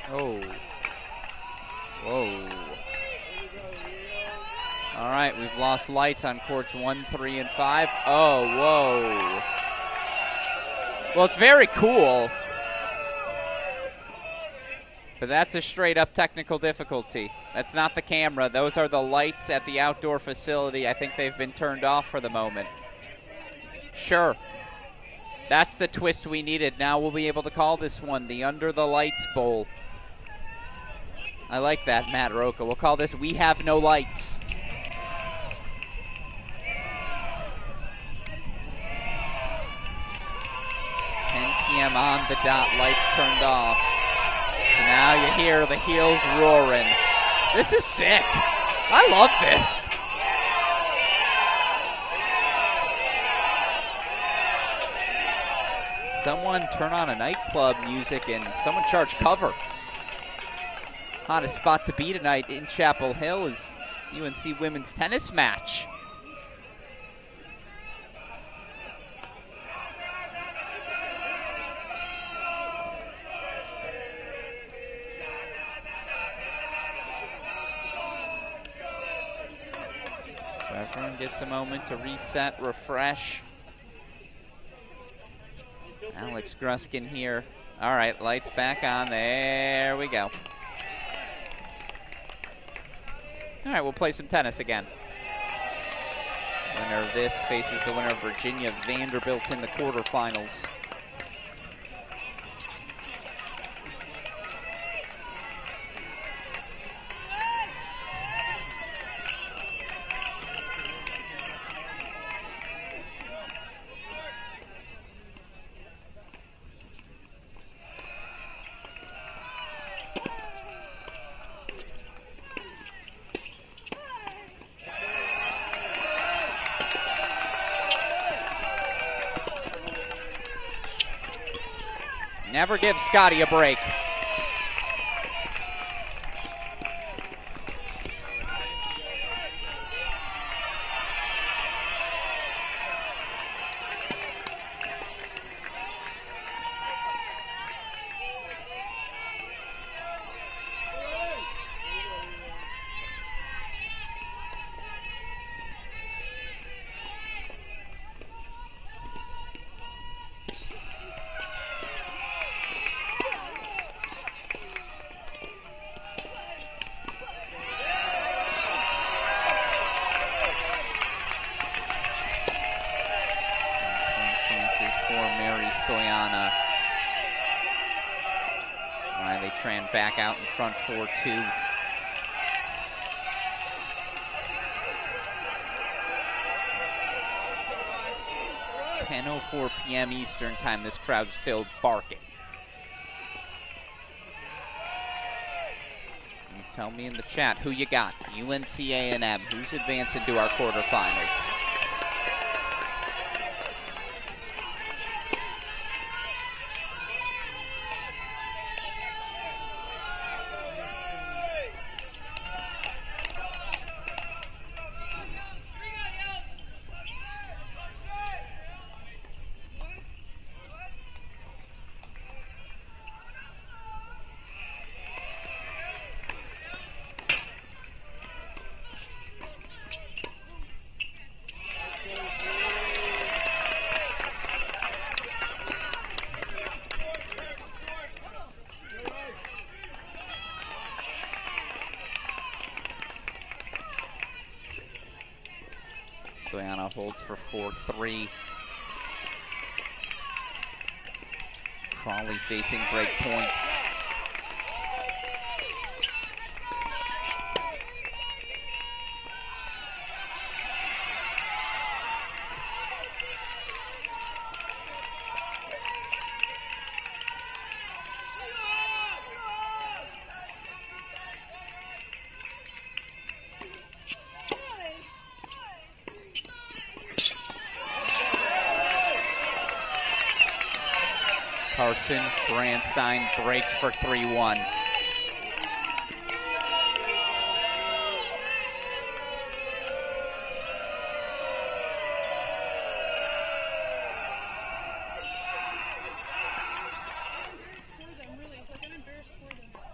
Oh. Whoa. All right, right, we've lost lights on courts 1, 3, and 5. Oh, whoa. Well, it's very cool, but that's a straight up technical difficulty. That's not the camera. Those are the lights at the outdoor facility. I think they've been turned off for the moment. Sure. That's the twist we needed. Now we'll be able to call this one the Under the Lights Bowl. I like that, Matt Roca. We'll call this We Have No Lights. PM on the dot, lights turned off. So now you hear the heels roaring. This is sick. I love this. Someone turn on a nightclub music and someone charge cover. Hottest spot to be tonight in Chapel Hill is UNC women's tennis match. So everyone gets a moment to reset, refresh. Alex Gruskin here. All right, lights back on. There we go. All right, we'll play some tennis again. Winner of this faces the winner of Virginia Vanderbilt in the quarterfinals. Never give Scotty a break. Back out in front 4-2. 10:04 p.m. Eastern time. This crowd's still barking. You tell me in the chat who you got. UNC A&M. Who's advancing to our quarterfinals? Stoyanov holds for 4-3. Crawley facing break points. Carson Brandstein breaks for 3-1.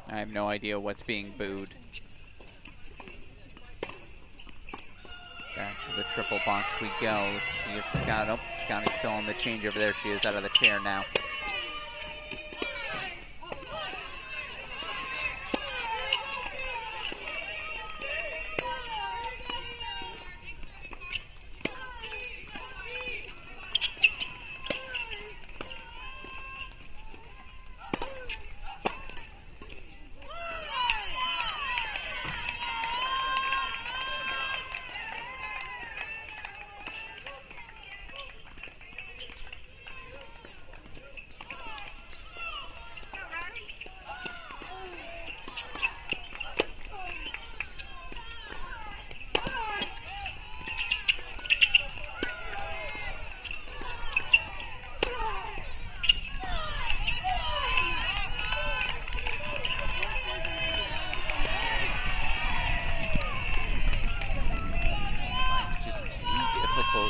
I have no idea what's being booed. Triple box we go. Let's see if Scotty's still on the change over there. She is out of the chair now.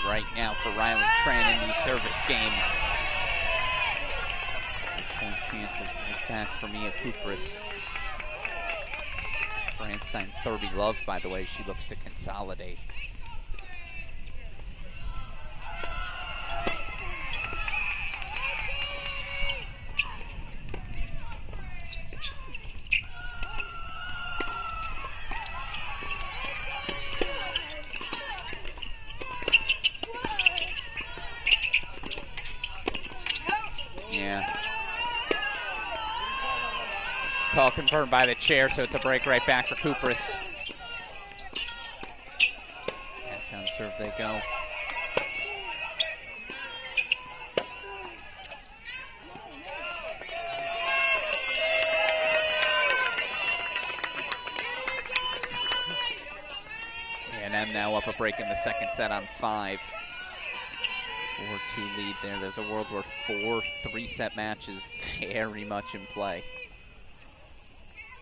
Right now for Riley Tran in these service games. Point chances right back for Mia Kupris. Brandstein 30 love, by the way. She looks to consolidate. Call confirmed by the chair, so it's a break right back for Kupris. Back on serve they go. A&M now up a break in the second set on 5. 4-2 lead there. There's a world where 4 3-set matches very much in play.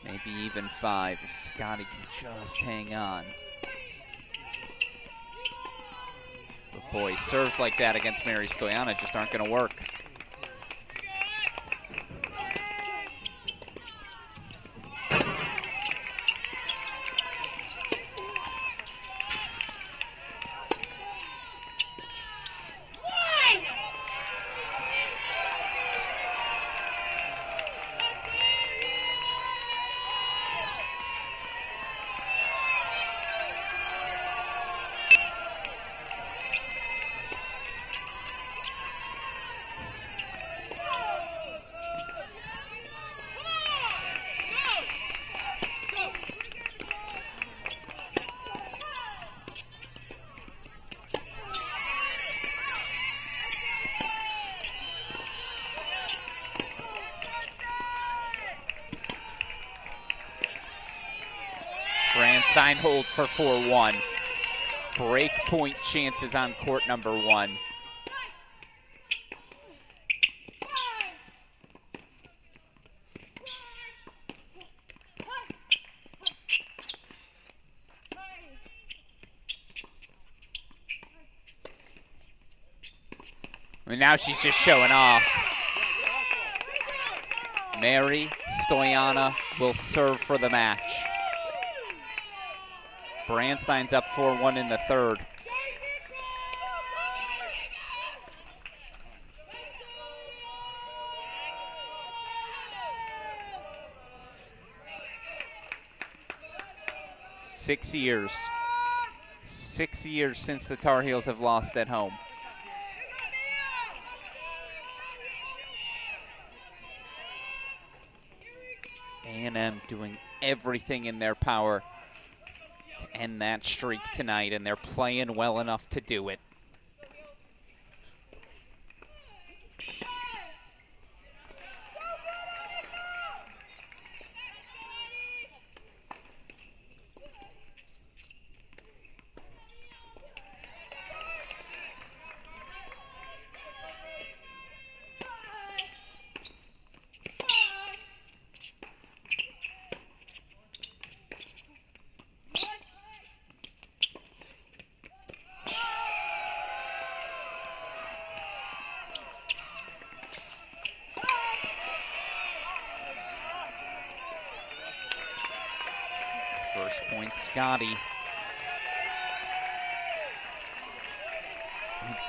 Maybe even 5 if Scotty can just hang on. But boy, serves like that against Mary Stoyana just aren't going to work. Brandstein holds for 4-1. Break point chances on court number 1. And now she's just showing off. Mary Stoyana will serve for the match. Brandstein's up 4-1 in the third. Six years since the Tar Heels have lost at home. A&M doing everything in their power to end that streak tonight, and they're playing well enough to do it. First point, Scotty.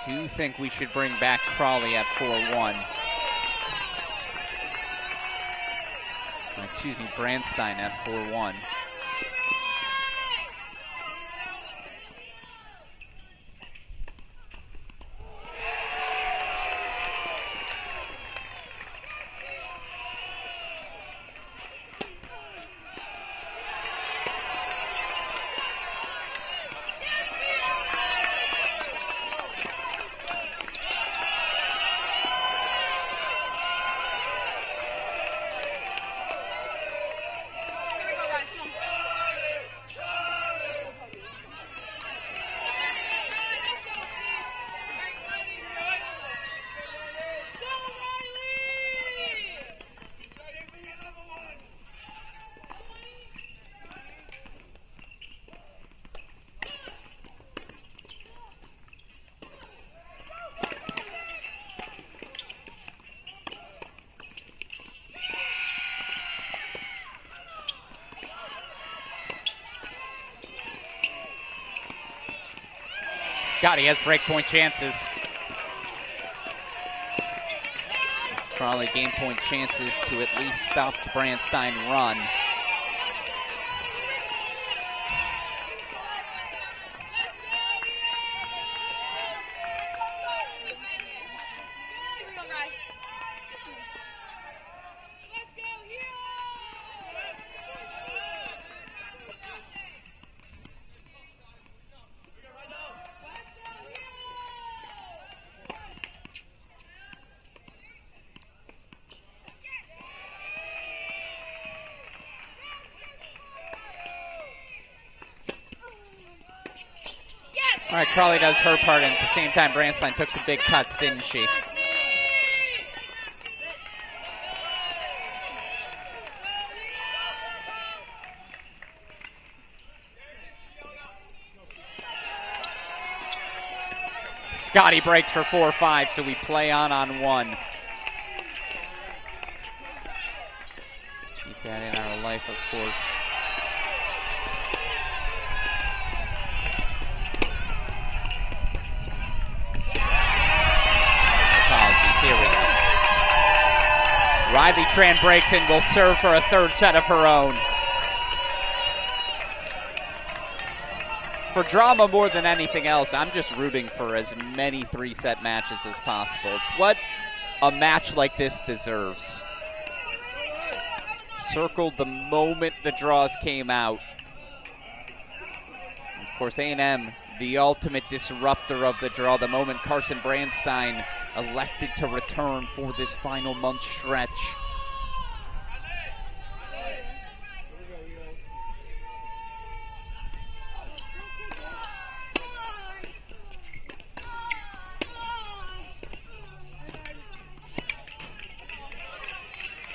do think we should bring back Crawley at 4-1. Excuse me, Brandstein at 4-1. Scotty has breakpoint chances. As Crawley game point chances to at least stop the Brandstein run. All right, Crawley does her part, and at the same time, Brandstein took some big cuts, didn't she? Scotty breaks for 4-5, so we play on 1. Keep that in our life, of course. Here we go. Riley Tran breaks in, will serve for a third set of her own. For drama more than anything else, I'm just rooting for as many 3-set matches as possible. It's what a match like this deserves. Circled the moment the draws came out. Of course, A&M, the ultimate disruptor of the draw, the moment Carson Brandstein elected to return for this final month stretch.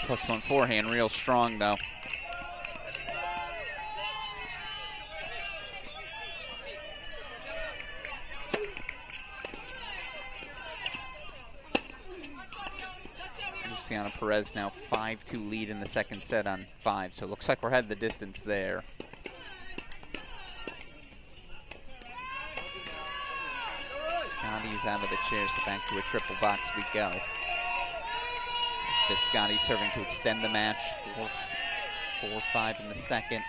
+1 forehand, real strong though. Luciana Perez now 5-2 lead in the second set on 5, so it looks like we're headed the distance there. Scotty's out of the chair, so back to a triple box we go. Biscotti serving to extend the match, 4-5 in the second.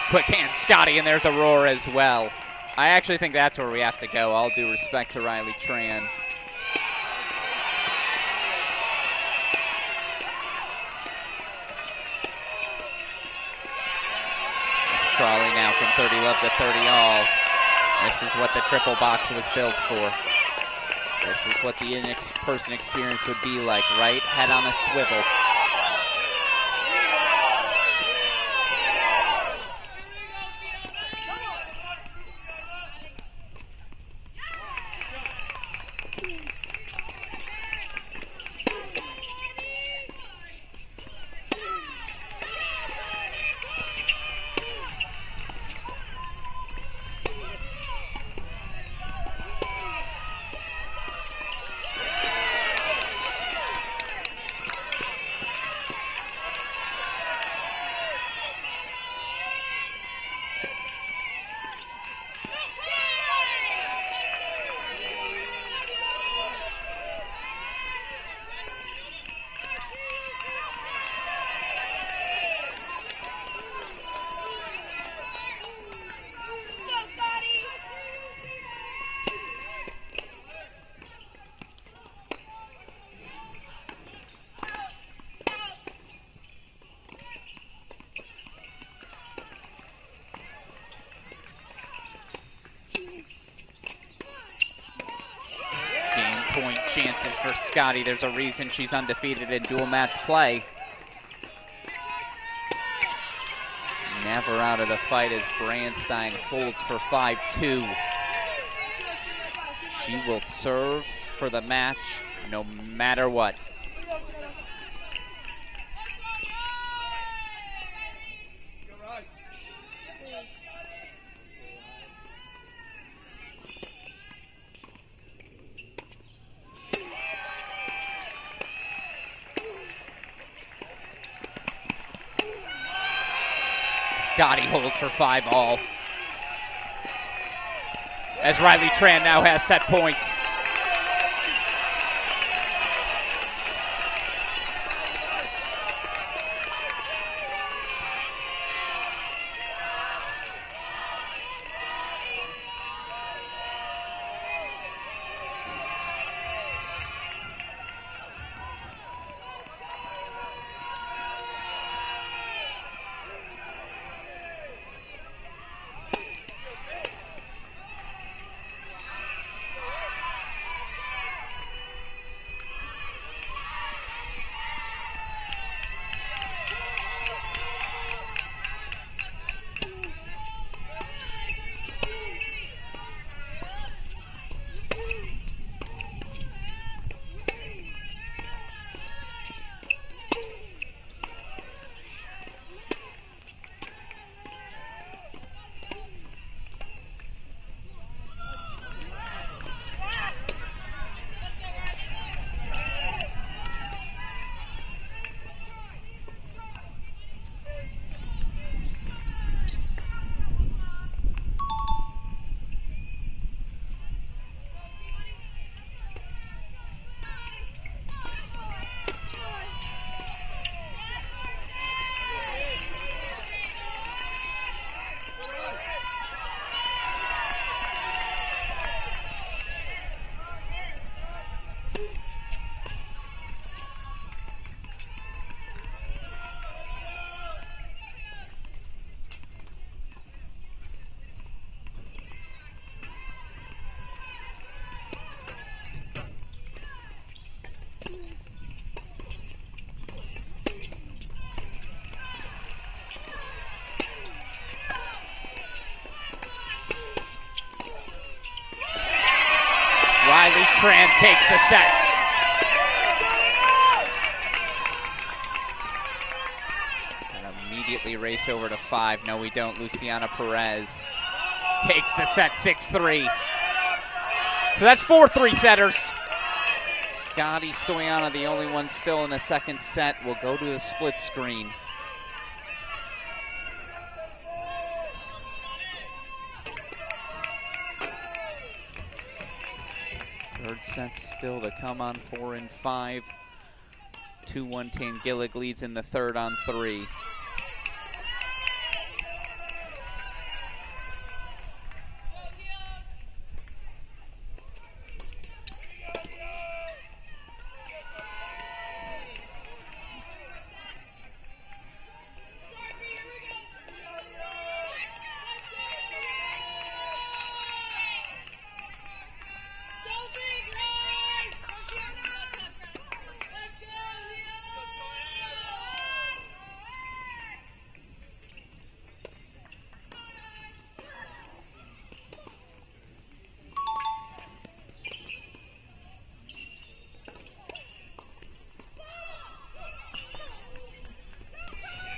Quick hand, Scotty, and there's a roar as well. I actually think that's where we have to go, all due respect to Riley Tran. It's Crawley now from 30 love to 30 all. This is what the triple box was built for. This is what the in-person experience would be like, right? Head on a swivel. chances for Scotty. There's a reason she's undefeated in dual match play. Never out of the fight as Brandstein holds for 5-2. She will serve for the match no matter what. Scotty holds for 5-all. As Riley Tran now has set points. Riley Tran takes the set. And immediately race over to 5. No, we don't. Luciana Perez takes the set 6-3. So that's 4 3-setters. Scotty Stoyana, the only one still in the second set, will go to the split screen. Third set still to come on 4 and 5. 2-1 Tangillig leads in the third on 3.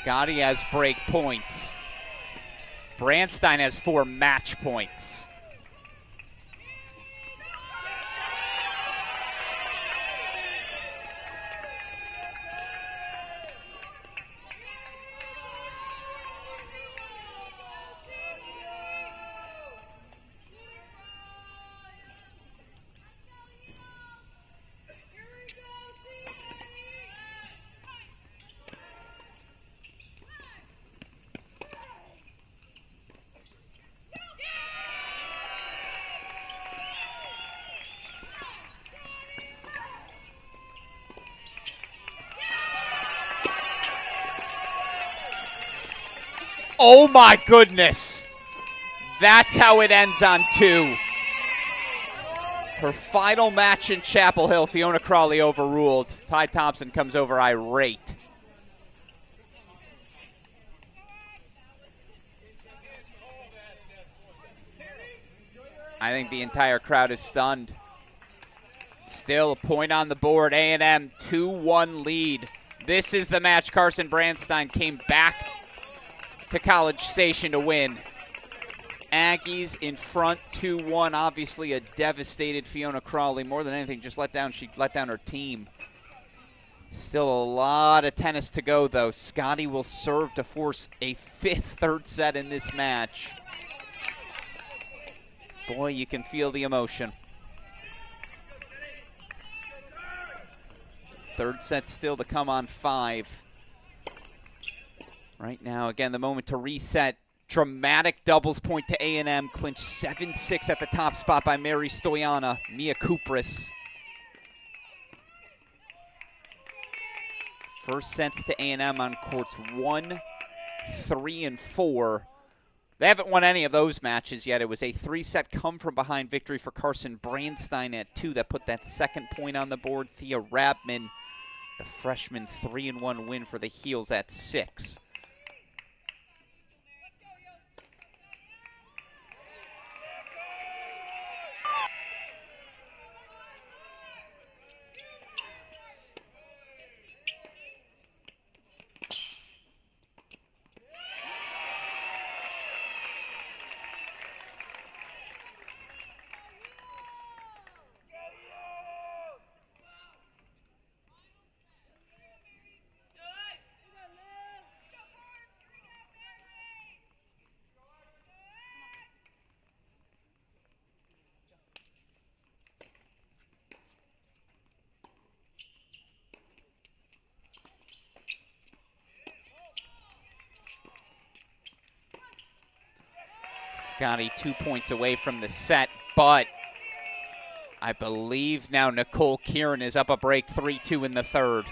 Scotty has break points. Brandstein has 4 match points. Oh my goodness. That's how it ends on 2. Her final match in Chapel Hill, Fiona Crawley overruled. Ty Thompson comes over irate. I think the entire crowd is stunned. Still a point on the board. A&M 2-1 lead. This is the match Carson Brandstein came back to College Station to win. Aggies in front 2-1. Obviously a devastated Fiona Crawley. More than anything, she let down her team. Still a lot of tennis to go, though. Scotty will serve to force a fifth third set in this match. Boy, you can feel the emotion. Third set still to come on 5. Right now, again, the moment to reset. Dramatic doubles point to A&M. Clinched 7-6 at the top spot by Mary Stoyana. Mia Kupris. First sets to A&M on courts 1, 3, and 4. They haven't won any of those matches yet. It was a 3-set come-from-behind victory for Carson Brandstein at 2 that put that second point on the board. Thea Rabman, the freshman, 3-1 win for the Heels at 6. Scotty 2 points away from the set, but I believe now Nicole Kieran is up a break 3-2 in the third.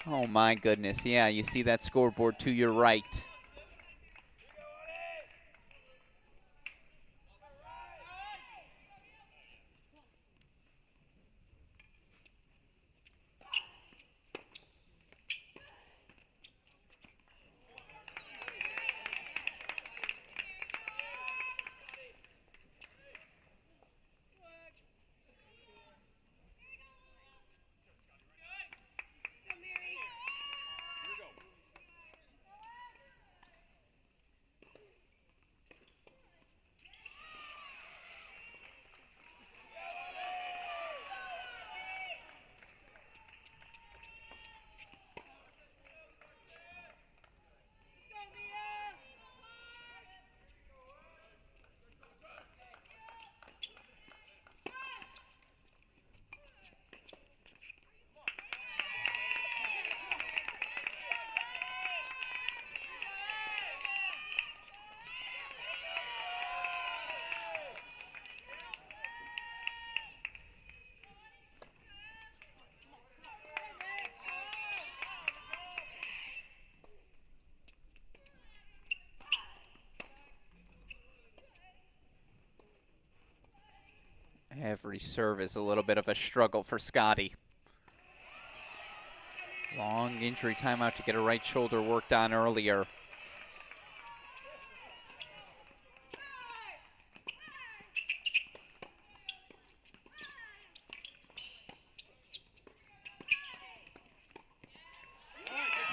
Oh my goodness, yeah, you see that scoreboard to your right. Every serve is a little bit of a struggle for Scotty. Long injury timeout to get her right shoulder worked on earlier.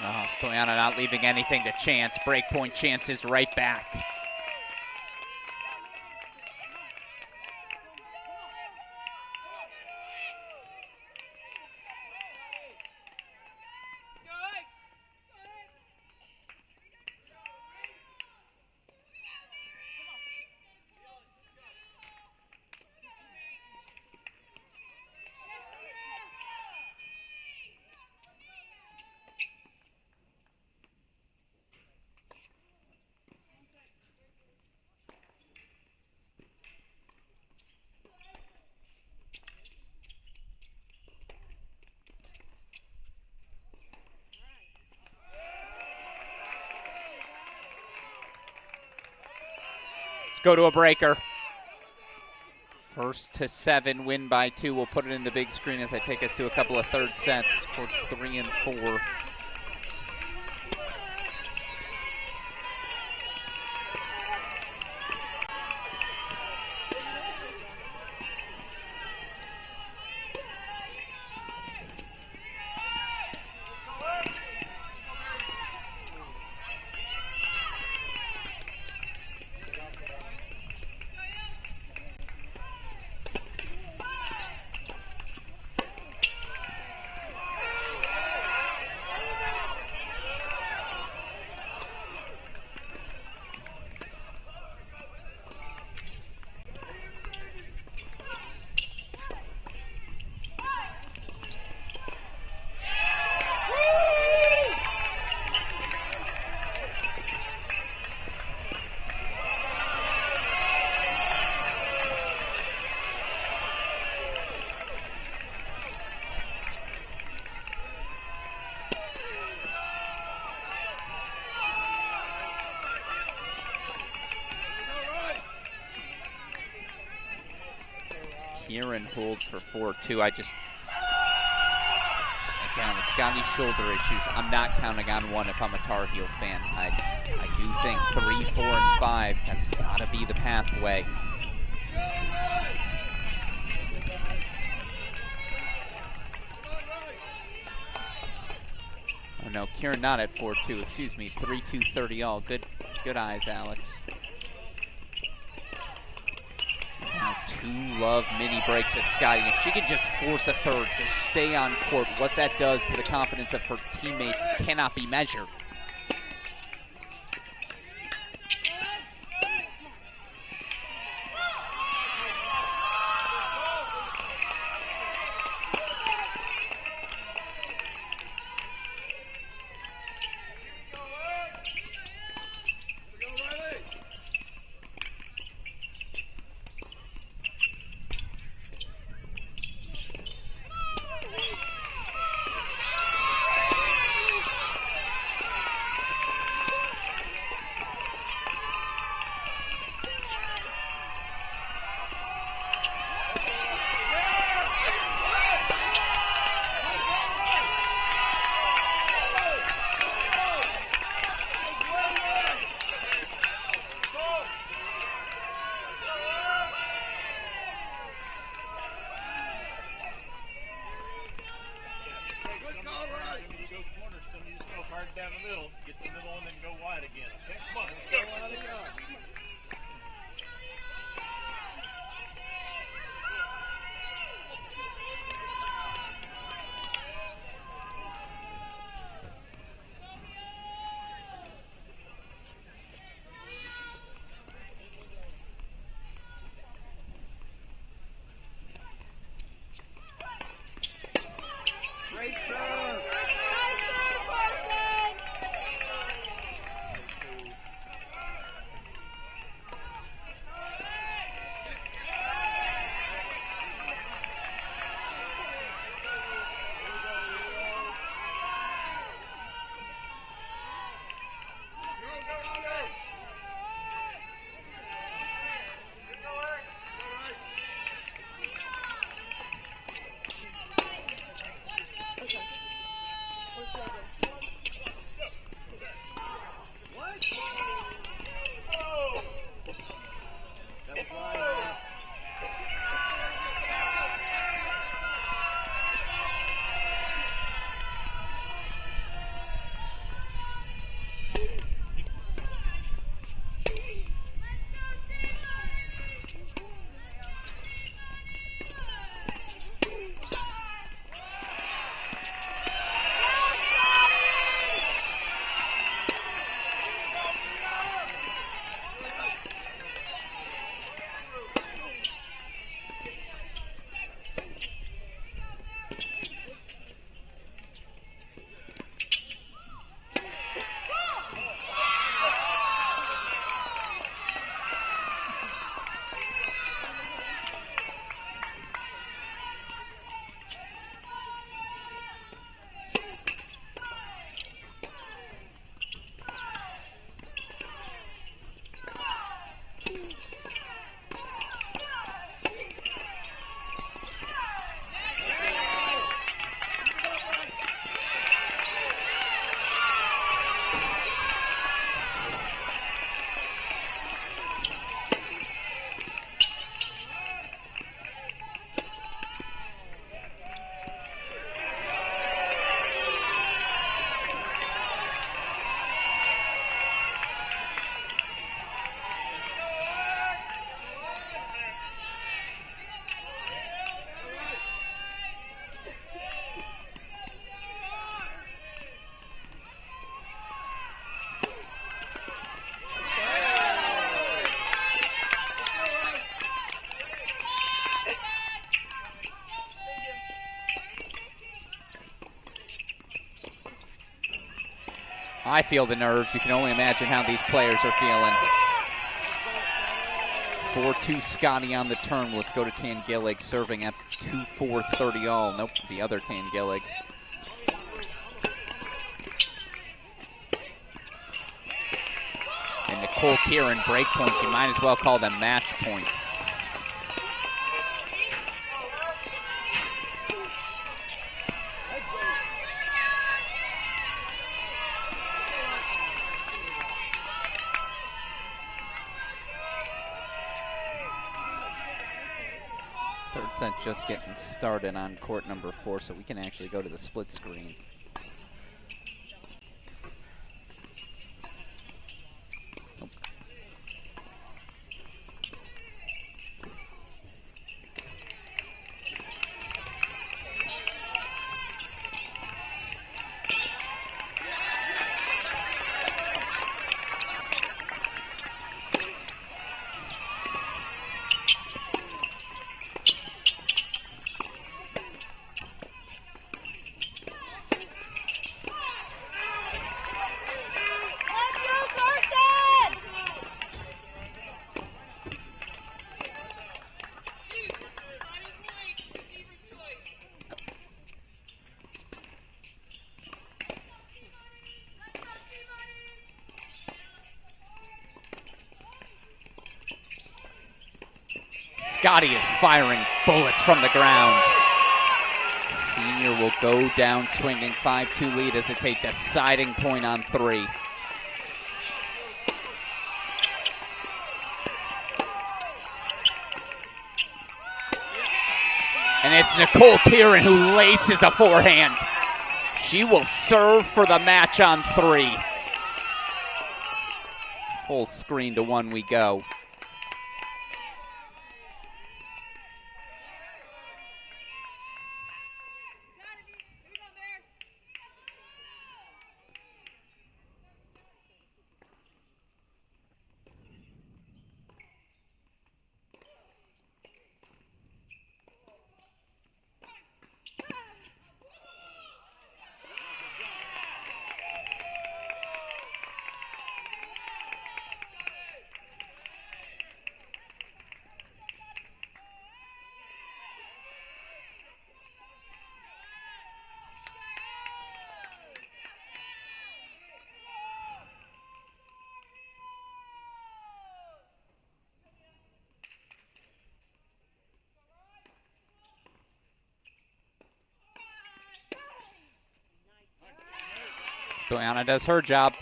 Oh, Stoyana not leaving anything to chance. Breakpoint chances right back. Go to a breaker. First to 7, win by 2. We'll put it in the big screen as I take us to a couple of third sets, courts 3 and 4. Kieran holds for 4-2. Again, with Scotty's shoulder issues, I'm not counting on one if I'm a Tar Heel fan. I do think 3, 4, and 5, that's gotta be the pathway. Oh no, Kieran not at 4-2, excuse me, 3-2, 30 all. Good eyes, Alex. Now 2-love mini break to Scotty. If she can just force a third, just stay on court, what that does to the confidence of her teammates cannot be measured. I feel the nerves. You can only imagine how these players are feeling. 4-2 Scotty on the turn. Let's go to Tangillig serving at 2-4-30 all. Nope, the other Tangillig. And Nicole Kieran break points. You might as well call them match points. Third set just getting started on court number 4, so we can actually go to the split screen. Scotty is firing bullets from the ground. Senior will go down swinging, 5-2 lead as it's a deciding point on 3. And it's Nicole Kieran who laces a forehand. She will serve for the match on 3. Full screen to 1 we go. Stoyana does her job.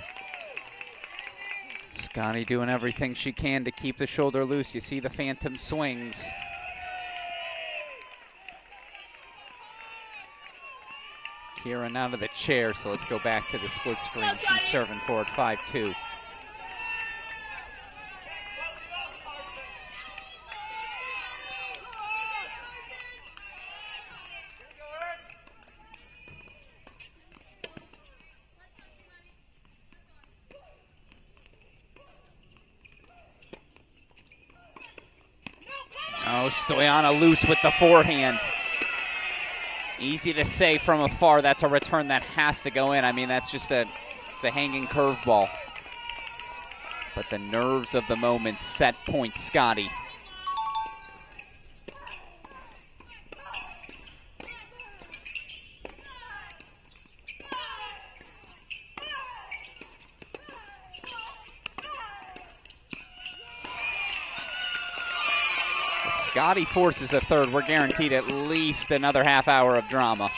Scotty doing everything she can to keep the shoulder loose. You see the phantom swings. Kieran out of the chair, so let's go back to the split screen. She's serving forward 5-2. Oh, Stoyana loose with the forehand. Easy to say from afar, that's a return that has to go in. I mean, that's just it's a hanging curveball. But the nerves of the moment set point Scotty. Scotty forces a third, we're guaranteed at least another half hour of drama.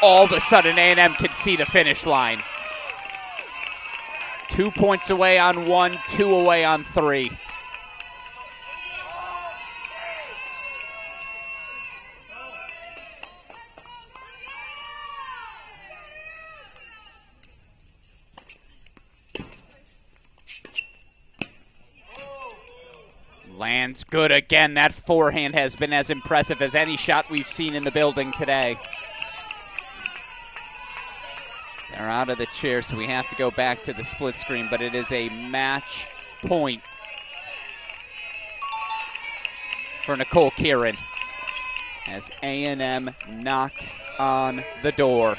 All of a sudden A&M can see the finish line. 2 points away on 1, 2 away on 3. Lands good again. That forehand has been as impressive as any shot we've seen in the building today. They're out of the chair, so we have to go back to the split screen, but it is a match point for Nicole Kieran as A&M knocks on the door.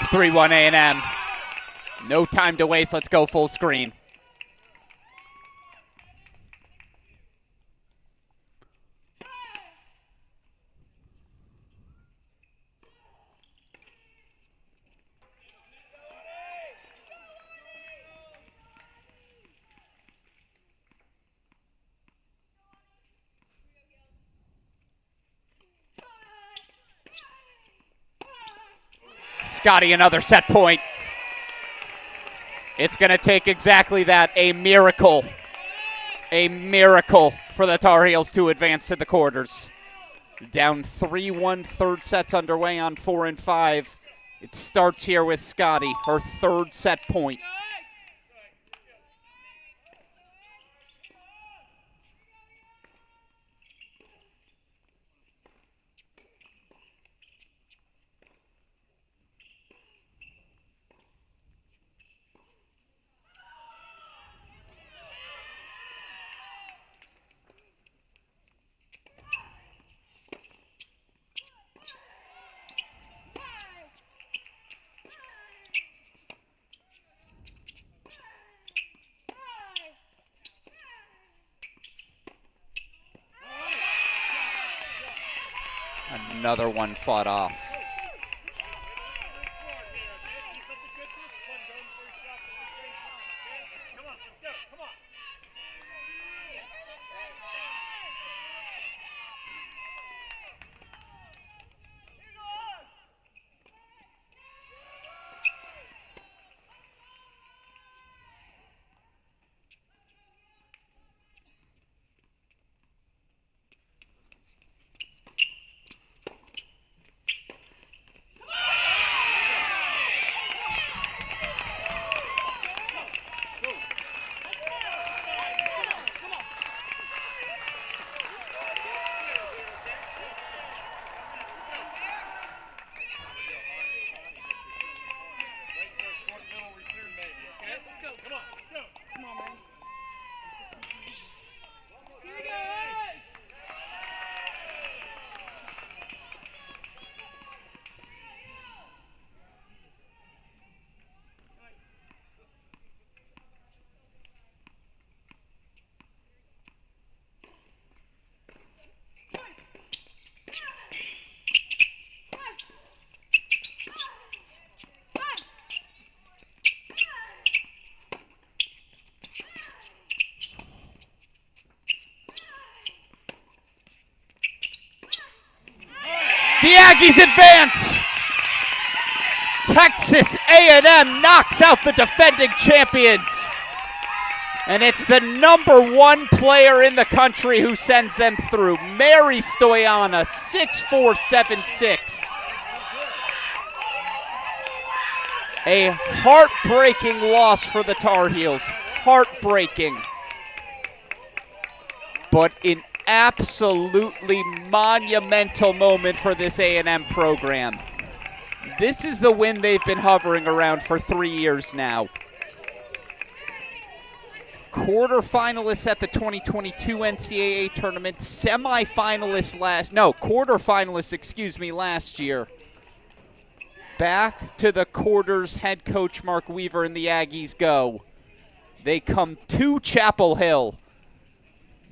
It's 3-1 A&M. No time to waste. Let's go full screen. Scotty, another set point. It's going to take exactly that, a miracle for the Tar Heels to advance to the quarters. Down 3-1, third set's underway on 4 and 5. It starts here with Scotty, her third set point. Another one fought off. The Aggies advance. Texas A&M knocks out the defending champions. And it's the #1 player in the country who sends them through. Mary Stoyana, 6'4", 7'6". A heartbreaking loss for the Tar Heels. Heartbreaking. But an absolutely monumental moment for this A&M program. This is the win they've been hovering around for 3 years now. Quarterfinalists at the 2022 NCAA tournament, quarterfinalists, last year. Back to the quarters, head coach Mark Weaver and the Aggies go. They come to Chapel Hill.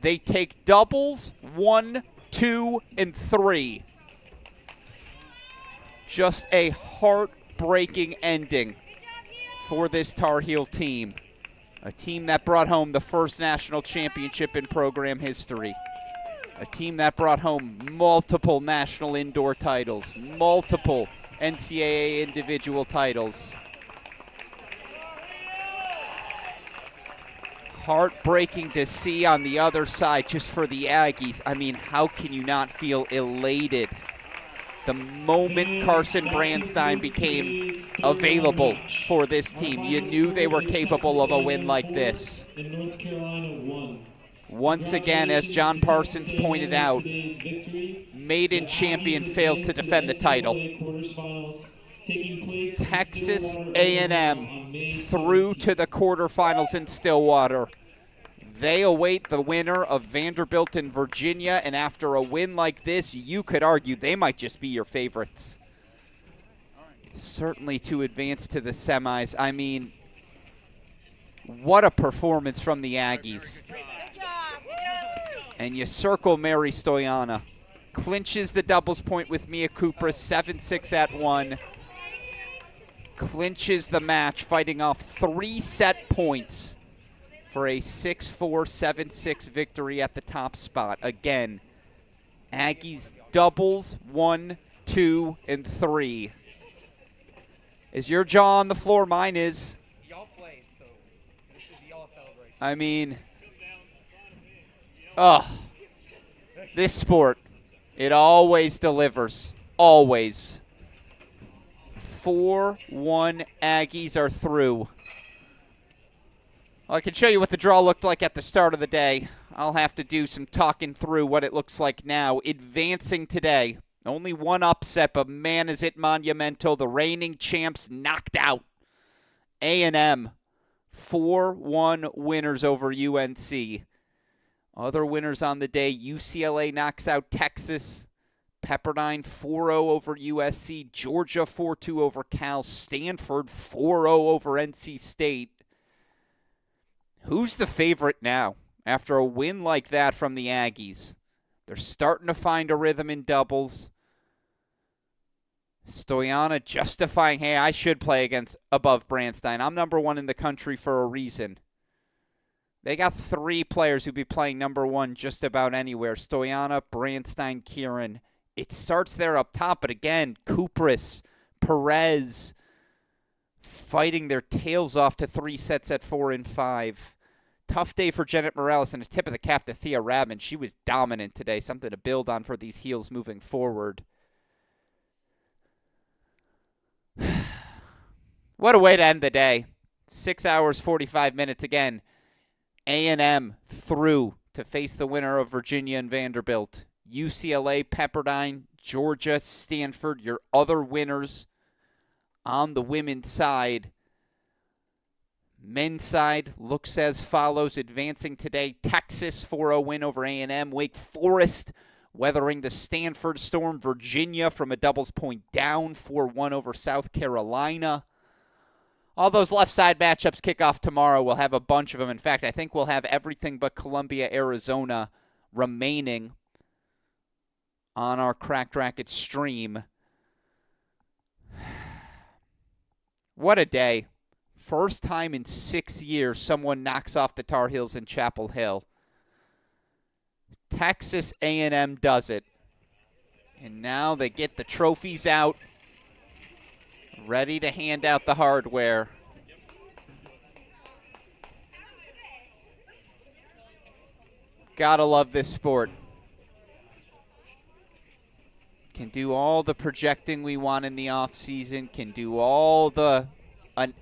They take doubles 1, 2, and 3. Just a heartbreaking ending for this Tar Heel team. A team that brought home the first national championship in program history. A team that brought home multiple national indoor titles, multiple NCAA individual titles. Heartbreaking to see on the other side just for the Aggies. I mean, how can you not feel elated the moment Carson Brandstein became available for this team. You knew they were capable of a win like this. Once again, as John Parsons pointed out, maiden champion fails to defend the title. Texas A&M through to the quarterfinals in Stillwater. They await the winner of Vanderbilt and Virginia, and after a win like this, you could argue they might just be your favorites. Certainly to advance to the semis. I mean, what a performance from the Aggies. And you circle Mary Stoyana. Clinches the doubles point with Mia Kupras, 7-6 at 1. Clinches the match, fighting off 3 set points for a 6-4, 7-6 victory at the top spot. Again, Aggies doubles 1, 2, and 3. Is your jaw on the floor? Mine is. Y'all played, so this is the y'all celebration. I mean, this sport, it always delivers. Always. 4-1 Aggies are through. Well, I can show you what the draw looked like at the start of the day. I'll have to do some talking through what it looks like now. Advancing today. Only one upset, but man, is it monumental. The reigning champs knocked out. A&M, 4-1 winners over UNC. Other winners on the day, UCLA knocks out Texas. Pepperdine 4-0 over USC. Georgia 4-2 over Cal. Stanford 4-0 over NC State. Who's the favorite now after a win like that from the Aggies? They're starting to find a rhythm in doubles. Stoyana justifying, hey, I should play above Brandstein. I'm number 1 in the country for a reason. They got 3 players who'd be playing number 1 just about anywhere. Stoyana, Brandstein, Kieran. It starts there up top, but again, Kupras, Perez, fighting their tails off to 3 sets at 4 and 5. Tough day for Janet Morales, and a tip of the cap to Thea Rabin. She was dominant today, something to build on for these heels moving forward. What a way to end the day. 6 hours, 45 minutes again. A&M through to face the winner of Virginia and Vanderbilt. UCLA, Pepperdine, Georgia, Stanford, your other winners on the women's side. Men's side looks as follows. Advancing today, Texas 4-0 win over A&M. Wake Forest weathering the Stanford storm. Virginia from a doubles point down, 4-1 over South Carolina. All those left side matchups kick off tomorrow. We'll have a bunch of them. In fact, I think we'll have everything but Columbia, Arizona remaining on our Cracked Racquets stream. What a day. First time in 6 years someone knocks off the Tar Heels in Chapel Hill. Texas A&M does it. And now they get the trophies out, ready to hand out the hardware. Gotta love this sport. Can do all the projecting we want in the offseason, can do all the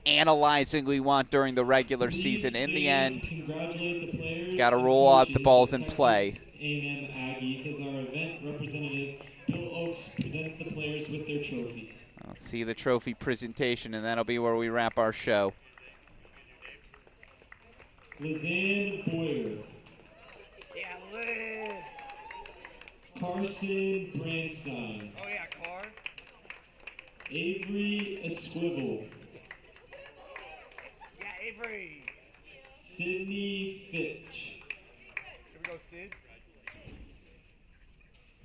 analyzing we want during the regular season. In the end, got to roll out the balls and play. A&M Aggies as our event representative, Bill Oakes, presents the players with their trophies. I'll see the trophy presentation, and that'll be where we wrap our show. Lizanne Boyer. Yeah, Liz. Carson Brandstein. Oh, yeah, Car. Avery Esquivel. Yeah, Avery. Sydney Fitch. Here we go, Sid.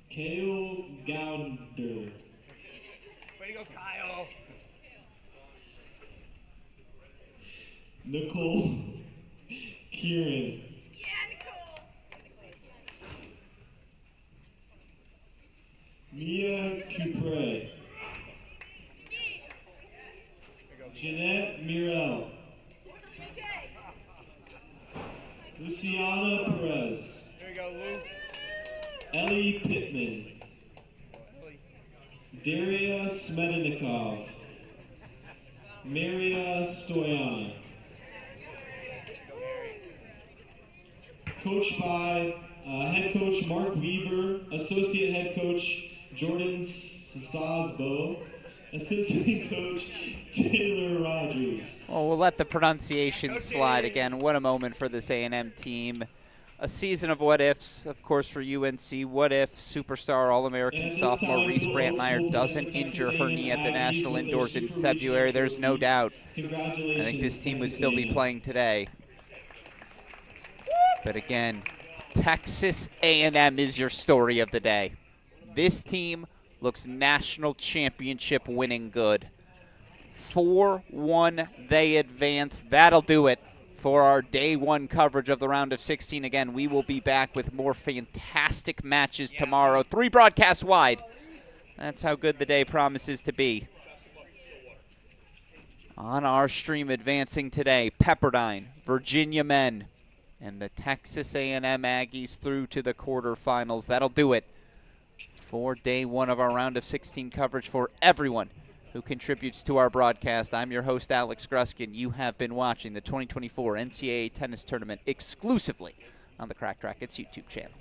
Kale Gounder. Way to go, Kyle. Nicole Kieran. Mia Cupre. Jeanette Mirel. Luciana Perez. Here we go, Lou. Ellie Pittman. Daria Smedenikov, Maria Stoyana. Coached by head coach Mark Weaver, associate head coach Jordan Sosbo, assistant coach Taylor Rogers. Well, we'll let the pronunciation slide again. What a moment for this A&M team. A season of what-ifs, of course, for UNC. What if superstar All-American sophomore Reese Brantmeyer doesn't injure her knee at the National Indoors in February? There's no doubt. I think this team would still be playing today. But again, Texas A&M is your story of the day. This team looks national championship winning good. 4-1, they advance. That'll do it for our day one coverage of the round of 16. Again, we will be back with more fantastic matches tomorrow. 3 broadcasts wide. That's how good the day promises to be. On our stream advancing today, Pepperdine, Virginia men, and the Texas A&M Aggies through to the quarterfinals. That'll do it for day one of our round of 16 coverage for everyone who contributes to our broadcast. I'm your host, Alex Gruskin. You have been watching the 2024 NCAA Tennis Tournament exclusively on the Cracked Racquets YouTube channel.